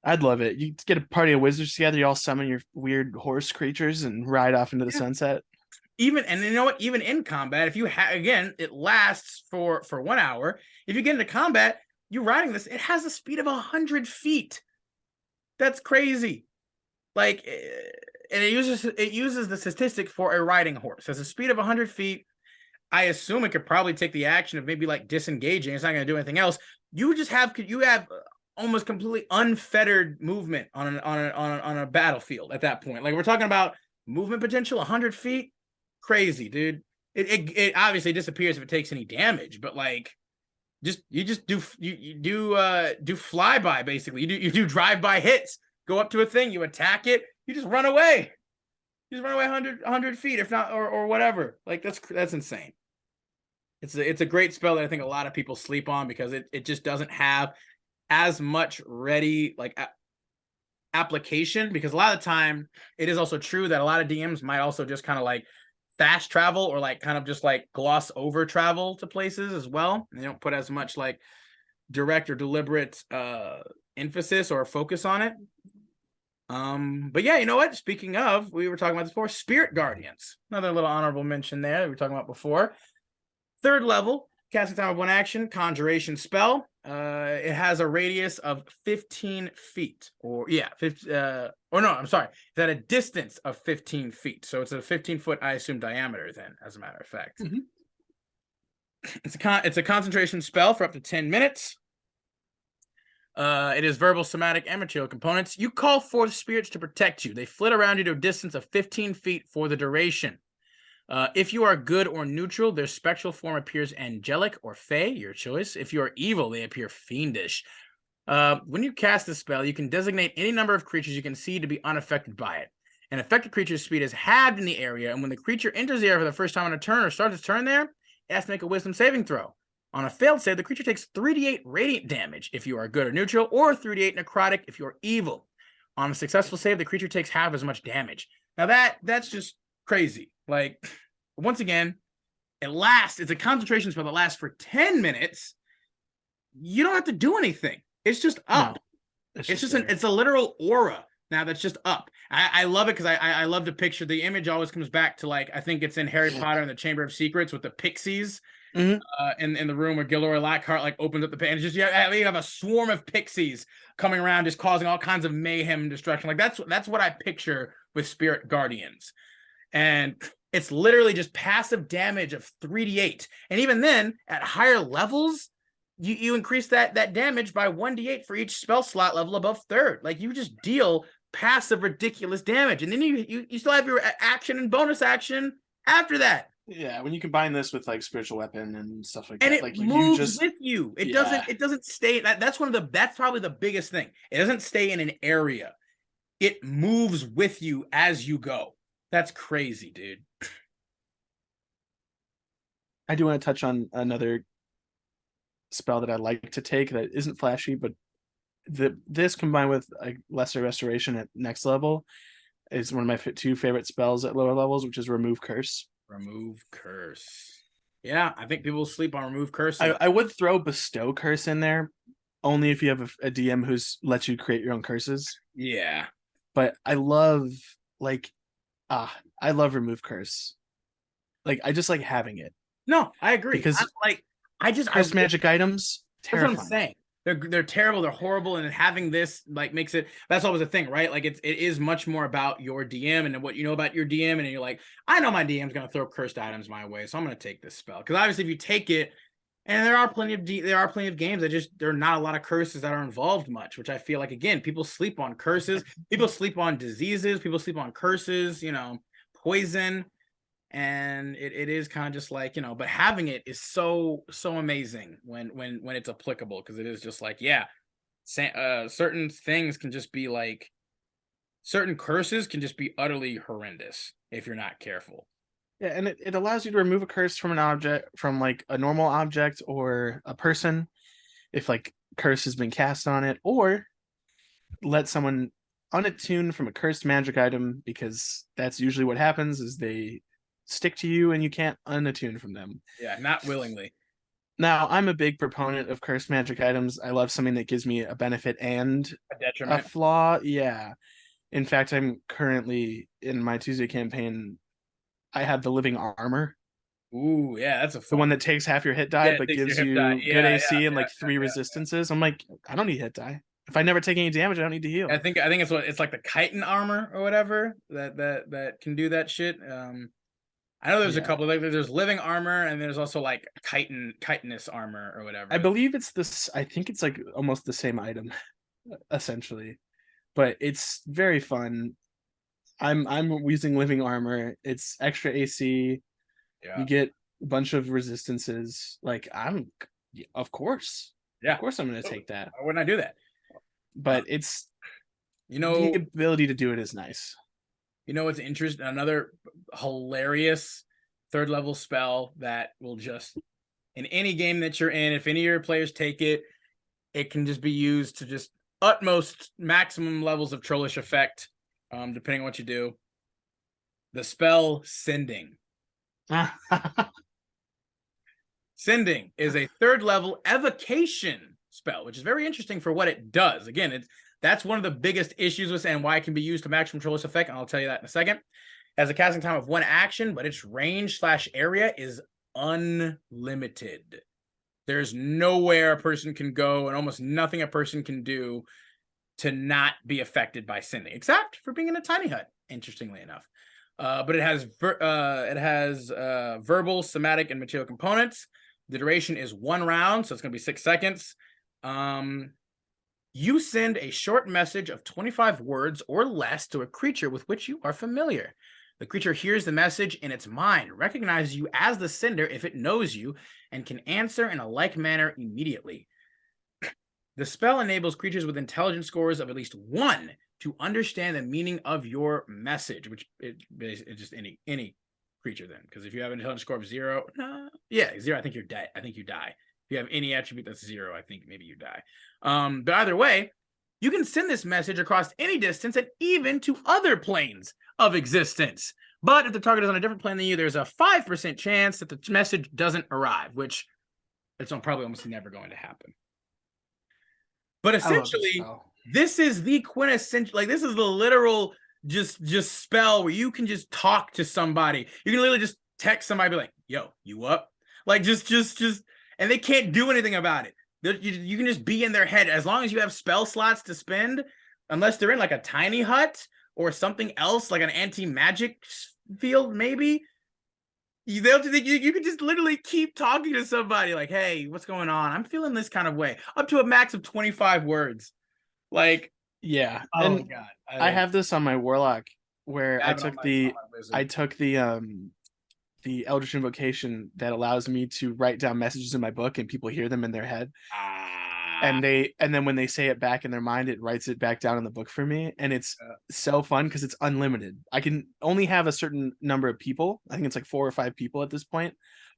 I'd love it. You get a party of wizards together, you all summon your weird horse creatures and ride off into the sunset. Even in combat, if you again, it lasts for 1 hour. If you get into combat, you're riding this. It has a speed of 100 feet. That's crazy. Like, and it uses the statistic for a riding horse. It has a speed of 100 feet. I assume it could probably take the action of maybe like disengaging. It's not going to do anything else. You have almost completely unfettered movement on a battlefield at that point. Like we're talking about movement potential, 100 feet. Crazy, dude. It obviously disappears if it takes any damage, but like you do flyby basically. You do drive-by hits. Go up to a thing, you attack it, you just run away. You just run away 100 feet, if not or whatever. Like that's insane. It's a great spell that I think a lot of people sleep on because it just doesn't have as much ready like application, because a lot of the time it is also true that a lot of DMs might also just kind of like fast travel or like kind of just like gloss over travel to places as well. And they don't put as much like direct or deliberate emphasis or focus on it. But yeah, you know what? Speaking of, we were talking about this before, Spirit Guardians. Another little honorable mention there that we were talking about before. 3rd level, casting time of 1 action, conjuration spell. It has a radius of 15 feet, it's at a distance of 15 feet. So it's a 15-foot, I assume, diameter then, as a matter of fact. It's a concentration spell for up to 10 minutes. It is verbal, somatic, and material components. You call forth spirits to protect you. They flit around you to a distance of 15 feet for the duration. If you are good or neutral, their spectral form appears angelic or fey, your choice. If you are evil, they appear fiendish. When you cast this spell, you can designate any number of creatures you can see to be unaffected by it. An affected creature's speed is halved in the area, and when the creature enters the area for the first time on a turn or starts its turn there, it has to make a wisdom saving throw. On a failed save, the creature takes 3d8 radiant damage if you are good or neutral, or 3d8 necrotic if you are evil. On a successful save, the creature takes half as much damage. Now that's just Crazy. Like, once again, it's a concentration spell that lasts for 10 minutes. You don't have to do anything. It's just up. No, it's a literal aura now that's just up. I love it because I love to picture the image always comes back to, like, I think it's in Harry Potter and the Chamber of Secrets with the pixies in the room where Gilderoy Lockhart like opens up the page and just you have a swarm of pixies coming around just causing all kinds of mayhem and destruction. Like that's what I picture with Spirit Guardians. And it's literally just passive damage of 3d8. And even then, at higher levels, you increase that damage by 1d8 for each spell slot level above 3rd. Like, you just deal passive ridiculous damage. And then you still have your action and bonus action after that. Yeah, when you combine this with like spiritual weapon and stuff like and that, it like moves with you. It doesn't stay. That's probably the biggest thing. It doesn't stay in an area. It moves with you as you go. That's crazy, dude. I do want to touch on another spell that I like to take that isn't flashy, but this combined with a lesser restoration at next level is one of my two favorite spells at lower levels, which is Remove Curse. Remove Curse. Yeah, I think people sleep on Remove Curse. I would throw Bestow Curse in there, only if you have a DM who's lets you create your own curses. Yeah. But I love Remove Curse. Like, I just like having it. No, I agree. Because curse magic items, terrifying. That's what I'm saying. They're terrible, they're horrible, and having this like makes it, that's always a thing, right? Like it is much more about your DM and what you know about your DM, and you're like, I know my DM's gonna throw cursed items my way, so I'm gonna take this spell. Because obviously if you take it, and there are plenty of games that there are not a lot of curses that are involved much, which I feel like, again, people sleep on curses, people sleep on diseases, people sleep on curses, poison. And it is kind of just like, but having it is so amazing when it's applicable, because it is just like, certain things can just be like, certain curses can just be utterly horrendous if you're not careful. Yeah, and it allows you to remove a curse from an object, from like a normal object or a person, if like curse has been cast on it, or let someone unattune from a cursed magic item, because that's usually what happens, is they stick to you and you can't unattune from them. Yeah, not willingly. Now, I'm a big proponent of cursed magic items. I love something that gives me a benefit and a detriment, a flaw. Yeah. In fact, I'm currently in my Tuesday campaign, I have the living armor. Ooh, yeah, that's the one that takes half your hit die, but gives you good AC and like 3 resistances. I'm like, I don't need hit die. If I never take any damage, I don't need to heal. I think it's like the chitin armor or whatever that can do that shit. I know there's a couple, like there's living armor and there's also like chitinous armor or whatever. I believe it's this. I think it's like almost the same item, essentially, but it's very fun. I'm using living armor. It's extra AC. Yeah. You get a bunch of resistances. Like of course. Yeah. Of course I'm going to take that. Why wouldn't I do that? But it's, the ability to do it is nice. What's interesting? Another hilarious 3rd level spell that will just, in any game that you're in, if any of your players take it, it can just be used to just utmost maximum levels of trollish effect, depending on what you do. The spell Sending. Sending is a 3rd level evocation spell, which is very interesting for what it does. Again, that's one of the biggest issues with, and why it can be used to maximum trollish effect, and I'll tell you that in a second. It has a casting time of 1 action, but its range/area is unlimited. There's nowhere a person can go, and almost nothing a person can do to not be affected by Sending, except for being in a tiny hut, interestingly enough. But it has verbal, somatic, and material components. The duration is 1 round, so it's going to be 6 seconds. You send a short message of 25 words or less to a creature with which you are familiar. The creature hears the message in its mind, recognizes you as the sender if it knows you, and can answer in a like manner immediately. The spell enables creatures with intelligence scores of at least 1 to understand the meaning of your message, which it's just any creature then. Because if you have an intelligence score of 0, 0, I think you're dead. I think you die. If you have any attribute that's 0, I think maybe you die. But either way, you can send this message across any distance and even to other planes of existence, But if the target is on a different plane than you, there's a 5% chance that the message doesn't arrive, which it's probably almost never going to happen. But essentially, this is the quintessential, like this is the literal just spell where you can just talk to somebody. You can literally just text somebody, be like, "Yo, you up?" Like just, and they can't do anything about it. You can just be in their head as long as you have spell slots to spend, unless they're in like a tiny hut or something else, like an anti-magic field, maybe. You can just literally keep talking to somebody like, "Hey, what's going on? I'm feeling this kind of way." Up to a max of 25 words. Like, yeah. oh And my god. I have this on my warlock where I took the Eldritch Invocation that allows me to write down messages in my book and people hear them in their head. And then when they say it back in their mind, it writes it back down in the book for me. And it's so fun because it's unlimited. I can only have a certain number of people. I think it's like 4 or 5 people at this point,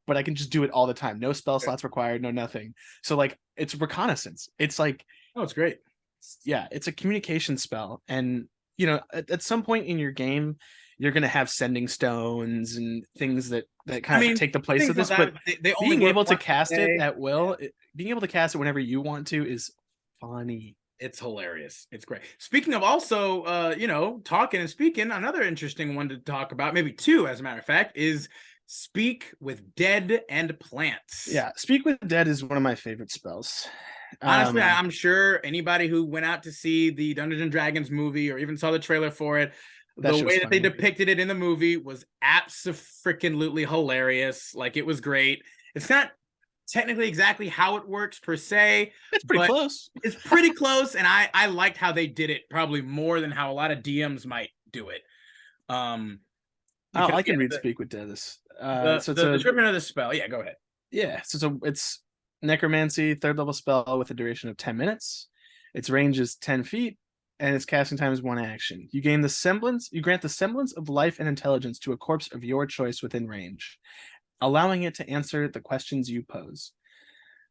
but I can just do it all the time. No spell slots required, no nothing. So like it's reconnaissance. It's like, oh, it's great. Yeah, it's a communication spell. And you know, at some point in your game, you're gonna have sending stones and things that kind of take the place of this. But they only being able to cast it at will, being able to cast it whenever you want to is funny. It's hilarious. It's great. Speaking of also, talking and speaking, another interesting one to talk about, maybe 2, as a matter of fact, is Speak with Dead and Plants. Yeah, Speak with Dead is one of my favorite spells. Honestly, I'm sure anybody who went out to see the Dungeons and Dragons movie or even saw the trailer for it, the way that they depicted it in the movie was abso-freaking-lutely hilarious. Like, it was great. It's not technically exactly how it works per se. It's pretty close. It's pretty close, and I liked how they did it probably more than how a lot of DMs might do it. I can read Speak with Dead. The description of the spell. Yeah, go ahead. Yeah, so it's Necromancy, 3rd level spell with a duration of 10 minutes. Its range is 10 feet, and its casting time is 1 action. You grant the semblance of life and intelligence to a corpse of your choice within range, allowing it to answer the questions you pose.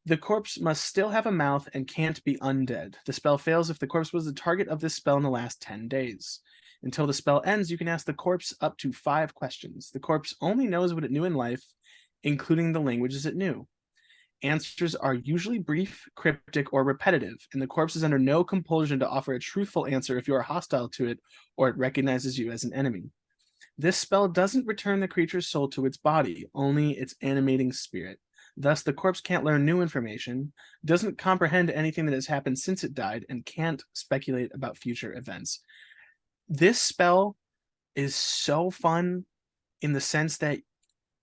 The corpse must still have a mouth and can't be undead. The spell fails if the corpse was the target of this spell in the last 10 days. Until the spell ends, you can ask the corpse up to 5 questions. The corpse only knows what it knew in life, including the languages it knew. Answers are usually brief, cryptic, or repetitive, and the corpse is under no compulsion to offer a truthful answer if you are hostile to it or it recognizes you as an enemy. This spell doesn't return the creature's soul to its body, only its animating spirit. Thus, the corpse can't learn new information, doesn't comprehend anything that has happened since it died, and can't speculate about future events. This spell is so fun in the sense that,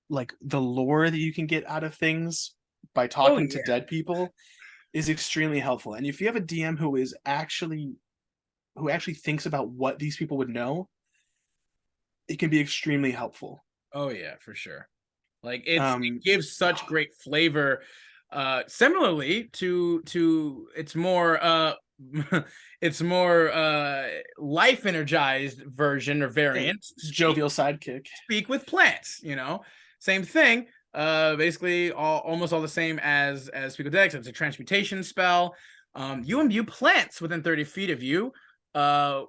like, the lore that you can get out of things by talking to dead people is extremely helpful. And if you have a DM who actually thinks about what these people would know, it can be extremely helpful. Oh yeah, for sure. Like it gives such great flavor. Similarly to its more life energized version or variant, jovial sidekick. Speak with Plants, same thing. Basically almost all the same as Speak with Dead. It's a transmutation spell. You imbue plants within 30 feet of you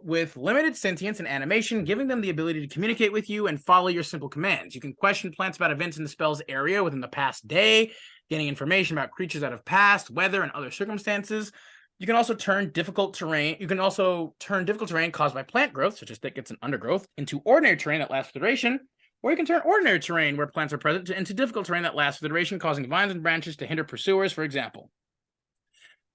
with limited sentience and animation, giving them the ability to communicate with you and follow your simple commands. You can question plants about events in the spell's area within the past day, getting information about creatures that have passed, weather, and other circumstances. You can also turn difficult terrain. Caused by plant growth, such as thickets and undergrowth, into ordinary terrain that lasts for the duration. Or you can turn ordinary terrain where plants are present into difficult terrain that lasts for the duration, causing vines and branches to hinder pursuers, for example.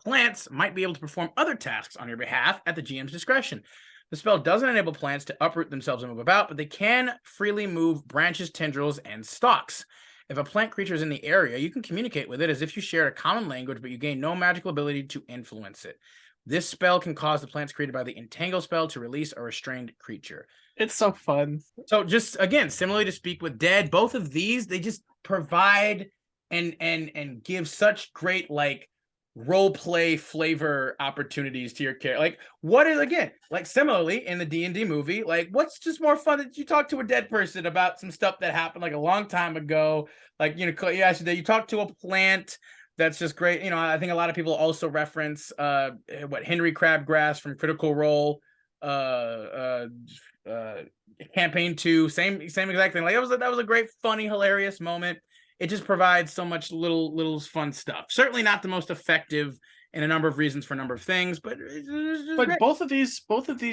Plants might be able to perform other tasks on your behalf at the GM's discretion. The spell doesn't enable plants to uproot themselves and move about, but they can freely move branches, tendrils, and stalks. If a plant creature is in the area, you can communicate with it as if you share a common language, but you gain no magical ability to influence it. This spell can cause the plants created by the Entangle spell to release a restrained creature. It's so fun. So just, again, similarly to Speak with Dead, both of these, they just provide and give such great, like, role play flavor opportunities to your character. Like, what is, again, like, similarly in the D&D movie, like, what's just more fun that you talk to a dead person about some stuff that happened like a long time ago? Like, you talk to a plant. That's just great. I think a lot of people also reference Henry Crabgrass from Critical Role Campaign 2, same exact thing. Like that was a great, funny, hilarious moment. It just provides so much little fun stuff. Certainly not the most effective in a number of reasons for a number of things, but but both of these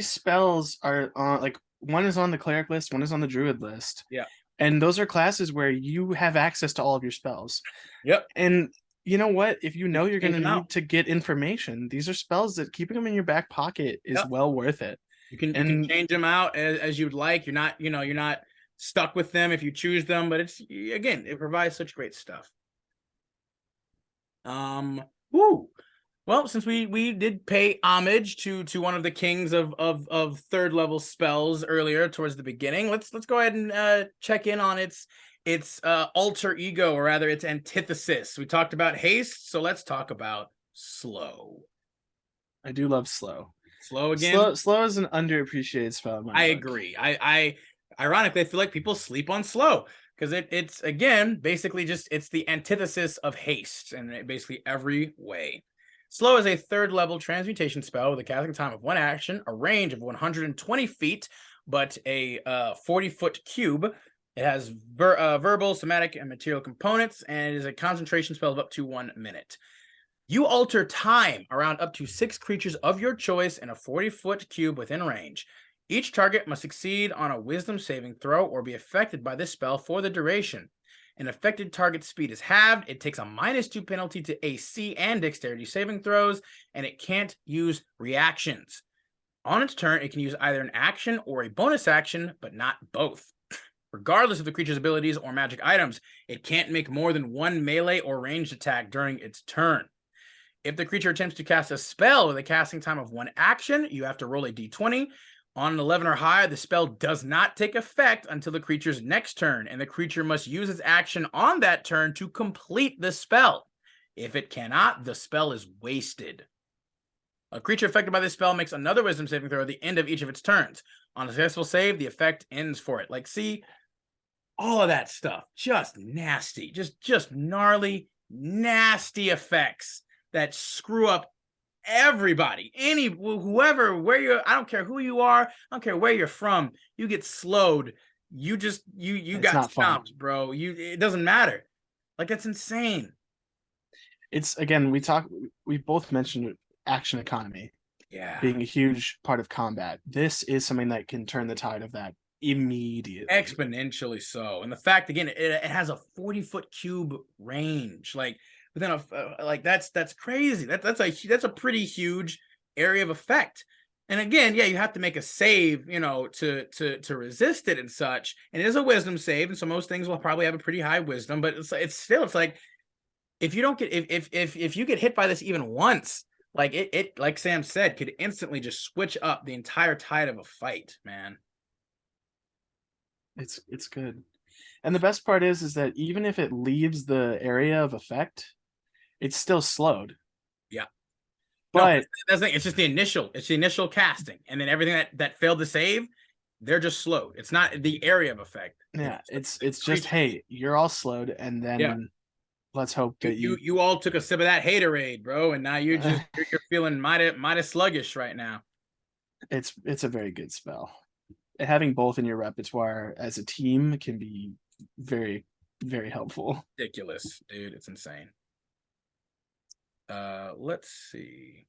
spells are on, like, one is on the cleric list, one is on the druid list. Yeah. And those are classes where you have access to all of your spells. Yep. And you know what? If you know you're going to need out. to get information, these are spells that keeping them in your back pocket is well worth it. You can change them out as you'd like. You're not stuck with them if you choose them, but it provides such great stuff. Well, since we did pay homage to one of the kings of third level spells earlier towards the beginning, let's go ahead and check in on its alter ego, or rather its antithesis. We talked about haste, so let's talk about slow. I do love slow. Slow again. Slow is an underappreciated spell in my book. Agree. I ironically, I feel like people sleep on slow because it's again basically it's the antithesis of haste in basically every way. Slow is a third level transmutation spell with a casting time of 1 action, a range of 120 feet, but a 40-foot cube. It has verbal, somatic, and material components, and it is a concentration spell of up to 1 minute. You alter time around up to 6 creatures of your choice in a 40-foot cube within range. Each target must succeed on a wisdom saving throw or be affected by this spell for the duration. An affected target's speed is halved. It takes a -2 penalty to AC and dexterity saving throws, and it can't use reactions. On its turn, it can use either an action or a bonus action, but not both. Regardless of the creature's abilities or magic items, it can't make more than 1 melee or ranged attack during its turn. If the creature attempts to cast a spell with a casting time of 1 action, you have to roll a d20. On an 11 or higher, the spell does not take effect until the creature's next turn, and the creature must use its action on that turn to complete the spell. If it cannot, the spell is wasted. A creature affected by this spell makes another wisdom saving throw at the end of each of its turns. On a successful save, the effect ends for it. Like, see, all of that stuff, just nasty, just gnarly, nasty effects that screw up everybody, whoever, where you're, I don't care who you are, I don't care where you're from, you get slowed, you got stomped, bro. It doesn't matter. Like, that's insane. It's, again, we both mentioned action economy being a huge part of combat. This is something that can turn the tide of that immediately, exponentially so. And the fact, again, it has a 40-foot cube range, like within like that's crazy. That's a pretty huge area of effect. And again, you have to make a save, to resist it and such. And it is a wisdom save, and so most things will probably have a pretty high wisdom. But it's like if you don't get if you get hit by this even once, like it like Sam said, could instantly just switch up the entire tide of a fight, man. It's good. And the best part is that even if it leaves the area of effect, it's still slowed. Yeah. But it's just the initial casting, and then everything that failed to save, they're just slowed. It's not the area of effect. Yeah, it's just, hey, you're all slowed, and then let's hope that you all took a sip of that haterade, bro, and now you're feeling mighty sluggish right now. It's a very good spell. Having both in your repertoire as a team can be very, very helpful. Ridiculous, dude. It's insane. Let's see.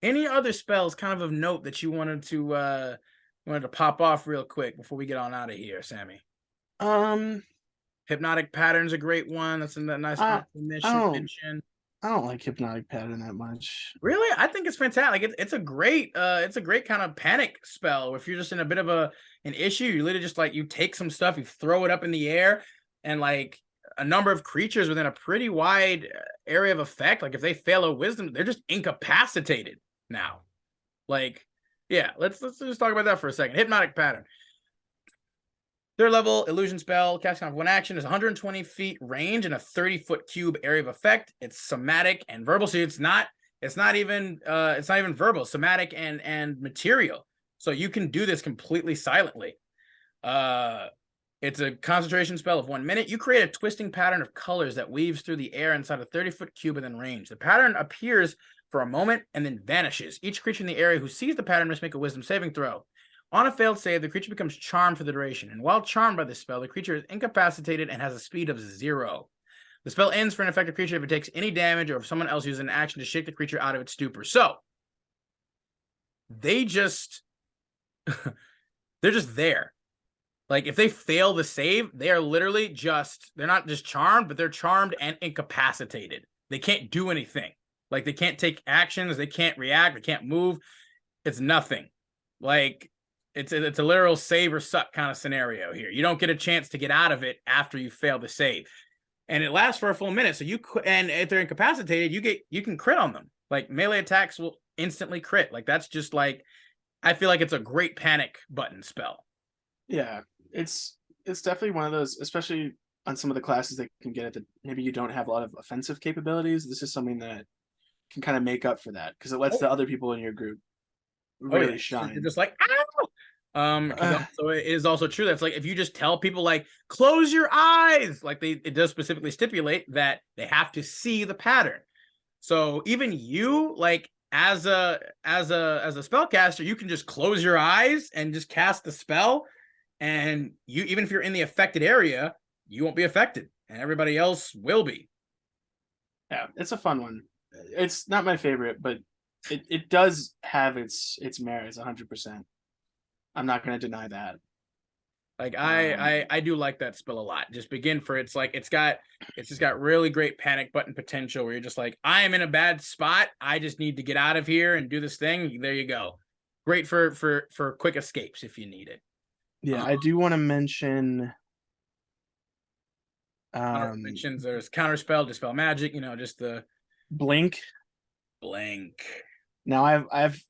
Any other spells kind of note that you wanted to pop off real quick before we get on out of here, Sammy? Hypnotic Pattern's a great one. That's a nice mention. I don't like Hypnotic Pattern that much. Really? I think it's fantastic. It's a great kind of panic spell. If you're just in a bit of an issue, you literally just you take some stuff, you throw it up in the air, and like a number of creatures within a pretty wide area of effect, like if they fail a wisdom, they're just incapacitated now. Like, yeah, let's just talk about that for a second. Hypnotic Pattern. Third level illusion spell, casting off 1 action, is 120 feet range and a 30-foot cube area of effect. It's somatic and verbal, so it's not even verbal, somatic and material. So you can do this completely silently. It's a concentration spell of 1 minute. You create a twisting pattern of colors that weaves through the air inside a 30-foot cube within range. The pattern appears for a moment and then vanishes. Each creature in the area who sees the pattern must make a wisdom saving throw. On a failed save, the creature becomes charmed for the duration, and while charmed by this spell, the creature is incapacitated and has a speed of 0. The spell ends for an effective creature if it takes any damage or if someone else uses an action to shake the creature out of its stupor. So, they just... they're just there. Like, if they fail the save, they are literally just... They're not just charmed, but they're charmed and incapacitated. They can't do anything. Like, they can't take actions, they can't react, they can't move. It's nothing. Like... It's a literal save or suck kind of scenario here. You don't get a chance to get out of it after you fail the save, and it lasts for a full minute. So and if they're incapacitated, you can crit on them. Like melee attacks will instantly crit. Like that's just like, I feel like it's a great panic button spell. Yeah, it's definitely one of those, especially on some of the classes that can get it that maybe you don't have a lot of offensive capabilities. This is something that can kind of make up for that because it lets the other people in your group really shine. You're just like, ow! So it is also true that's like if you just tell people like close your eyes, like it does specifically stipulate that they have to see the pattern. So even you, like as a spellcaster, you can just close your eyes and just cast the spell, and you, even if you're in the affected area, you won't be affected, and everybody else will be. Yeah, it's a fun one. It's not my favorite, but it does have its merits 100%. I'm not going to deny that. Like I do like that spell a lot. Just begin for it's just got really great panic button potential where you're just like, I am in a bad spot. I just need to get out of here and do this thing. There you go. Great for quick escapes if you need it. Yeah, I do want to mention. Mentions there's counterspell, dispel magic. Just the blink. Now I've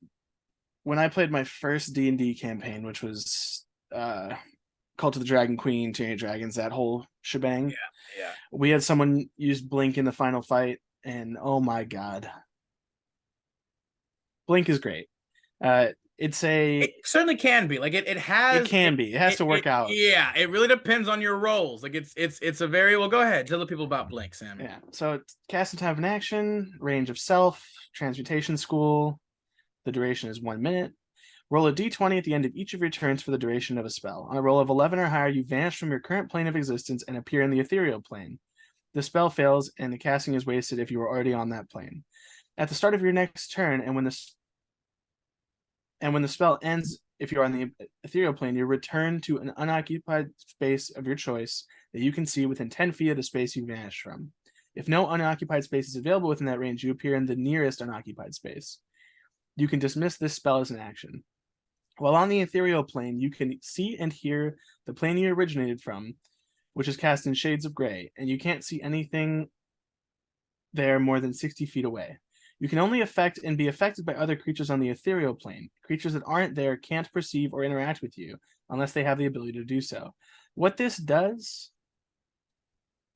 when I played my first D&D campaign, which was Cult of the Dragon Queen, Tyranny of Dragons, that whole shebang. Yeah. We had someone use blink in the final fight, and oh my god, blink is great. It certainly can be. Like it has to work out. Yeah, it really depends on your roles. Like it's a very well. Go ahead, tell the people about blink, Sam. Yeah, so it's cast in time of an action, range of self, transmutation school. The duration is 1 minute. Roll a d20 at the end of each of your turns for the duration of a spell. On a roll of 11 or higher, you vanish from your current plane of existence and appear in the ethereal plane. The spell fails, and the casting is wasted if you are already on that plane. At the start of your next turn, and when the spell ends, if you are on the ethereal plane, you return to an unoccupied space of your choice that you can see within 10 feet of the space you vanished from. If no unoccupied space is available within that range, you appear in the nearest unoccupied space. You can dismiss this spell as an action. While on the ethereal plane, you can see and hear the plane you originated from, which is cast in shades of gray, and you can't see anything there more than 60 feet away. You can only affect and be affected by other creatures on the ethereal plane. Creatures that aren't there can't perceive or interact with you unless they have the ability to do so. What this does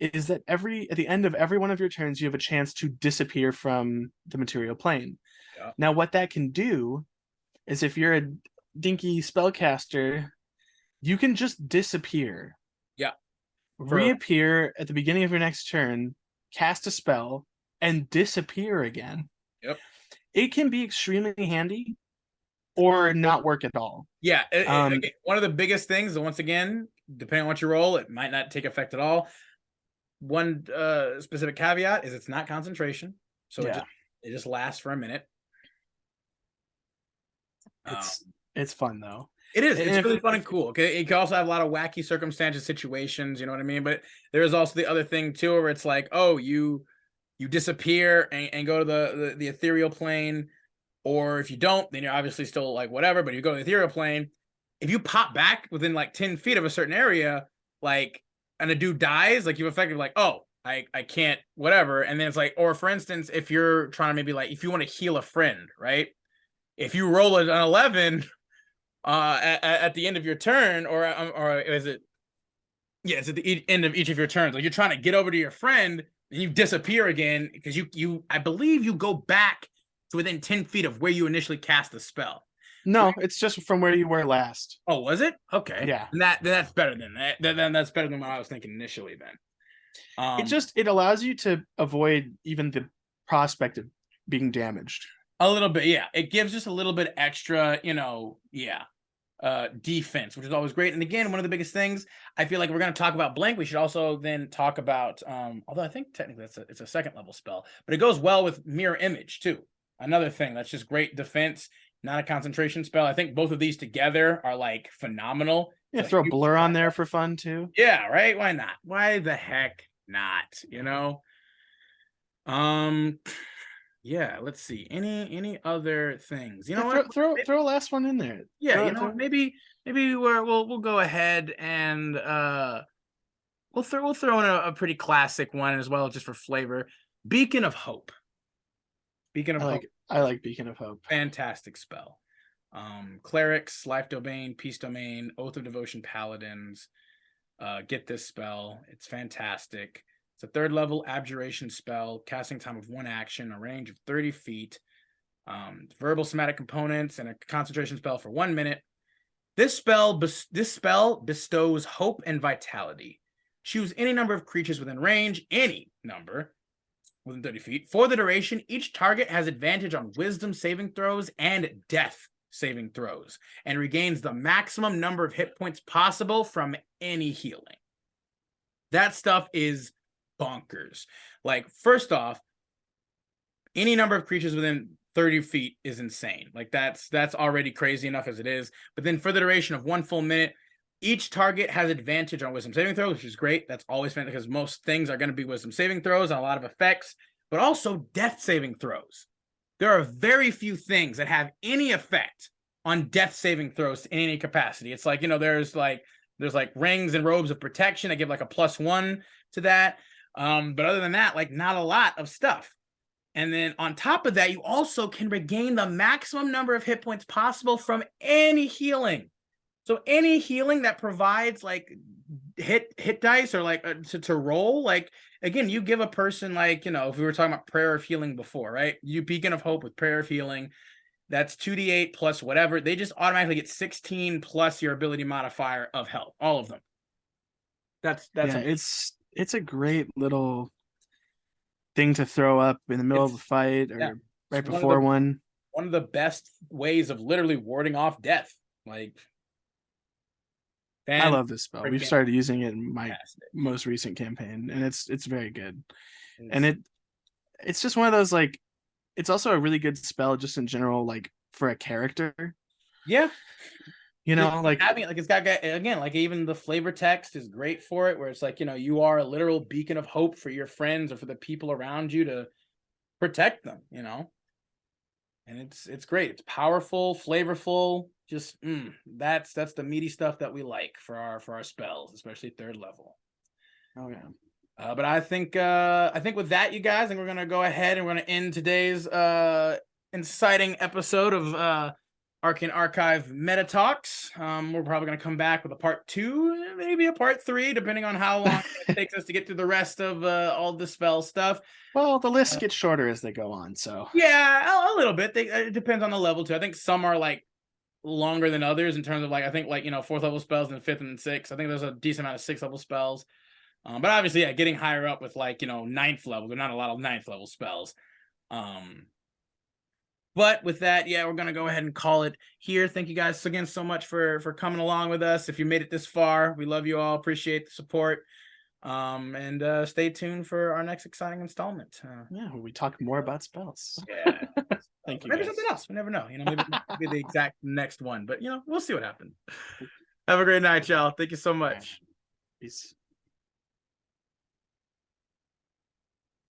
is that at the end of every one of your turns, you have a chance to disappear from the material plane. Yeah. Now, what that can do is if you're a dinky spellcaster, you can just disappear. Yeah. Reappear at the beginning of your next turn, cast a spell, and disappear again. Yep. It can be extremely handy or not work at all. Yeah. One of the biggest things, once again, depending on what you roll, it might not take effect at all. One specific caveat is it's not concentration. So it just lasts for a minute. It's fun though. It is. It's really fun and cool. Okay, it can also have a lot of wacky circumstances, situations. You know what I mean? But there is also the other thing too, where it's like, oh, you disappear and go to the ethereal plane, or if you don't, then you're obviously still like whatever. But you go to the ethereal plane. If you pop back within like 10 feet of a certain area, like, and a dude dies, like you've effectively like, oh, I can't, whatever. And then it's like, or for instance, if you're trying to maybe like, if you want to heal a friend, right? If you roll an 11 at the end of your turn, or is it? Yeah, it's at the end of each of your turns. Like you're trying to get over to your friend, and you disappear again because you I believe you go back to within 10 feet of where you initially cast the spell. No, it's just from where you were last. Oh, was it? Okay. Yeah. And that's better than that. Then that's better than what I was thinking initially. Then it allows you to avoid even the prospect of being damaged. A little bit, yeah. It gives just a little bit extra, defense, which is always great. And again, one of the biggest things, I feel like we're going to talk about blank. We should also then talk about, although I think technically it's a second level spell, but it goes well with mirror image too. Another thing that's just great defense, not a concentration spell. I think both of these together are like phenomenal. Yeah, throw blur on there for fun too. Yeah, right. Why not? Why the heck not? Yeah, let's see. Any other things? You know what? Throw a last one in there. Yeah, maybe we'll go ahead and we'll throw in a pretty classic one as well, just for flavor. Beacon of Hope. Beacon of Hope. I like Beacon of Hope. Fantastic spell. Clerics, Life Domain, Peace Domain, Oath of Devotion Paladins. Get this spell. It's fantastic. It's a 3rd level abjuration spell, casting time of 1 action, a range of 30 feet, verbal somatic components, and a concentration spell for 1 minute. This spell bestows hope and vitality. Choose any number of creatures within range, any number within 30 feet. For the duration, each target has advantage on wisdom saving throws and death saving throws, and regains the maximum number of hit points possible from any healing. That stuff is bonkers. Like, first off, any number of creatures within 30 feet is insane. Like, that's already crazy enough as it is. But then for the duration of 1 full minute, each target has advantage on wisdom saving throws, which is great. That's always fantastic because most things are going to be wisdom saving throws and a lot of effects, but also death saving throws. There are very few things that have any effect on death saving throws in any capacity. It's like, there's rings and robes of protection that give like a +1 to that. But other than that, like, not a lot of stuff. And then on top of that, you also can regain the maximum number of hit points possible from any healing. So any healing that provides like hit dice or like to roll, like, again, you give a person, like, if we were talking about Prayer of Healing before, right? You Beacon of Hope with Prayer of Healing, that's 2d8 plus whatever. They just automatically get 16 plus your ability modifier of health, all of them. That's it's a great little thing to throw up in the middle of a fight or right before one. One of the best ways of literally warding off death. Like, I love this spell. We've started using it in my most recent campaign, and it's very good. And it's just one of those, like, it's also a really good spell just in general, like, for a character. Yeah. Like, it's got, again, like, even the flavor text is great for it, where it's like, you are a literal beacon of hope for your friends or for the people around you to protect them, and it's great. It's powerful, flavorful, just that's the meaty stuff that we like for our spells, especially 3rd level. Oh yeah. But I think with that, you guys, I think we're gonna go ahead and we're gonna end today's inciting episode of Arcane Archive MetaTalks. We're probably going to come back with a part 2, maybe a part 3, depending on how long it takes us to get through the rest of all the spell stuff. Well, the lists get shorter as they go on, so. Yeah, a little bit. It depends on the level, too. I think some are, like, longer than others in terms of, like, I think, like, 4th level spells and 5th and 6th. I think there's a decent amount of 6th level spells. But obviously, yeah, getting higher up with, like, 9th level. There are not a lot of 9th level spells. But with that, yeah, we're going to go ahead and call it here. Thank you guys again so much for coming along with us. If you made it this far, we love you all. Appreciate the support. And stay tuned for our next exciting installment. We talk more about spells. Yeah. Thank you. Maybe something else. We never know. Maybe it might be the exact next one. But, we'll see what happens. Have a great night, y'all. Thank you so much. Peace.